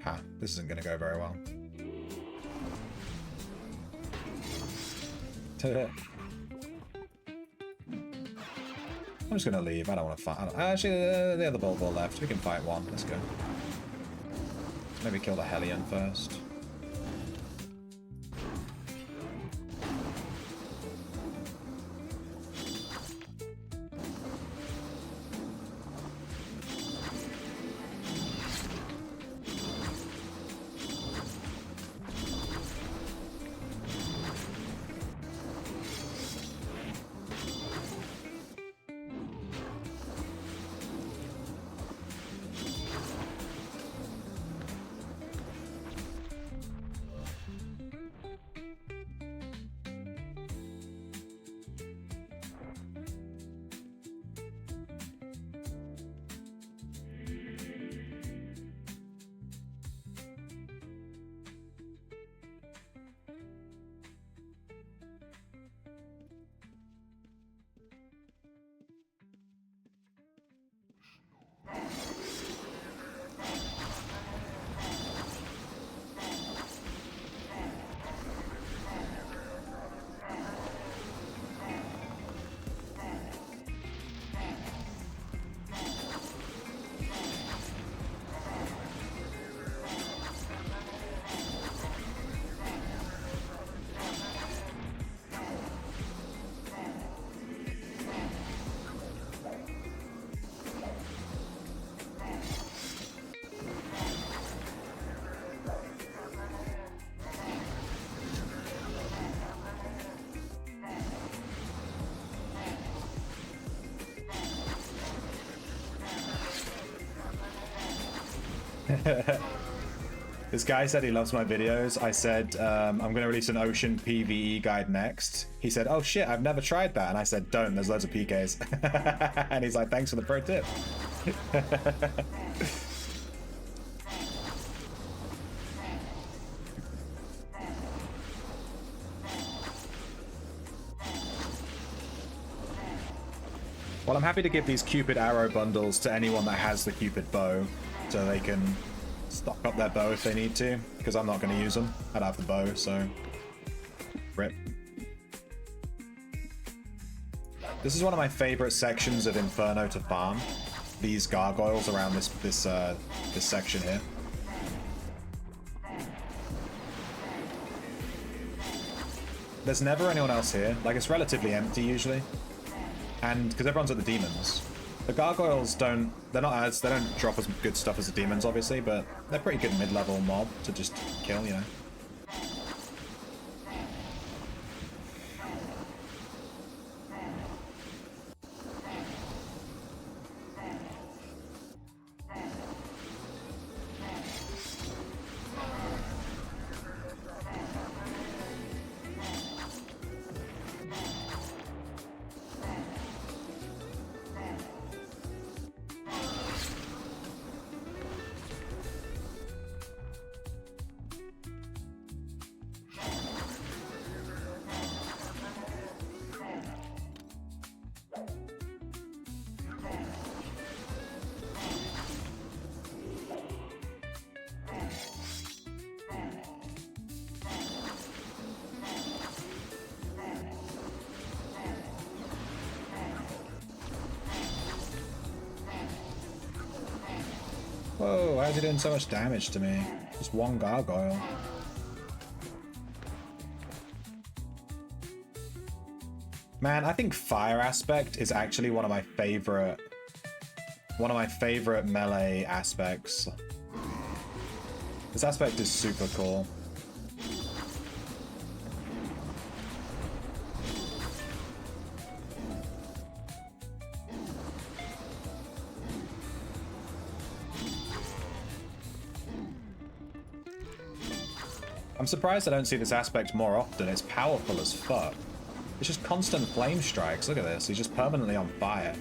Ha, this isn't going to go very well. I'm just gonna leave. I don't want to fight. Actually, the other Bolt Ball left. We can fight one. Let's go. Maybe kill the Hellion first. This guy said he loves my videos. I said, I'm going to release an Ocean PvE guide next. He said, oh shit, I've never tried that. And I said, don't, there's loads of PKs. And he's like, thanks for the pro tip. Well, I'm happy to give these Cupid arrow bundles to anyone that has the Cupid bow, so they can stock up their bow if they need to, because I'm not going to use them. I'd have the bow, so rip. This is one of my favorite sections of Inferno to farm. These gargoyles around this section here. There's never anyone else here. Like, it's relatively empty usually, and because everyone's at the demons. The gargoyles they don't drop as good stuff as the demons, obviously, but they're pretty good mid-level mob to just kill, you know. Whoa, why is he doing so much damage to me? Just one gargoyle. Man, I think Fire Aspect is actually one of my favorite melee aspects. This aspect is super cool. I'm surprised I don't see this aspect more often. It's powerful as fuck. It's just constant flame strikes. Look at this. He's just permanently on fire.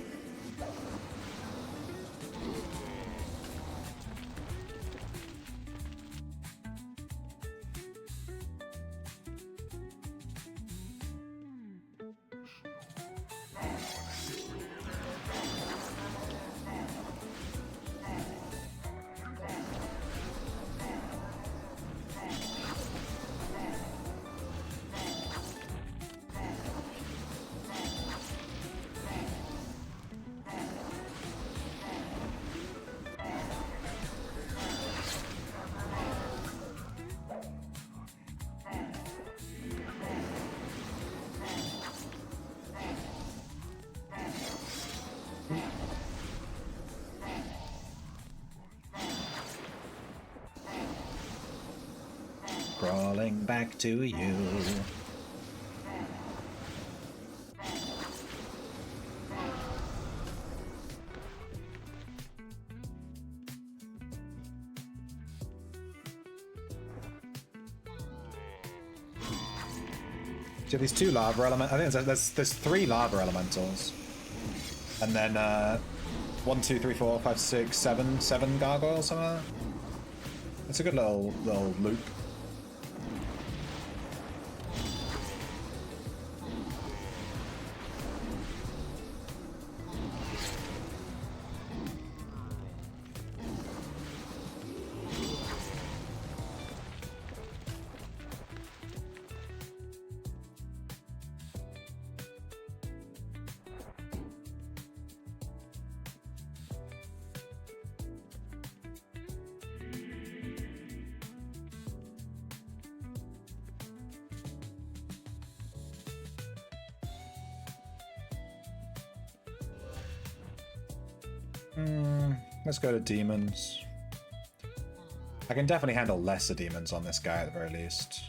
Crawling back to you. So these two lava elements. I think there's 3 lava elementals, and then 1, 2, 3, 4, 5, 6, 7 gargoyles. Something like that. It's a good little loop. Let's go to demons. I can definitely handle lesser demons on this guy at the very least.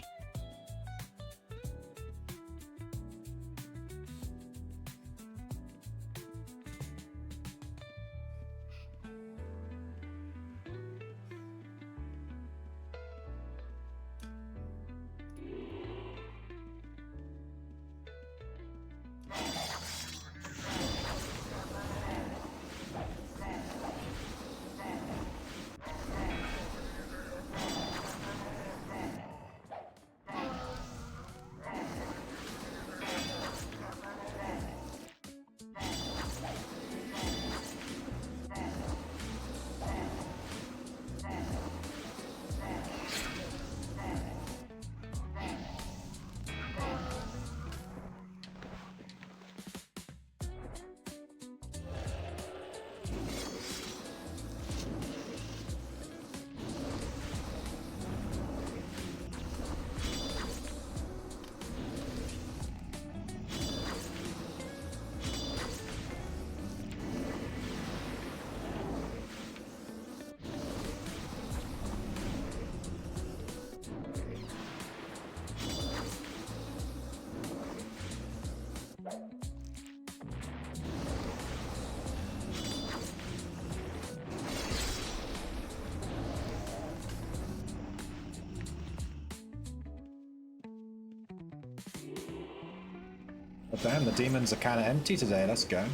But damn, the demons are kind of empty today. Let's go.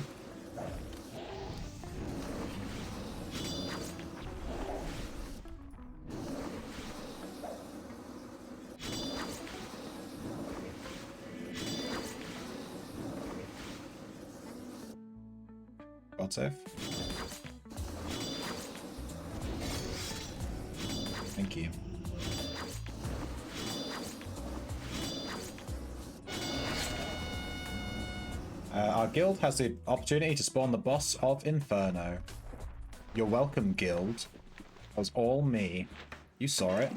God save. Thank you. Our guild has the opportunity to spawn the boss of Inferno. You're welcome, guild. That was all me. You saw it.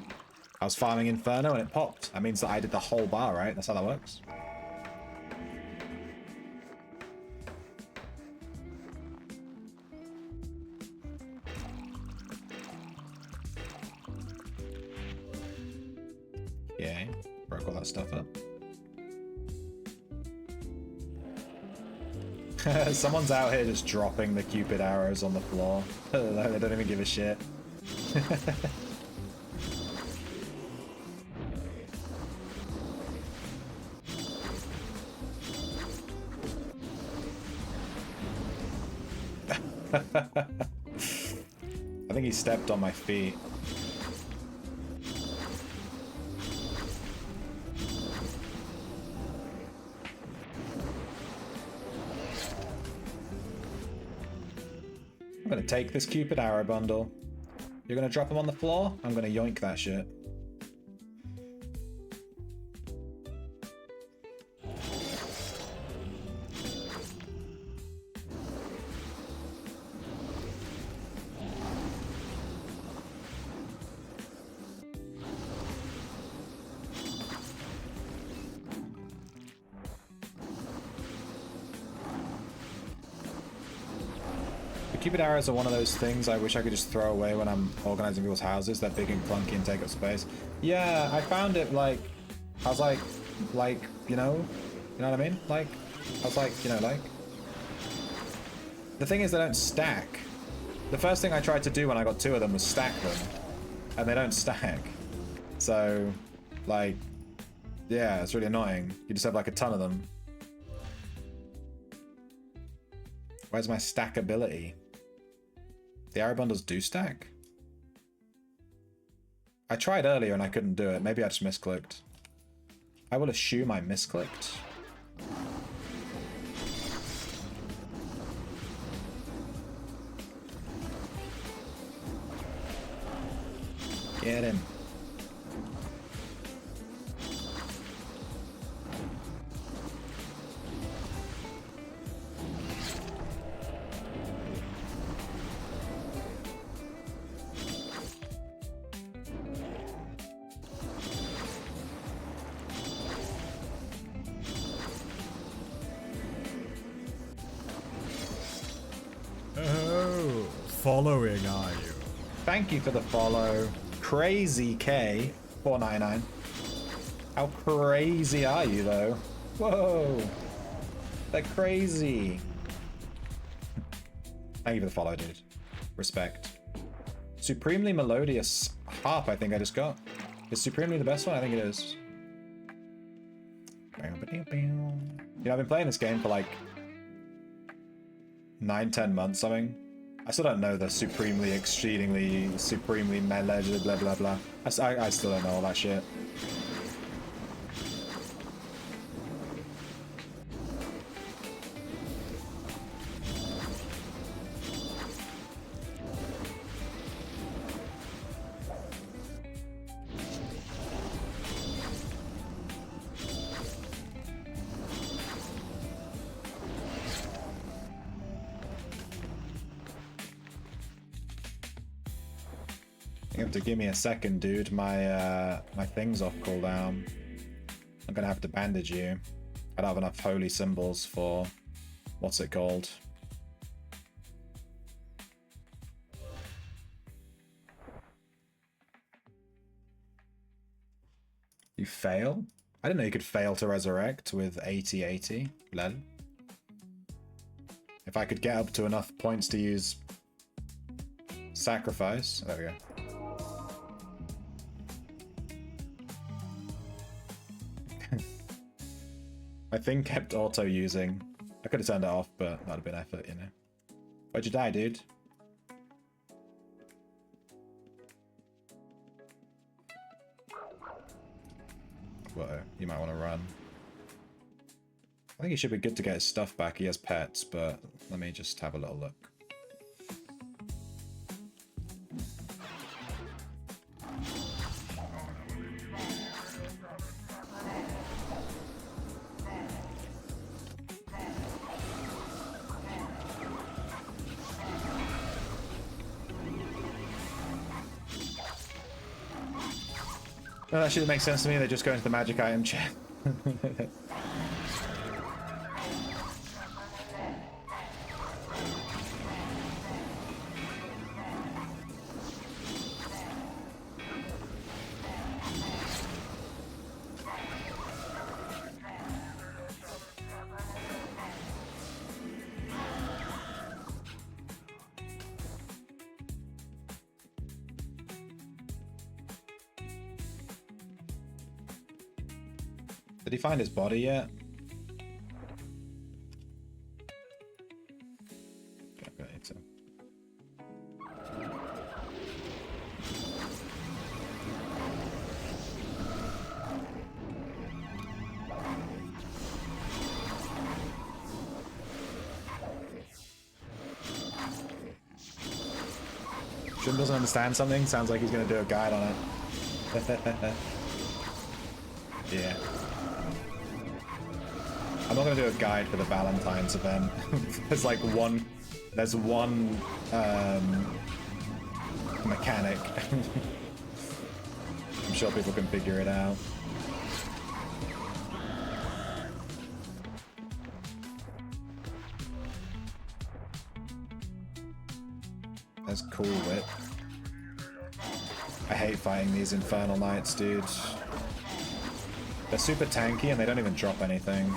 I was farming Inferno and it popped. That means that I did the whole bar, right? That's how that works. Yeah, broke all that stuff up. Someone's out here just dropping the Cupid arrows on the floor. They don't even give a shit. I think he stepped on my feet. I'm gonna take this Cupid arrow bundle. You're gonna drop him on the floor? I'm gonna yoink that shit. Cupid arrows are one of those things I wish I could just throw away when I'm organizing people's houses. They're big and clunky and take up space. Yeah, I found it like, I was like, you know what I mean? Like, I was like, like. The thing is they don't stack. The first thing I tried to do when I got 2 of them was stack them. And they don't stack. So, like, yeah, it's really annoying. You just have like a ton of them. Where's my stackability? The arrow bundles do stack? I tried earlier and I couldn't do it. Maybe I just misclicked. I will assume I misclicked. Get him. Oh, following are you? Thank you for the follow. Crazy K 499. How crazy are you though? Whoa. They're crazy. Thank you for the follow, dude. Respect. Supremely melodious harp, I think I just got. Is Supremely the best one? I think it is. You know, I've been playing this game for like 9-10 months, something. I still don't know the supremely, exceedingly, supremely melodious, blah blah blah. I still don't know all that shit. You have to give me a second, dude. My my thing's off cooldown. I'm gonna have to bandage you. I don't have enough holy symbols for what's it called? You fail? I didn't know you could fail to resurrect with 80-80. Lol. If I could get up to enough points to use sacrifice. There we go. My thing kept auto using. I could have turned it off, but that'd have been effort, you know. Where'd you die, dude? Whoa, you might want to run. I think he should be good to get his stuff back. He has pets, but let me just have a little look. No, that shouldn't make sense to me. They just go into the magic item chest. Did he find his body yet? Okay, so. Shun doesn't understand something. Sounds like he's going to do a guide on it. Yeah. I'm not going to do a guide for the Valentine's event. There's like one mechanic. I'm sure people can figure it out. That's cool, Whip. I hate fighting these Infernal Knights, dude. They're super tanky and they don't even drop anything.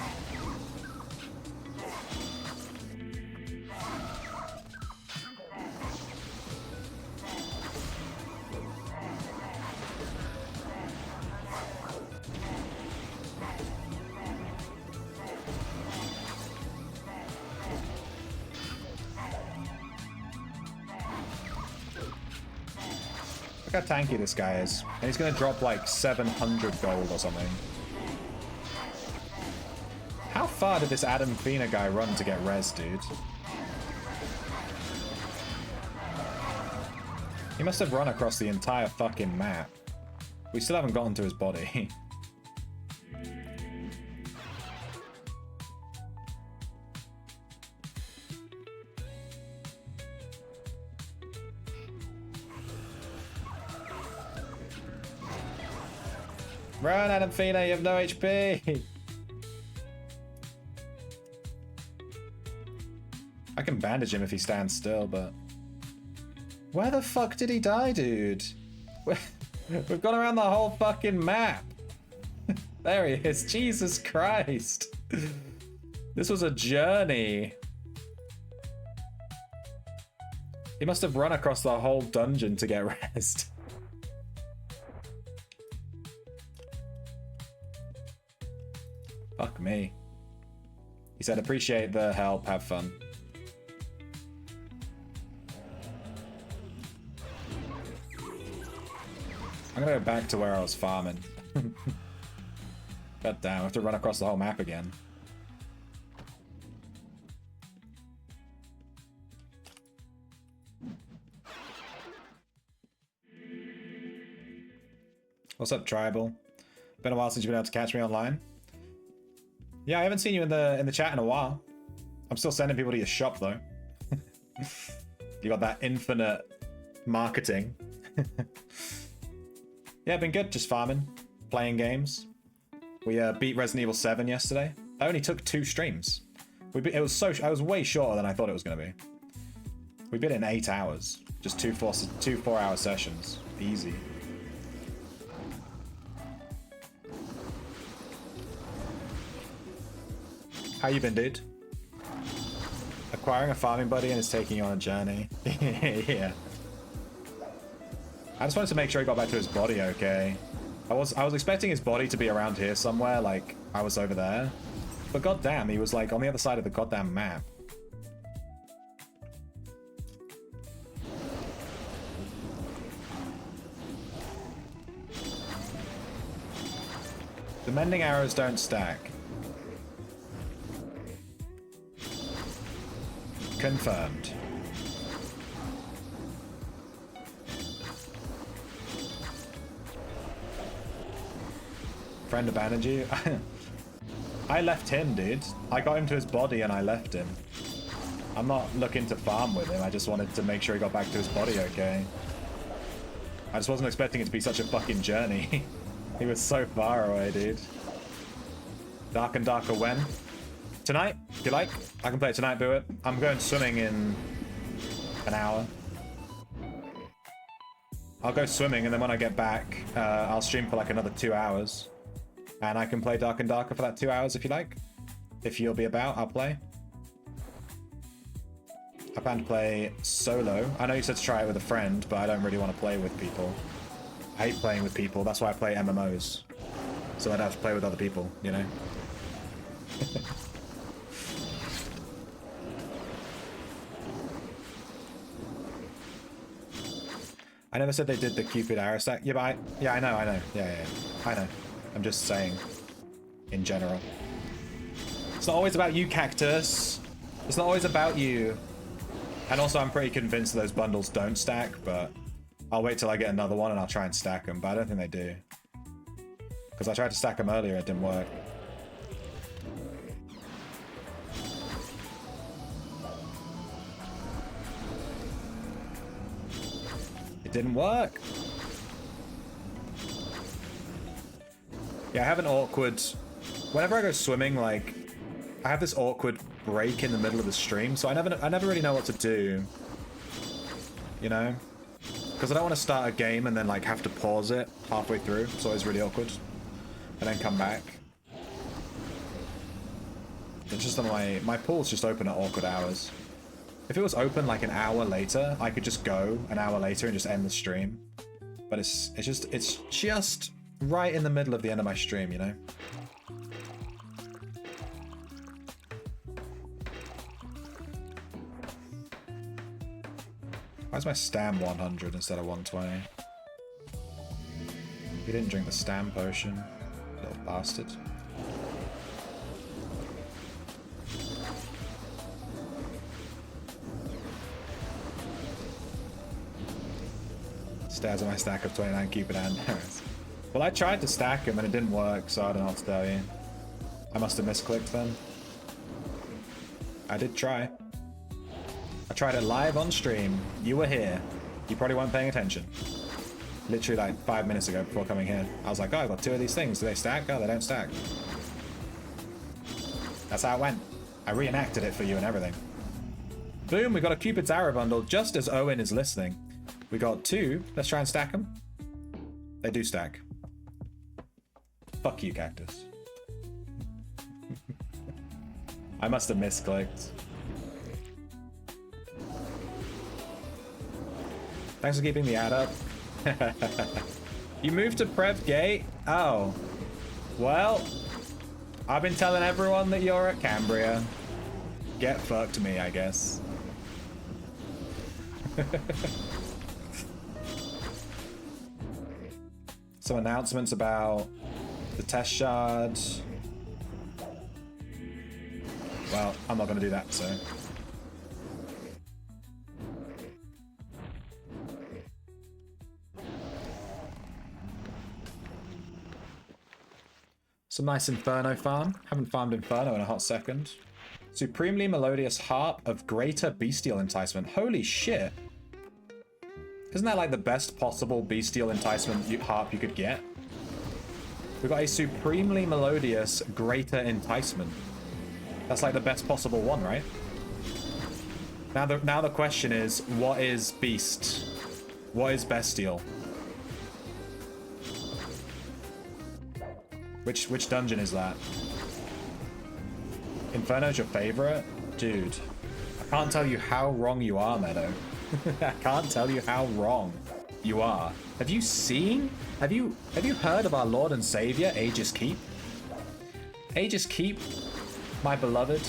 Look how tanky this guy is. And he's gonna drop like 700 gold or something. How far did this Adam Fina guy run to get res, dude? He must have run across the entire fucking map. We still haven't gotten to his body. Run, Adam Fina, you have no HP! I can bandage him if he stands still, but... Where the fuck did he die, dude? We've gone around the whole fucking map! There he is, Jesus Christ! This was a journey! He must have run across the whole dungeon to get rest. Fuck me. He said, appreciate the help, have fun. I'm gonna go back to where I was farming. God damn, I have to run across the whole map again. What's up, Tribal? Been a while since you've been able to catch me online. Yeah, I haven't seen you in the chat in a while. I'm still sending people to your shop though. You got that infinite marketing. Yeah, been good, just farming, playing games. We beat Resident Evil 7 yesterday. I only took 2 streams. I was way shorter than I thought it was gonna be. We beat it in 8 hours. Just 2 4-hour sessions. Easy. How you been, dude? Acquiring a farming buddy and it's taking you on a journey. Yeah. I just wanted to make sure he got back to his body okay. I was expecting his body to be around here somewhere, like I was over there. But goddamn, he was like on the other side of the goddamn map. The mending arrows don't stack. Confirmed. Friend abandoned you? I left him, dude. I got him to his body and I left him. I'm not looking to farm with him. I just wanted to make sure he got back to his body okay. I just wasn't expecting it to be such a fucking journey. He was so far away, dude. Dark and darker when? Tonight, if you like. I can play it tonight, do it. I'm going swimming in an hour. I'll go swimming, and then when I get back, I'll stream for like another 2 hours. And I can play Dark and Darker for that 2 hours if you like. If you'll be about, I'll play. I plan to play solo. I know you said to try it with a friend, but I don't really want to play with people. I hate playing with people. That's why I play MMOs. So I'd have to play with other people, you know? I never said they did the Cupid arrow stack. Yeah, but I know. Yeah. I know. I'm just saying, in general. It's not always about you, Cactus. It's not always about you. And also, I'm pretty convinced those bundles don't stack, but I'll wait till I get another one and I'll try and stack them, but I don't think they do. Because I tried to stack them earlier, it didn't work. It didn't work. Yeah, I have an awkward... Whenever I go swimming, like, I have this awkward break in the middle of the stream, so I never really know what to do. You know? Because I don't want to start a game and then, like, have to pause it halfway through. It's always really awkward. And then come back. It's just on my pool's just open at awkward hours. If it was open, like, an hour later, I could just go an hour later and just end the stream. But it's just right in the middle of the end of my stream, you know? Why is my stam 100 instead of 120? He didn't drink the stam potion, little bastard. Stares at my stack of 29 Cupid and arrows. Well, I tried to stack him and it didn't work, so I don't know what to tell you. I must have misclicked then. I did try. I tried it live on stream. You were here. You probably weren't paying attention. Literally like 5 minutes ago before coming here. I was like, oh, I've got 2 of these things. Do they stack? Oh, they don't stack. That's how it went. I reenacted it for you and everything. Boom, we got a Cupid's Arrow bundle just as Owen is listening. We got 2. Let's try and stack them. They do stack. Fuck you, Cactus. I must have misclicked. Thanks for keeping the ad up. You moved to Prev Gate? Oh. Well, I've been telling everyone that you're at Cambria. Get fucked me, I guess. Some announcements about the test shard. Well, I'm not going to do that, so... Some nice Inferno farm. Haven't farmed Inferno in a hot second. Supremely melodious harp of greater bestial enticement. Holy shit. Isn't that like the best possible bestial enticement harp you could get? We've got a supremely melodious greater enticement. That's like the best possible one, right? Now the question is, what is beast? What is bestial? Which dungeon is that? Inferno's your favorite? Dude, I can't tell you how wrong you are, Meadow. I can't tell you how wrong you are. Have you seen? Have you heard of our Lord and Savior, Aegis Keep? Aegis Keep My beloved.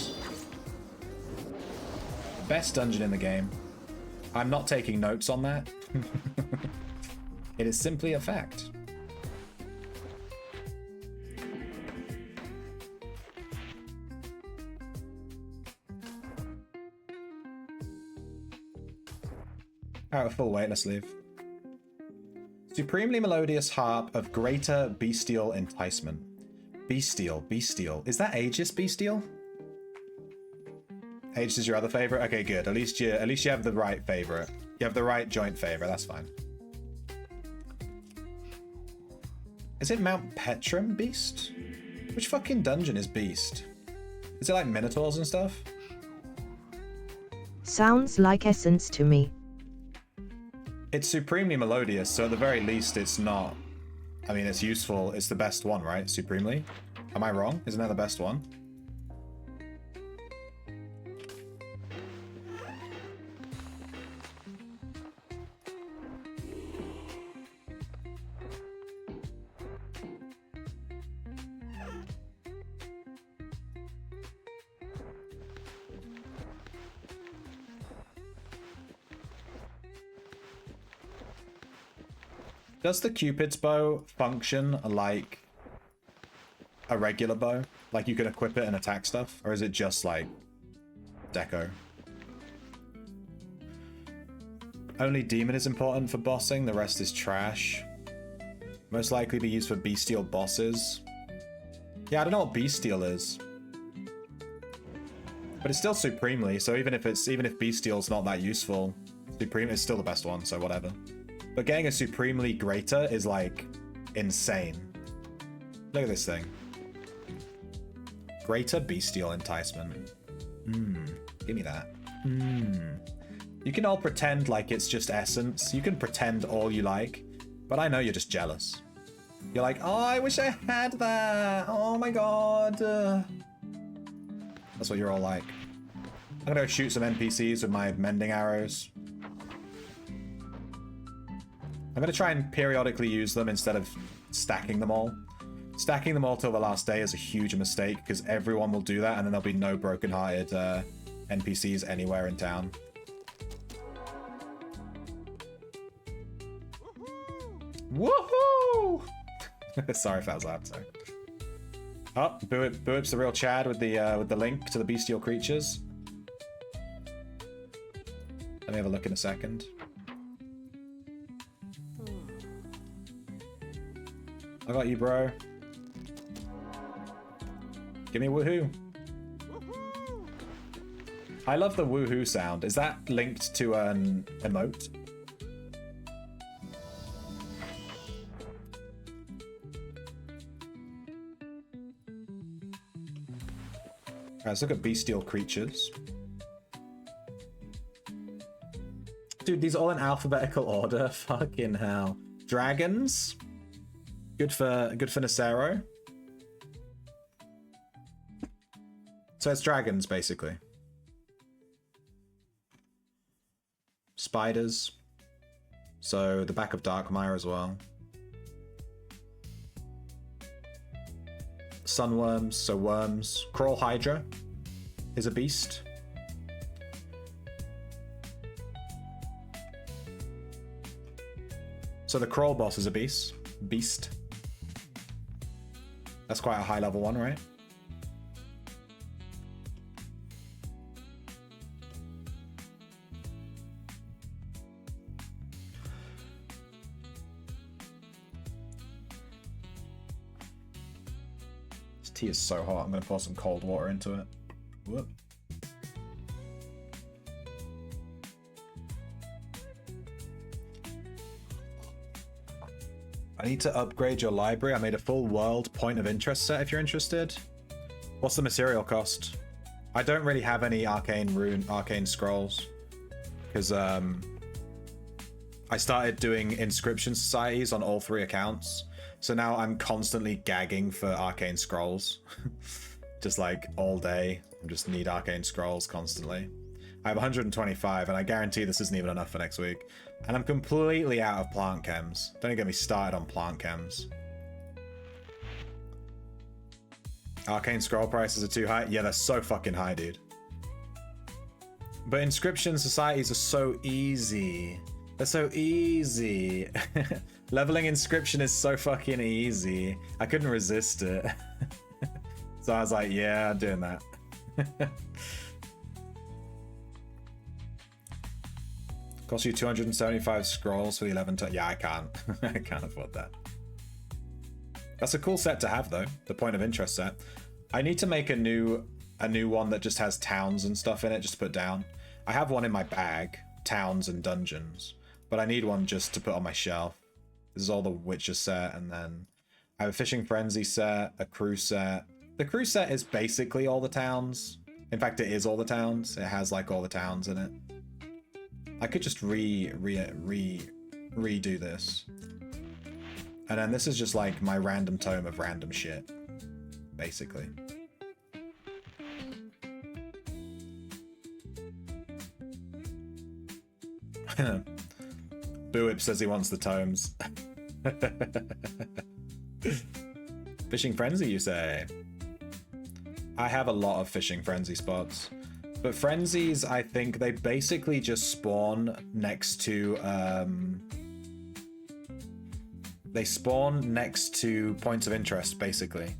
Best dungeon in the game. I'm not taking notes on that. It is simply a fact. Alright, full weight, let's leave. Supremely melodious harp of greater bestial enticement. Bestial. Is that Aegis bestial? Aegis is your other favorite? Okay, good. At least you have the right favorite. You have the right joint favorite, that's fine. Is it Mount Petrum Beast? Which fucking dungeon is Beast? Is it like Minotaurs and stuff? Sounds like Essence to me. It's supremely melodious, so at the very least it's not... I mean, it's useful. It's the best one, right? Supremely? Am I wrong? Isn't that the best one? Does the Cupid's bow function like a regular bow? Like you can equip it and attack stuff? Or is it just like deco? Only demon is important for bossing, the rest is trash. Most likely be used for bestial bosses. Yeah, I don't know what bestial is. But it's still supremely, so even if bestial's not that useful, supreme is still the best one, so whatever. But getting a supremely greater is like insane. Look at this thing. Greater bestial enticement. Give me that. You can all pretend like it's just essence. You can pretend all you like, but I know you're just jealous. You're like, oh, I wish I had that. Oh my god. That's what you're all like. I'm gonna go shoot some NPCs with my mending arrows. I'm going to try and periodically use them instead of stacking them all. Stacking them all till the last day is a huge mistake because everyone will do that and then there'll be no broken-hearted NPCs anywhere in town. Woohoo! Sorry if that was loud, sorry. Oh, Buip's the real Chad with the link to the bestial creatures. Let me have a look in a second. I got you, bro. Give me woohoo. I love the woohoo sound. Is that linked to an emote? Alright, let's look at bestial creatures. Dude, these are all in alphabetical order. Fucking hell. Dragons. Good for Nacero. So it's dragons, basically. Spiders. So the back of Darkmire as well. Sunworms, so worms. Crawl Hydra is a beast. So the Crawl boss is a beast. That's quite a high level one, right? This tea is so hot, I'm gonna pour some cold water into it. Whoop. I need to upgrade your library. I made a full world point of interest set if you're interested. What's the material cost? I don't really have any arcane scrolls. Because I started doing inscription societies on all 3 accounts. So now I'm constantly gagging for arcane scrolls. Just like all day. I just need arcane scrolls constantly. I have 125 and I guarantee this isn't even enough for next week. And I'm completely out of plant chems. Don't even get me started on plant chems. Arcane scroll prices are too high. Yeah, they're so fucking high, dude. But inscription societies are so easy. They're so easy. Leveling inscription is so fucking easy. I couldn't resist it. So I was like, yeah, I'm doing that. Cost you 275 scrolls for the 11 yeah, I can't. I can't afford that. That's a cool set to have though, the point of interest set. I need to make a new one that just has towns and stuff in it just to put down. I have one in my bag, towns and dungeons, but I need one just to put on my shelf. This is all the Witcher set, and then I have a Fishing Frenzy set, a crew set. The crew set is basically all the towns. In fact, it is all the towns. It has like all the towns in it. I could just redo this. And then this is just like my random tome of random shit, basically. Buip says he wants the tomes. Fishing Frenzy, you say? I have a lot of Fishing Frenzy spots. But Frenzies, I think they basically just spawn next to... They spawn next to points of interest, basically.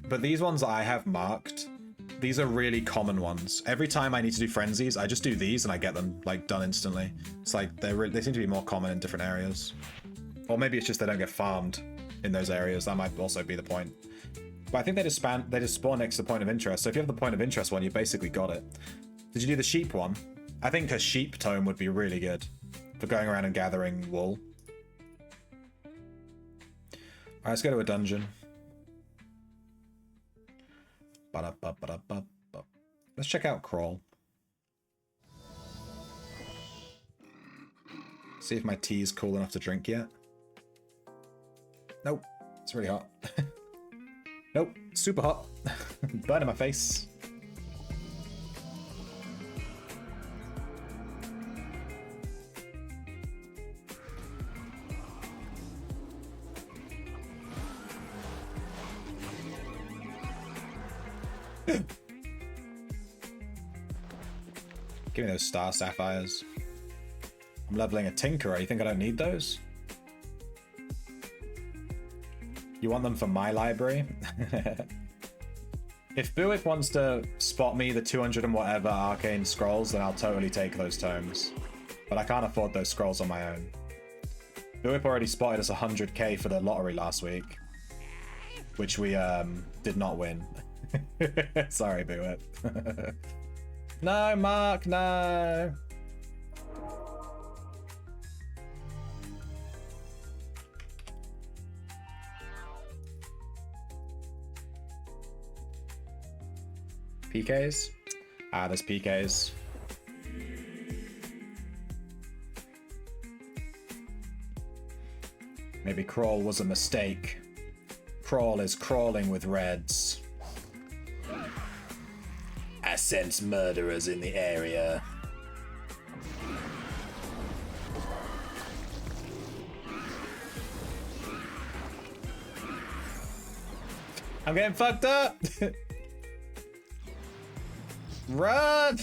But these ones I have marked, these are really common ones. Every time I need to do Frenzies, I just do these and I get them like done instantly. It's like they seem to be more common in different areas. Or maybe it's just they don't get farmed in those areas. That might also be the point. But I think they just spawn next to the point of interest. So if you have the point of interest one, you basically got it. Did you do the sheep one? I think a sheep tome would be really good for going around and gathering wool. Alright, let's go to a dungeon. Let's check out Crawl. See if my tea is cool enough to drink yet. Nope, it's really hot. Nope, super hot. Burning my face. Give me those star sapphires. I'm leveling a tinkerer. You think I don't need those? You want them for my library? If Buick wants to spot me the 200 and whatever arcane scrolls, then I'll totally take those tomes. But I can't afford those scrolls on my own. Buick already spotted us 100k for the lottery last week, which we did not win. Sorry, Buick. No, Mark, no. PKs? Ah, there's PKs. Maybe Crawl was a mistake. Crawl is crawling with reds. I sense murderers in the area. I'm getting fucked up! Run!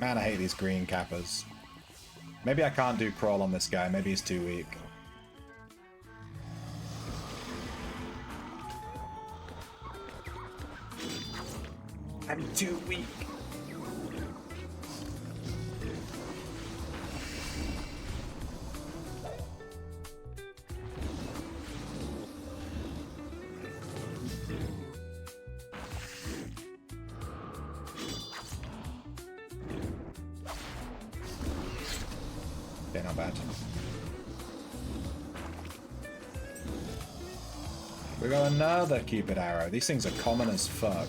Man, I hate these green kappas. Maybe I can't do Crawl on this guy. Maybe he's too weak. I'm too weak. Okay, not bad. We got another Cupid arrow. These things are common as fuck.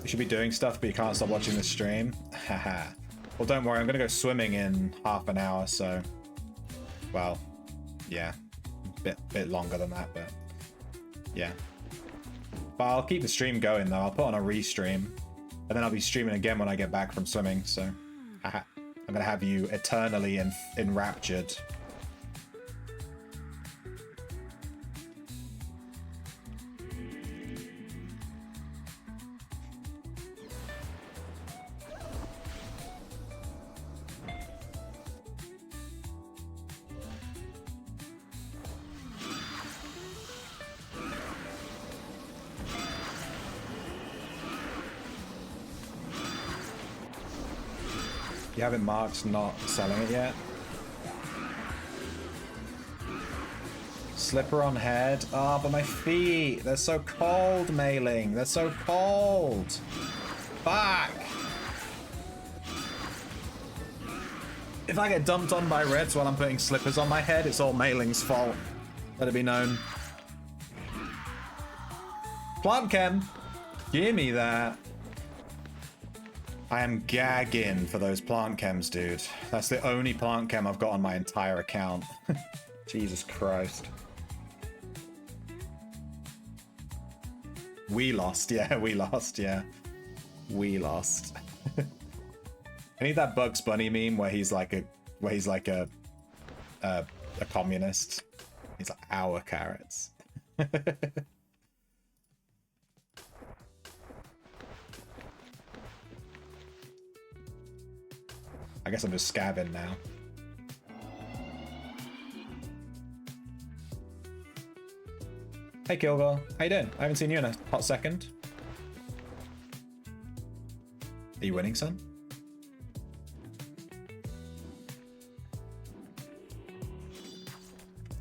You should be doing stuff, but you can't stop watching the stream. Haha. Well, don't worry. I'm gonna go swimming in half an hour, so... Well, yeah. Bit longer than that, but... Yeah. But I'll keep the stream going, though. I'll put on a restream. And then I'll be streaming again when I get back from swimming, so I'm gonna have you eternally enraptured. You haven't marked not selling it yet? Slipper on head. Ah, oh, but my feet. They're so cold, Mailing. They're so cold. Fuck. If I get dumped on by Reds while I'm putting slippers on my head, it's all Mailing's fault. Let it be known. Plant chem. Give me that. I am gagging for those plant chems, dude. That's the only plant chem I've got on my entire account. Jesus Christ. We lost, yeah, we lost, yeah. We lost. I need that Bugs Bunny meme where he's like a communist. He's like, our carrots. I guess I'm just scabbing now. Hey Kilgore, how you doing? I haven't seen you in a hot second. Are you winning, son?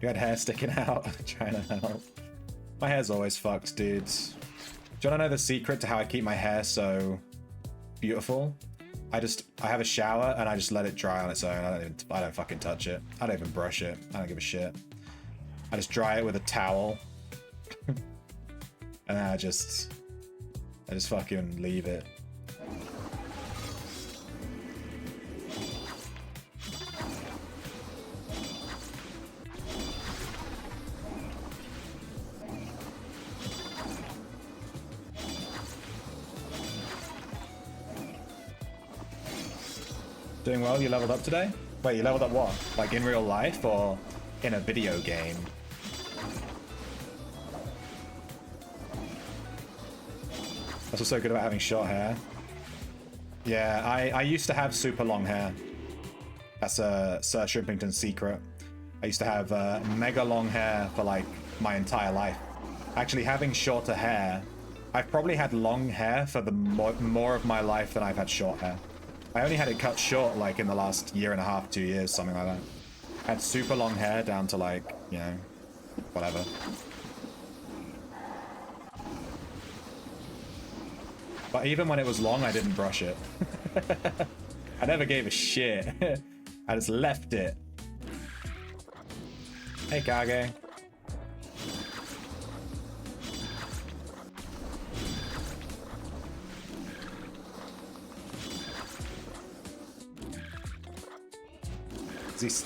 You had hair sticking out. Trying to help. My hair's always fucked, dudes. Do you wanna know the secret to how I keep my hair so beautiful? I have a shower and I just let it dry on its own. I don't fucking touch it. I don't even brush it. I don't give a shit. I just dry it with a towel. And then I just fucking leave it. Doing well, you leveled up today? Wait, you leveled up what? Like in real life or in a video game? That's what's so good about having short hair. Yeah, I used to have super long hair. That's Sir Shrimpington's secret. I used to have mega long hair for like my entire life. Actually, having shorter hair, I've probably had long hair for the more of my life than I've had short hair. I only had it cut short like in the last year and a half, 2 years, something like that. I had super long hair down to like, you know, whatever. But even when it was long, I didn't brush it. I never gave a shit. I just left it. Hey, Kage.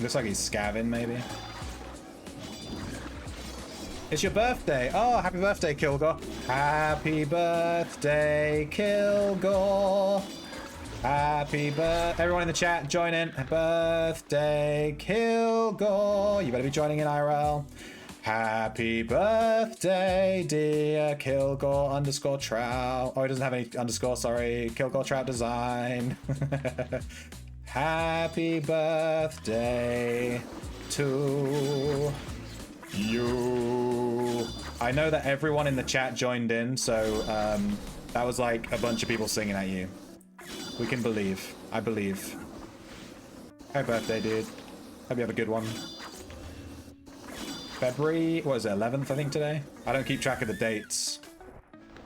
Looks like he's scavving, maybe. It's your birthday. Oh, happy birthday, Kilgore. Happy birthday, Kilgore. Happy birthday. Everyone in the chat, join in. Birthday, Kilgore. You better be joining in IRL. Happy birthday, dear Kilgore _ Trout. Oh, he doesn't have any underscore, sorry. Kilgore Trout Design. Happy birthday to you. I know that everyone in the chat joined in, so that was like a bunch of people singing at you. We can believe. I believe. Happy birthday, dude. Hope you have a good one. February, what is it, 11th, I think, today? I don't keep track of the dates.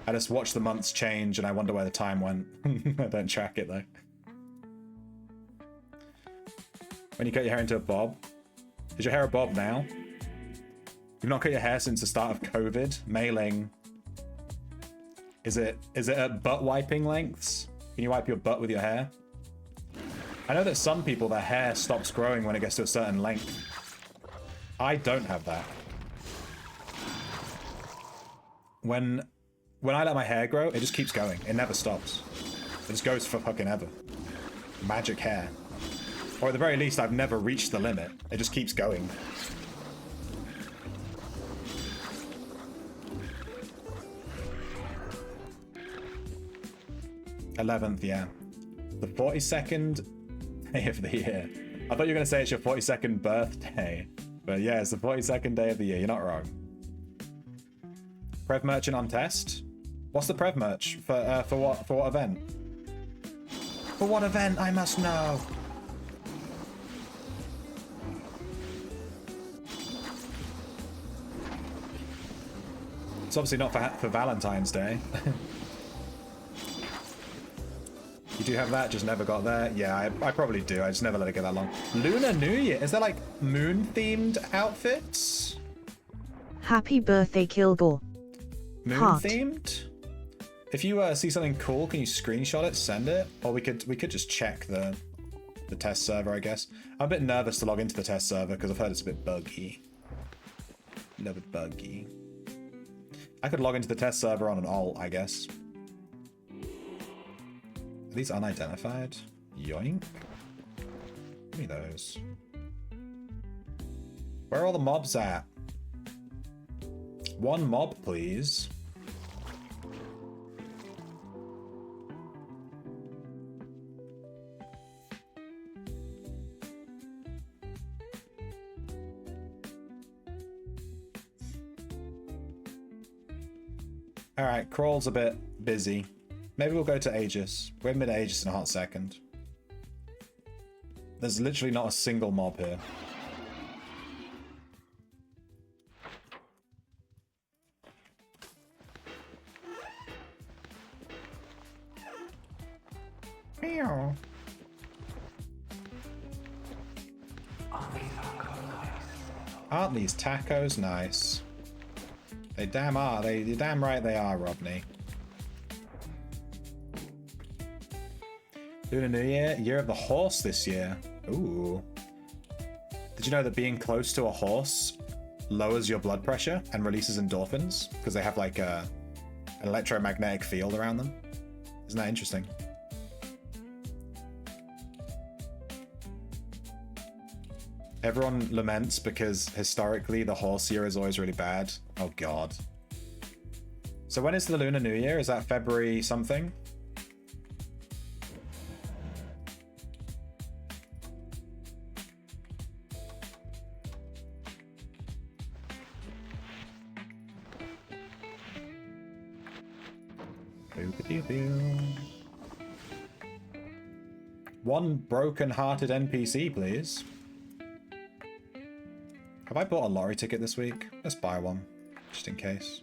I just watch the months change and I wonder where the time went. I don't track it, though. When you cut your hair into a bob. Is your hair a bob now? You've not cut your hair since the start of COVID? Mailing. Is it at butt wiping lengths? Can you wipe your butt with your hair? I know that some people, their hair stops growing when it gets to a certain length. I don't have that. When I let my hair grow, it just keeps going. It never stops. It just goes for fucking ever. Magic hair. Or at the very least, I've never reached the limit. It just keeps going. th, yeah. The 42nd day of the year. I thought you were going to say it's your 42nd birthday. But yeah, it's the 42nd day of the year. You're not wrong. Prev merchant on test? What's the Prev merch? For what event? For what event? I must know. It's obviously not for Valentine's Day. You do have that, just never got there. Yeah, I probably do. I just never let it get that long. Lunar New Year. Is there like moon-themed outfits? Happy birthday, Kilgore. Moon-themed? If you see something cool, can you screenshot it, send it? Or we could just check the test server, I guess. I'm a bit nervous to log into the test server because I've heard it's a bit buggy. A little bit buggy. I could log into the test server on an alt, I guess. Are these unidentified? Yoink. Give me those. Where are all the mobs at? One mob, please. Alright, Crawl's a bit busy. Maybe we'll go to Aegis. We're mid-Aegis in a hot second. There's literally not a single mob here. Meow. Aren't these tacos nice? They damn are. You're damn right they are, Rodney. Lunar New Year? Year of the Horse this year. Ooh. Did you know that being close to a horse lowers your blood pressure and releases endorphins? Because they have like an electromagnetic field around them. Isn't that interesting? Everyone laments because historically the horse year is always really bad. Oh god. So when is the Lunar New Year? Is that February something? One broken-hearted NPC, please. Have I bought a lorry ticket this week? Let's buy one, just in case.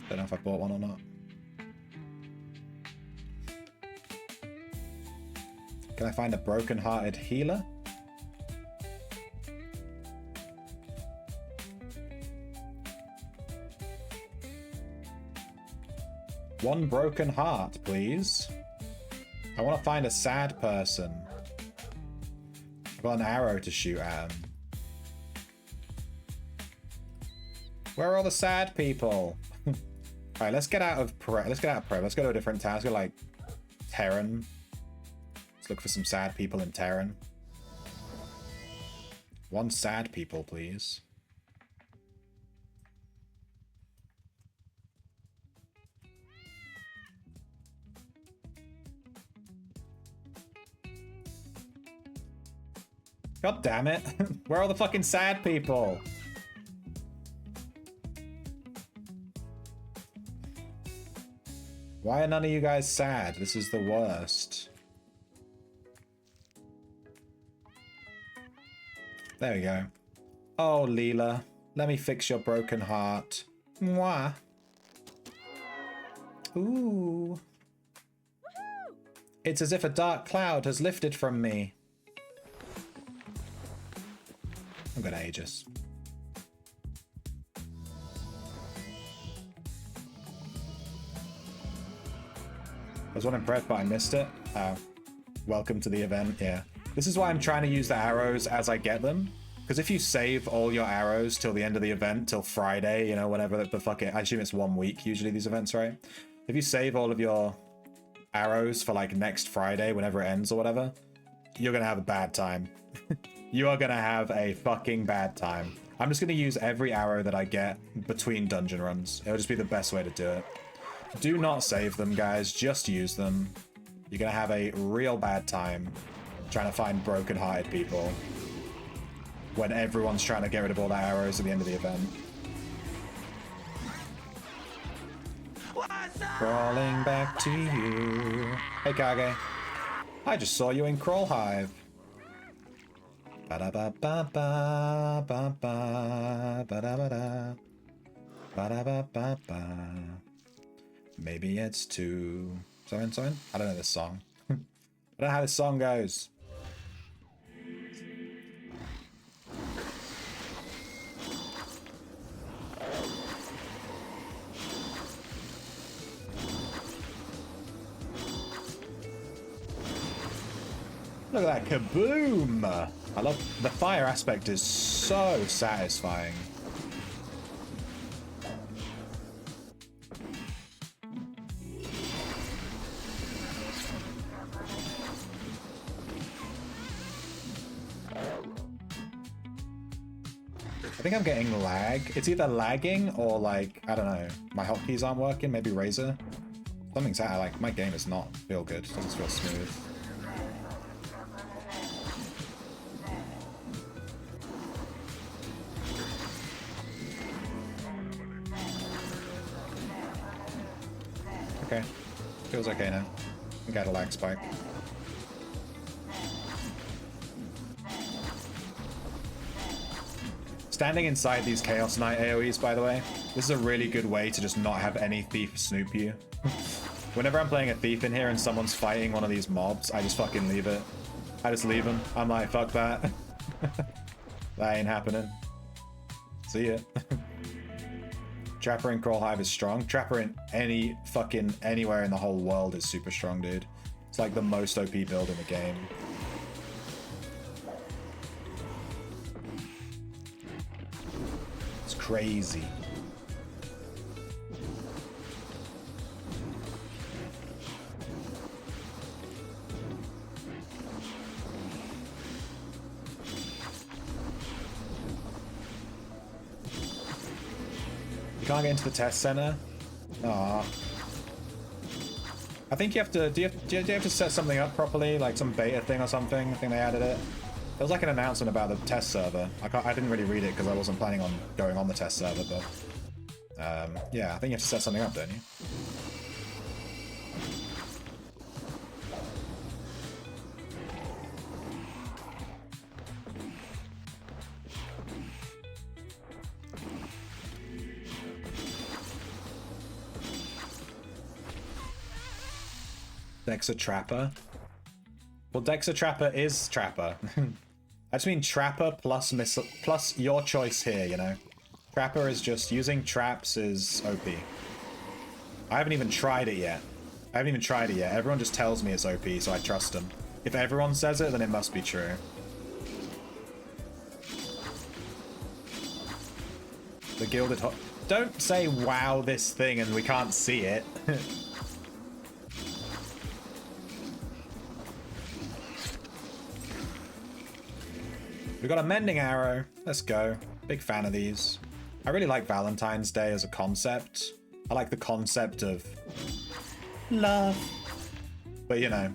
Don't know if I bought one or not. Can I find a broken-hearted healer? One broken heart, please. I want to find a sad person. I've got an arrow to shoot at him. Where are all the sad people? Alright, let's get out of Prep. Let's go to a different town. Let's go like Terran. Let's look for some sad people in Terran. One sad people, please. God damn it. Where are all the fucking sad people? Why are none of you guys sad? This is the worst. There we go. Oh, Leela. Let me fix your broken heart. Mwah. Ooh. It's as if a dark cloud has lifted from me. I'm going to Aegis. I was wanting Prep, but I missed it. Welcome to the event, yeah. This is why I'm trying to use the arrows as I get them. Because if you save all your arrows till the end of the event, till Friday, you know, whatever the fuck it... I assume it's 1 week, usually, these events, right? If you save all of your arrows for like next Friday, whenever it ends or whatever, you're gonna have a bad time. You are gonna have a fucking bad time. I'm just gonna use every arrow that I get between dungeon runs. It'll just be the best way to do it. Do not save them, guys. Just use them. You're gonna have a real bad time trying to find broken-hearted people when everyone's trying to get rid of all the arrows at the end of the event. Crawling back to you. Hey, Kage. I just saw you in Crawl Hive. Ba-da-ba-ba-ba, ba-ba, ba-da-ba-da. Ba-da-ba-ba-ba. Maybe it's too... Something? I don't know this song. I don't know how this song goes. Look at that kaboom! I love the fire aspect is so satisfying. I think I'm getting lag. It's either lagging or like, I don't know, my hotkeys aren't working, maybe Razer. Something's out, like my game does not feel good, it doesn't feel smooth. Okay, feels okay now. I got a lag spike. Standing inside these Chaos Knight AoEs, by the way, this is a really good way to just not have any thief snoop you. Whenever I'm playing a thief in here and someone's fighting one of these mobs, I just fucking leave it. I just leave them. I'm like, fuck that. That ain't happening. See ya. Trapper in Crawl Hive is strong. Trapper in any fucking anywhere in the whole world is super strong, dude. It's like the most OP build in the game. It's crazy. You can't get into the test center? Aww. I think you have to, do you have to set something up properly? Like some beta thing or something? I think they added it. There was like an announcement about the test server. I didn't really read it because I wasn't planning on going on the test server, but... yeah, I think you have to set something up, don't you? Dexxer Trapper? Well, Dexxer Trapper is Trapper. I just mean Trapper plus missile plus your choice here, you know? Trapper is just using traps is OP. I haven't even tried it yet. Everyone just tells me it's OP, so I trust them. If everyone says it, then it must be true. The Gilded Hot... Don't say, wow, this thing, and we can't see it. We got a mending arrow. Let's go. Big fan of these. I really like Valentine's Day as a concept. I like the concept of love. But you know,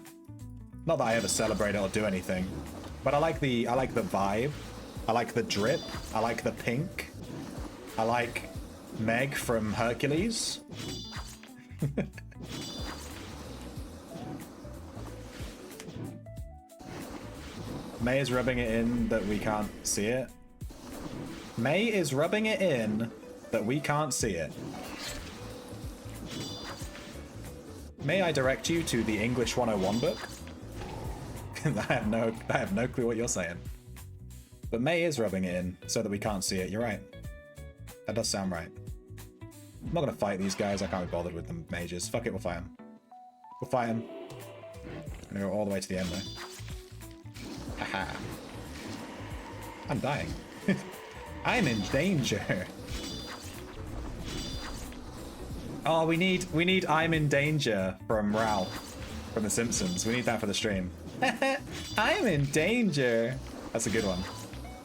not that I ever celebrate it or do anything. But I like the vibe. I like the drip. I like the pink. I like Meg from Hercules. May is rubbing it in that we can't see it. May is rubbing it in that we can't see it. May I direct you to the English 101 book? I have no clue what you're saying. But May is rubbing it in so that we can't see it. You're right. That does sound right. I'm not gonna fight these guys. I can't be bothered with them mages. Fuck it, we'll fight them. We'll fight them. I'm gonna go all the way to the end though. Haha. I'm dying. I'm in danger. Oh, we need I'm in danger from Ralph. from The Simpsons. We need that for the stream. I'm in danger. That's a good one.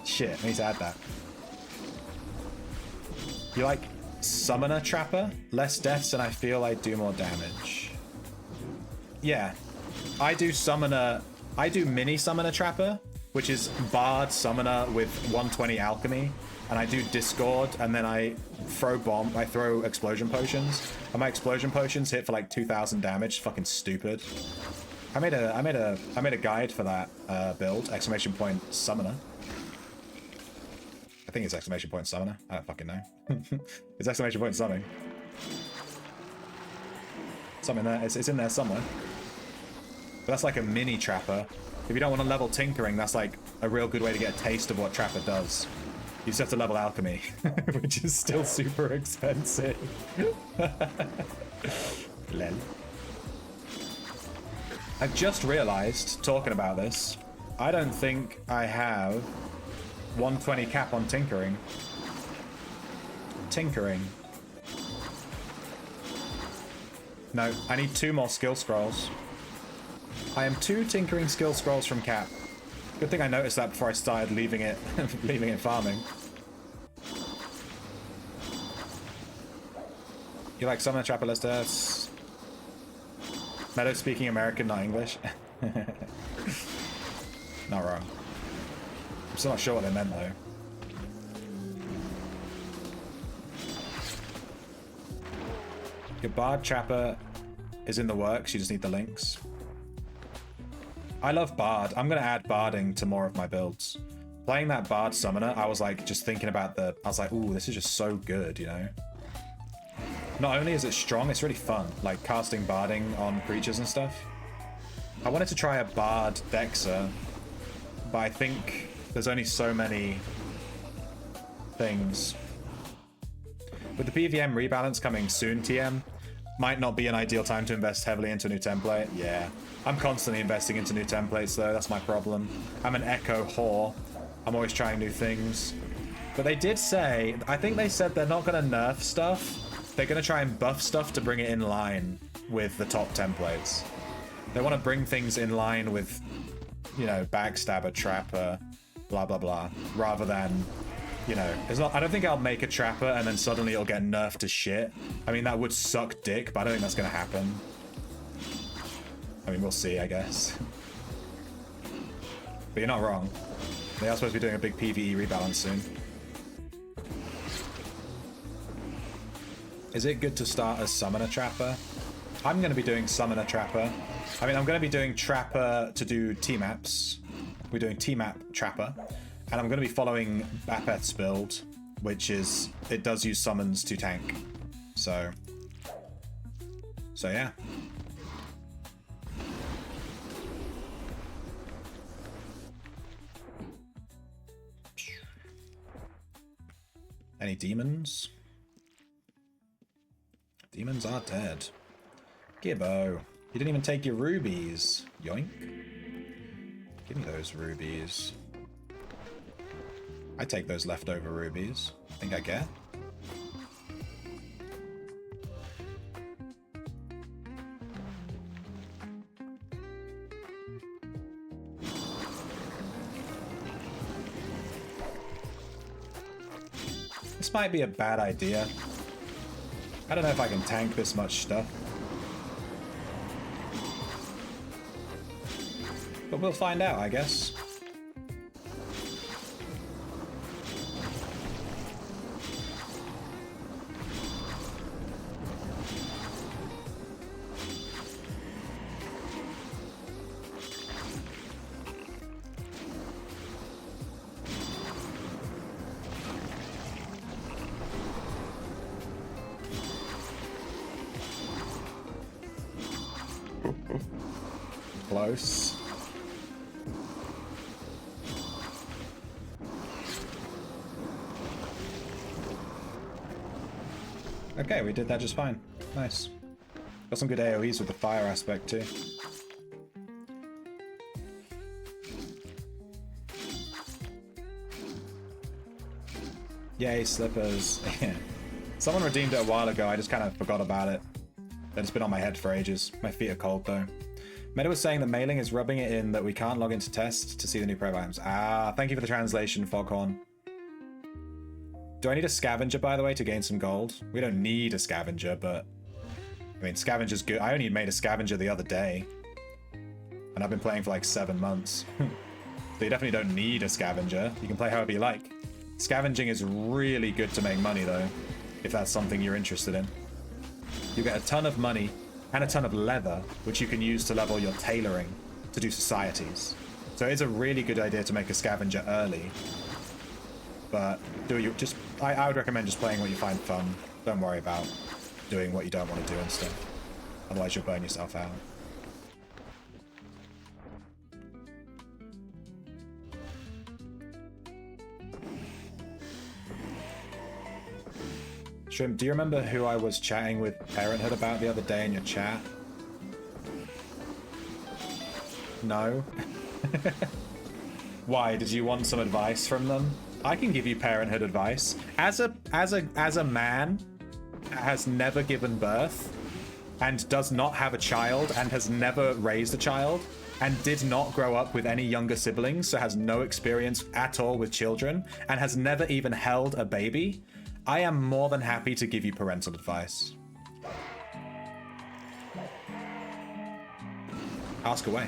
Shit, I need to add that. You like Summoner Trapper? Less deaths and I feel I do more damage. Yeah. I do Mini Summoner Trapper, which is Bard Summoner with 120 Alchemy. And I do Discord, and then I throw Explosion Potions. And my Explosion Potions hit for like 2,000 damage. Fucking stupid. I made a guide for that build. Exclamation point Summoner. I think it's exclamation point Summoner. I don't fucking know. It's exclamation point something. Something there. It's in there somewhere. But that's like a mini Trapper. If you don't want to level Tinkering, that's like a real good way to get a taste of what Trapper does. You just have to level Alchemy, which is still super expensive. Lel. I've just realized, talking about this, I don't think I have 120 cap on Tinkering. Tinkering. No, I need 2 more skill scrolls. I am 2 Tinkering skill scrolls from cap. Good thing I noticed that before I started leaving it farming. You like Summoner Trapper, let's dance. Meadow speaking American, not English. Not wrong. I'm still not sure what they meant though. Your Bard Trapper is in the works, you just need the links. I love Bard. I'm gonna add Barding to more of my builds. Playing that Bard Summoner, I was like just thinking about I was like, ooh, this is just so good, you know? Not only is it strong, it's really fun, like casting Barding on creatures and stuff. I wanted to try a Bard Dexxer, but I think there's only so many things. With the PVM rebalance coming soon, TM, might not be an ideal time to invest heavily into a new template. Yeah, I'm constantly investing into new templates though, that's my problem. I'm an Echo whore. I'm always trying new things. But they did say, I think they said they're not gonna nerf stuff. They're gonna try and buff stuff to bring it in line with the top templates. They want to bring things in line with, you know, Backstabber, Trapper, blah blah blah, rather than, you know, it's not. I don't think I'll make a Trapper and then suddenly it'll get nerfed to shit. I mean, that would suck dick, but I don't think that's gonna happen. I mean, we'll see, I guess. But you're not wrong. They are supposed to be doing a big PvE rebalance soon. Is it good to start as Summoner Trapper? I'm going to be doing Summoner Trapper. I mean, I'm going to be doing Trapper to do T-Maps. We're doing T-Map Trapper. And I'm going to be following Bapeth's build, which is, it does use summons to tank. So yeah. Any demons? Demons are dead. Gibbo, you didn't even take your rubies. Yoink. Give me those rubies. I take those leftover rubies. Think I get? This might be a bad idea. I don't know if I can tank this much stuff. But we'll find out, I guess. Close. Okay, we did that just fine. Nice. Got some good AoEs with the fire aspect too. Yay, slippers. Someone redeemed it a while ago, I just kind of forgot about it. Then it's been on my head for ages. My feet are cold though. Meta was saying that mailing is rubbing it in that we can't log into test to see the new pro items. Ah, thank you for the translation, Foghorn. Do I need a scavenger, by the way, to gain some gold? We don't need a scavenger, but... I mean, scavenger's good. I only made a scavenger the other day. And I've been playing for like 7 months. So you definitely don't need a scavenger. You can play however you like. Scavenging is really good to make money, though, if that's something you're interested in. You get a ton of money and a ton of leather, which you can use to level your tailoring to do societies. So it's a really good idea to make a scavenger early. But I would recommend just playing what you find fun. Don't worry about doing what you don't want to do and stuff. Otherwise you'll burn yourself out. Shrimp, do you remember who I was chatting with Parenthood about the other day in your chat? No? Why? Did you want some advice from them? I can give you Parenthood advice. As a man that has never given birth and does not have a child and has never raised a child and did not grow up with any younger siblings, so has no experience at all with children and has never even held a baby, I am more than happy to give you parental advice. Ask away.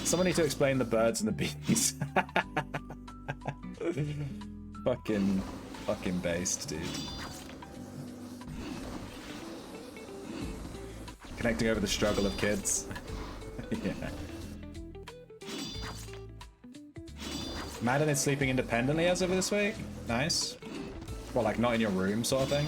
Someone need to explain the birds and the bees. fucking based, dude. Connecting over the struggle of kids. Yeah. Madden is sleeping independently as of this week. Nice. Well, like not in your room sort of thing.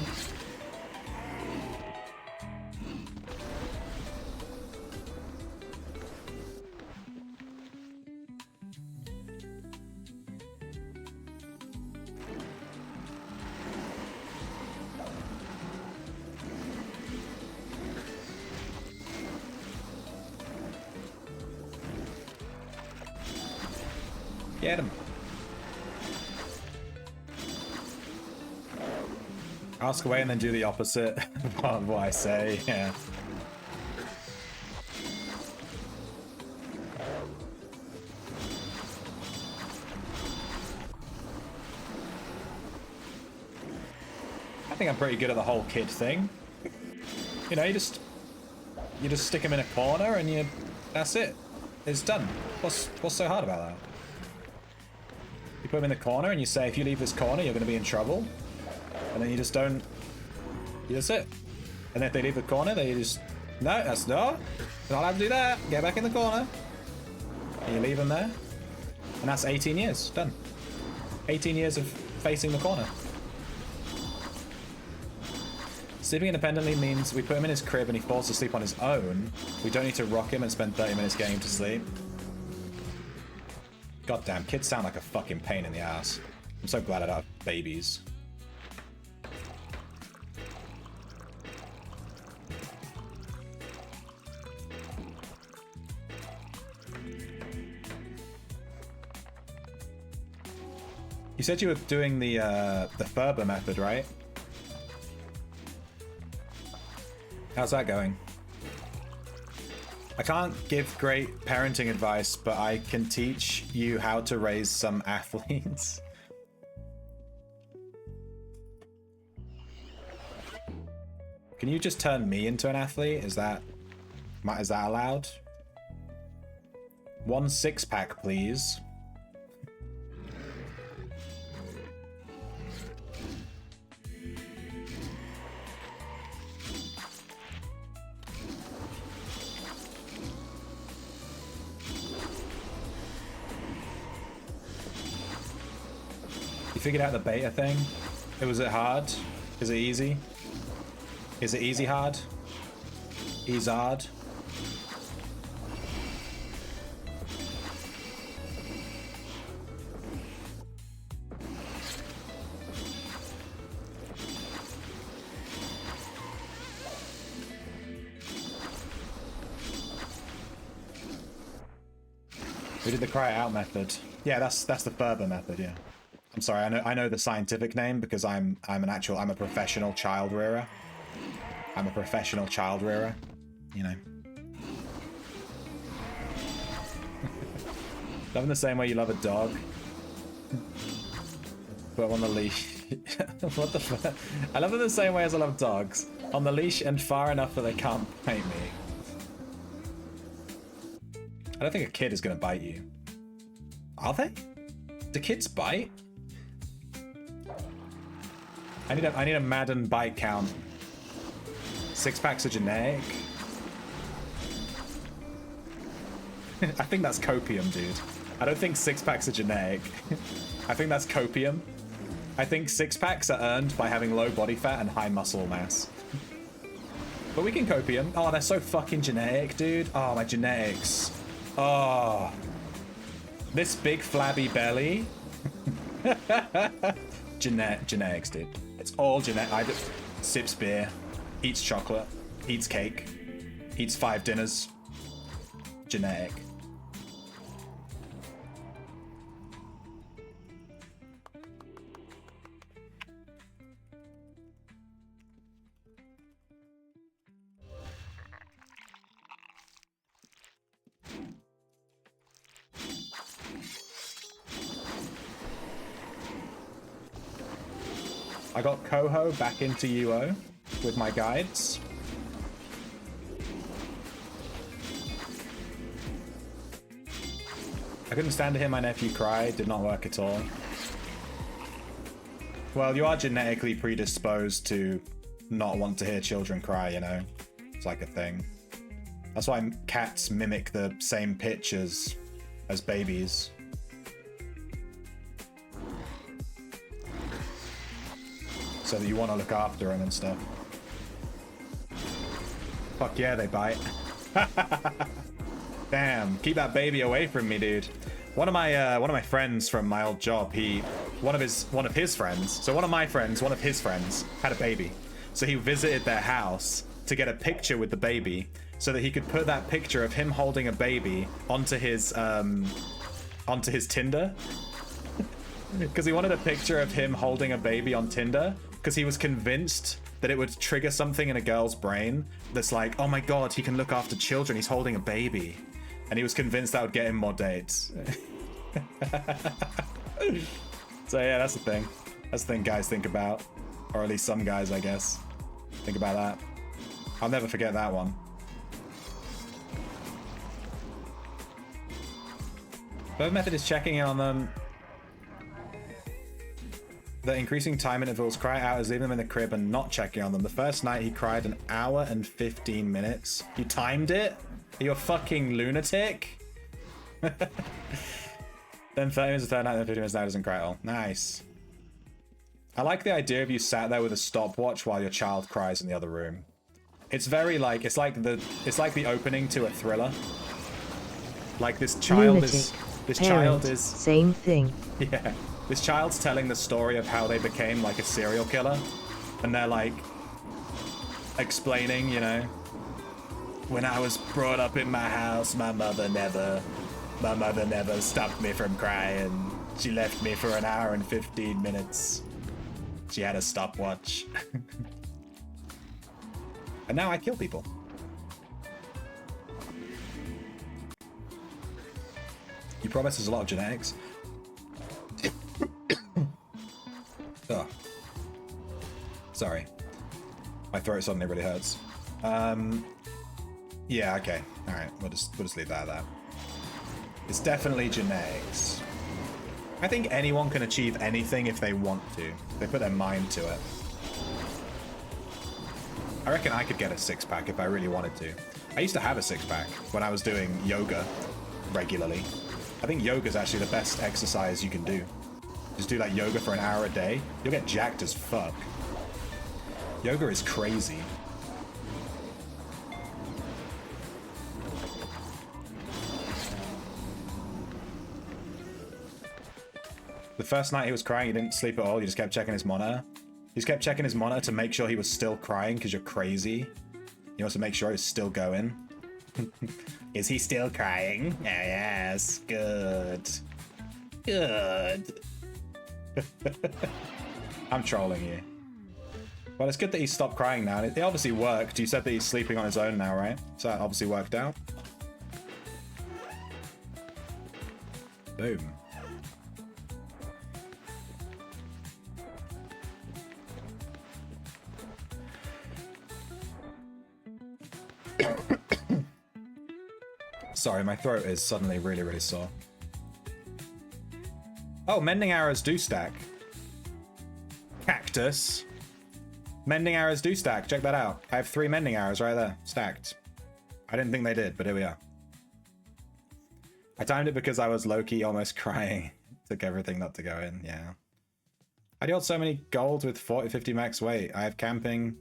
Get him. Ask away and then do the opposite of what I say, yeah. I think I'm pretty good at the whole kid thing. You know, you just stick him in a corner and that's it. It's done. What's so hard about that? You put him in the corner and you say, if you leave this corner, you're going to be in trouble. And then you just don't... That's it. And if they leave the corner, they just... No, that's not. You're not allowed to do that. Get back in the corner. And you leave them there. And that's 18 years. Done. 18 years of facing the corner. Sleeping independently means we put him in his crib and he falls asleep on his own. We don't need to rock him and spend 30 minutes getting him to sleep. Goddamn, kids sound like a fucking pain in the ass. I'm so glad I don't have babies. You said you were doing the Ferber method, right? How's that going? I can't give great parenting advice, but I can teach you how to raise some athletes. Can you just turn me into an athlete? Is that allowed? 1 6-pack, please. Figured out the beta thing. Was it hard? Is it easy? Is it easy hard? Ease hard? We did the cry out method. Yeah, that's the Ferber method, yeah. I'm sorry, I know the scientific name because I'm a professional child rearer. I'm a professional child rearer, you know. Love him the same way you love a dog. Put him on the leash. What the fuck? I love them the same way as I love dogs. On the leash and far enough that they can't bite me. I don't think a kid is gonna bite you. Are they? Do kids bite? I need a Madden bite count. 6-packs are generic. I think that's copium, dude. I don't think 6-packs are generic. I think that's copium. I think 6-packs are earned by having low body fat and high muscle mass. But we can copium. Oh, they're so fucking generic, dude. Oh, my genetics. Oh. This big flabby belly. Genetics, dude. It's all genetic. Sips beer, eats chocolate, eats cake, eats 5 dinners. Genetic. I got Coho back into UO with my guides. I couldn't stand to hear my nephew cry. Did not work at all. Well, you are genetically predisposed to not want to hear children cry, you know? It's like a thing. That's why cats mimic the same pitch as babies. So that you want to look after them and stuff. Fuck yeah, they bite. Damn, keep that baby away from me, dude. One of my friends from my old job, one of his friends, so one of my friends, one of his friends had a baby. So he visited their house to get a picture with the baby so that he could put that picture of him holding a baby onto his Tinder. Because he wanted a picture of him holding a baby on Tinder because he was convinced that it would trigger something in a girl's brain that's like, oh my god, he can look after children, he's holding a baby. And he was convinced that would get him more dates. So yeah, that's the thing. That's the thing guys think about. Or at least some guys, I guess. Think about that. I'll never forget that one. Third method is checking in on them. The increasing time intervals, cry out is leaving them in the crib and not checking on them. The first night he cried an hour and 15 minutes. You timed it? Are you a fucking lunatic? Then 30 minutes, the third night, then 50 minutes now doesn't cry at all. Nice. I like the idea of you sat there with a stopwatch while your child cries in the other room. It's very like, it's like the opening to a thriller. Like this child is... This child is... Same thing. Yeah. This child's telling the story of how they became like a serial killer. And they're like explaining, you know, when I was brought up in my house, my mother never stopped me from crying. She left me for an hour and 15 minutes. She had a stopwatch. And now I kill people. You promise there's a lot of genetics? Oh. Sorry. My throat suddenly really hurts. Yeah, okay. Alright, we'll just leave that at that. It's definitely genetics. I think anyone can achieve anything if they want to. If they put their mind to it. I reckon I could get a 6-pack if I really wanted to. I used to have a 6-pack when I was doing yoga regularly. I think yoga is actually the best exercise you can do. Just do like yoga for an hour a day. You'll get jacked as fuck. Yoga is crazy. The first night he was crying, he didn't sleep at all. He just kept checking his monitor. He just kept checking his monitor to make sure he was still crying because you're crazy. He wants to make sure he's still going. Is he still crying? Yes, good. Good. I'm trolling you. Well, it's good that he stopped crying now. It obviously worked. You said that he's sleeping on his own now, right? So that obviously worked out. Boom. Sorry, my throat is suddenly really, really sore. Oh, mending arrows do stack. Cactus. Mending arrows do stack. Check that out. I have 3 mending arrows right there, stacked. I didn't think they did, but here we are. I timed it because I was low-key almost crying. Took everything not to go in, yeah. How do you hold so many golds with 40-50 max weight? I have camping...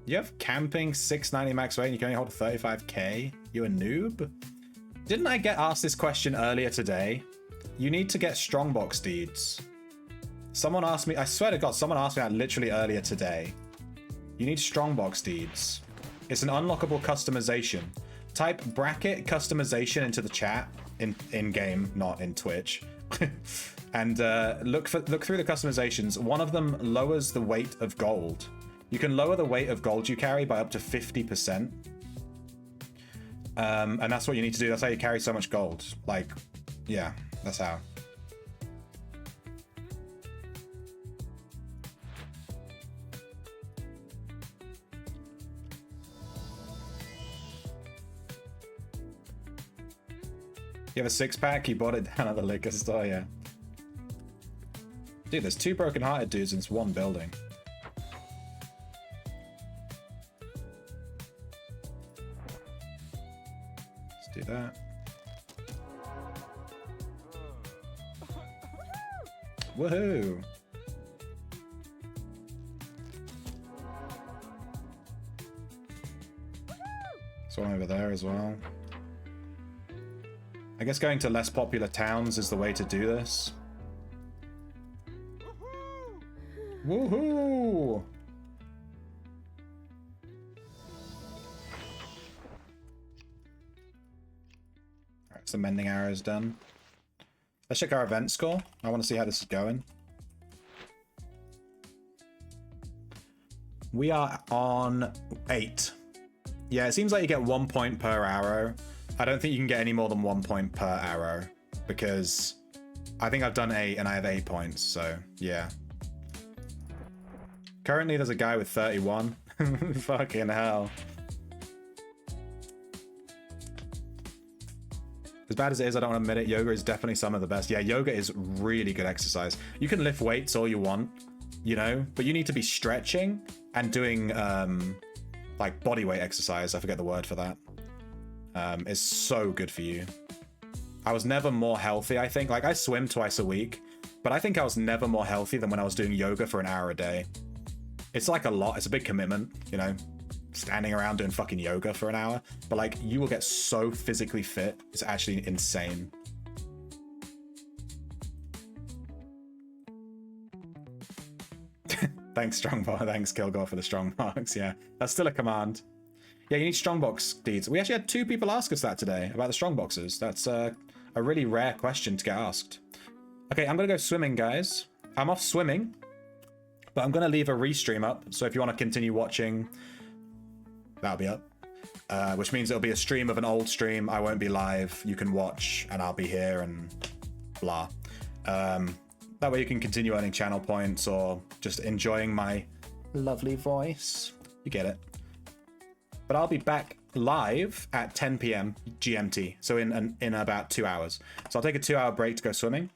You have camping 690 max weight and you can only hold 35k? You a noob? Didn't I get asked this question earlier today? You need to get strongbox deeds. Someone asked me, I swear to God, someone asked me that literally earlier today. You need strongbox deeds. It's an unlockable customization. Type bracket customization into the chat in game, not in Twitch. And look through the customizations. One of them lowers the weight of gold. You can lower the weight of gold you carry by up to 50%. And that's what you need to do. That's how you carry so much gold. Like, yeah, that's how. You have a 6-pack? You bought it down at the liquor store, yeah. Dude, there's 2 broken-hearted dudes in this one building. Let's do that. Woohoo! There's one over there as well. I guess going to less popular towns is the way to do this. Woohoo! Alright, so mending arrows done. Let's check our event score. I want to see how this is going. We are on 8. Yeah, it seems like you get 1 point per arrow. I don't think you can get any more than 1 point per arrow because I think I've done 8 and I have 8 points, so yeah. Currently there's a guy with 31. Fucking hell. As bad as it is, I don't want to admit it, yoga is definitely some of the best. Yeah, yoga is really good exercise. You can lift weights all you want, you know, but you need to be stretching and doing like body weight exercise. I forget the word for that. Is so good for you. I was never more healthy, I think. Like, I swim twice a week, but I think I was never more healthy than when I was doing yoga for an hour a day. It's like a lot. It's a big commitment, you know, standing around doing fucking yoga for an hour. But, like, you will get so physically fit. It's actually insane. Thanks, Strongbox. Thanks, Kilgore, for the strong marks. Yeah, that's still a command. Yeah, you need strongbox deeds. We actually had 2 people ask us that today about the strongboxes. That's a really rare question to get asked. Okay, I'm gonna go swimming, guys. I'm off swimming, but I'm gonna leave a restream up. So if you want to continue watching, that'll be up. Which means it'll be a stream of an old stream. I won't be live. You can watch, and I'll be here and blah. That way you can continue earning channel points or just enjoying my lovely voice. You get it. But I'll be back live at 10 p.m. GMT, so in about 2 hours. So I'll take a 2-hour break to go swimming.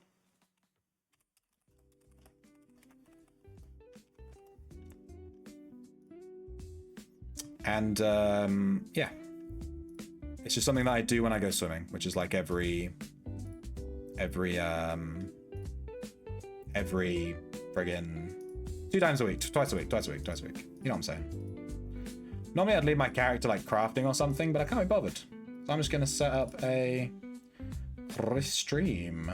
And yeah, it's just something that I do when I go swimming, which is like every friggin' 2 times a week, twice a week. You know what I'm saying? Normally I'd leave my character like crafting or something, but I can't be bothered. So I'm just gonna set up a stream.